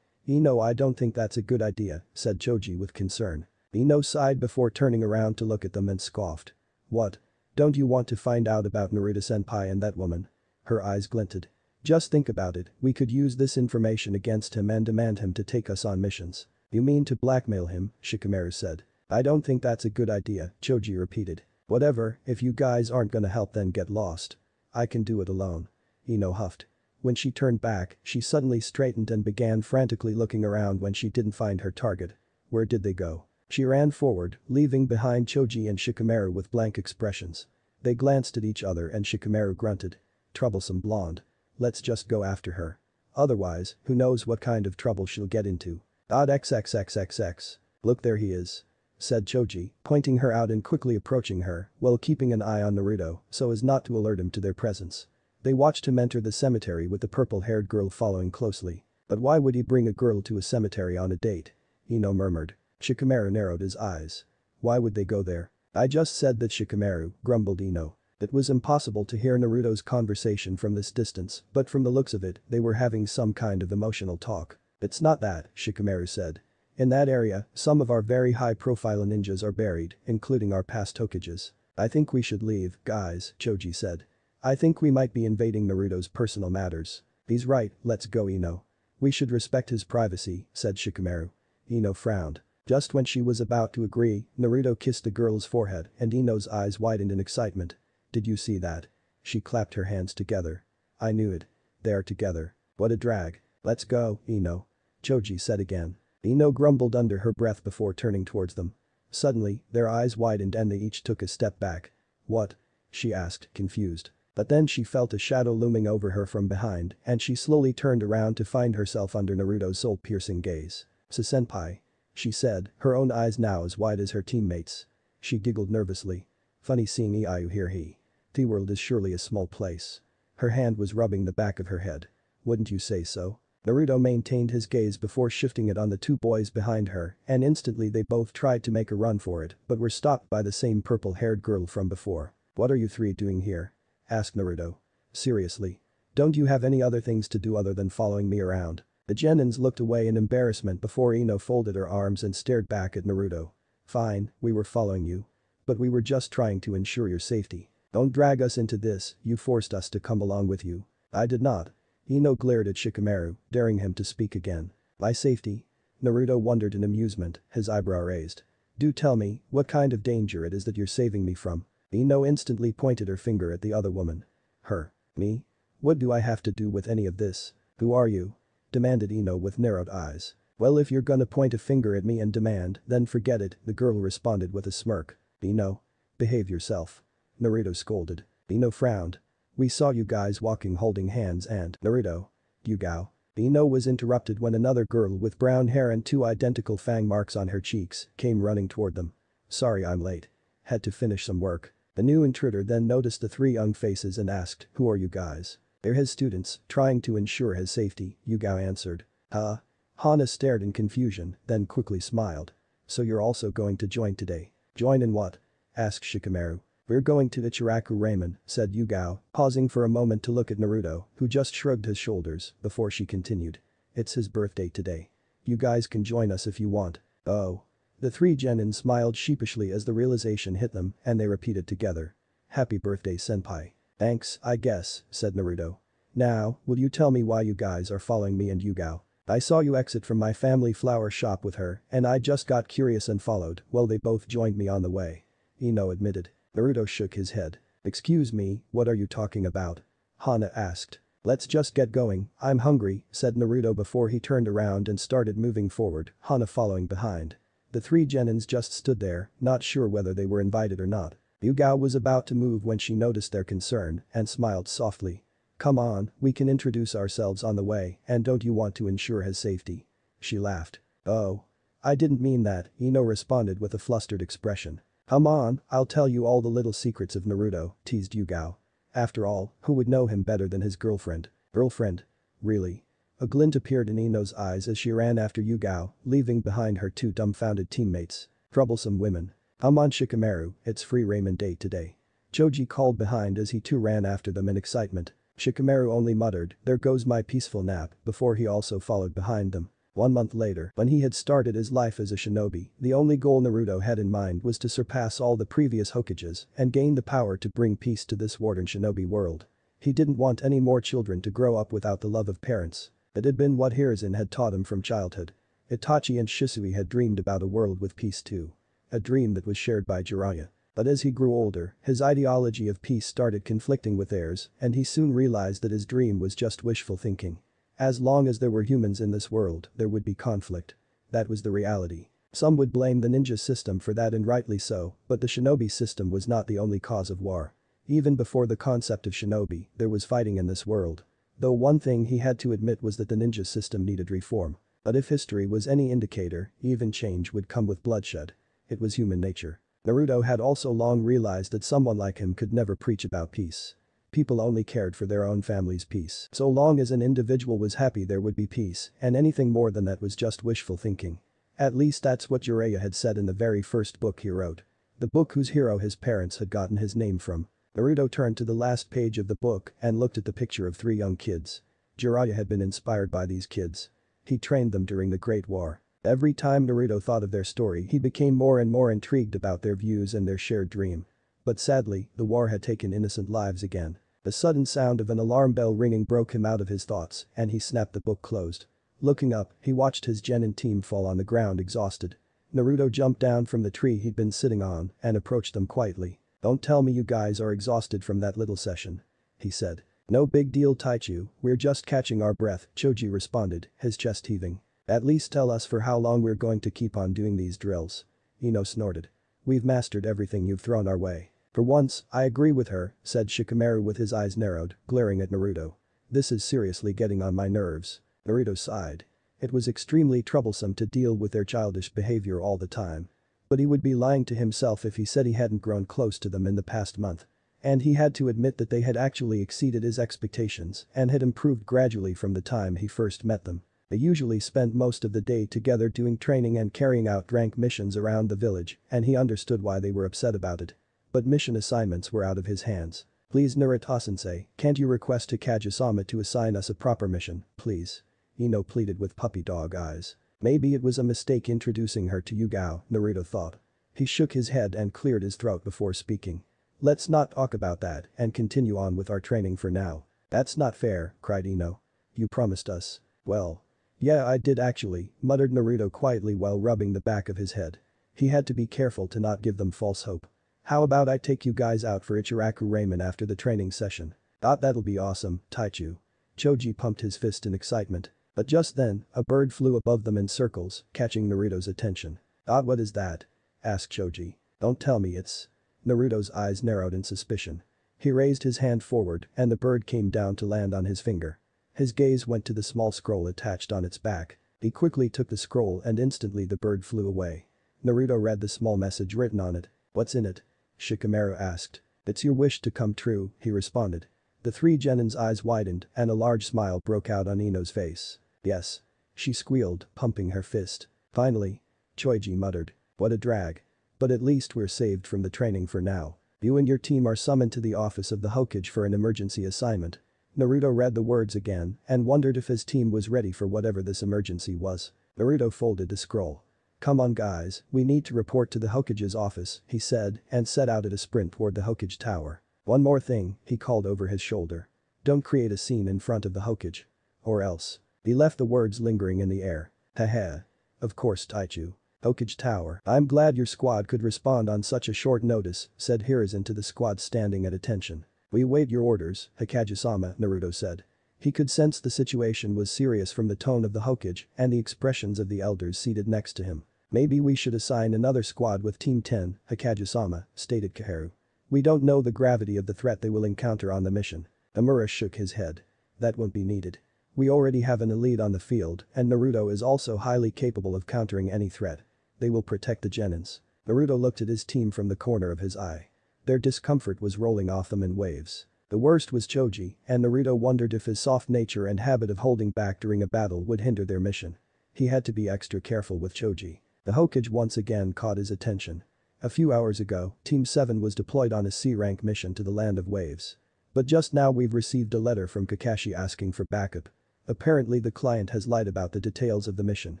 Ino, I don't think that's a good idea, said Choji with concern. Ino sighed before turning around to look at them and scoffed. What? Don't you want to find out about Naruto-senpai and that woman? Her eyes glinted. Just think about it, we could use this information against him and demand him to take us on missions. You mean to blackmail him, Shikamaru said. I don't think that's a good idea, Choji repeated. Whatever, if you guys aren't gonna help then get lost. I can do it alone. Ino huffed. When she turned back, she suddenly straightened and began frantically looking around when she didn't find her target. Where did they go? She ran forward, leaving behind Choji and Shikamaru with blank expressions. They glanced at each other and Shikamaru grunted. Troublesome blonde. Let's just go after her. Otherwise, who knows what kind of trouble she'll get into. XXXXX. Look there he is. said Choji, pointing her out and quickly approaching her while keeping an eye on Naruto so as not to alert him to their presence. They watched him enter the cemetery with the purple-haired girl following closely. But why would he bring a girl to a cemetery on a date? Ino murmured. Shikamaru narrowed his eyes. Why would they go there? I just said that, Shikamaru, grumbled Ino. It was impossible to hear Naruto's conversation from this distance, but from the looks of it, they were having some kind of emotional talk. It's not that, Shikamaru said. In that area, some of our very high-profile ninjas are buried, including our past Hokages. I think we should leave, guys, Choji said. I think we might be invading Naruto's personal matters. He's right, let's go, Ino. We should respect his privacy, said Shikamaru. Ino frowned. Just when she was about to agree, Naruto kissed the girl's forehead and Ino's eyes widened in excitement. Did you see that? She clapped her hands together. I knew it. They're together. What a drag. Let's go, Ino. Choji said again. Ino grumbled under her breath before turning towards them. Suddenly, their eyes widened and they each took a step back. What? She asked, confused. But then she felt a shadow looming over her from behind and she slowly turned around to find herself under Naruto's soul-piercing gaze. "Senpai," she said, her own eyes now as wide as her teammates'. She giggled nervously. Funny seeing Iu here. The world is surely a small place. Her hand was rubbing the back of her head. Wouldn't you say so? Naruto maintained his gaze before shifting it on the two boys behind her and instantly they both tried to make a run for it but were stopped by the same purple-haired girl from before. What are you three doing here? Asked Naruto. Seriously. Don't you have any other things to do other than following me around? The Genins looked away in embarrassment before Ino folded her arms and stared back at Naruto. Fine, we were following you. But we were just trying to ensure your safety. Don't drag us into this, you forced us to come along with you. I did not. Ino glared at Shikamaru, daring him to speak again. My safety? Naruto wondered in amusement, his eyebrow raised. Do tell me, what kind of danger it is that you're saving me from? Ino instantly pointed her finger at the other woman. Her. Me? What do I have to do with any of this? Who are you? Demanded Ino with narrowed eyes. Well, if you're gonna point a finger at me and demand, then forget it, the girl responded with a smirk. Ino. Behave yourself. Naruto scolded. Ino frowned. We saw you guys walking holding hands and Naruto. Yugao. Ino was interrupted when another girl with brown hair and two identical fang marks on her cheeks came running toward them. Sorry I'm late. Had to finish some work. The new intruder then noticed the three young faces and asked, who are you guys? They're his students, trying to ensure his safety, Yugao answered. Hana stared in confusion, then quickly smiled. So you're also going to join today? Join in what? Asked Shikamaru. We're going to Ichiraku Ramen, said Yugao, pausing for a moment to look at Naruto, who just shrugged his shoulders before she continued. It's his birthday today. You guys can join us if you want. Oh. The three genin smiled sheepishly as the realization hit them and they repeated together. Happy birthday, senpai. Thanks, I guess, said Naruto. Now, will you tell me why you guys are following me and Yugao? I saw you exit from my family flower shop with her and I just got curious and followed, well they both joined me on the way. Ino admitted. Naruto shook his head. Excuse me, what are you talking about? Hana asked. Let's just get going, I'm hungry, said Naruto before he turned around and started moving forward, Hana following behind. The three genins just stood there, not sure whether they were invited or not. Yugao was about to move when she noticed their concern and smiled softly. Come on, we can introduce ourselves on the way and don't you want to ensure his safety? She laughed. Oh. I didn't mean that, Ino responded with a flustered expression. Come on, I'll tell you all the little secrets of Naruto, teased Yugao. After all, who would know him better than his girlfriend? Girlfriend? Really? A glint appeared in Ino's eyes as she ran after Yugao, leaving behind her two dumbfounded teammates. Troublesome women. Come on Shikamaru, it's free ramen day today. Choji called behind as he too ran after them in excitement. Shikamaru only muttered, there goes my peaceful nap, before he also followed behind them. 1 month later, when he had started his life as a shinobi, the only goal Naruto had in mind was to surpass all the previous Hokages and gain the power to bring peace to this warden shinobi world. He didn't want any more children to grow up without the love of parents. It had been what Hiruzen had taught him from childhood. Itachi and Shisui had dreamed about a world with peace too. A dream that was shared by Jiraiya. But as he grew older, his ideology of peace started conflicting with theirs and he soon realized that his dream was just wishful thinking. As long as there were humans in this world, there would be conflict. That was the reality. Some would blame the ninja system for that and rightly so, but the shinobi system was not the only cause of war. Even before the concept of shinobi, there was fighting in this world. Though one thing he had to admit was that the ninja system needed reform. But if history was any indicator, even change would come with bloodshed. It was human nature. Naruto had also long realized that someone like him could never preach about peace. People only cared for their own family's peace. So long as an individual was happy there would be peace, and anything more than that was just wishful thinking. At least that's what Jiraiya had said in the very first book he wrote. The book whose hero his parents had gotten his name from. Naruto turned to the last page of the book and looked at the picture of 3 young kids. Jiraiya had been inspired by these kids. He trained them during the Great War. Every time Naruto thought of their story he became more and more intrigued about their views and their shared dream. But sadly, the war had taken innocent lives again. The sudden sound of an alarm bell ringing broke him out of his thoughts and he snapped the book closed. Looking up, he watched his genin team fall on the ground exhausted. Naruto jumped down from the tree he'd been sitting on and approached them quietly. "Don't tell me you guys are exhausted from that little session," he said. "No big deal Taichu, we're just catching our breath," Choji responded, his chest heaving. "At least tell us for how long we're going to keep on doing these drills." Ino snorted. "We've mastered everything you've thrown our way." "For once, I agree with her," said Shikamaru with his eyes narrowed, glaring at Naruto. "This is seriously getting on my nerves." Naruto sighed. It was extremely troublesome to deal with their childish behavior all the time. But he would be lying to himself if he said he hadn't grown close to them in the past month. And he had to admit that they had actually exceeded his expectations and had improved gradually from the time he first met them. They usually spent most of the day together doing training and carrying out rank missions around the village, and he understood why they were upset about it. But mission assignments were out of his hands. "Please Naruto-sensei, can't you request Hikage-sama to assign us a proper mission, please?" Ino pleaded with puppy dog eyes. Maybe it was a mistake introducing her to Yugao, Naruto thought. He shook his head and cleared his throat before speaking. "Let's not talk about that and continue on with our training for now." "That's not fair," cried Ino. "You promised us." "Well. Yeah, I did actually," muttered Naruto quietly while rubbing the back of his head. He had to be careful to not give them false hope. "How about I take you guys out for Ichiraku ramen after the training session?" That'll be awesome, Taichu." Choji pumped his fist in excitement. But just then, a bird flew above them in circles, catching Naruto's attention. What is that?" asked Choji. "Don't tell me it's..." Naruto's eyes narrowed in suspicion. He raised his hand forward and the bird came down to land on his finger. His gaze went to the small scroll attached on its back. He quickly took the scroll and instantly the bird flew away. Naruto read the small message written on it. "What's in it?" Shikamaru asked. "It's your wish to come true," he responded. The 3 genins' eyes widened and a large smile broke out on Ino's face. "Yes," she squealed, pumping her fist. "Finally," Choji muttered. "What a drag. But at least we're saved from the training for now. You and your team are summoned to the office of the Hokage for an emergency assignment." Naruto read the words again and wondered if his team was ready for whatever this emergency was. Naruto folded the scroll. "Come on guys, we need to report to the Hokage's office," he said and set out at a sprint toward the Hokage tower. "One more thing," he called over his shoulder. "Don't create a scene in front of the Hokage. Or else." He left the words lingering in the air. Haha. "Of course Taichu. Hokage tower. I'm glad your squad could respond on such a short notice," said Hiruzen to the squad standing at attention. "We await your orders, Hikage-sama," Naruto said. He could sense the situation was serious from the tone of the Hokage and the expressions of the elders seated next to him. "Maybe we should assign another squad with Team 10, Hikage-sama," stated Kaharu. "We don't know the gravity of the threat they will encounter on the mission." Amura shook his head. "That won't be needed. We already have an elite on the field and Naruto is also highly capable of countering any threat. They will protect the genins." Naruto looked at his team from the corner of his eye. Their discomfort was rolling off them in waves. The worst was Choji, and Naruto wondered if his soft nature and habit of holding back during a battle would hinder their mission. He had to be extra careful with Choji. The Hokage once again caught his attention. A few hours ago, Team 7 was deployed on a C-rank mission to the Land of Waves. But just now we've received a letter from Kakashi asking for backup. Apparently the client has lied about the details of the mission.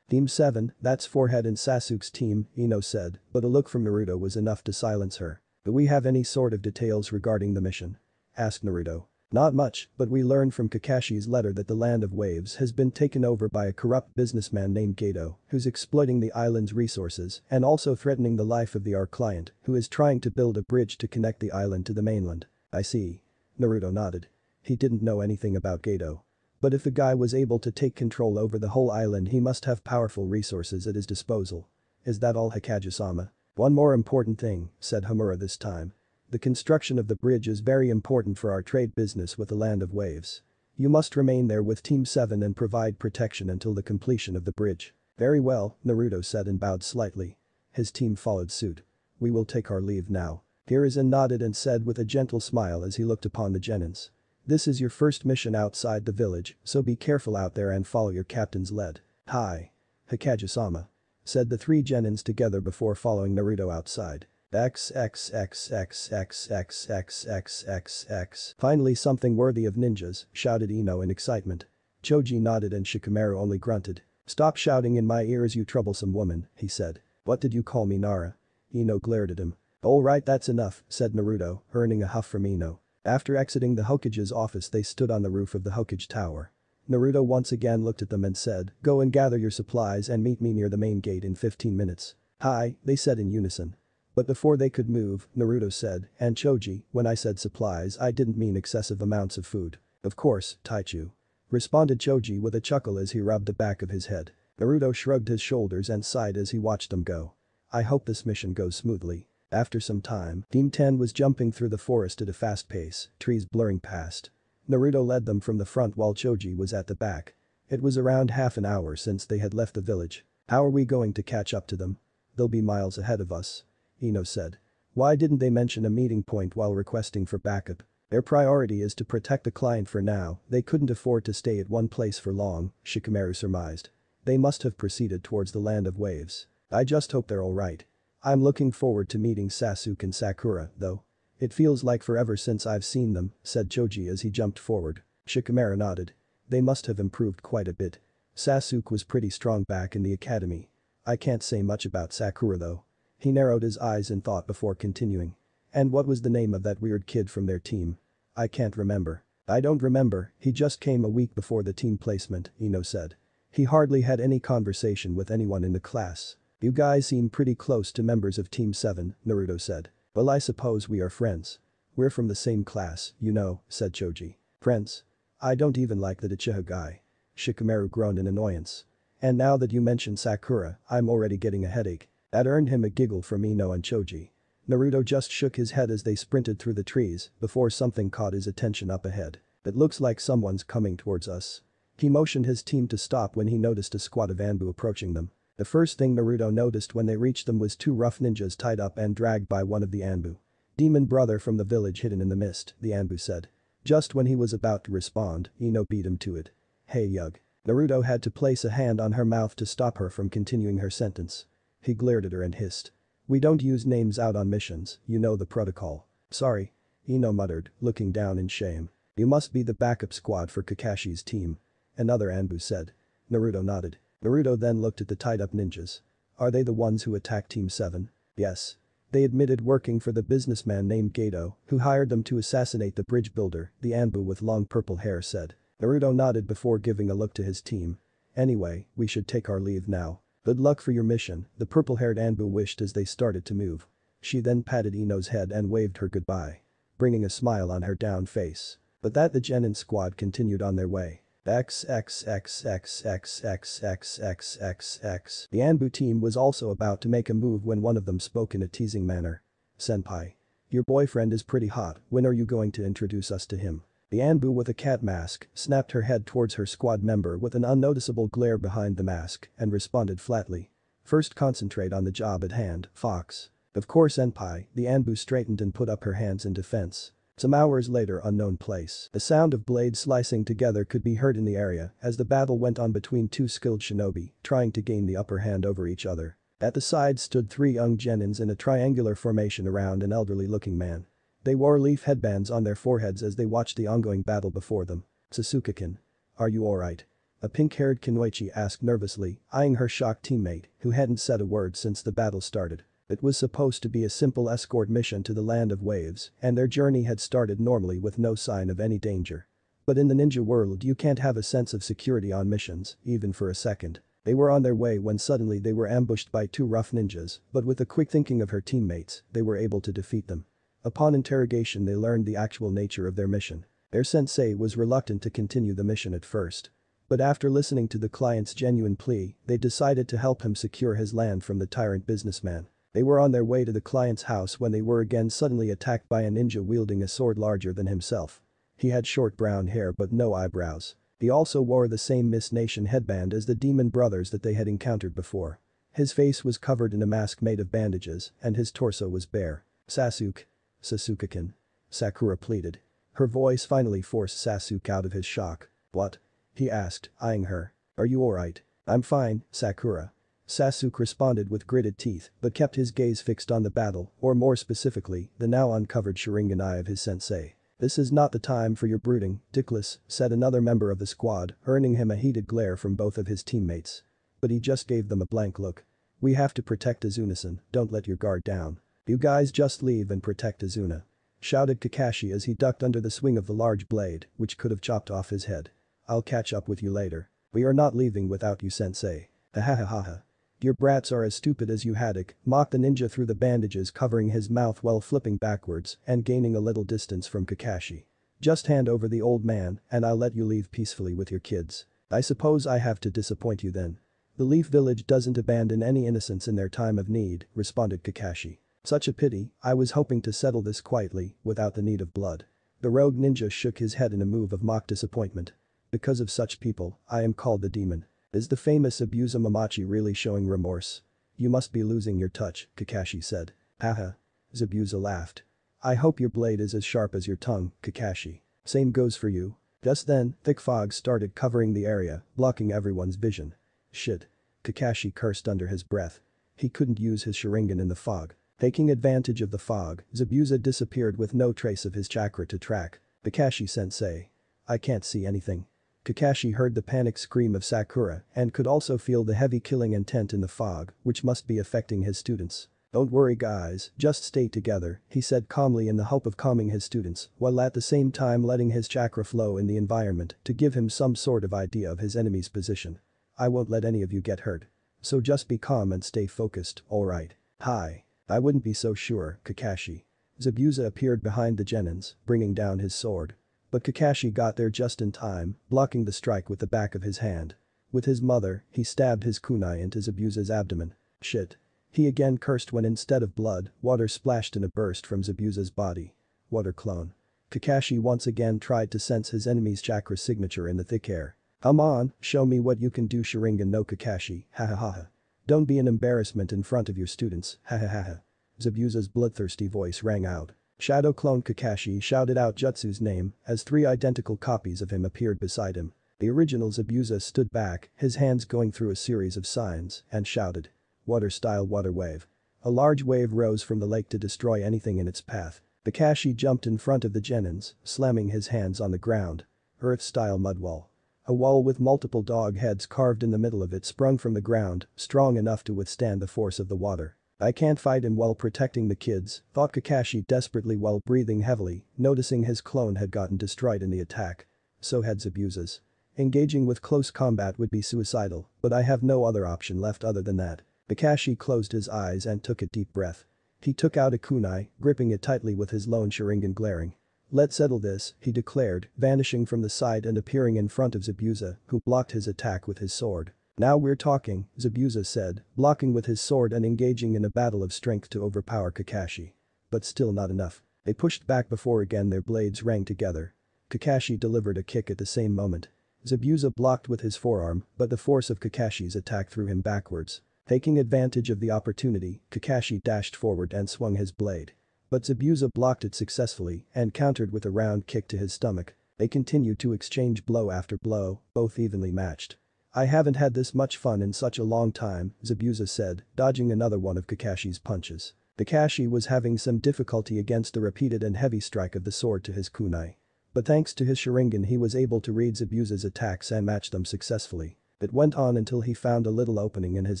"Team 7, that's Forehead and Sasuke's team," Ino said, but a look from Naruto was enough to silence her. "Do we have any sort of details regarding the mission?" asked Naruto. "Not much, but we learned from Kakashi's letter that the Land of Waves has been taken over by a corrupt businessman named Gato, who's exploiting the island's resources and also threatening the life of our client, who is trying to build a bridge to connect the island to the mainland." "I see." Naruto nodded. He didn't know anything about Gato. But if the guy was able to take control over the whole island he must have powerful resources at his disposal. "Is that all, Hikage-sama?" "One more important thing," said Hamura this time. "The construction of the bridge is very important for our trade business with the Land of Waves. You must remain there with Team 7 and provide protection until the completion of the bridge." "Very well," Naruto said and bowed slightly. His team followed suit. "We will take our leave now." Hiruzen nodded and said with a gentle smile as he looked upon the genins. "This is your first mission outside the village, so be careful out there and follow your captain's lead." "Hi. Hikage-sama," said the three genins together before following Naruto outside. XXXXXXXXXX. "Finally something worthy of ninjas," shouted Ino in excitement. Choji nodded and Shikamaru only grunted. "Stop shouting in my ears, you troublesome woman," he said. "What did you call me, Nara?" Ino glared at him. "Alright, that's enough," said Naruto, earning a huff from Ino. After exiting the Hokage's office, they stood on the roof of the Hokage tower. Naruto once again looked at them and said, "Go and gather your supplies and meet me near the main gate in 15 minutes. "Hi," they said in unison. But before they could move, Naruto said, "And Choji, when I said supplies I didn't mean excessive amounts of food." "Of course, Taichu," responded Choji with a chuckle as he rubbed the back of his head. Naruto shrugged his shoulders and sighed as he watched them go. "I hope this mission goes smoothly." After some time, Team 10 was jumping through the forest at a fast pace, trees blurring past. Naruto led them from the front while Choji was at the back. It was around half an hour since they had left the village. "How are we going to catch up to them? They'll be miles ahead of us," Ino said. "Why didn't they mention a meeting point while requesting for backup? Their priority is to protect the client for now, they couldn't afford to stay at one place for long," Shikamaru surmised. "They must have proceeded towards the land of waves. I just hope they're alright. I'm looking forward to meeting Sasuke and Sakura, though. It feels like forever since I've seen them," said Choji as he jumped forward. Shikamaru nodded. "They must have improved quite a bit. Sasuke was pretty strong back in the academy. I can't say much about Sakura though." He narrowed his eyes in thought before continuing. "And what was the name of that weird kid from their team?" "I can't remember." "I don't remember, he just came a week before the team placement," Ino said. "He hardly had any conversation with anyone in the class." "You guys seem pretty close to members of Team 7, Naruto said. "Well, I suppose we are friends. We're from the same class, you know," said Choji. "Friends? I don't even like the Uchiha guy." Shikamaru groaned in annoyance. "And now that you mention Sakura, I'm already getting a headache." That earned him a giggle from Ino and Choji. Naruto just shook his head as they sprinted through the trees before something caught his attention up ahead. "It looks like someone's coming towards us." He motioned his team to stop when he noticed a squad of Anbu approaching them. The first thing Naruto noticed when they reached them was two rough ninjas tied up and dragged by one of the Anbu. "Demon brother from the village hidden in the mist," the Anbu said. Just when he was about to respond, Ino beat him to it. "Hey Yug." Naruto had to place a hand on her mouth to stop her from continuing her sentence. He glared at her and hissed. "We don't use names out on missions, you know the protocol." "Sorry," Ino muttered, looking down in shame. "You must be the backup squad for Kakashi's team," another Anbu said. Naruto nodded. Naruto then looked at the tied-up ninjas. "Are they the ones who attacked Team 7? "Yes." They admitted working for the businessman named Gato, who hired them to assassinate the bridge builder, the Anbu with long purple hair said. Naruto nodded before giving a look to his team. "Anyway, we should take our leave now. Good luck for your mission," the purple-haired Anbu wished as they started to move. She then patted Ino's head and waved her goodbye, bringing a smile on her down face. But that the Genin squad continued on their way. XXXXXXXXXX. The Anbu team was also about to make a move when one of them spoke in a teasing manner. "Senpai. Your boyfriend is pretty hot, when are you going to introduce us to him?" The Anbu with a cat mask snapped her head towards her squad member with an unnoticeable glare behind the mask and responded flatly. "First concentrate on the job at hand, Fox." "Of course senpai," the Anbu straightened and put up her hands in defense. Some hours later, unknown place. The sound of blades slicing together could be heard in the area as the battle went on between two skilled shinobi trying to gain the upper hand over each other. At the side stood three young genins in a triangular formation around an elderly-looking man. They wore leaf headbands on their foreheads as they watched the ongoing battle before them. "Sasuke-kun. Are you alright?" a pink-haired Kunoichi asked nervously, eyeing her shocked teammate who hadn't said a word since the battle started. It was supposed to be a simple escort mission to the land of waves, and their journey had started normally with no sign of any danger. But in the ninja world you can't have a sense of security on missions, even for a second. They were on their way when suddenly they were ambushed by two rough ninjas, but with the quick thinking of her teammates, they were able to defeat them. Upon interrogation they learned the actual nature of their mission. Their sensei was reluctant to continue the mission at first. But after listening to the client's genuine plea, they decided to help him secure his land from the tyrant businessman. They were on their way to the client's house when they were again suddenly attacked by a ninja wielding a sword larger than himself. He had short brown hair but no eyebrows. He also wore the same Miss Nation headband as the demon brothers that they had encountered before. His face was covered in a mask made of bandages, and his torso was bare. Sasuke-kun. Sakura pleaded. Her voice finally forced Sasuke out of his shock. What? He asked, eyeing her. Are you alright? I'm fine, Sakura. Sasuke responded with gritted teeth but kept his gaze fixed on the battle, or more specifically, the now uncovered Sharingan eye of his sensei. This is not the time for your brooding, Dickless, said another member of the squad, earning him a heated glare from both of his teammates. But he just gave them a blank look. We have to protect Azuna-san, don't let your guard down. You guys just leave and protect Azuna. Shouted Kakashi as he ducked under the swing of the large blade, which could have chopped off his head. I'll catch up with you later. We are not leaving without you, sensei. Ahahaha. Your brats are as stupid as you haddock, mocked the ninja through the bandages covering his mouth while flipping backwards and gaining a little distance from Kakashi. Just hand over the old man and I'll let you leave peacefully with your kids. I suppose I have to disappoint you then. The Leaf Village doesn't abandon any innocents in their time of need, responded Kakashi. Such a pity, I was hoping to settle this quietly, without the need of blood. The rogue ninja shook his head in a move of mock disappointment. Because of such people, I am called the demon. Is the famous Uzumaki really showing remorse? You must be losing your touch, Kakashi said. Haha. Zabuza laughed. I hope your blade is as sharp as your tongue, Kakashi. Same goes for you. Just then, thick fog started covering the area, blocking everyone's vision. Shit. Kakashi cursed under his breath. He couldn't use his Sharingan in the fog. Taking advantage of the fog, Zabuza disappeared with no trace of his chakra to track. Kakashi-sensei. I can't see anything. Kakashi heard the panicked scream of Sakura and could also feel the heavy killing intent in the fog, which must be affecting his students. Don't worry guys, just stay together, he said calmly in the hope of calming his students, while at the same time letting his chakra flow in the environment to give him some sort of idea of his enemy's position. I won't let any of you get hurt. So just be calm and stay focused, alright? Hi. I wouldn't be so sure, Kakashi. Zabuza appeared behind the Genins, bringing down his sword. But Kakashi got there just in time, blocking the strike with the back of his hand. With his mother, he stabbed his kunai into Zabuza's abdomen. Shit. He again cursed when instead of blood, water splashed in a burst from Zabuza's body. Water clone. Kakashi once again tried to sense his enemy's chakra signature in the thick air. Come on, show me what you can do, Sharingan no Kakashi, hahaha. Don't be an embarrassment in front of your students, hahaha. Zabuza's bloodthirsty voice rang out. Shadow clone Kakashi shouted out Jutsu's name as 3 identical copies of him appeared beside him. The original Zabuza stood back, his hands going through a series of signs, and shouted. Water-style water wave. A large wave rose from the lake to destroy anything in its path. Kakashi jumped in front of the Genins, slamming his hands on the ground. Earth-style mud wall. A wall with multiple dog heads carved in the middle of it sprung from the ground, strong enough to withstand the force of the water. I can't fight him while protecting the kids, thought Kakashi desperately while breathing heavily, noticing his clone had gotten destroyed in the attack. So had Zabuza's. Engaging with close combat would be suicidal, but I have no other option left other than that. Kakashi closed his eyes and took a deep breath. He took out a kunai, gripping it tightly with his lone Sharingan glaring. Let's settle this, he declared, vanishing from the side and appearing in front of Zabuza, who blocked his attack with his sword. Now we're talking, Zabuza said, blocking with his sword and engaging in a battle of strength to overpower Kakashi. But still not enough. They pushed back before again their blades rang together. Kakashi delivered a kick at the same moment. Zabuza blocked with his forearm, but the force of Kakashi's attack threw him backwards. Taking advantage of the opportunity, Kakashi dashed forward and swung his blade. But Zabuza blocked it successfully and countered with a round kick to his stomach. They continued to exchange blow after blow, both evenly matched. I haven't had this much fun in such a long time, Zabuza said, dodging another one of Kakashi's punches. Kakashi was having some difficulty against the repeated and heavy strike of the sword to his kunai. But thanks to his Sharingan he was able to read Zabuza's attacks and match them successfully. It went on until he found a little opening in his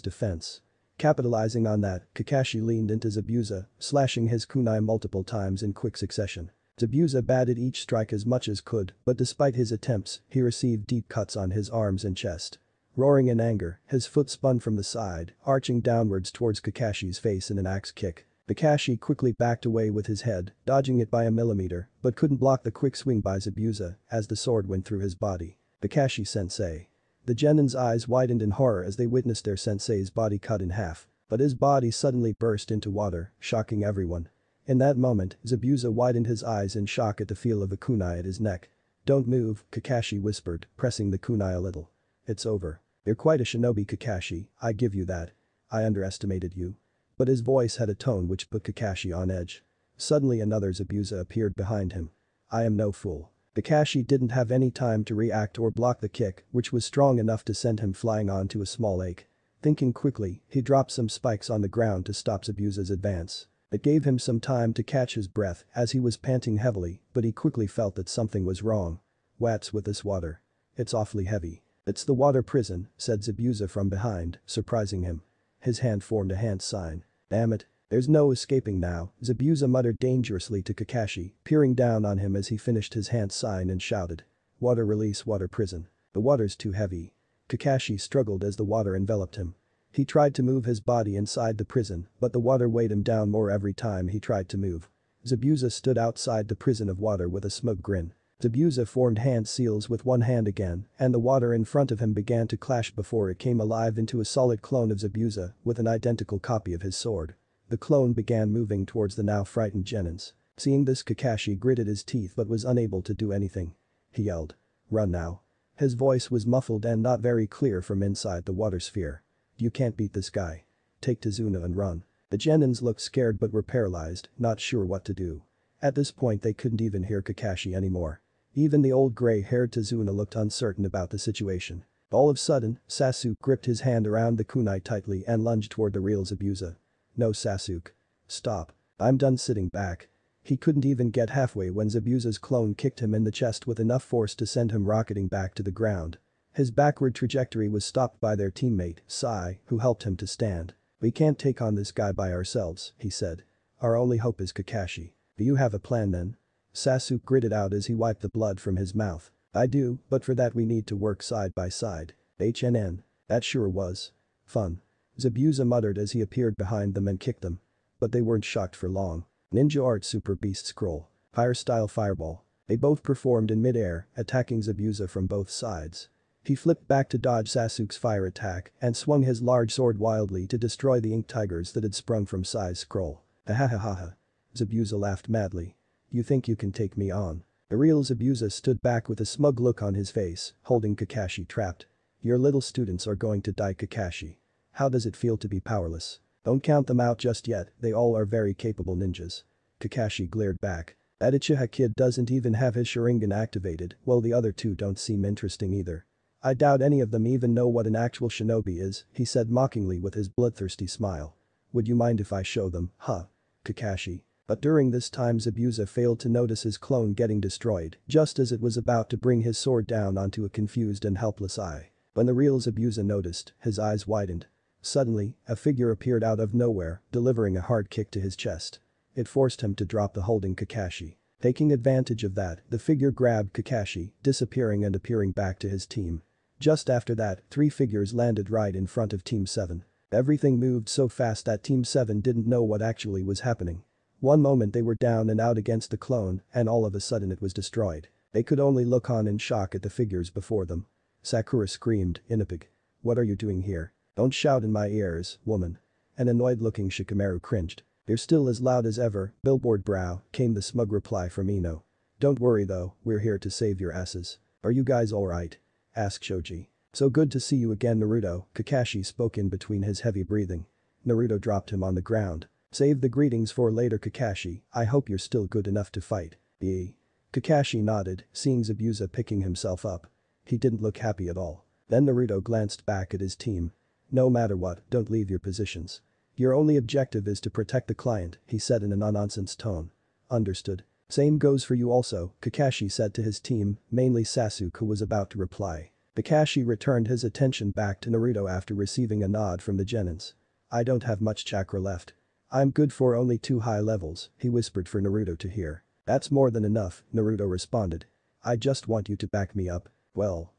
defense. Capitalizing on that, Kakashi leaned into Zabuza, slashing his kunai multiple times in quick succession. Zabuza batted each strike as much as could, but despite his attempts, he received deep cuts on his arms and chest. Roaring in anger, his foot spun from the side, arching downwards towards Kakashi's face in an axe kick. Kakashi quickly backed away with his head, dodging it by a millimeter, but couldn't block the quick swing by Zabuza as the sword went through his body. Kakashi-sensei. The Genin's eyes widened in horror as they witnessed their sensei's body cut in half. But his body suddenly burst into water, shocking everyone. In that moment, Zabuza widened his eyes in shock at the feel of the kunai at his neck. Don't move, Kakashi whispered, pressing the kunai a little. It's over. You're quite a shinobi, Kakashi, I give you that. I underestimated you. But his voice had a tone which put Kakashi on edge. Suddenly another Zabuza appeared behind him. I am no fool. Kakashi didn't have any time to react or block the kick, which was strong enough to send him flying onto a small lake. Thinking quickly, he dropped some spikes on the ground to stop Zabuza's advance. It gave him some time to catch his breath as he was panting heavily, but he quickly felt that something was wrong. What's with this water? It's awfully heavy. It's the water prison, said Zabuza from behind, surprising him. His hand formed a hand sign. Damn it. There's no escaping now, Zabuza muttered dangerously to Kakashi, peering down on him as he finished his hand sign and shouted. Water release water prison. The water's too heavy. Kakashi struggled as the water enveloped him. He tried to move his body inside the prison, but the water weighed him down more every time he tried to move. Zabuza stood outside the prison of water with a smug grin. Zabuza formed hand seals with one hand again, and the water in front of him began to clash before it came alive into a solid clone of Zabuza with an identical copy of his sword. The clone began moving towards the now frightened genins. Seeing this, Kakashi gritted his teeth but was unable to do anything. He yelled. Run now. His voice was muffled and not very clear from inside the water sphere. You can't beat this guy. Take Tazuna and run. The genins looked scared but were paralyzed, not sure what to do. At this point they couldn't even hear Kakashi anymore. Even the old gray-haired Tazuna looked uncertain about the situation. All of a sudden, Sasuke gripped his hand around the kunai tightly and lunged toward the real Zabuza. No, Sasuke. Stop. I'm done sitting back. He couldn't even get halfway when Zabuza's clone kicked him in the chest with enough force to send him rocketing back to the ground. His backward trajectory was stopped by their teammate, Sai, who helped him to stand. We can't take on this guy by ourselves, he said. Our only hope is Kakashi. Do you have a plan then? Sasuke gritted out as he wiped the blood from his mouth. I do, but for that we need to work side by side. That sure was fun. Zabuza muttered as he appeared behind them and kicked them. But they weren't shocked for long. Ninja Art Super Beast Scroll. Fire Style Fireball. They both performed in mid-air, attacking Zabuza from both sides. He flipped back to dodge Sasuke's fire attack and swung his large sword wildly to destroy the ink tigers that had sprung from Sai's scroll. Ha. Zabuza laughed madly. You think you can take me on? The real Zabuza stood back with a smug look on his face, holding Kakashi trapped. Your little students are going to die, Kakashi. How does it feel to be powerless? Don't count them out just yet, they all are very capable ninjas. Kakashi glared back. That Uchiha kid doesn't even have his Sharingan activated, while the other two don't seem interesting either. I doubt any of them even know what an actual shinobi is, he said mockingly with his bloodthirsty smile. Would you mind if I show them, huh? Kakashi. But during this time Zabuza failed to notice his clone getting destroyed, just as it was about to bring his sword down onto a confused and helpless eye. When the real Zabuza noticed, his eyes widened. Suddenly, a figure appeared out of nowhere, delivering a hard kick to his chest. It forced him to drop the holding Kakashi. Taking advantage of that, the figure grabbed Kakashi, disappearing and appearing back to his team. Just after that, 3 figures landed right in front of Team 7. Everything moved so fast that Team 7 didn't know what actually was happening. One moment they were down and out against the clone, and all of a sudden it was destroyed. They could only look on in shock at the figures before them. Sakura screamed, Inapig. What are you doing here? Don't shout in my ears, woman. An annoyed-looking Shikamaru cringed. They're still as loud as ever, billboard brow, came the smug reply from Ino. Don't worry though, we're here to save your asses. Are you guys alright? Asked Shoji. So good to see you again, Naruto, Kakashi spoke in between his heavy breathing. Naruto dropped him on the ground. Save the greetings for later, Kakashi, I hope you're still good enough to fight. Kakashi nodded, seeing Zabuza picking himself up. He didn't look happy at all. Then Naruto glanced back at his team. No matter what, don't leave your positions. Your only objective is to protect the client, he said in a no-nonsense tone. Understood. Same goes for you also, Kakashi said to his team, mainly Sasuke who was about to reply. Kakashi returned his attention back to Naruto after receiving a nod from the genins. I don't have much chakra left. I'm good for only 2 high levels, he whispered for Naruto to hear. That's more than enough, Naruto responded. I just want you to back me up. Well.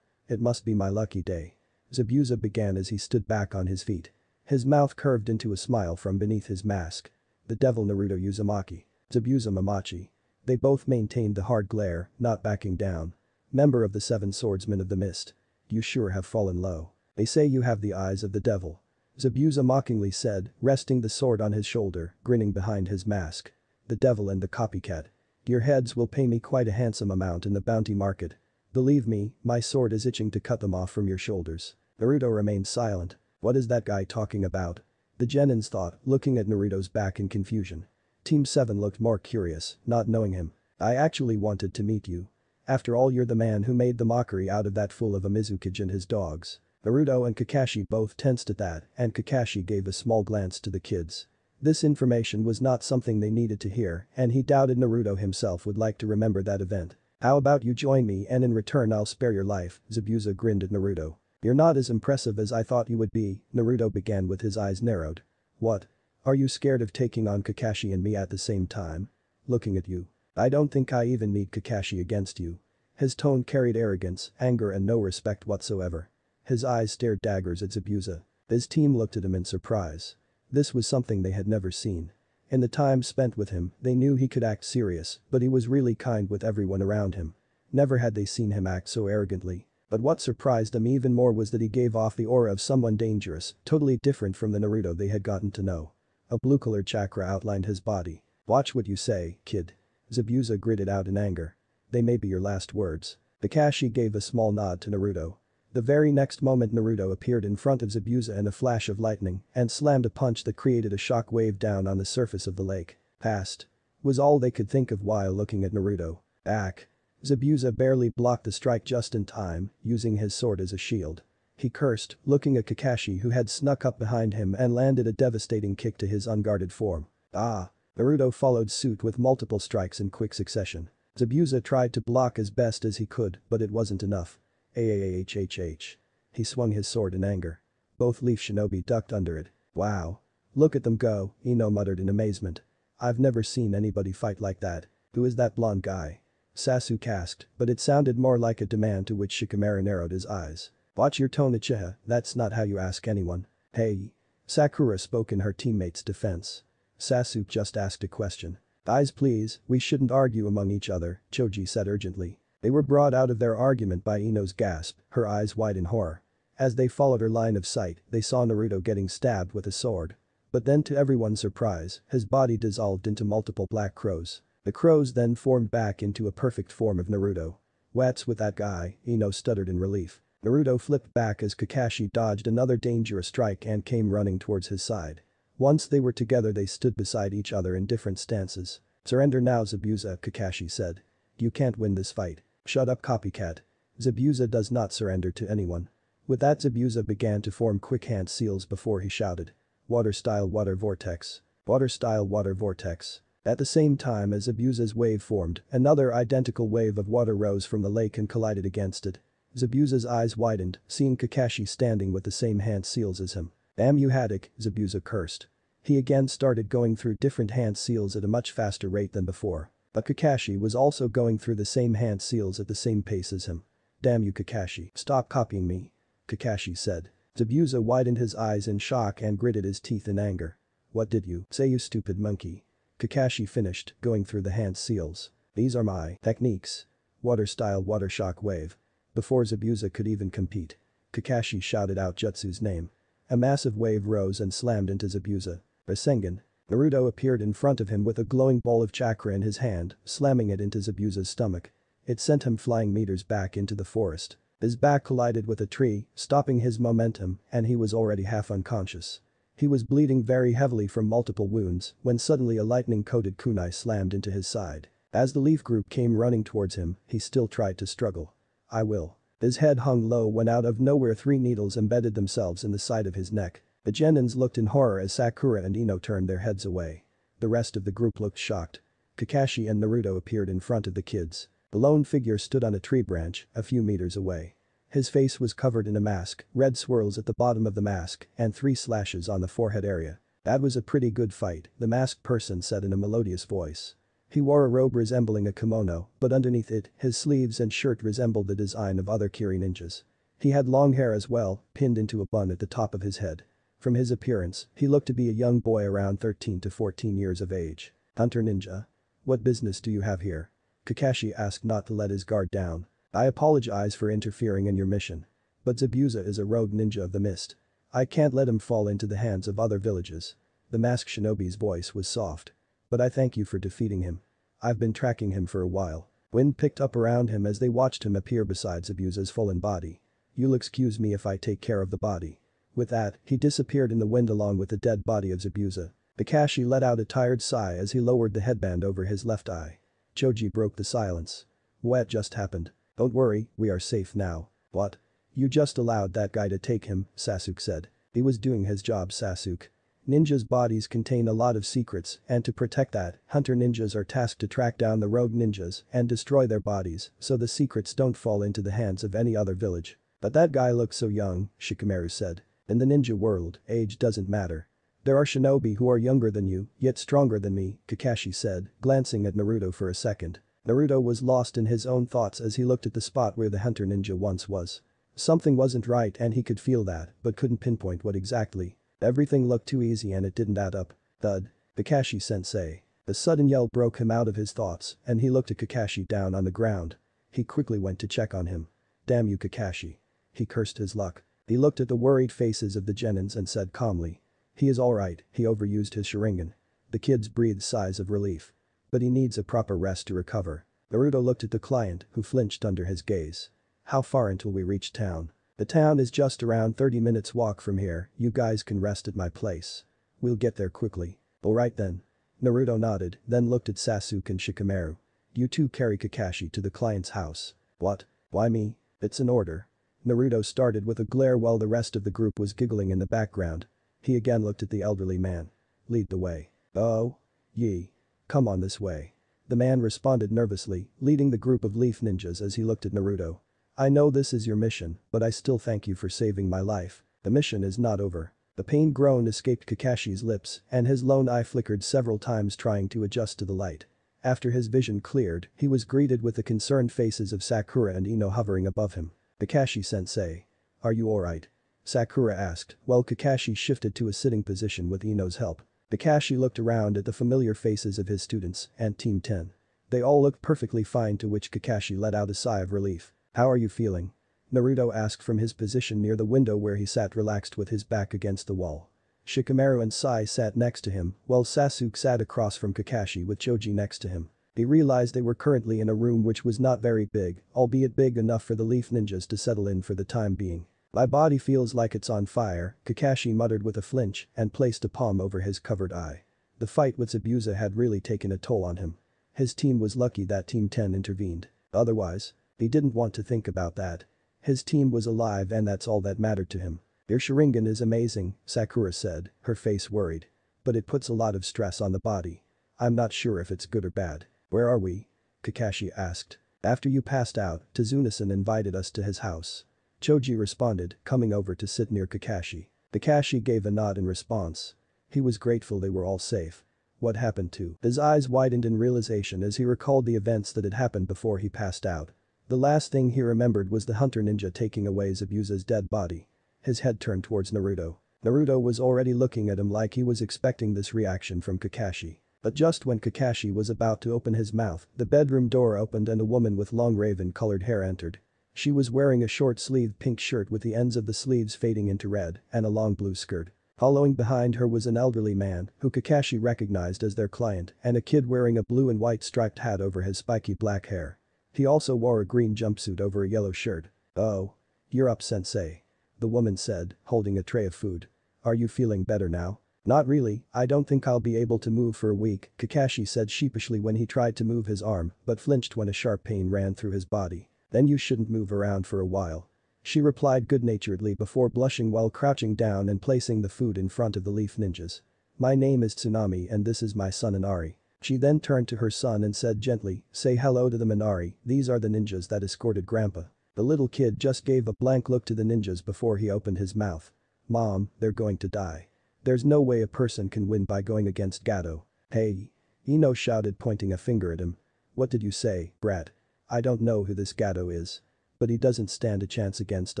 It must be my lucky day. Zabuza began as he stood back on his feet. His mouth curved into a smile from beneath his mask. The devil Naruto Uzumaki. Zabuza Mamachi. They both maintained the hard glare, not backing down. Member of the 7 Swordsmen of the Mist. You sure have fallen low. They say you have the eyes of the devil. Zabuza mockingly said, resting the sword on his shoulder, grinning behind his mask. The devil and the copycat. Your heads will pay me quite a handsome amount in the bounty market. Believe me, my sword is itching to cut them off from your shoulders. Naruto remained silent. What is that guy talking about? The Genins thought, looking at Naruto's back in confusion. Team 7 looked more curious, not knowing him. I actually wanted to meet you. After all, you're the man who made the mockery out of that fool of a Mizukage and his dogs. Naruto and Kakashi both tensed at that, and Kakashi gave a small glance to the kids. This information was not something they needed to hear, and he doubted Naruto himself would like to remember that event. How about you join me and in return I'll spare your life, Zabuza grinned at Naruto. You're not as impressive as I thought you would be, Naruto began with his eyes narrowed. What? Are you scared of taking on Kakashi and me at the same time? Looking at you. I don't think I even need Kakashi against you. His tone carried arrogance, anger and no respect whatsoever. His eyes stared daggers at Zabuza. His team looked at him in surprise. This was something they had never seen. In the time spent with him, they knew he could act serious, but he was really kind with everyone around him. Never had they seen him act so arrogantly. But what surprised them even more was that he gave off the aura of someone dangerous, totally different from the Naruto they had gotten to know. A blue-colored chakra outlined his body. Watch what you say, kid. Zabuza gritted out in anger. They may be your last words. Kakashi gave a small nod to Naruto. The very next moment Naruto appeared in front of Zabuza in a flash of lightning and slammed a punch that created a shock wave down on the surface of the lake. Passed. Was all they could think of while looking at Naruto. Ack. Zabuza barely blocked the strike just in time, using his sword as a shield. He cursed, looking at Kakashi who had snuck up behind him and landed a devastating kick to his unguarded form. Ah. Naruto followed suit with multiple strikes in quick succession. Zabuza tried to block as best as he could, but it wasn't enough. Ahhhhh. He swung his sword in anger. Both Leaf Shinobi ducked under it. Wow. Look at them go, Ino muttered in amazement. I've never seen anybody fight like that. Who is that blonde guy? Sasuke asked, but it sounded more like a demand to which Shikamaru narrowed his eyes. Watch your tone, Uchiha, that's not how you ask anyone. Hey. Sakura spoke in her teammate's defense. Sasuke just asked a question. Guys please, we shouldn't argue among each other, Choji said urgently. They were brought out of their argument by Ino's gasp, her eyes wide in horror. As they followed her line of sight, they saw Naruto getting stabbed with a sword. But then to everyone's surprise, his body dissolved into multiple black crows. The crows then formed back into a perfect form of Naruto. What's with that guy, Ino stuttered in relief. Naruto flipped back as Kakashi dodged another dangerous strike and came running towards his side. Once they were together they stood beside each other in different stances. Surrender now Zabuza, Kakashi said. You can't win this fight. Shut up copycat. Zabuza does not surrender to anyone. With that Zabuza began to form quick hand seals before he shouted. Water style water vortex. Water style water vortex. At the same time as Zabuza's wave formed, another identical wave of water rose from the lake and collided against it. Zabuza's eyes widened, seeing Kakashi standing with the same hand seals as him. Damn you Haddock, Zabuza cursed. He again started going through different hand seals at a much faster rate than before. But Kakashi was also going through the same hand seals at the same pace as him. Damn you Kakashi, stop copying me. Kakashi said. Zabuza widened his eyes in shock and gritted his teeth in anger. What did you say, you stupid monkey? Kakashi finished, going through the hand seals. These are my techniques. Water style water shock wave. Before Zabuza could even compete, Kakashi shouted out Jutsu's name. A massive wave rose and slammed into Zabuza. Rasengan. Naruto appeared in front of him with a glowing ball of chakra in his hand, slamming it into Zabuza's stomach. It sent him flying meters back into the forest. His back collided with a tree, stopping his momentum, and he was already half unconscious. He was bleeding very heavily from multiple wounds when suddenly a lightning-coated kunai slammed into his side. As the Leaf group came running towards him, he still tried to struggle. I will. His head hung low when out of nowhere 3 needles embedded themselves in the side of his neck. The Genins looked in horror as Sakura and Ino turned their heads away. The rest of the group looked shocked. Kakashi and Naruto appeared in front of the kids. The lone figure stood on a tree branch, a few meters away. His face was covered in a mask, red swirls at the bottom of the mask, and 3 slashes on the forehead area. That was a pretty good fight, the masked person said in a melodious voice. He wore a robe resembling a kimono, but underneath it, his sleeves and shirt resembled the design of other Kiri ninjas. He had long hair as well, pinned into a bun at the top of his head. From his appearance, he looked to be a young boy around 13 to 14 years of age. Hunter ninja? What business do you have here? Kakashi asked not to let his guard down. I apologize for interfering in your mission. But Zabuza is a rogue ninja of the mist. I can't let him fall into the hands of other villages. The masked shinobi's voice was soft. But I thank you for defeating him. I've been tracking him for a while. Wind picked up around him as they watched him appear beside Zabuza's fallen body. You'll excuse me if I take care of the body. With that, he disappeared in the wind along with the dead body of Zabuza. Kakashi let out a tired sigh as he lowered the headband over his left eye. Choji broke the silence. What just happened? Don't worry, we are safe now. What? You just allowed that guy to take him, Sasuke said. He was doing his job, Sasuke. Ninjas' bodies contain a lot of secrets, and to protect that, hunter ninjas are tasked to track down the rogue ninjas and destroy their bodies so the secrets don't fall into the hands of any other village. But that guy looks so young, Shikamaru said. In the ninja world, age doesn't matter. There are shinobi who are younger than you, yet stronger than me, Kakashi said, glancing at Naruto for a second. Naruto was lost in his own thoughts as he looked at the spot where the hunter ninja once was. Something wasn't right and he could feel that, but couldn't pinpoint what exactly. Everything looked too easy and it didn't add up. Thud. Kakashi-sensei. A sudden yell broke him out of his thoughts and he looked at Kakashi down on the ground. He quickly went to check on him. Damn you, Kakashi. He cursed his luck. He looked at the worried faces of the genins and said calmly. He is alright, he overused his Sharingan. The kids breathed sighs of relief. But he needs a proper rest to recover. Naruto looked at the client, who flinched under his gaze. How far until we reach town? The town is just around 30 minutes walk from here, you guys can rest at my place. We'll get there quickly. Alright then. Naruto nodded, then looked at Sasuke and Shikamaru. You two carry Kakashi to the client's house. What? Why me? It's an order. Naruto started with a glare while the rest of the group was giggling in the background. He again looked at the elderly man. Lead the way. Oh? Ye. Come on this way. The man responded nervously, leading the group of leaf ninjas as he looked at Naruto. I know this is your mission, but I still thank you for saving my life. The mission is not over. The pained groan escaped Kakashi's lips and his lone eye flickered several times trying to adjust to the light. After his vision cleared, he was greeted with the concerned faces of Sakura and Ino hovering above him. Kakashi-sensei. Are you alright? Sakura asked, while Kakashi shifted to a sitting position with Ino's help. Kakashi looked around at the familiar faces of his students and Team 10. They all looked perfectly fine, to which Kakashi let out a sigh of relief. How are you feeling? Naruto asked from his position near the window where he sat relaxed with his back against the wall. Shikamaru and Sai sat next to him, while Sasuke sat across from Kakashi with Choji next to him. He realized they were currently in a room which was not very big, albeit big enough for the leaf ninjas to settle in for the time being. My body feels like it's on fire, Kakashi muttered with a flinch and placed a palm over his covered eye. The fight with Zabuza had really taken a toll on him. His team was lucky that Team 10 intervened. Otherwise, he didn't want to think about that. His team was alive and that's all that mattered to him. Your Sharingan is amazing, Sakura said, her face worried. But it puts a lot of stress on the body. I'm not sure if it's good or bad. Where are we? Kakashi asked. After you passed out, Tazuna-san invited us to his house. Choji responded, coming over to sit near Kakashi. Kakashi gave a nod in response. He was grateful they were all safe. What happened to? His eyes widened in realization as he recalled the events that had happened before he passed out. The last thing he remembered was the hunter ninja taking away Zabuza's dead body. His head turned towards Naruto. Naruto was already looking at him like he was expecting this reaction from Kakashi. But just when Kakashi was about to open his mouth, the bedroom door opened and a woman with long raven-colored hair entered. She was wearing a short-sleeved pink shirt with the ends of the sleeves fading into red and a long blue skirt. Following behind her was an elderly man, who Kakashi recognized as their client, and a kid wearing a blue and white striped hat over his spiky black hair. He also wore a green jumpsuit over a yellow shirt. Oh. You're up, sensei. The woman said, holding a tray of food. Are you feeling better now? Not really, I don't think I'll be able to move for a week, Kakashi said sheepishly when he tried to move his arm, but flinched when a sharp pain ran through his body. Then you shouldn't move around for a while. She replied good-naturedly before blushing while crouching down and placing the food in front of the leaf ninjas. My name is Tsunami and this is my son Inari. She then turned to her son and said gently, say hello to them Inari, these are the ninjas that escorted Grandpa. The little kid just gave a blank look to the ninjas before he opened his mouth. Mom, they're going to die. There's no way a person can win by going against Gato. Hey. Ino shouted pointing a finger at him. What did you say, brat? I don't know who this Gato is. But he doesn't stand a chance against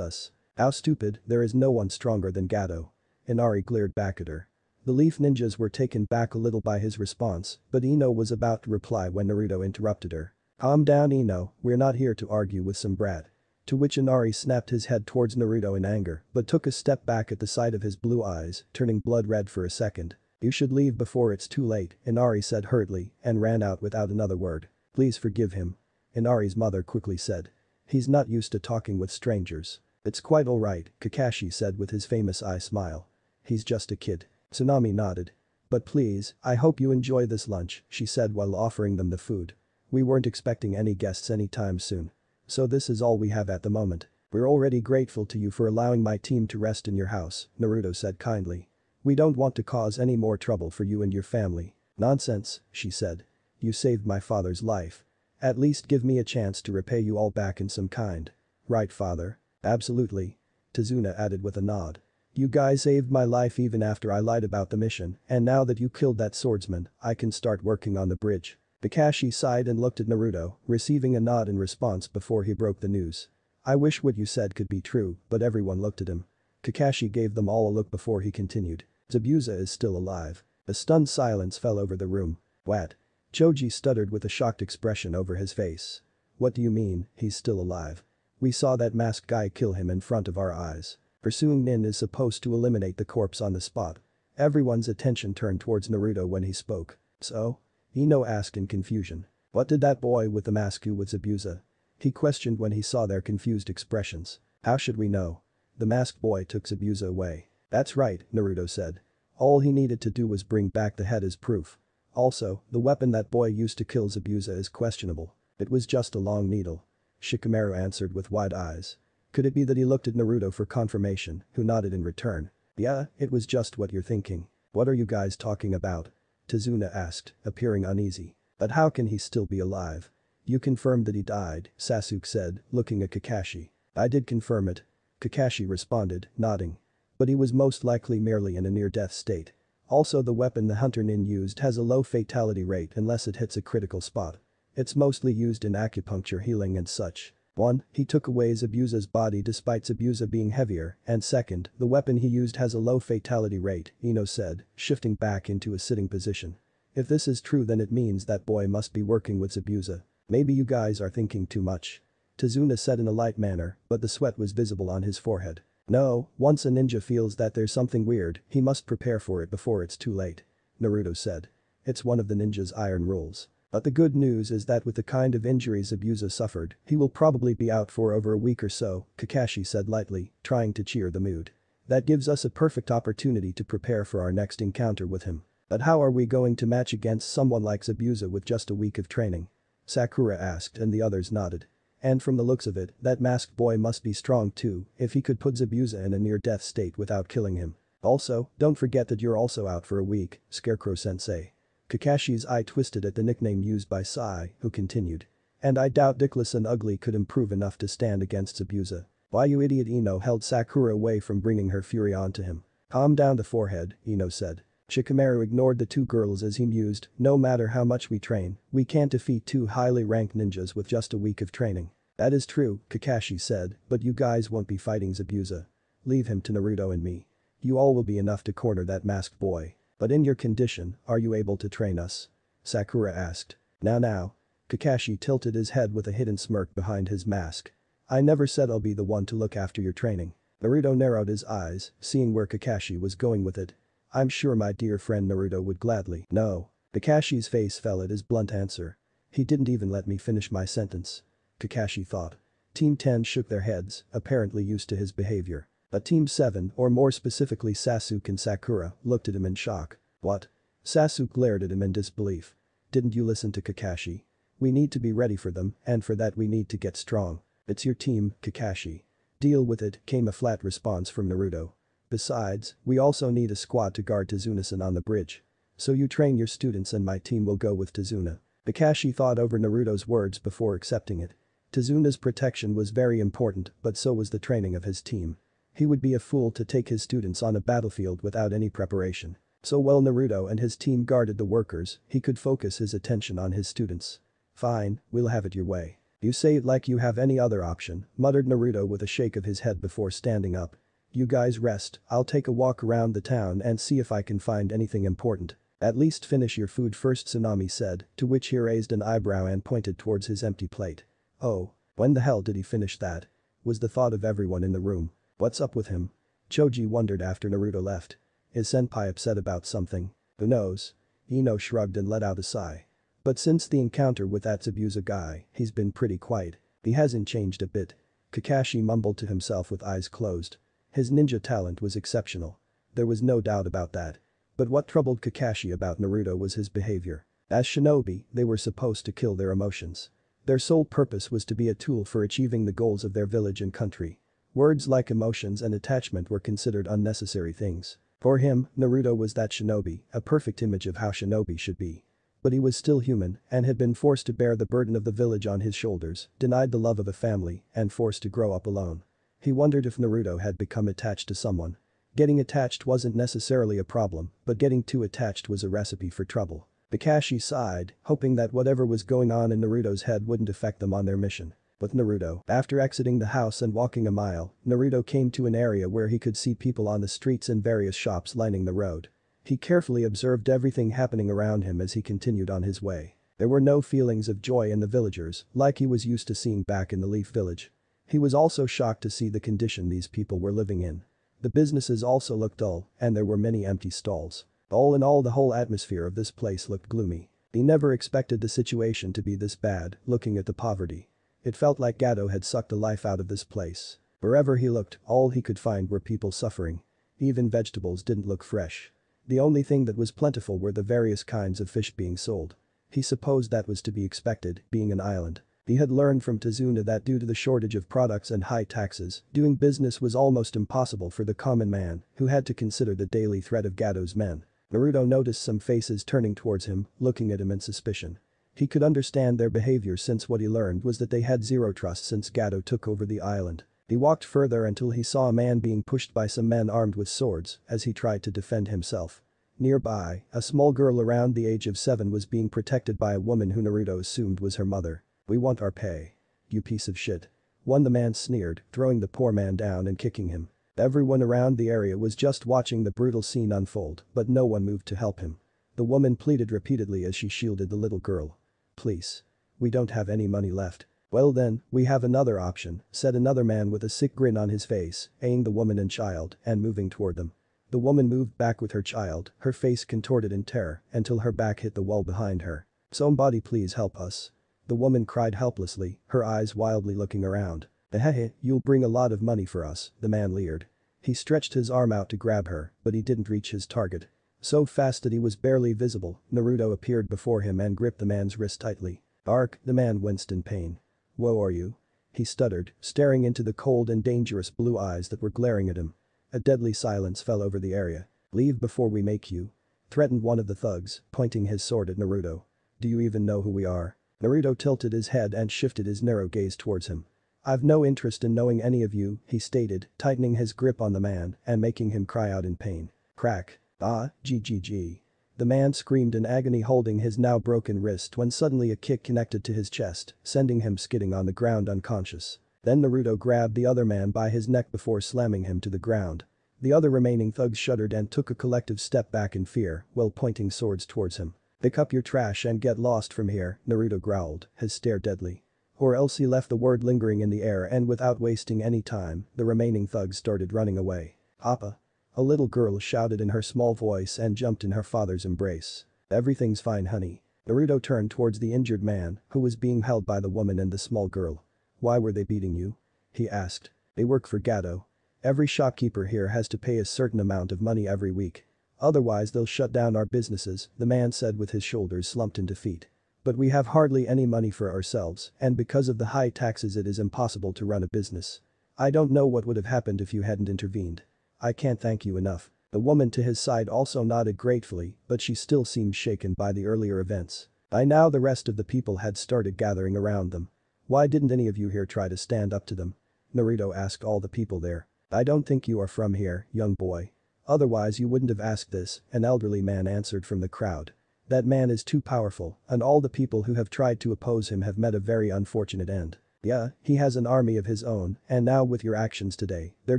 us. How stupid, there is no one stronger than Gato. Inari glared back at her. The leaf ninjas were taken back a little by his response, but Ino was about to reply when Naruto interrupted her. Calm down Ino, we're not here to argue with some brat. To which Inari snapped his head towards Naruto in anger, but took a step back at the sight of his blue eyes, turning blood red for a second. You should leave before it's too late, Inari said hurriedly, and ran out without another word. Please forgive him. Inari's mother quickly said. He's not used to talking with strangers. It's quite alright, Kakashi said with his famous eye smile. He's just a kid. Tsunami nodded. But please, I hope you enjoy this lunch, she said while offering them the food. We weren't expecting any guests anytime soon. So this is all we have at the moment. We're already grateful to you for allowing my team to rest in your house, Naruto said kindly. We don't want to cause any more trouble for you and your family. Nonsense, she said. You saved my father's life. At least give me a chance to repay you all back in some kind. Right, father? Absolutely. Tazuna added with a nod. You guys saved my life even after I lied about the mission, and now that you killed that swordsman, I can start working on the bridge. Kakashi sighed and looked at Naruto, receiving a nod in response before he broke the news. I wish what you said could be true, but everyone looked at him. Kakashi gave them all a look before he continued. Zabuza is still alive. A stunned silence fell over the room. What? Choji stuttered with a shocked expression over his face. What do you mean, he's still alive? We saw that masked guy kill him in front of our eyes. Pursuing Nin is supposed to eliminate the corpse on the spot. Everyone's attention turned towards Naruto when he spoke. So? Ino asked in confusion. What did that boy with the mask do with Zabuza? He questioned when he saw their confused expressions. How should we know? The masked boy took Zabuza away. That's right, Naruto said. All he needed to do was bring back the head as proof. Also, the weapon that boy used to kill Zabuza is questionable. It was just a long needle. Shikamaru answered with wide eyes. Could it be that he looked at Naruto for confirmation, who nodded in return? Yeah, it was just what you're thinking. What are you guys talking about? Tazuna asked, appearing uneasy. But how can he still be alive? You confirmed that he died, Sasuke said, looking at Kakashi. I did confirm it. Kakashi responded, nodding. But he was most likely merely in a near-death state. Also the weapon the Hunter Nin used has a low fatality rate unless it hits a critical spot. It's mostly used in acupuncture healing and such. 1. He took away Zabuza's body despite Zabuza being heavier, and second, the weapon he used has a low fatality rate, Ino said, shifting back into a sitting position. If this is true then it means that boy must be working with Zabuza. Maybe you guys are thinking too much. Tazuna said in a light manner, but the sweat was visible on his forehead. No, once a ninja feels that there's something weird, he must prepare for it before it's too late. Naruto said. It's one of the ninja's iron rules. But the good news is that with the kind of injuries Zabuza suffered, he will probably be out for over a week or so, Kakashi said lightly, trying to cheer the mood. That gives us a perfect opportunity to prepare for our next encounter with him. But how are we going to match against someone like Zabuza with just a week of training? Sakura asked and the others nodded. And from the looks of it, that masked boy must be strong too, if he could put Zabuza in a near-death state without killing him. Also, don't forget that you're also out for a week, Scarecrow-sensei. Kakashi's eye twisted at the nickname used by Sai, who continued. And I doubt Dickless and Ugly could improve enough to stand against Zabuza. Why you idiot? Ino held Sakura away from bringing her fury onto him. Calm down the forehead, Ino said. Shikamaru ignored the two girls as he mused, no matter how much we train, we can't defeat two highly ranked ninjas with just a week of training. That is true, Kakashi said, but you guys won't be fighting Zabuza. Leave him to Naruto and me. You all will be enough to corner that masked boy. But in your condition, are you able to train us? Sakura asked. Now. Kakashi tilted his head with a hidden smirk behind his mask. I never said I'll be the one to look after your training. Naruto narrowed his eyes, seeing where Kakashi was going with it. I'm sure my dear friend Naruto would gladly. No. Kakashi's face fell at his blunt answer. He didn't even let me finish my sentence. Kakashi thought. Team 10 shook their heads, apparently used to his behavior. But Team 7, or more specifically Sasuke and Sakura, looked at him in shock. What? Sasuke glared at him in disbelief. Didn't you listen to Kakashi? We need to be ready for them, and for that we need to get strong. It's your team, Kakashi. Deal with it, came a flat response from Naruto. Besides, we also need a squad to guard Tazuna-san on the bridge. So you train your students and my team will go with Tazuna. Kakashi thought over Naruto's words before accepting it. Tazuna's protection was very important, but so was the training of his team. He would be a fool to take his students on a battlefield without any preparation. So while Naruto and his team guarded the workers, he could focus his attention on his students. Fine, we'll have it your way. You say it like you have any other option, muttered Naruto with a shake of his head before standing up. You guys rest, I'll take a walk around the town and see if I can find anything important. At least finish your food first, Tsunami said, to which he raised an eyebrow and pointed towards his empty plate. Oh, when the hell did he finish that? Was the thought of everyone in the room. What's up with him? Choji wondered after Naruto left. Is senpai upset about something? Who knows? Ino shrugged and let out a sigh. But since the encounter with that Zabuza guy, he's been pretty quiet. He hasn't changed a bit. Kakashi mumbled to himself with eyes closed. His ninja talent was exceptional. There was no doubt about that. But what troubled Kakashi about Naruto was his behavior. As shinobi, they were supposed to kill their emotions. Their sole purpose was to be a tool for achieving the goals of their village and country. Words like emotions and attachment were considered unnecessary things. For him, Naruto was that shinobi, a perfect image of how shinobi should be. But he was still human and had been forced to bear the burden of the village on his shoulders, denied the love of a family, and forced to grow up alone. He wondered if Naruto had become attached to someone. Getting attached wasn't necessarily a problem, but getting too attached was a recipe for trouble. Kakashi sighed, hoping that whatever was going on in Naruto's head wouldn't affect them on their mission. With Naruto, after exiting the house and walking a mile, Naruto came to an area where he could see people on the streets and various shops lining the road. He carefully observed everything happening around him as he continued on his way. There were no feelings of joy in the villagers, like he was used to seeing back in the Leaf Village. He was also shocked to see the condition these people were living in. The businesses also looked dull, and there were many empty stalls. All in all, the whole atmosphere of this place looked gloomy. He never expected the situation to be this bad, looking at the poverty. It felt like Gato had sucked the life out of this place. Wherever he looked, all he could find were people suffering. Even vegetables didn't look fresh. The only thing that was plentiful were the various kinds of fish being sold. He supposed that was to be expected, being an island. He had learned from Tazuna that due to the shortage of products and high taxes, doing business was almost impossible for the common man, who had to consider the daily threat of Gato's men. Naruto noticed some faces turning towards him, looking at him in suspicion. He could understand their behavior since what he learned was that they had zero trust since Gato took over the island. He walked further until he saw a man being pushed by some men armed with swords as he tried to defend himself. Nearby, a small girl around the age of 7 was being protected by a woman who Naruto assumed was her mother. "We want our pay. You piece of shit." The man sneered, throwing the poor man down and kicking him. Everyone around the area was just watching the brutal scene unfold, but no one moved to help him. The woman pleaded repeatedly as she shielded the little girl. "Please. We don't have any money left." "Well then, we have another option," said another man with a sick grin on his face, eyeing the woman and child and moving toward them. The woman moved back with her child, her face contorted in terror until her back hit the wall behind her. "Somebody please help us." The woman cried helplessly, her eyes wildly looking around. "Hehe, you'll bring a lot of money for us," the man leered. He stretched his arm out to grab her, but he didn't reach his target. So fast that he was barely visible, Naruto appeared before him and gripped the man's wrist tightly. "Ark," the man winced in pain. "Who are you?" he stuttered, staring into the cold and dangerous blue eyes that were glaring at him. A deadly silence fell over the area. "Leave before we make you," threatened one of the thugs, pointing his sword at Naruto. "Do you even know who we are?" Naruto tilted his head and shifted his narrow gaze towards him. "I've no interest in knowing any of you," he stated, tightening his grip on the man and making him cry out in pain. Crack. "Ah, GGG." The man screamed in agony, holding his now broken wrist when suddenly a kick connected to his chest, sending him skidding on the ground unconscious. Then Naruto grabbed the other man by his neck before slamming him to the ground. The other remaining thugs shuddered and took a collective step back in fear while pointing swords towards him. "Pick up your trash and get lost from here," Naruto growled, his stare deadly. Or else he left the word lingering in the air, and without wasting any time, the remaining thugs started running away. "Appa!" A little girl shouted in her small voice and jumped in her father's embrace. "Everything's fine, honey." Naruto turned towards the injured man, who was being held by the woman and the small girl. "Why were they beating you?" he asked. "They work for Gato. Every shopkeeper here has to pay a certain amount of money every week. Otherwise they'll shut down our businesses," the man said with his shoulders slumped in defeat. "But we have hardly any money for ourselves, and because of the high taxes it is impossible to run a business. I don't know what would have happened if you hadn't intervened. I can't thank you enough." The woman to his side also nodded gratefully, but she still seemed shaken by the earlier events. By now the rest of the people had started gathering around them. "Why didn't any of you here try to stand up to them?" Naruto asked all the people there. "I don't think you are from here, young boy. Otherwise you wouldn't have asked this," an elderly man answered from the crowd. "That man is too powerful, and all the people who have tried to oppose him have met a very unfortunate end. Yeah, he has an army of his own, and now with your actions today, they're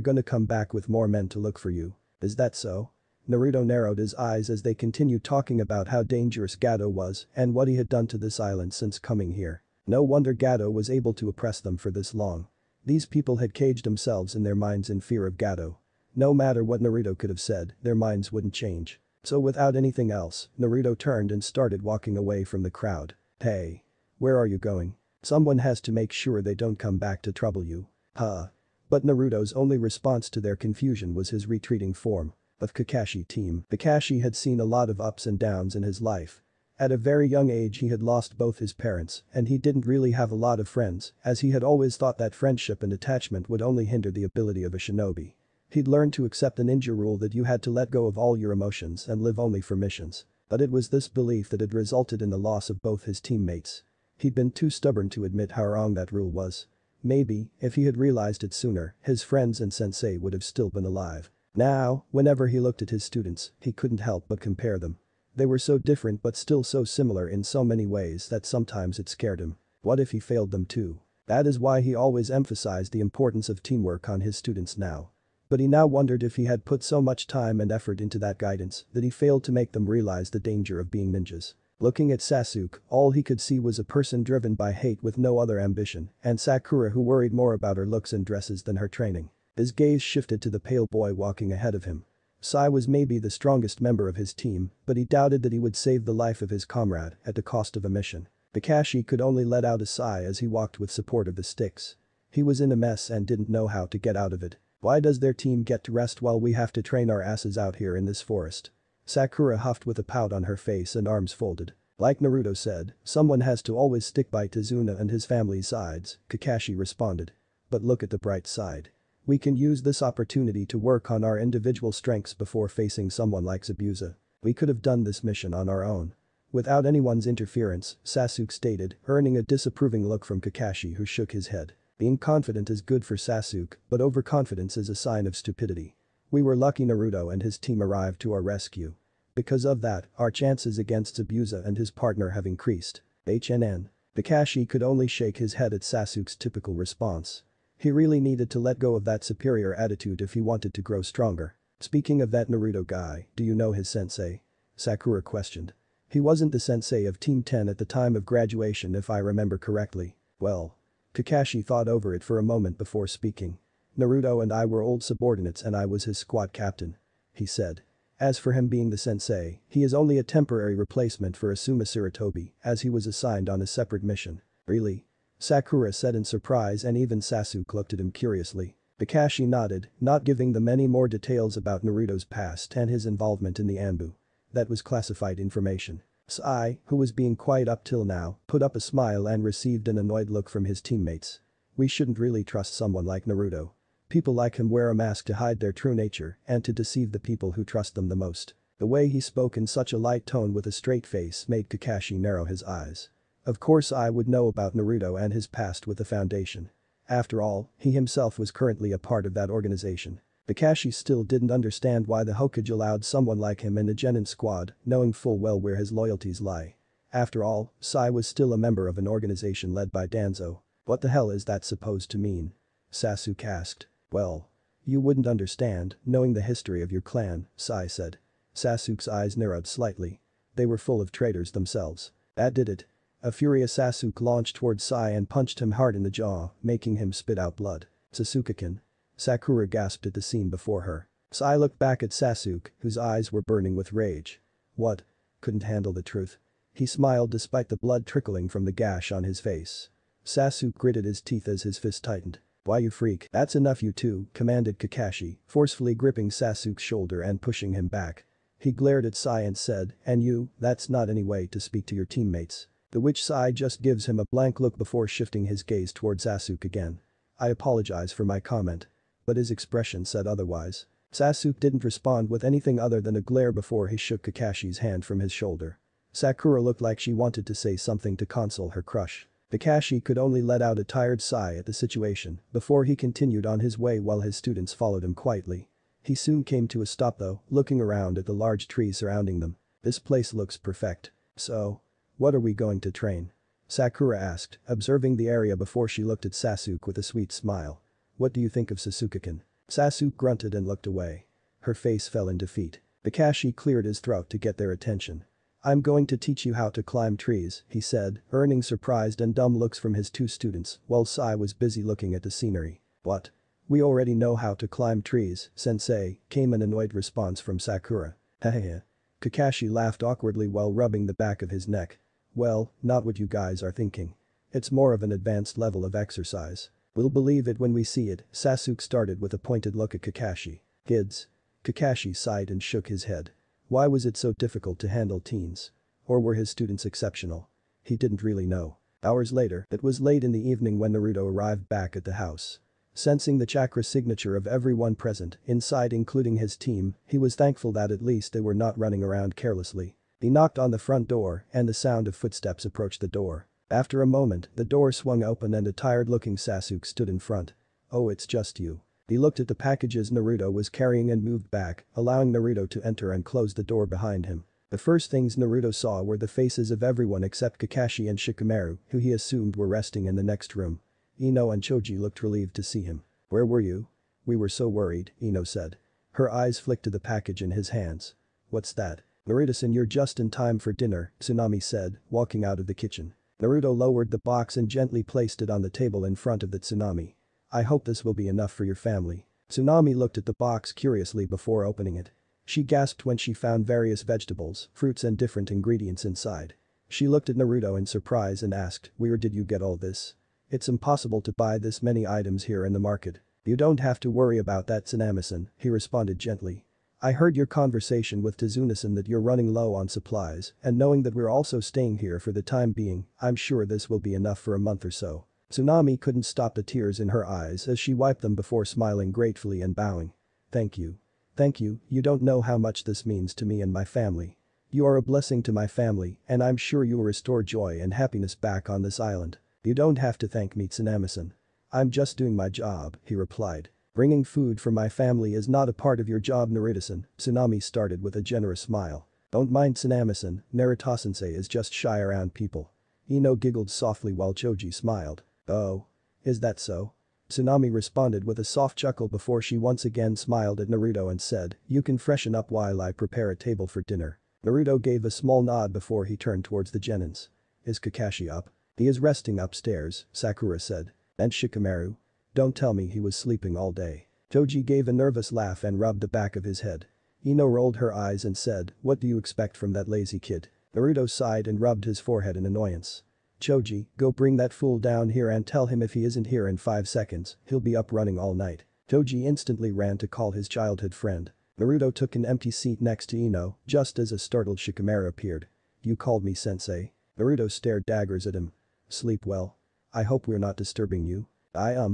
gonna come back with more men to look for you. Is that so?" Naruto narrowed his eyes as they continued talking about how dangerous Gato was and what he had done to this island since coming here. No wonder Gato was able to oppress them for this long. These people had caged themselves in their minds in fear of Gato. No matter what Naruto could have said, their minds wouldn't change. So without anything else, Naruto turned and started walking away from the crowd. "Hey. Where are you going? Someone has to make sure they don't come back to trouble you." Huh. But Naruto's only response to their confusion was his retreating form of Kakashi team. Kakashi had seen a lot of ups and downs in his life. At a very young age he had lost both his parents and he didn't really have a lot of friends as he had always thought that friendship and attachment would only hinder the ability of a shinobi. He'd learned to accept the ninja rule that you had to let go of all your emotions and live only for missions. But it was this belief that had resulted in the loss of both his teammates. He'd been too stubborn to admit how wrong that rule was. Maybe, if he had realized it sooner, his friends and sensei would have still been alive. Now, whenever he looked at his students, he couldn't help but compare them. They were so different but still so similar in so many ways that sometimes it scared him. What if he failed them too? That is why he always emphasized the importance of teamwork on his students now. But he now wondered if he had put so much time and effort into that guidance that he failed to make them realize the danger of being ninjas. Looking at Sasuke, all he could see was a person driven by hate with no other ambition, and Sakura who worried more about her looks and dresses than her training. His gaze shifted to the pale boy walking ahead of him. Sai was maybe the strongest member of his team, but he doubted that he would save the life of his comrade at the cost of a mission. Kakashi could only let out a sigh as he walked with support of the sticks. He was in a mess and didn't know how to get out of it. Why does their team get to rest while we have to train our asses out here in this forest? Sakura huffed with a pout on her face and arms folded. Like Naruto said, someone has to always stick by Tazuna and his family's sides, Kakashi responded. But look at the bright side. We can use this opportunity to work on our individual strengths before facing someone like Zabuza. We could have done this mission on our own. Without anyone's interference, Sasuke stated, earning a disapproving look from Kakashi who shook his head. Being confident is good for Sasuke, but overconfidence is a sign of stupidity. We were lucky Naruto and his team arrived to our rescue. Because of that, our chances against Zabuza and his partner have increased. HNN. Kakashi could only shake his head at Sasuke's typical response. He really needed to let go of that superior attitude if he wanted to grow stronger. Speaking of that Naruto guy, do you know his sensei? Sakura questioned. He wasn't the sensei of Team 10 at the time of graduation if I remember correctly. Well. Kakashi thought over it for a moment before speaking. Naruto and I were old subordinates and I was his squad captain. He said. As for him being the sensei, he is only a temporary replacement for Asuma Sarutobi as he was assigned on a separate mission. Really? Sakura said in surprise and even Sasuke looked at him curiously. Kakashi nodded, not giving them any more details about Naruto's past and his involvement in the Anbu. That was classified information. Sai, who was being quiet up till now, put up a smile and received an annoyed look from his teammates. We shouldn't really trust someone like Naruto. People like him wear a mask to hide their true nature and to deceive the people who trust them the most. The way he spoke in such a light tone with a straight face made Kakashi narrow his eyes. Of course I would know about Naruto and his past with the Foundation. After all, he himself was currently a part of that organization. Kakashi still didn't understand why the Hokage allowed someone like him in the Genin squad, knowing full well where his loyalties lie. After all, Sai was still a member of an organization led by Danzo. What the hell is that supposed to mean? Sasuke asked. Well. You wouldn't understand, knowing the history of your clan, Sai said. Sasuke's eyes narrowed slightly. They were full of traitors themselves. That did it. A furious Sasuke launched towards Sai and punched him hard in the jaw, making him spit out blood. Sasuke-kun. Sakura gasped at the scene before her. Sai looked back at Sasuke, whose eyes were burning with rage. What? Couldn't handle the truth. He smiled despite the blood trickling from the gash on his face. Sasuke gritted his teeth as his fist tightened. Why you freak? That's enough you two, commanded Kakashi, forcefully gripping Sasuke's shoulder and pushing him back. He glared at Sai and said, and you, that's not any way to speak to your teammates. The which Sai just gives him a blank look before shifting his gaze towards Sasuke again. I apologize for my comment. But his expression said otherwise. Sasuke didn't respond with anything other than a glare before he shook Kakashi's hand from his shoulder. Sakura looked like she wanted to say something to console her crush. Kakashi could only let out a tired sigh at the situation before he continued on his way while his students followed him quietly. He soon came to a stop though, looking around at the large trees surrounding them. This place looks perfect. So? What are we going to train? Sakura asked, observing the area before she looked at Sasuke with a sweet smile. What do you think of Sasuke-kun? Sasuke grunted and looked away. Her face fell in defeat. Kakashi cleared his throat to get their attention. I'm going to teach you how to climb trees, he said, earning surprised and dumb looks from his two students while Sai was busy looking at the scenery. What? We already know how to climb trees, sensei, came an annoyed response from Sakura. Hehehe. Kakashi laughed awkwardly while rubbing the back of his neck. Well, not what you guys are thinking. It's more of an advanced level of exercise. We'll believe it when we see it, Sasuke started with a pointed look at Kakashi. Kids. Kakashi sighed and shook his head. Why was it so difficult to handle teens? Or were his students exceptional? He didn't really know. Hours later, it was late in the evening when Naruto arrived back at the house. Sensing the chakra signature of everyone present, inside including his team, he was thankful that at least they were not running around carelessly. He knocked on the front door and the sound of footsteps approached the door. After a moment, the door swung open and a tired-looking Sasuke stood in front. Oh, it's just you. He looked at the packages Naruto was carrying and moved back, allowing Naruto to enter and close the door behind him. The first things Naruto saw were the faces of everyone except Kakashi and Shikamaru, who he assumed were resting in the next room. Ino and Choji looked relieved to see him. Where were you? We were so worried, Ino said. Her eyes flicked to the package in his hands. What's that? Naruto-san, you're just in time for dinner, Tsunami said, walking out of the kitchen. Naruto lowered the box and gently placed it on the table in front of the Tsunami. I hope this will be enough for your family. Tsunami looked at the box curiously before opening it. She gasped when she found various vegetables, fruits and different ingredients inside. She looked at Naruto in surprise and asked, where did you get all this? It's impossible to buy this many items here in the market. You don't have to worry about that, Tsunami-san, he responded gently. I heard your conversation with Tazuna-san that you're running low on supplies, and knowing that we're also staying here for the time being, I'm sure this will be enough for a month or so. Tsunami couldn't stop the tears in her eyes as she wiped them before smiling gratefully and bowing. Thank you. Thank you, you don't know how much this means to me and my family. You are a blessing to my family, and I'm sure you will restore joy and happiness back on this island. You don't have to thank me, Tsunami-san. I'm just doing my job, he replied. Bringing food for my family is not a part of your job, Naruto-san, Tsunami started with a generous smile. Don't mind Tsunami-san, Naruto-sensei is just shy around people. Ino giggled softly while Choji smiled. Oh. Is that so? Tsunami responded with a soft chuckle before she once again smiled at Naruto and said, you can freshen up while I prepare a table for dinner. Naruto gave a small nod before he turned towards the Genins. Is Kakashi up? He is resting upstairs, Sakura said. And Shikamaru? Don't tell me he was sleeping all day. Choji gave a nervous laugh and rubbed the back of his head. Ino rolled her eyes and said, what do you expect from that lazy kid? Naruto sighed and rubbed his forehead in annoyance. Choji, go bring that fool down here and tell him if he isn't here in 5 seconds, he'll be up running all night. Choji instantly ran to call his childhood friend. Naruto took an empty seat next to Ino, just as a startled Shikamaru appeared. You called me sensei? Naruto stared daggers at him. Sleep well. I hope we're not disturbing you. I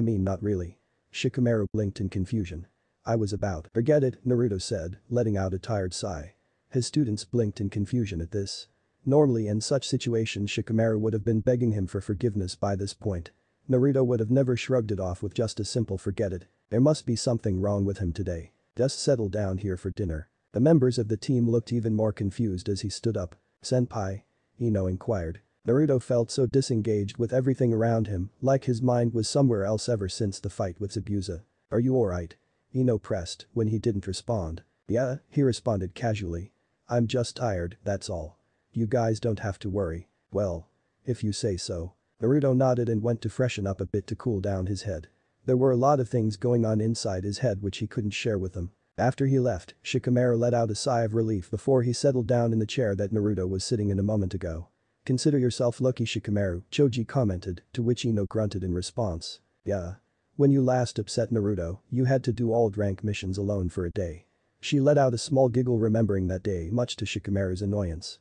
mean not really. Shikamaru blinked in confusion. I was about. Forget it, Naruto said, letting out a tired sigh. His students blinked in confusion at this. Normally in such situations Shikamaru would have been begging him for forgiveness by this point. Naruto would have never shrugged it off with just a simple forget it. There must be something wrong with him today. Just settle down here for dinner. The members of the team looked even more confused as he stood up. Senpai? Ino inquired. Naruto felt so disengaged with everything around him, like his mind was somewhere else ever since the fight with Zabuza. Are you alright? Ino pressed when he didn't respond. Yeah, he responded casually. I'm just tired, that's all. You guys don't have to worry. Well. If you say so. Naruto nodded and went to freshen up a bit to cool down his head. There were a lot of things going on inside his head which he couldn't share with them. After he left, Shikamaru let out a sigh of relief before he settled down in the chair that Naruto was sitting in a moment ago. Consider yourself lucky, Shikamaru, Choji commented, to which Ino grunted in response. Yeah. When you last upset Naruto, you had to do all rank missions alone for a day. She let out a small giggle remembering that day, much to Shikamaru's annoyance.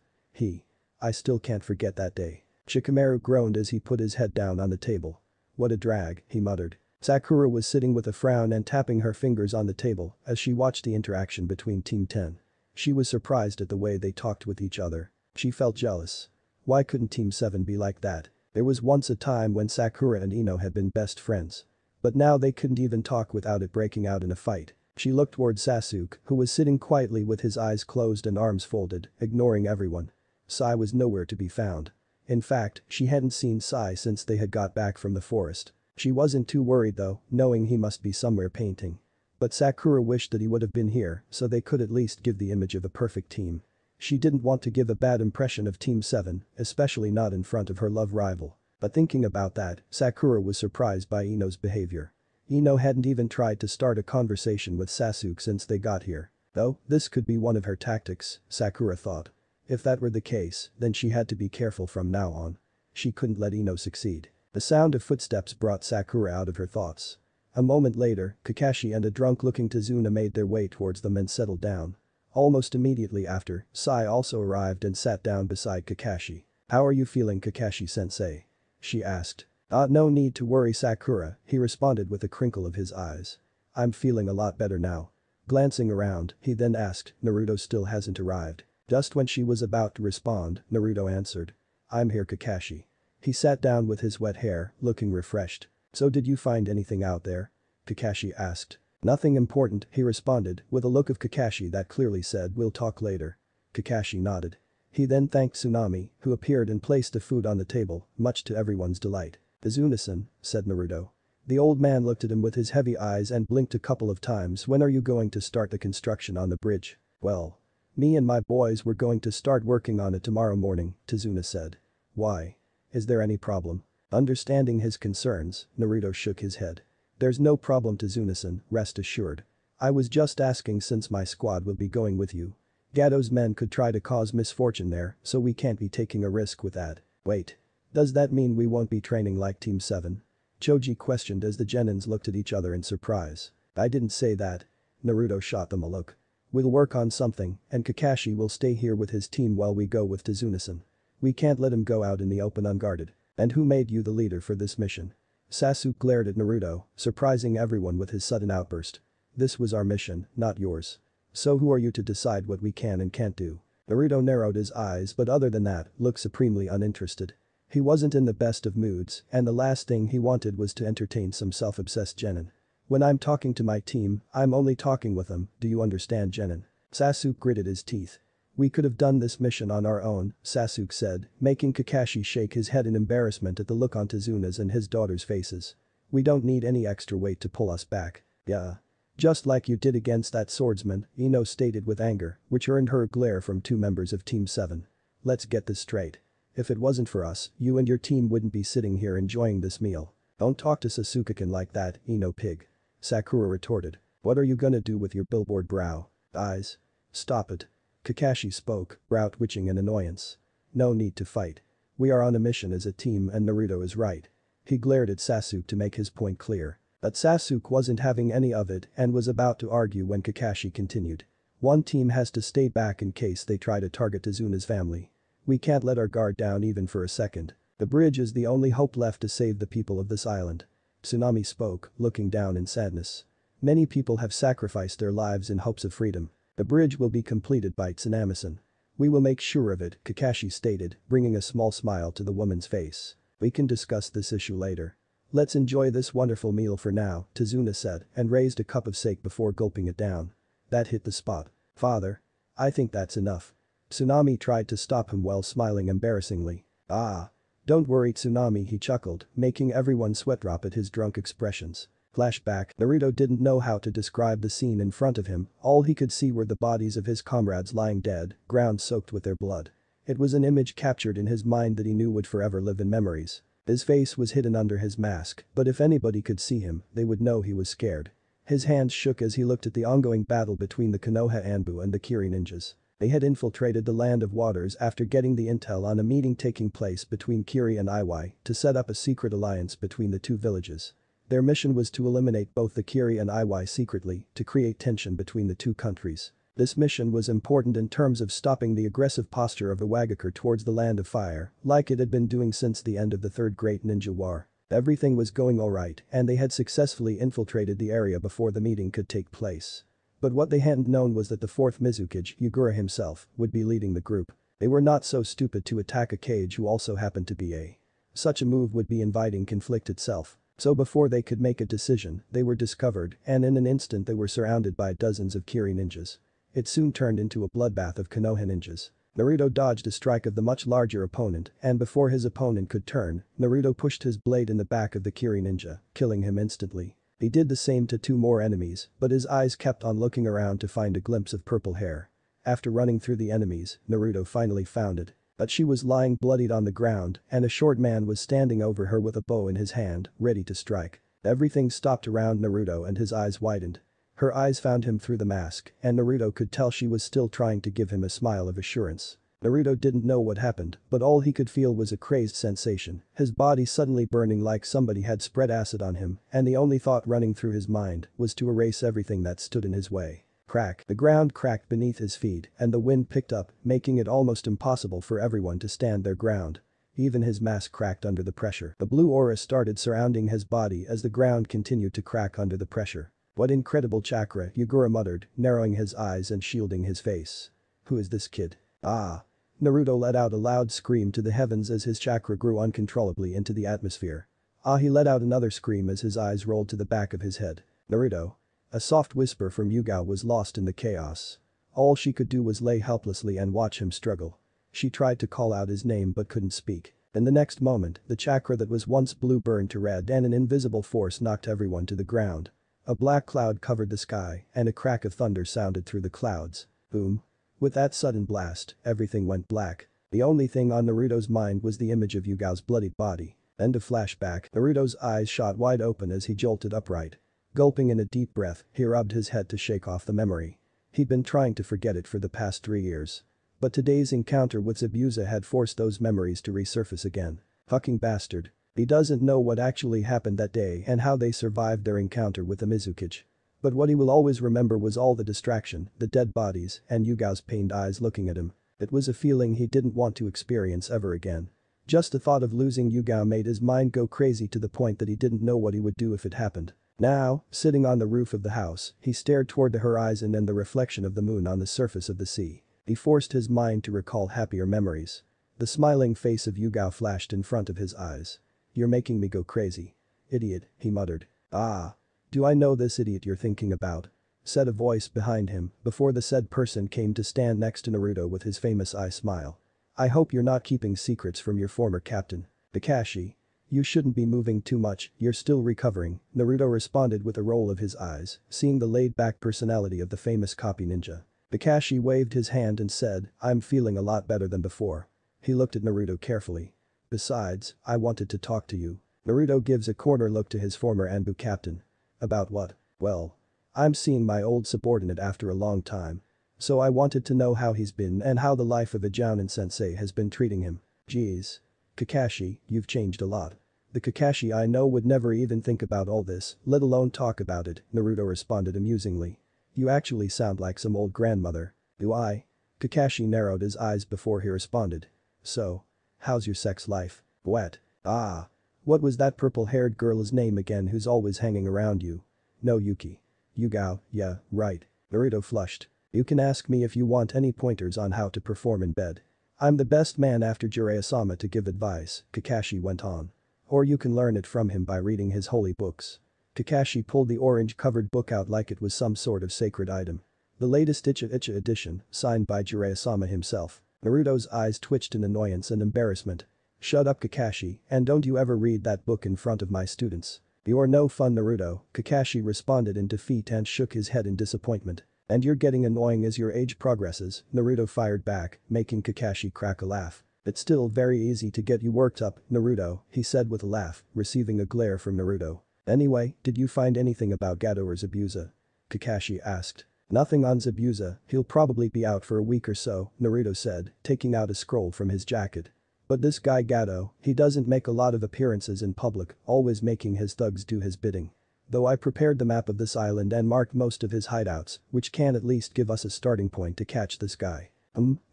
I still can't forget that day. Shikamaru groaned as he put his head down on the table. What a drag, he muttered. Sakura was sitting with a frown and tapping her fingers on the table as she watched the interaction between Team 10. She was surprised at the way they talked with each other. She felt jealous. Why couldn't Team 7 be like that? There was once a time when Sakura and Ino had been best friends. But now they couldn't even talk without it breaking out in a fight. She looked toward Sasuke, who was sitting quietly with his eyes closed and arms folded, ignoring everyone. Sai was nowhere to be found. In fact, she hadn't seen Sai since they had got back from the forest. She wasn't too worried though, knowing he must be somewhere painting. But Sakura wished that he would have been here so they could at least give the image of a perfect team. She didn't want to give a bad impression of Team 7, especially not in front of her love rival. But thinking about that, Sakura was surprised by Ino's behavior. Ino hadn't even tried to start a conversation with Sasuke since they got here. Though, this could be one of her tactics, Sakura thought. If that were the case, then she had to be careful from now on. She couldn't let Ino succeed. The sound of footsteps brought Sakura out of her thoughts. A moment later, Kakashi and a drunk-looking Tazuna made their way towards them and settled down. Almost immediately after, Sai also arrived and sat down beside Kakashi. "How are you feeling, Kakashi-sensei?" she asked. No need to worry, Sakura," he responded with a crinkle of his eyes. "I'm feeling a lot better now." Glancing around, he then asked, "Naruto still hasn't arrived?" Just when she was about to respond, Naruto answered. "I'm here, Kakashi." He sat down with his wet hair, looking refreshed. "So did you find anything out there?" Kakashi asked. "Nothing important," he responded, with a look of Kakashi that clearly said, "We'll talk later." Kakashi nodded. He then thanked Tsunami, who appeared and placed the food on the table, much to everyone's delight. "Izuna-san," said Naruto. The old man looked at him with his heavy eyes and blinked a couple of times. "When are you going to start the construction on the bridge?" "Well, me and my boys were going to start working on it tomorrow morning," Tazuna said. "Why? Is there any problem?" Understanding his concerns, Naruto shook his head. "There's no problem, Tazuna-san, rest assured. I was just asking since my squad will be going with you. Gato's men could try to cause misfortune there, so we can't be taking a risk with that." "Wait. Does that mean we won't be training like Team 7? Choji questioned as the Genins looked at each other in surprise. "I didn't say that." Naruto shot them a look. "We'll work on something, and Kakashi will stay here with his team while we go with Tazuna-san. We can't let him go out in the open unguarded. And who made you the leader for this mission?" Sasuke glared at Naruto, surprising everyone with his sudden outburst. "This was our mission, not yours. So who are you to decide what we can and can't do?" Naruto narrowed his eyes, but other than that, looked supremely uninterested. He wasn't in the best of moods, and the last thing he wanted was to entertain some self-obsessed genin. "When I'm talking to my team, I'm only talking with them, do you understand, genin?" Sasuke gritted his teeth. "We could have done this mission on our own," Sasuke said, making Kakashi shake his head in embarrassment at the look on Tazuna's and his daughter's faces. "We don't need any extra weight to pull us back." "Yeah. Just like you did against that swordsman," Ino stated with anger, which earned her a glare from two members of Team 7. "Let's get this straight. If it wasn't for us, you and your team wouldn't be sitting here enjoying this meal." "Don't talk to Sasuke-kun like that, Ino pig," Sakura retorted. "What are you gonna do with your billboard brow? Eyes? Stop it." Kakashi spoke, brow twitching in annoyance. "No need to fight. We are on a mission as a team and Naruto is right." He glared at Sasuke to make his point clear. But Sasuke wasn't having any of it and was about to argue when Kakashi continued. "One team has to stay back in case they try to target Tazuna's family. We can't let our guard down even for a second. The bridge is the only hope left to save the people of this island." Tsunami spoke, looking down in sadness. "Many people have sacrificed their lives in hopes of freedom. The bridge will be completed by Tsunami-san. We will make sure of it," Kakashi stated, bringing a small smile to the woman's face. "We can discuss this issue later. Let's enjoy this wonderful meal for now," Tazuna said and raised a cup of sake before gulping it down. That hit the spot. "Father. I think that's enough." Tsunami tried to stop him while smiling embarrassingly. "Ah. Don't worry, Tsunami," he chuckled, making everyone sweat drop at his drunk expressions. Flashback. Naruto didn't know how to describe the scene in front of him, all he could see were the bodies of his comrades lying dead, ground soaked with their blood. It was an image captured in his mind that he knew would forever live in memories. His face was hidden under his mask, but if anybody could see him, they would know he was scared. His hands shook as he looked at the ongoing battle between the Konoha Anbu and the Kiri ninjas. They had infiltrated the Land of Waters after getting the intel on a meeting taking place between Kiri and Iwai to set up a secret alliance between the two villages. Their mission was to eliminate both the Kiri and Iwai secretly to create tension between the two countries. This mission was important in terms of stopping the aggressive posture of the Wagakure towards the Land of Fire, like it had been doing since the end of the Third Great Ninja War. Everything was going alright and they had successfully infiltrated the area before the meeting could take place. But what they hadn't known was that the fourth Mizukage, Yugura himself, would be leading the group. They were not so stupid to attack a Kage who also happened to be a. Such a move would be inviting conflict itself. So before they could make a decision, they were discovered and in an instant they were surrounded by dozens of Kiri ninjas. It soon turned into a bloodbath of Konoha ninjas. Naruto dodged a strike of the much larger opponent and before his opponent could turn, Naruto pushed his blade in the back of the Kiri ninja, killing him instantly. He did the same to two more enemies, but his eyes kept on looking around to find a glimpse of purple hair. After running through the enemies, Naruto finally found it. But she was lying bloodied on the ground and a short man was standing over her with a bow in his hand, ready to strike. Everything stopped around Naruto and his eyes widened. Her eyes found him through the mask and Naruto could tell she was still trying to give him a smile of assurance. Naruto didn't know what happened, but all he could feel was a crazed sensation, his body suddenly burning like somebody had spread acid on him, and the only thought running through his mind was to erase everything that stood in his way. Crack. The ground cracked beneath his feet, and the wind picked up, making it almost impossible for everyone to stand their ground. Even his mask cracked under the pressure. The blue aura started surrounding his body as the ground continued to crack under the pressure. What incredible chakra, Yugura muttered, narrowing his eyes and shielding his face. Who is this kid? Ah. Naruto let out a loud scream to the heavens as his chakra grew uncontrollably into the atmosphere. Ah, he let out another scream as his eyes rolled to the back of his head. Naruto. A soft whisper from Yugao was lost in the chaos. All she could do was lay helplessly and watch him struggle. She tried to call out his name but couldn't speak. In the next moment, the chakra that was once blue burned to red and an invisible force knocked everyone to the ground. A black cloud covered the sky and a crack of thunder sounded through the clouds. Boom. With that sudden blast, everything went black. The only thing on Naruto's mind was the image of Yugao's bloodied body. End of flashback. Naruto's eyes shot wide open as he jolted upright. Gulping in a deep breath, he rubbed his head to shake off the memory. He'd been trying to forget it for the past 3 years. But today's encounter with Zabuza had forced those memories to resurface again. Fucking bastard. He doesn't know what actually happened that day and how they survived their encounter with the Mizukage. But what he will always remember was all the distraction, the dead bodies, and Yugao's pained eyes looking at him. It was a feeling he didn't want to experience ever again. Just the thought of losing Yugao made his mind go crazy to the point that he didn't know what he would do if it happened. Now, sitting on the roof of the house, he stared toward the horizon and the reflection of the moon on the surface of the sea. He forced his mind to recall happier memories. The smiling face of Yugao flashed in front of his eyes. "You're making me go crazy. Idiot," he muttered. "Ah. Do I know this idiot you're thinking about?" said a voice behind him before the said person came to stand next to Naruto with his famous eye smile. "I hope you're not keeping secrets from your former captain. Kakashi. You shouldn't be moving too much, you're still recovering," Naruto responded with a roll of his eyes, seeing the laid-back personality of the famous copy ninja. Kakashi waved his hand and said, "I'm feeling a lot better than before." He looked at Naruto carefully. "Besides, I wanted to talk to you." Naruto gives a corner look to his former Anbu captain. "About what?" "Well. I'm seeing my old subordinate after a long time. So I wanted to know how he's been and how the life of a Jounin sensei has been treating him." "Geez. Kakashi, you've changed a lot." "The Kakashi I know would never even think about all this, let alone talk about it," Naruto responded amusingly. "You actually sound like some old grandmother." "Do I?" Kakashi narrowed his eyes before he responded. "So. How's your sex life?" "What? Ah. What was that purple-haired girl's name again who's always hanging around you?" "No, Yuki." "Yugao, yeah, right." Naruto flushed. "You can ask me if you want any pointers on how to perform in bed. I'm the best man after Jiraiya-sama to give advice," Kakashi went on. "Or you can learn it from him by reading his holy books." Kakashi pulled the orange-covered book out like it was some sort of sacred item. The latest Icha edition, signed by Jiraiya-sama himself. Naruto's eyes twitched in annoyance and embarrassment. "Shut up, Kakashi, and don't you ever read that book in front of my students." "You're no fun, Naruto," Kakashi responded in defeat and shook his head in disappointment. "And you're getting annoying as your age progresses," Naruto fired back, making Kakashi crack a laugh. "It's still very easy to get you worked up, Naruto," he said with a laugh, receiving a glare from Naruto. "Anyway, did you find anything about Gato or Zabuza?" Kakashi asked. "Nothing on Zabuza, he'll probably be out for a week or so," Naruto said, taking out a scroll from his jacket. "But this guy Gato, he doesn't make a lot of appearances in public, always making his thugs do his bidding. Though I prepared the map of this island and marked most of his hideouts, which can at least give us a starting point to catch this guy."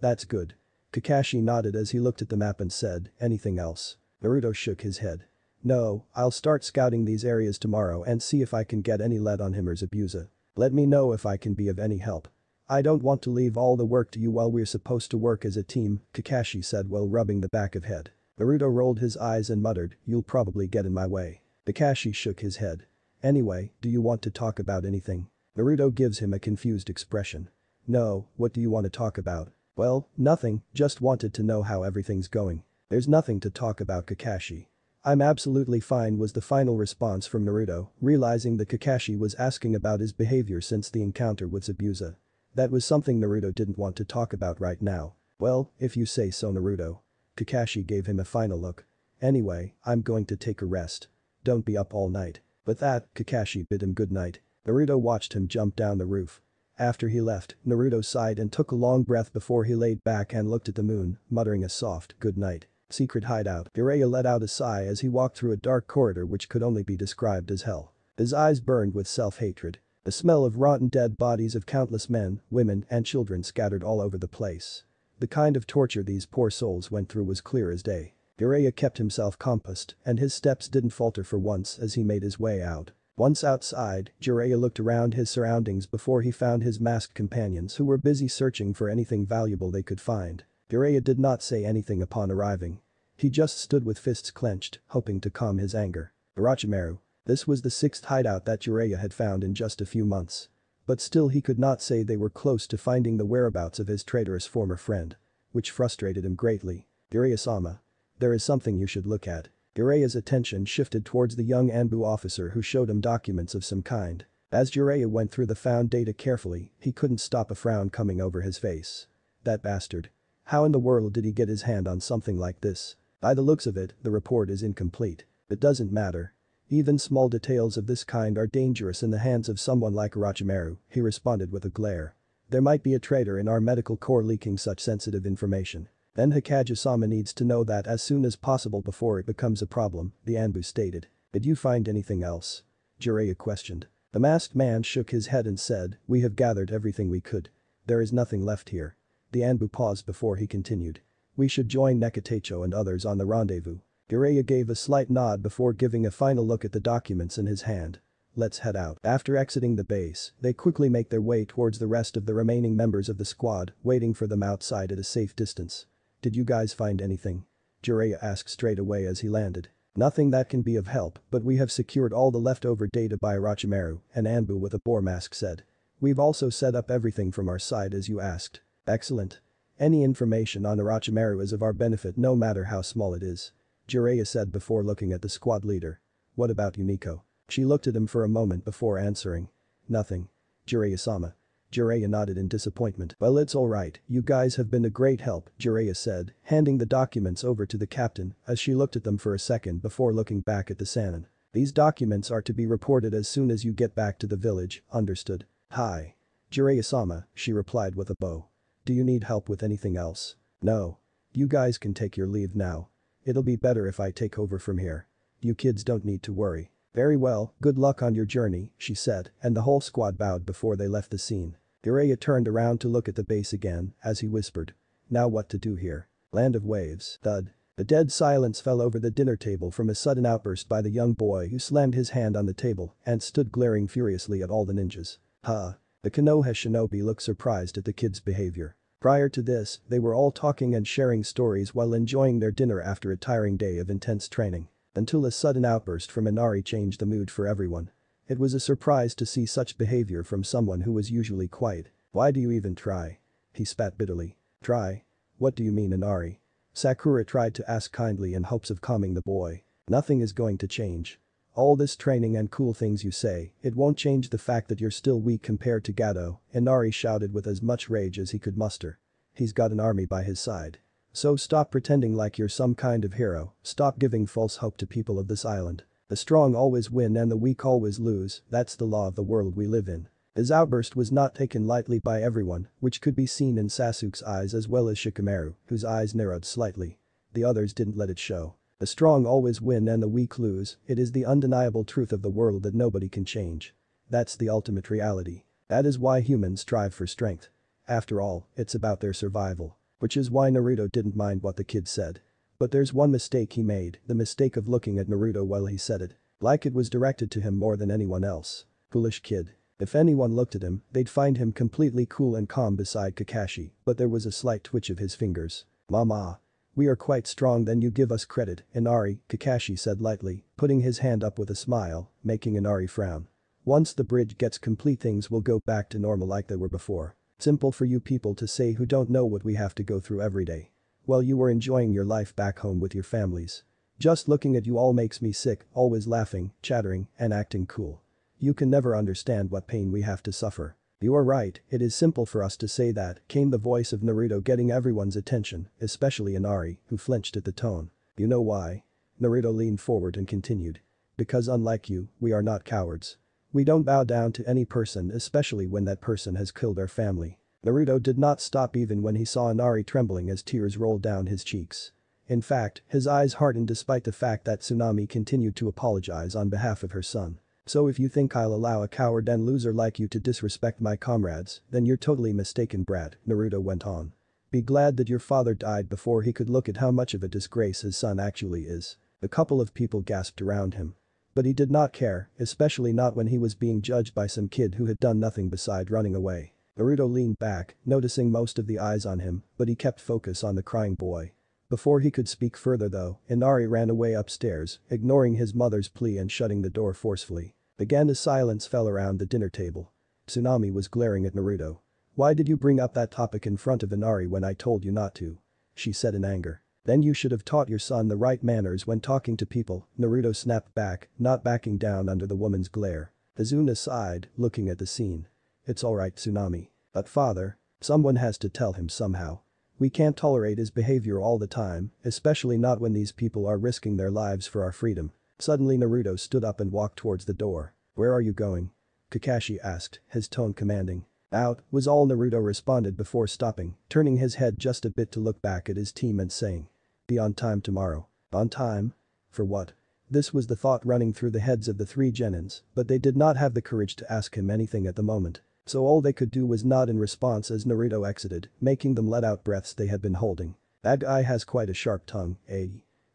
That's good." Kakashi nodded as he looked at the map and said, "Anything else?" Naruto shook his head. "No, I'll start scouting these areas tomorrow and see if I can get any lead on him or Zabuza. Let me know if I can be of any help." "I don't want to leave all the work to you while we're supposed to work as a team," Kakashi said while rubbing the back of head. Naruto rolled his eyes and muttered, "You'll probably get in my way." Kakashi shook his head. "Anyway, do you want to talk about anything?" Naruto gives him a confused expression. "No, what do you want to talk about?" "Well, nothing, just wanted to know how everything's going." "There's nothing to talk about, Kakashi." "I'm absolutely fine," was the final response from Naruto, realizing that Kakashi was asking about his behavior since the encounter with Zabuza. That was something Naruto didn't want to talk about right now. "Well, if you say so, Naruto." Kakashi gave him a final look. "Anyway, I'm going to take a rest. Don't be up all night." With that, Kakashi bid him good night. Naruto watched him jump down the roof. After he left, Naruto sighed and took a long breath before he laid back and looked at the moon, muttering a soft good night. Secret hideout. Jiraiya let out a sigh as he walked through a dark corridor which could only be described as hell. His eyes burned with self-hatred. The smell of rotten dead bodies of countless men, women, and children scattered all over the place. The kind of torture these poor souls went through was clear as day. Jiraiya kept himself composed, and his steps didn't falter for once as he made his way out. Once outside, Jiraiya looked around his surroundings before he found his masked companions who were busy searching for anything valuable they could find. Jiraiya did not say anything upon arriving. He just stood with fists clenched, hoping to calm his anger. Orochimaru. This was the sixth hideout that Jiraiya had found in just a few months. But still he could not say they were close to finding the whereabouts of his traitorous former friend. Which frustrated him greatly. Jiraiya-sama. There is something you should look at. Jiraiya's attention shifted towards the young Anbu officer who showed him documents of some kind. As Jiraiya went through the found data carefully, he couldn't stop a frown coming over his face. That bastard. How in the world did he get his hand on something like this? By the looks of it, the report is incomplete. It doesn't matter. Even small details of this kind are dangerous in the hands of someone like Orochimaru, he responded with a glare. There might be a traitor in our medical corps leaking such sensitive information. Then Hokage-sama needs to know that as soon as possible before it becomes a problem, the Anbu stated. Did you find anything else? Jiraiya questioned. The masked man shook his head and said, we have gathered everything we could. There is nothing left here. The Anbu paused before he continued. We should join Nekitecho and others on the rendezvous. Jiraiya gave a slight nod before giving a final look at the documents in his hand. Let's head out. After exiting the base, they quickly make their way towards the rest of the remaining members of the squad, waiting for them outside at a safe distance. Did you guys find anything? Jiraiya asked straight away as he landed. Nothing that can be of help, but we have secured all the leftover data by Orochimaru, and Anbu with a boar mask said. We've also set up everything from our side as you asked. Excellent. Any information on Orochimaru is of our benefit no matter how small it is. Jiraiya said before looking at the squad leader. What about Yuniko? She looked at him for a moment before answering. Nothing. Jiraiya-sama. Jiraiya nodded in disappointment. Well, it's alright, you guys have been a great help, Jiraiya said, handing the documents over to the captain as she looked at them for a second before looking back at the Sannin. These documents are to be reported as soon as you get back to the village, understood? Hi. Jiraiya-sama, she replied with a bow. Do you need help with anything else? No. You guys can take your leave now. It'll be better if I take over from here. You kids don't need to worry. Very well, good luck on your journey, she said, and the whole squad bowed before they left the scene. Jiraiya turned around to look at the base again, as he whispered. Now what to do here? Land of waves. Thud. The dead silence fell over the dinner table from a sudden outburst by the young boy who slammed his hand on the table and stood glaring furiously at all the ninjas. The Konoha shinobi looked surprised at the kid's behavior. Prior to this, they were all talking and sharing stories while enjoying their dinner after a tiring day of intense training. Until a sudden outburst from Inari changed the mood for everyone. It was a surprise to see such behavior from someone who was usually quiet. Why do you even try? He spat bitterly. Try? What do you mean, Inari? Sakura tried to ask kindly in hopes of calming the boy. Nothing is going to change. All this training and cool things you say, it won't change the fact that you're still weak compared to Gato, Inari shouted with as much rage as he could muster. He's got an army by his side. So stop pretending like you're some kind of hero, stop giving false hope to people of this island. The strong always win and the weak always lose, that's the law of the world we live in. His outburst was not taken lightly by everyone, which could be seen in Sasuke's eyes as well as Shikamaru, whose eyes narrowed slightly. The others didn't let it show. The strong always win and the weak lose, it is the undeniable truth of the world that nobody can change. That's the ultimate reality. That is why humans strive for strength. After all, it's about their survival. Which is why Naruto didn't mind what the kid said. But there's one mistake he made, the mistake of looking at Naruto while he said it. Like it was directed to him more than anyone else. Foolish kid. If anyone looked at him, they'd find him completely cool and calm beside Kakashi, but there was a slight twitch of his fingers. Mama. We are quite strong than you give us credit, Inari, Kakashi said lightly, putting his hand up with a smile, making Inari frown. Once the bridge gets complete things will go back to normal like they were before. Simple for you people to say who don't know what we have to go through every day. Well, you were enjoying your life back home with your families. Just looking at you all makes me sick, always laughing, chattering, and acting cool. You can never understand what pain we have to suffer. You are right, it is simple for us to say that, came the voice of Naruto getting everyone's attention, especially Inari, who flinched at the tone. You know why? Naruto leaned forward and continued. Because unlike you, we are not cowards. We don't bow down to any person, especially when that person has killed our family. Naruto did not stop even when he saw Inari trembling as tears rolled down his cheeks. In fact, his eyes hardened despite the fact that Tsunami continued to apologize on behalf of her son. So if you think I'll allow a coward and loser like you to disrespect my comrades, then you're totally mistaken, brat, Naruto went on. Be glad that your father died before he could look at how much of a disgrace his son actually is. A couple of people gasped around him. But he did not care, especially not when he was being judged by some kid who had done nothing beside running away. Naruto leaned back, noticing most of the eyes on him, but he kept focus on the crying boy. Before he could speak further though, Inari ran away upstairs, ignoring his mother's plea and shutting the door forcefully. Again a silence fell around the dinner table. Tsunami was glaring at Naruto. Why did you bring up that topic in front of Inari when I told you not to? She said in anger. Then you should have taught your son the right manners when talking to people, Naruto snapped back, not backing down under the woman's glare. Azuna sighed, looking at the scene. It's alright, Tsunami. But father, someone has to tell him somehow. We can't tolerate his behavior all the time, especially not when these people are risking their lives for our freedom. Suddenly Naruto stood up and walked towards the door. Where are you going? Kakashi asked, his tone commanding. Out, was all Naruto responded before stopping, turning his head just a bit to look back at his team and saying. Be on time tomorrow. On time? For what? This was the thought running through the heads of the three genins, but they did not have the courage to ask him anything at the moment. So all they could do was nod in response as Naruto exited, making them let out breaths they had been holding. That guy has quite a sharp tongue, eh?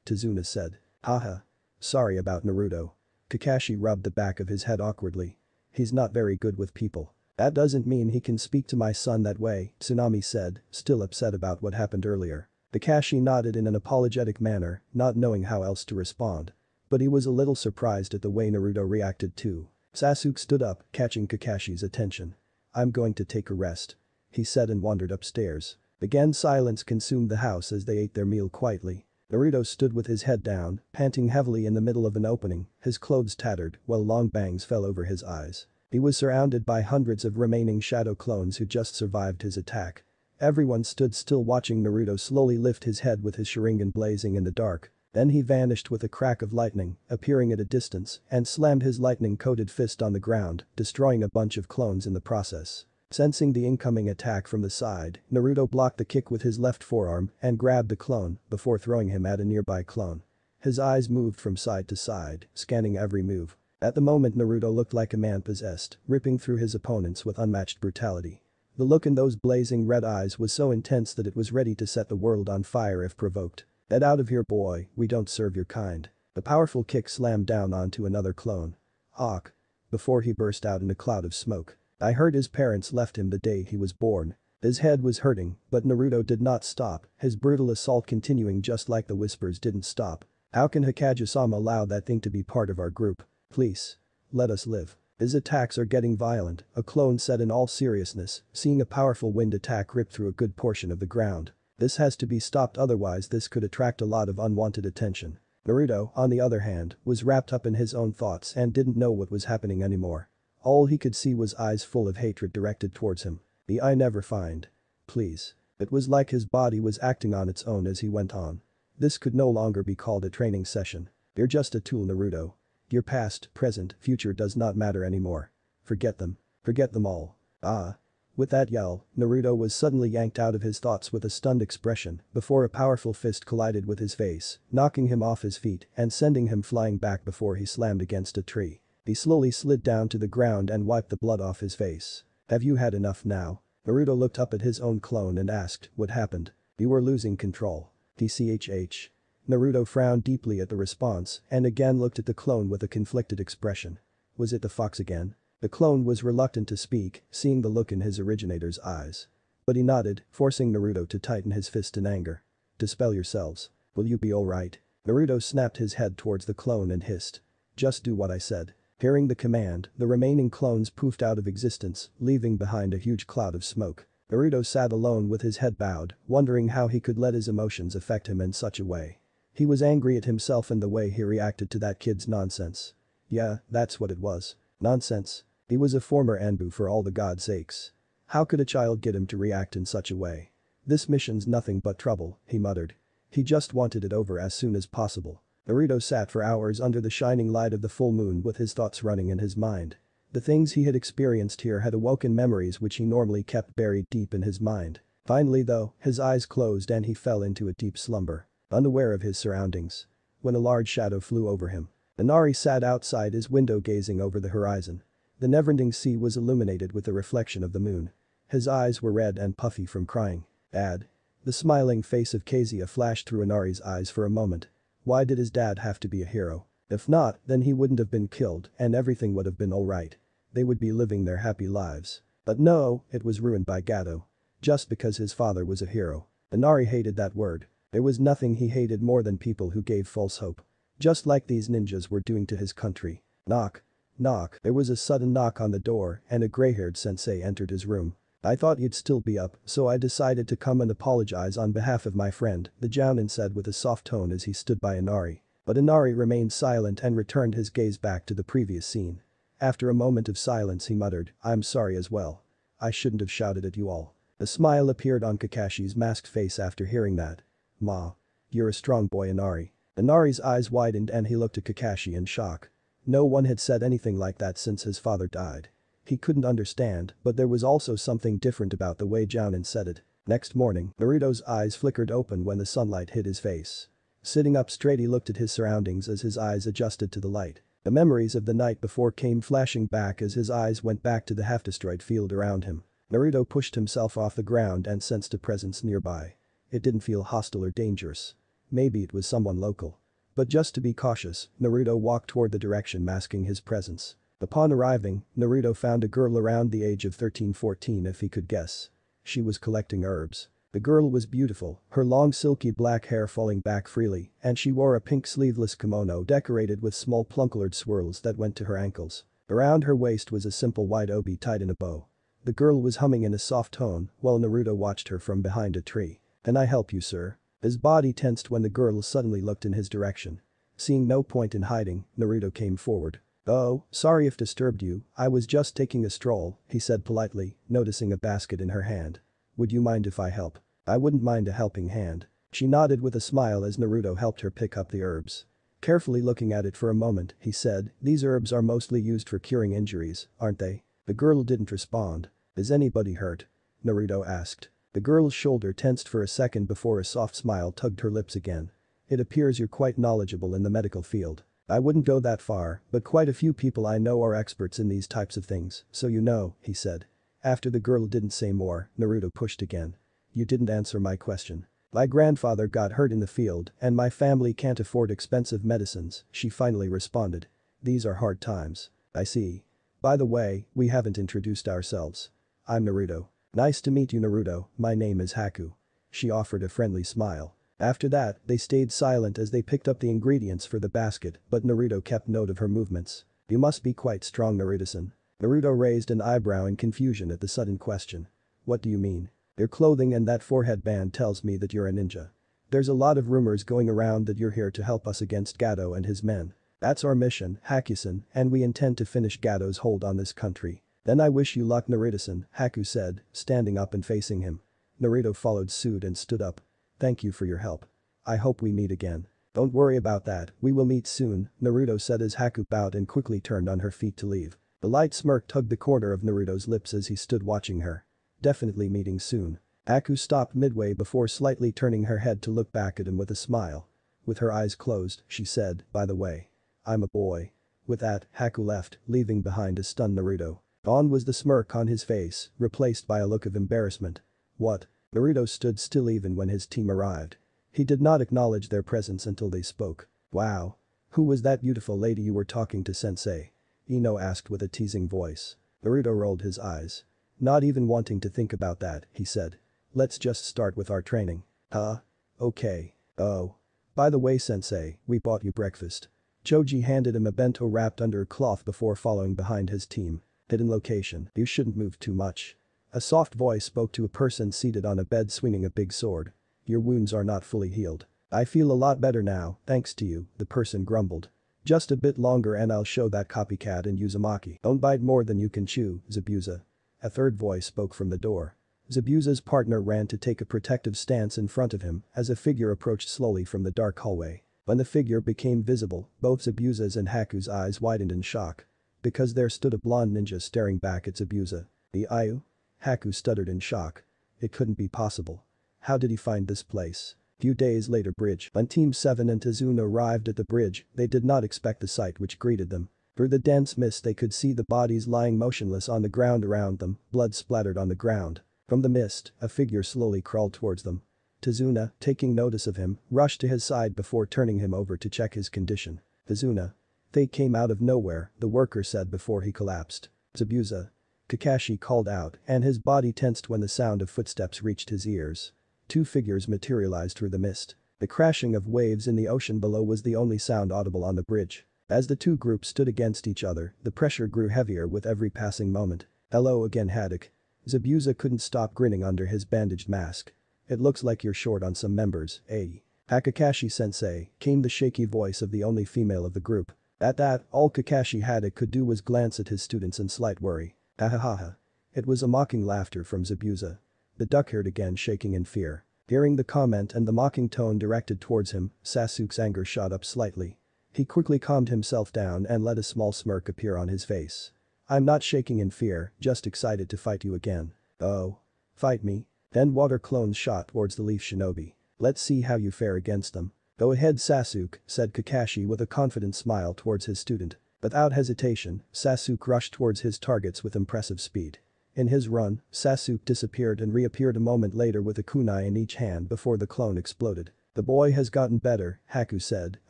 Tazuna said. Haha. Sorry about Naruto. Kakashi rubbed the back of his head awkwardly. He's not very good with people. That doesn't mean he can speak to my son that way, Tsunami said, still upset about what happened earlier. Kakashi nodded in an apologetic manner, not knowing how else to respond. But he was a little surprised at the way Naruto reacted too. Sasuke stood up, catching Kakashi's attention. I'm going to take a rest. He said and wandered upstairs. Again silence consumed the house as they ate their meal quietly. Naruto stood with his head down, panting heavily in the middle of an opening, his clothes tattered while long bangs fell over his eyes. He was surrounded by hundreds of remaining shadow clones who just survived his attack. Everyone stood still watching Naruto slowly lift his head with his Sharingan blazing in the dark. Then he vanished with a crack of lightning, appearing at a distance, and slammed his lightning-coated fist on the ground, destroying a bunch of clones in the process. Sensing the incoming attack from the side, Naruto blocked the kick with his left forearm and grabbed the clone before throwing him at a nearby clone. His eyes moved from side to side, scanning every move. At the moment Naruto looked like a man possessed, ripping through his opponents with unmatched brutality. The look in those blazing red eyes was so intense that it was ready to set the world on fire if provoked. Get out of here, boy, we don't serve your kind. A powerful kick slammed down onto another clone. Hawk. Before he burst out in a cloud of smoke. I heard his parents left him the day he was born. His head was hurting, but Naruto did not stop, his brutal assault continuing just like the whispers didn't stop. How can Hokage-sama allow that thing to be part of our group? Please. Let us live. His attacks are getting violent, a clone said in all seriousness, seeing a powerful wind attack rip through a good portion of the ground. This has to be stopped, otherwise this could attract a lot of unwanted attention. Naruto, on the other hand, was wrapped up in his own thoughts and didn't know what was happening anymore. All he could see was eyes full of hatred directed towards him. The I never find. Please. It was like his body was acting on its own as he went on. This could no longer be called a training session. You're just a tool, Naruto. Your past, present, future does not matter anymore. Forget them. Forget them all. Ah. With that yell, Naruto was suddenly yanked out of his thoughts with a stunned expression before a powerful fist collided with his face, knocking him off his feet and sending him flying back before he slammed against a tree. He slowly slid down to the ground and wiped the blood off his face. Have you had enough now? Naruto looked up at his own clone and asked, what happened? You were losing control. TCHH. Naruto frowned deeply at the response and again looked at the clone with a conflicted expression. Was it the fox again? The clone was reluctant to speak, seeing the look in his originator's eyes. But he nodded, forcing Naruto to tighten his fist in anger. Dispel yourselves. Will you be alright? Naruto snapped his head towards the clone and hissed. Just do what I said. Hearing the command, the remaining clones poofed out of existence, leaving behind a huge cloud of smoke. Naruto sat alone with his head bowed, wondering how he could let his emotions affect him in such a way. He was angry at himself and the way he reacted to that kid's nonsense. Yeah, that's what it was. Nonsense. He was a former Anbu for all the god's sakes. How could a child get him to react in such a way? This mission's nothing but trouble, he muttered. He just wanted it over as soon as possible. Naruto sat for hours under the shining light of the full moon with his thoughts running in his mind. The things he had experienced here had awoken memories which he normally kept buried deep in his mind. Finally though, his eyes closed and he fell into a deep slumber, unaware of his surroundings. When a large shadow flew over him. Inari sat outside his window gazing over the horizon. The never-ending sea was illuminated with the reflection of the moon. His eyes were red and puffy from crying. Dad. The smiling face of Kezia flashed through Inari's eyes for a moment. Why did his dad have to be a hero? If not, then he wouldn't have been killed and everything would have been alright. They would be living their happy lives. But no, it was ruined by Gato. Just because his father was a hero. Inari hated that word. There was nothing he hated more than people who gave false hope. Just like these ninjas were doing to his country. Knock. Knock. There was a sudden knock on the door and a gray-haired sensei entered his room. I thought you'd still be up, so I decided to come and apologize on behalf of my friend, the Jounin said with a soft tone as he stood by Inari. But Inari remained silent and returned his gaze back to the previous scene. After a moment of silence he muttered, I'm sorry as well. I shouldn't have shouted at you all. A smile appeared on Kakashi's masked face after hearing that. Ma. You're a strong boy Inari. Inari's eyes widened and he looked at Kakashi in shock. No one had said anything like that since his father died. He couldn't understand, but there was also something different about the way Jounin said it. Next morning, Naruto's eyes flickered open when the sunlight hit his face. Sitting up straight he looked at his surroundings as his eyes adjusted to the light. The memories of the night before came flashing back as his eyes went back to the half-destroyed field around him. Naruto pushed himself off the ground and sensed a presence nearby. It didn't feel hostile or dangerous. Maybe it was someone local. But just to be cautious, Naruto walked toward the direction masking his presence. Upon arriving, Naruto found a girl around the age of 13-14 if he could guess. She was collecting herbs. The girl was beautiful, her long silky black hair falling back freely, and she wore a pink sleeveless kimono decorated with small plum-colored swirls that went to her ankles. Around her waist was a simple white obi tied in a bow. The girl was humming in a soft tone while Naruto watched her from behind a tree. Can I help you, sir? His body tensed when the girl suddenly looked in his direction. Seeing no point in hiding, Naruto came forward. Oh, sorry if disturbed you, I was just taking a stroll, he said politely, noticing a basket in her hand. Would you mind if I help? I wouldn't mind a helping hand. She nodded with a smile as Naruto helped her pick up the herbs. Carefully looking at it for a moment, he said, these herbs are mostly used for curing injuries, aren't they? The girl didn't respond. Is anybody hurt? Naruto asked. The girl's shoulder tensed for a second before a soft smile tugged her lips again. It appears you're quite knowledgeable in the medical field. I wouldn't go that far, but quite a few people I know are experts in these types of things, so you know, he said. After the girl didn't say more, Naruto pushed again. You didn't answer my question. My grandfather got hurt in the field and my family can't afford expensive medicines, she finally responded. These are hard times. I see. By the way, we haven't introduced ourselves. I'm Naruto. Nice to meet you Naruto, my name is Haku. She offered a friendly smile. After that, they stayed silent as they picked up the ingredients for the basket, but Naruto kept note of her movements. You must be quite strong Naruto-san. Naruto raised an eyebrow in confusion at the sudden question. What do you mean? Your clothing and that forehead band tells me that you're a ninja. There's a lot of rumors going around that you're here to help us against Gato and his men. That's our mission, Haku-san, and we intend to finish Gato's hold on this country. Then I wish you luck Naruto-san, Haku said, standing up and facing him. Naruto followed suit and stood up. Thank you for your help. I hope we meet again. Don't worry about that, we will meet soon, Naruto said as Haku bowed and quickly turned on her feet to leave. The light smirk tugged the corner of Naruto's lips as he stood watching her. Definitely meeting soon. Haku stopped midway before slightly turning her head to look back at him with a smile. With her eyes closed, she said, by the way. I'm a boy. With that, Haku left, leaving behind a stunned Naruto. Gone was the smirk on his face, replaced by a look of embarrassment. What? Naruto stood still even when his team arrived. He did not acknowledge their presence until they spoke. Wow. Who was that beautiful lady you were talking to sensei? Ino asked with a teasing voice. Naruto rolled his eyes. Not even wanting to think about that, he said. Let's just start with our training. Huh? Okay. Oh. By the way sensei, we bought you breakfast. Choji handed him a bento wrapped under a cloth before following behind his team. Hidden location, you shouldn't move too much. A soft voice spoke to a person seated on a bed swinging a big sword. Your wounds are not fully healed. I feel a lot better now, thanks to you, the person grumbled. Just a bit longer and I'll show that copycat in Uzumaki. Don't bite more than you can chew, Zabuza. A third voice spoke from the door. Zabuza's partner ran to take a protective stance in front of him as a figure approached slowly from the dark hallway. When the figure became visible, both Zabuza's and Haku's eyes widened in shock. because there stood a blonde ninja staring back at Zabuza. The Ayu? Haku stuttered in shock. It couldn't be possible. How did he find this place? Few days later bridge. When Team 7 and Tazuna arrived at the bridge, they did not expect the sight which greeted them. Through the dense mist they could see the bodies lying motionless on the ground around them, blood splattered on the ground. From the mist, a figure slowly crawled towards them. Tazuna, taking notice of him, rushed to his side before turning him over to check his condition. Tazuna. They came out of nowhere, the worker said before he collapsed. Zabuza. Kakashi called out, and his body tensed when the sound of footsteps reached his ears. Two figures materialized through the mist. The crashing of waves in the ocean below was the only sound audible on the bridge. As the two groups stood against each other, the pressure grew heavier with every passing moment. Hello again, Haddock. Zabuza couldn't stop grinning under his bandaged mask. It looks like you're short on some members, eh? Kakashi-sensei, came the shaky voice of the only female of the group. At that, all Kakashi Haddock could do was glance at his students in slight worry. Ha ha ha ha. It was a mocking laughter from Zabuza. The duck-herd again shaking in fear. Hearing the comment and the mocking tone directed towards him, Sasuke's anger shot up slightly. He quickly calmed himself down and let a small smirk appear on his face. I'm not shaking in fear, just excited to fight you again. Oh. Fight me? Then water clones shot towards the leaf shinobi. Let's see how you fare against them. Go ahead Sasuke, said Kakashi with a confident smile towards his student. Without hesitation, Sasuke rushed towards his targets with impressive speed. In his run, Sasuke disappeared and reappeared a moment later with a kunai in each hand before the clone exploded. The boy has gotten better, Haku said,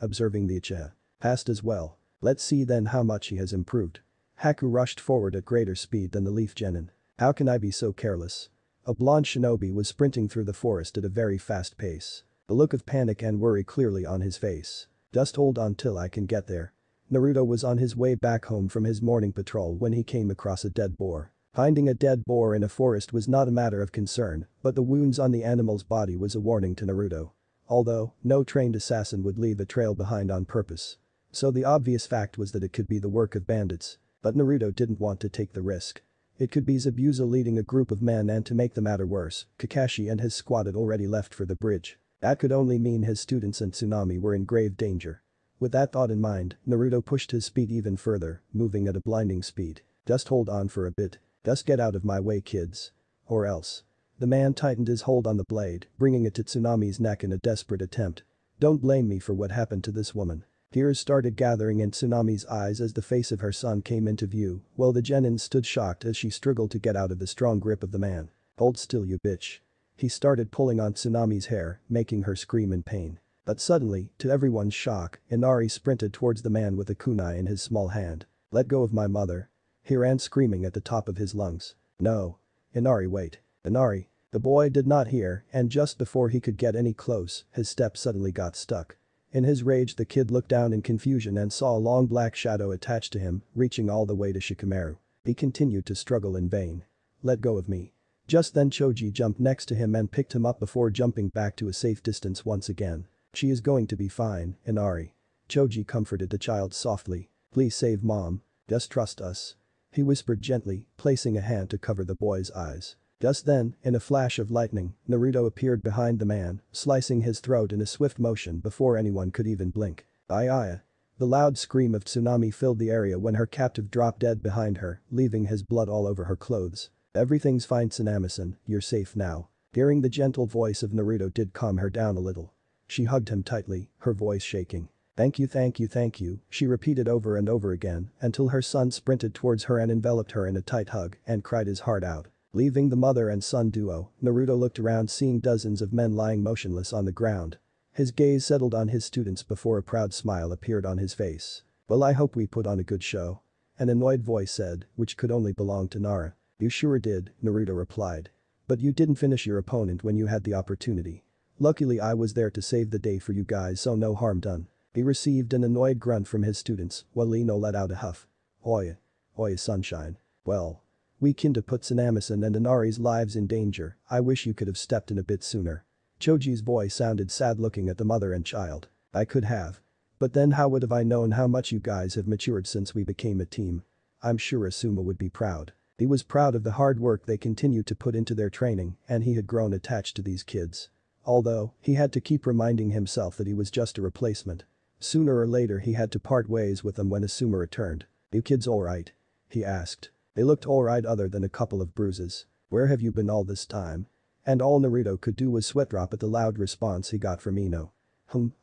observing the Uchiha. Passed as well. Let's see then how much he has improved. Haku rushed forward at greater speed than the leaf genin. How can I be so careless? A blonde shinobi was sprinting through the forest at a very fast pace. The look of panic and worry clearly on his face. Just hold on till I can get there. Naruto was on his way back home from his morning patrol when he came across a dead boar. Finding a dead boar in a forest was not a matter of concern, but the wounds on the animal's body was a warning to Naruto. Although, no trained assassin would leave a trail behind on purpose. So the obvious fact was that it could be the work of bandits. But Naruto didn't want to take the risk. It could be Zabuza leading a group of men, and to make the matter worse, Kakashi and his squad had already left for the bridge. That could only mean his students and Tsunami were in grave danger. With that thought in mind, Naruto pushed his speed even further, moving at a blinding speed. Just hold on for a bit. Just get out of my way, kids. Or else. The man tightened his hold on the blade, bringing it to Tsunami's neck in a desperate attempt. Don't blame me for what happened to this woman. Tears started gathering in Tsunami's eyes as the face of her son came into view, while the genin stood shocked as she struggled to get out of the strong grip of the man. Hold still, you bitch. He started pulling on Tsunami's hair, making her scream in pain. But suddenly, to everyone's shock, Inari sprinted towards the man with a kunai in his small hand. Let go of my mother. He ran screaming at the top of his lungs. No. Inari, wait. Inari. The boy did not hear, and just before he could get any close, his step suddenly got stuck. In his rage, the kid looked down in confusion and saw a long black shadow attached to him, reaching all the way to Shikamaru. He continued to struggle in vain. Let go of me. Just then Choji jumped next to him and picked him up before jumping back to a safe distance once again. She is going to be fine, Inari. Choji comforted the child softly. Please save mom. Just trust us. He whispered gently, placing a hand to cover the boy's eyes. Just then, in a flash of lightning, Naruto appeared behind the man, slicing his throat in a swift motion before anyone could even blink. Ayaya. The loud scream of Tsunami filled the area when her captive dropped dead behind her, leaving his blood all over her clothes. Everything's fine, Tsunami-san, you're safe now. Hearing the gentle voice of Naruto did calm her down a little. She hugged him tightly, her voice shaking. Thank you, thank you, thank you, she repeated over and over again until her son sprinted towards her and enveloped her in a tight hug and cried his heart out. Leaving the mother and son duo, Naruto looked around seeing dozens of men lying motionless on the ground. His gaze settled on his students before a proud smile appeared on his face. Well, I hope we put on a good show. An annoyed voice said, which could only belong to Nara. You sure did, Naruto replied. But you didn't finish your opponent when you had the opportunity. Luckily I was there to save the day for you guys, so no harm done. He received an annoyed grunt from his students, while Lino let out a huff. Oi. Oi, sunshine. Well. We kinda put Tsunami-san and Inari's lives in danger. I wish you could have stepped in a bit sooner. Choji's voice sounded sad looking at the mother and child. I could have. But then how would have I known how much you guys have matured since we became a team? I'm sure Asuma would be proud. He was proud of the hard work they continued to put into their training, and he had grown attached to these kids. Although, he had to keep reminding himself that he was just a replacement. Sooner or later he had to part ways with them when Asuma returned. "You kids alright?" he asked. They looked alright other than a couple of bruises. "Where have you been all this time?" And all Naruto could do was sweat drop at the loud response he got from Ino.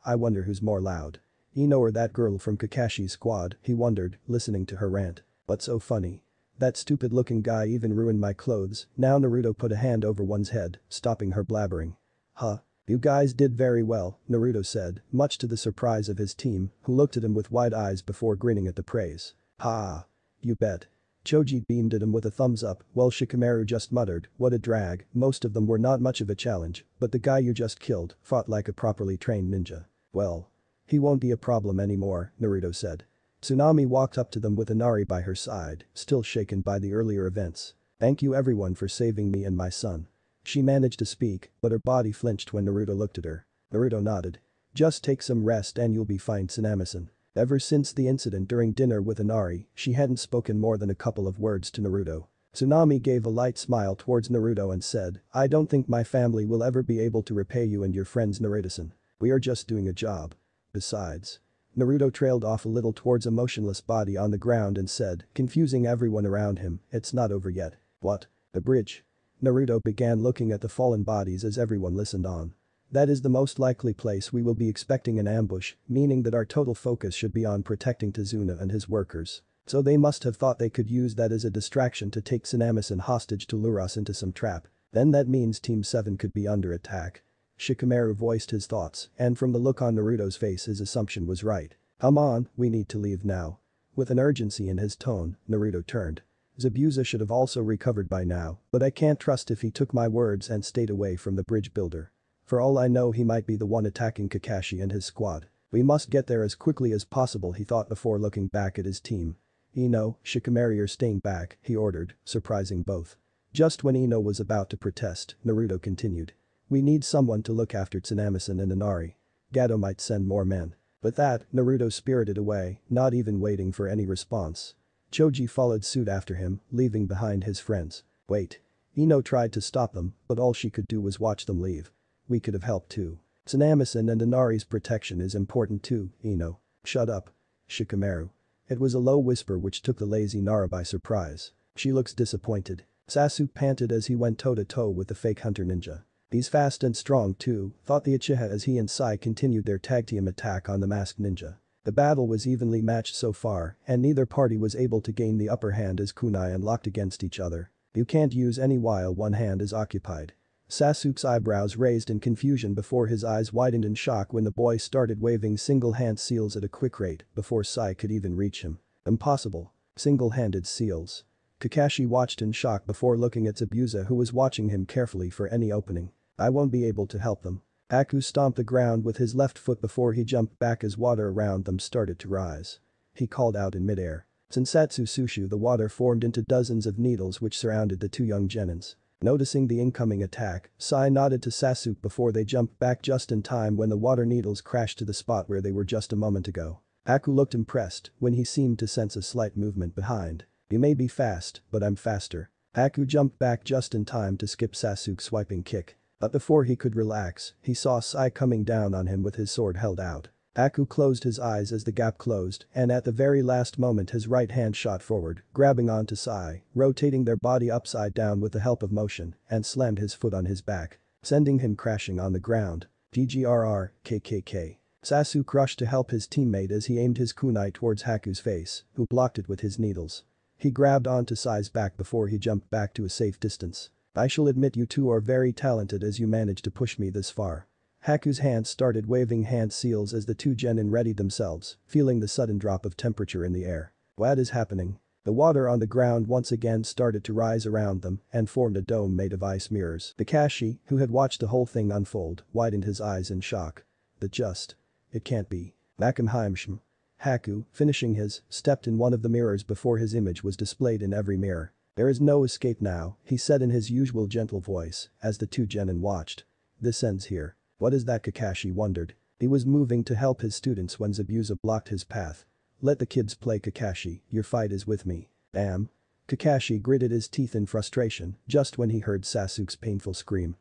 I wonder who's more loud. Ino or that girl from Kakashi's squad, he wondered, listening to her rant. What's so funny? That stupid looking guy even ruined my clothes. Now Naruto put a hand over one's head, stopping her blabbering. "Huh. You guys did very well," Naruto said, much to the surprise of his team, who looked at him with wide eyes before grinning at the praise. "Ha. You bet." Choji beamed at him with a thumbs up, while Shikamaru just muttered, "What a drag." Most of them were not much of a challenge, but the guy you just killed fought like a properly trained ninja. "Well. He won't be a problem anymore," Naruto said. Tsunami walked up to them with Inari by her side, still shaken by the earlier events. "Thank you everyone for saving me and my son." She managed to speak, but her body flinched when Naruto looked at her. Naruto nodded. "Just take some rest and you'll be fine, Tsunami-san." Ever since the incident during dinner with Inari, she hadn't spoken more than a couple of words to Naruto. Tsunami gave a light smile towards Naruto and said, "I don't think my family will ever be able to repay you and your friends, Naruto-san. We are just doing a job. Besides." Naruto trailed off a little towards a motionless body on the ground and said, confusing everyone around him, "It's not over yet." "What? The bridge?" Naruto began looking at the fallen bodies as everyone listened on. "That is the most likely place we will be expecting an ambush, meaning that our total focus should be on protecting Tazuna and his workers. So they must have thought they could use that as a distraction to take Tsunami-san hostage to lure us into some trap. Then that means Team 7 could be under attack." Shikamaru voiced his thoughts, and from the look on Naruto's face his assumption was right. "Come on, we need to leave now." With an urgency in his tone, Naruto turned. "Zabuza should have also recovered by now, but I can't trust if he took my words and stayed away from the bridge builder. For all I know he might be the one attacking Kakashi and his squad. We must get there as quickly as possible," he thought before looking back at his team. "Ino, Shikamaru are staying back," he ordered, surprising both. Just when Ino was about to protest, Naruto continued. "We need someone to look after Tsunami-san and Inari. Gato might send more men." With that, Naruto spirited away, not even waiting for any response. Choji followed suit after him, leaving behind his friends. "Wait." Ino tried to stop them, but all she could do was watch them leave. "We could have helped too. Tsunami-san and Inari's protection is important too, Ino." "Shut up. Shikamaru." It was a low whisper which took the lazy Nara by surprise. "She looks disappointed." Sasuke panted as he went toe-to-toe with the fake hunter ninja. "He's fast and strong too," thought the Uchiha as he and Sai continued their tag team attack on the masked ninja. The battle was evenly matched so far, and neither party was able to gain the upper hand as kunai and locked against each other. "You can't use any while one hand is occupied." Sasuke's eyebrows raised in confusion before his eyes widened in shock when the boy started waving single-hand seals at a quick rate before Sai could even reach him. "Impossible. Single-handed seals." Kakashi watched in shock before looking at Zabuza who was watching him carefully for any opening. "I won't be able to help them." Aku stomped the ground with his left foot before he jumped back as water around them started to rise. He called out in midair. Sensatsu Sushu, the water formed into dozens of needles which surrounded the two young genins. Noticing the incoming attack, Sai nodded to Sasuke before they jumped back just in time when the water needles crashed to the spot where they were just a moment ago. Aku looked impressed when he seemed to sense a slight movement behind. "You may be fast, but I'm faster." Aku jumped back just in time to skip Sasuke's swiping kick. But before he could relax, he saw Sai coming down on him with his sword held out. Aku closed his eyes as the gap closed, and at the very last moment his right hand shot forward, grabbing onto Sai, rotating their body upside down with the help of motion, and slammed his foot on his back, sending him crashing on the ground. GGRR, KKK. Sasuke rushed to help his teammate as he aimed his kunai towards Haku's face, who blocked it with his needles. He grabbed onto Sai's back before he jumped back to a safe distance. "I shall admit you two are very talented as you managed to push me this far." Haku's hands started waving hand seals as the two genin readied themselves, feeling the sudden drop of temperature in the air. "What is happening?" The water on the ground once again started to rise around them and formed a dome made of ice mirrors. Kakashi, who had watched the whole thing unfold, widened his eyes in shock. It can't be. Nakamheimshm. Haku, finishing his, stepped in one of the mirrors before his image was displayed in every mirror. "There is no escape now," he said in his usual gentle voice, as the two genin watched. "This ends here." "What is that?" Kakashi wondered. He was moving to help his students when Zabuza blocked his path. "Let the kids play, Kakashi, your fight is with me." "Damn." Kakashi gritted his teeth in frustration just when he heard Sasuke's painful scream.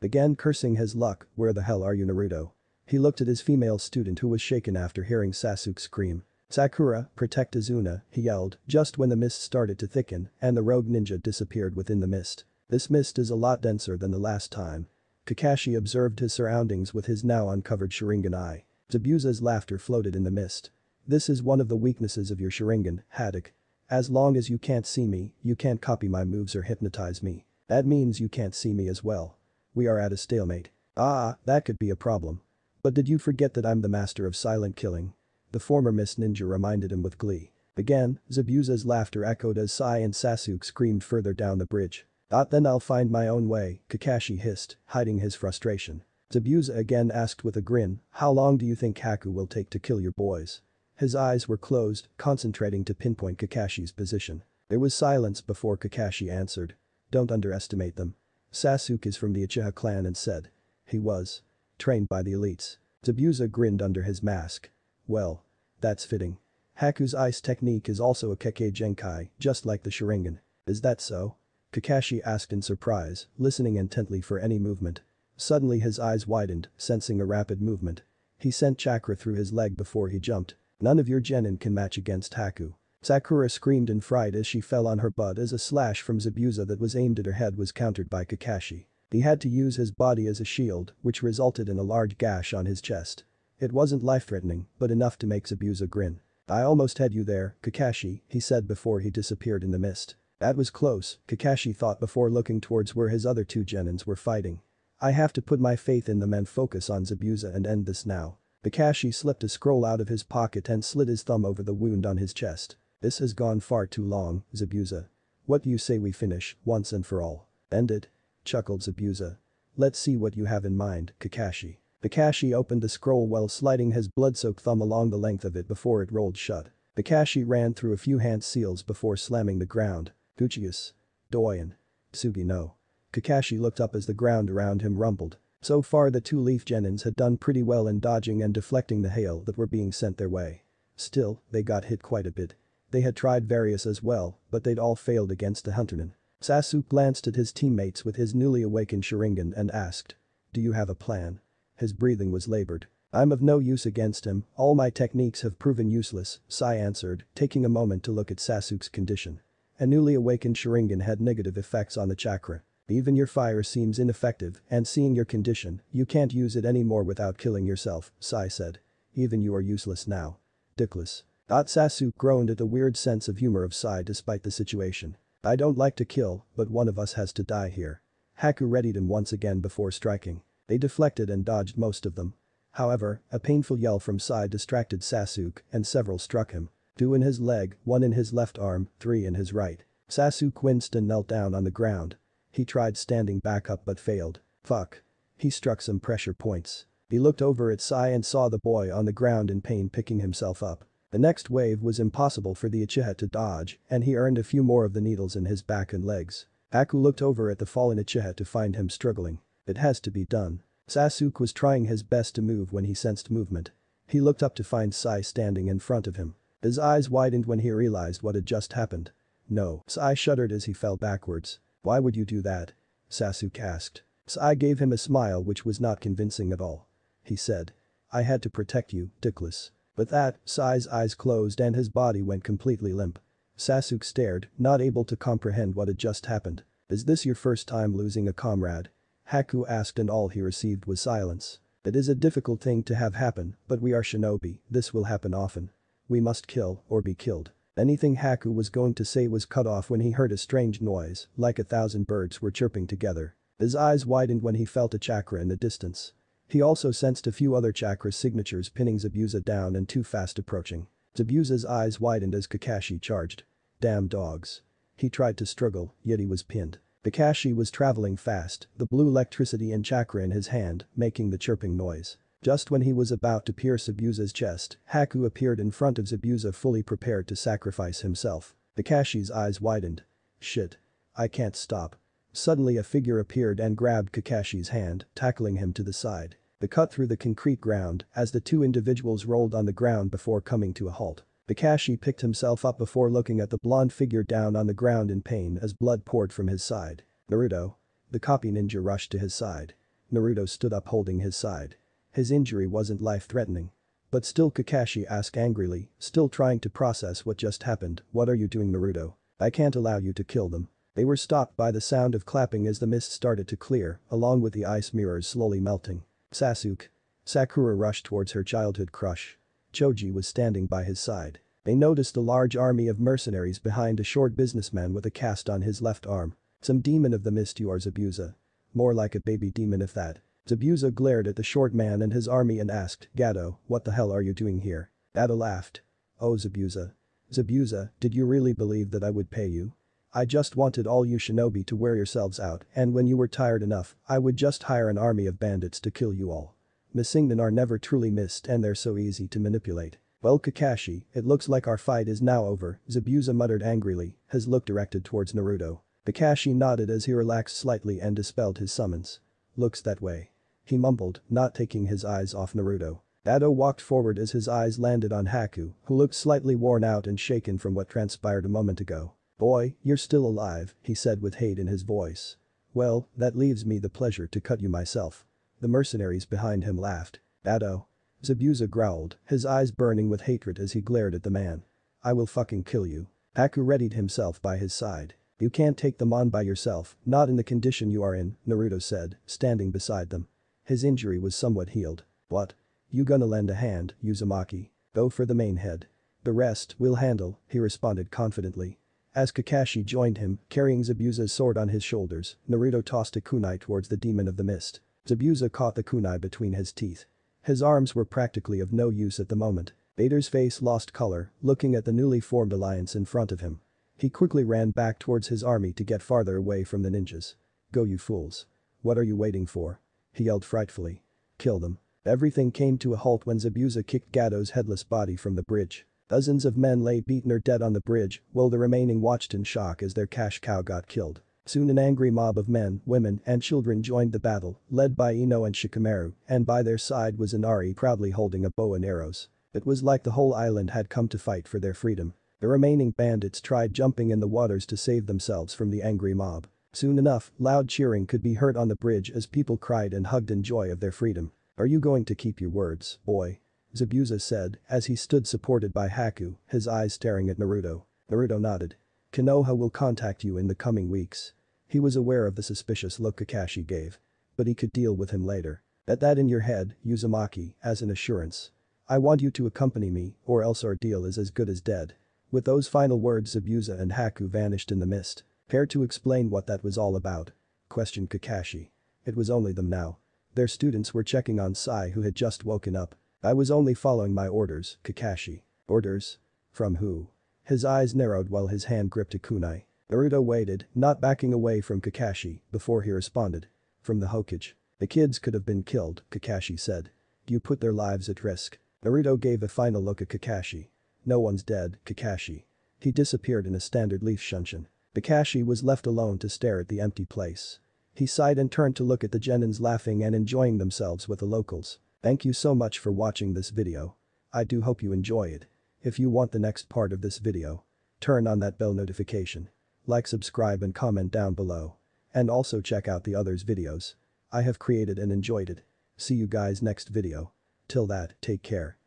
Began cursing his luck. "Where the hell are you, Naruto?" He looked at his female student who was shaken after hearing Sasuke scream. "Sakura, protect Izuna," he yelled, just when the mist started to thicken and the rogue ninja disappeared within the mist. "This mist is a lot denser than the last time." Kakashi observed his surroundings with his now uncovered Sharingan eye. Zabuza's laughter floated in the mist. "This is one of the weaknesses of your Sharingan, Haddock. As long as you can't see me, you can't copy my moves or hypnotize me. That means you can't see me as well. We are at a stalemate." "Ah, that could be a problem. But did you forget that I'm the master of silent killing?" The former Mist Ninja reminded him with glee. Again, Zabuza's laughter echoed as Sai and Sasuke screamed further down the bridge. Then I'll find my own way," Kakashi hissed, hiding his frustration. Zabuza again asked with a grin, "How long do you think Haku will take to kill your boys?" His eyes were closed, concentrating to pinpoint Kakashi's position. There was silence before Kakashi answered. "Don't underestimate them. Sasuke is from the Uchiha clan and said. He was trained by the elites." Zabuza grinned under his mask. "Well, that's fitting. Haku's ice technique is also a Kekkei Genkai, just like the Sharingan. Is that so?" Kakashi asked in surprise, listening intently for any movement. Suddenly his eyes widened, sensing a rapid movement. He sent chakra through his leg before he jumped. "None of your genin can match against Haku." Sakura screamed in fright as she fell on her butt as a slash from Zabuza that was aimed at her head was countered by Kakashi. He had to use his body as a shield, which resulted in a large gash on his chest. It wasn't life-threatening, but enough to make Zabuza grin. "I almost had you there, Kakashi," he said before he disappeared in the mist. "That was close," Kakashi thought before looking towards where his other two genins were fighting. "I have to put my faith in them and focus on Zabuza and end this now." Kakashi slipped a scroll out of his pocket and slid his thumb over the wound on his chest. "This has gone far too long, Zabuza. What do you say we finish, once and for all?" "End it?" chuckled Zabuza. "Let's see what you have in mind, Kakashi." Kakashi opened the scroll while sliding his blood-soaked thumb along the length of it before it rolled shut. Kakashi ran through a few hand seals before slamming the ground. "Uchius. Doyen. Tsugi no." Kakashi looked up as the ground around him rumbled. So far the two leaf genins had done pretty well in dodging and deflecting the hail that were being sent their way. Still, they got hit quite a bit. They had tried various as well, but they'd all failed against the Hunterman. Sasuke glanced at his teammates with his newly awakened Sharingan and asked. "Do you have a plan?" His breathing was labored. "I'm of no use against him, all my techniques have proven useless," Sai answered, taking a moment to look at Sasuke's condition. A newly awakened Sharingan had negative effects on the chakra. "Even your fire seems ineffective, and seeing your condition, you can't use it anymore without killing yourself," Sai said. "Even you are useless now. Dickless." Sasuke groaned at the weird sense of humor of Sai despite the situation. "I don't like to kill, but one of us has to die here." Haku readied him once again before striking. They deflected and dodged most of them. However, a painful yell from Sai distracted Sasuke and several struck him. 2 in his leg, 1 in his left arm, 3 in his right. Sasuke winced and knelt down on the ground. He tried standing back up but failed. Fuck. He struck some pressure points. He looked over at Sai and saw the boy on the ground in pain picking himself up. The next wave was impossible for the Uchiha to dodge and he earned a few more of the needles in his back and legs. Haku looked over at the fallen Uchiha to find him struggling. It has to be done. Sasuke was trying his best to move when he sensed movement. He looked up to find Sai standing in front of him. His eyes widened when he realized what had just happened. "No." Sai shuddered as he fell backwards. "Why would you do that?" Sasuke asked. Sai gave him a smile which was not convincing at all. He said. "I had to protect you, Dickless." With that, Sai's eyes closed and his body went completely limp. Sasuke stared, not able to comprehend what had just happened. "Is this your first time losing a comrade?" Haku asked and all he received was silence. "It is a difficult thing to have happen, but we are shinobi, this will happen often. We must kill or be killed." Anything Haku was going to say was cut off when he heard a strange noise, like 1,000 birds were chirping together. His eyes widened when he felt a chakra in the distance. He also sensed a few other chakra signatures pinning Zabuza down and too fast approaching. Zabuza's eyes widened as Kakashi charged. Damn dogs. He tried to struggle, yet he was pinned. Kakashi was traveling fast, the blue electricity and chakra in his hand, making the chirping noise. Just when he was about to pierce Zabuza's chest, Haku appeared in front of Zabuza fully prepared to sacrifice himself. Kakashi's eyes widened. Shit. I can't stop. Suddenly a figure appeared and grabbed Kakashi's hand, tackling him to the side. The cut through the concrete ground as the two individuals rolled on the ground before coming to a halt. Kakashi picked himself up before looking at the blonde figure down on the ground in pain as blood poured from his side. "Naruto." The copy ninja rushed to his side. Naruto stood up holding his side. His injury wasn't life-threatening. But still Kakashi asked angrily, still trying to process what just happened, what are you doing Naruto? I can't allow you to kill them. They were stopped by the sound of clapping as the mist started to clear, along with the ice mirrors slowly melting. Sasuke. Sakura rushed towards her childhood crush. Choji was standing by his side. They noticed a large army of mercenaries behind a short businessman with a cast on his left arm. Some demon of the mist you are Zabuza. More like a baby demon if that. Zabuza glared at the short man and his army and asked, Gato, what the hell are you doing here? Gato laughed. Oh Zabuza. Zabuza, did you really believe that I would pay you? I just wanted all you shinobi to wear yourselves out and when you were tired enough, I would just hire an army of bandits to kill you all. Missingnen are never truly missed and they're so easy to manipulate. Well Kakashi, it looks like our fight is now over, Zabuza muttered angrily, his look directed towards Naruto. Kakashi nodded as he relaxed slightly and dispelled his summons. Looks that way. He mumbled, not taking his eyes off Naruto. Gato walked forward as his eyes landed on Haku, who looked slightly worn out and shaken from what transpired a moment ago. Boy, you're still alive, he said with hate in his voice. Well, that leaves me the pleasure to cut you myself. The mercenaries behind him laughed. Gato. Zabuza growled, his eyes burning with hatred as he glared at the man. I will fucking kill you. Haku readied himself by his side. You can't take them on by yourself, not in the condition you are in, Naruto said, standing beside them. His injury was somewhat healed. What? You gonna lend a hand, Uzumaki? Go for the main head. The rest we'll handle, he responded confidently. As Kakashi joined him, carrying Zabuza's sword on his shoulders, Naruto tossed a kunai towards the demon of the mist. Zabuza caught the kunai between his teeth. His arms were practically of no use at the moment. Vader's face lost color, looking at the newly formed alliance in front of him. He quickly ran back towards his army to get farther away from the ninjas. Go you fools. What are you waiting for? He yelled frightfully. Kill them. Everything came to a halt when Zabuza kicked Gato's headless body from the bridge. Dozens of men lay beaten or dead on the bridge, while the remaining watched in shock as their cash cow got killed. Soon an angry mob of men, women, and children joined the battle, led by Ino and Shikamaru, and by their side was Inari proudly holding a bow and arrows. It was like the whole island had come to fight for their freedom. The remaining bandits tried jumping in the waters to save themselves from the angry mob. Soon enough, loud cheering could be heard on the bridge as people cried and hugged in joy of their freedom. Are you going to keep your words, boy? Zabuza said, as he stood supported by Haku, his eyes staring at Naruto. Naruto nodded. Konoha will contact you in the coming weeks. He was aware of the suspicious look Kakashi gave. But he could deal with him later. Get that in your head, Uzumaki, as an assurance. I want you to accompany me, or else our deal is as good as dead. With those final words Zabuza and Haku vanished in the mist. Care to explain what that was all about? Questioned Kakashi. It was only them now. Their students were checking on Sai who had just woken up. I was only following my orders, Kakashi. Orders? From who? His eyes narrowed while his hand gripped a kunai. Naruto waited, not backing away from Kakashi, before he responded. From the Hokage. The kids could have been killed, Kakashi said. You put their lives at risk. Naruto gave a final look at Kakashi. No one's dead, Kakashi. He disappeared in a standard leaf shunshin. Kakashi was left alone to stare at the empty place. He sighed and turned to look at the genins laughing and enjoying themselves with the locals. Thank you so much for watching this video. I do hope you enjoy it. If you want the next part of this video, turn on that bell notification. Like, subscribe and comment down below. And also check out the others' videos I have created and enjoyed it. See you guys next video. Till that, take care.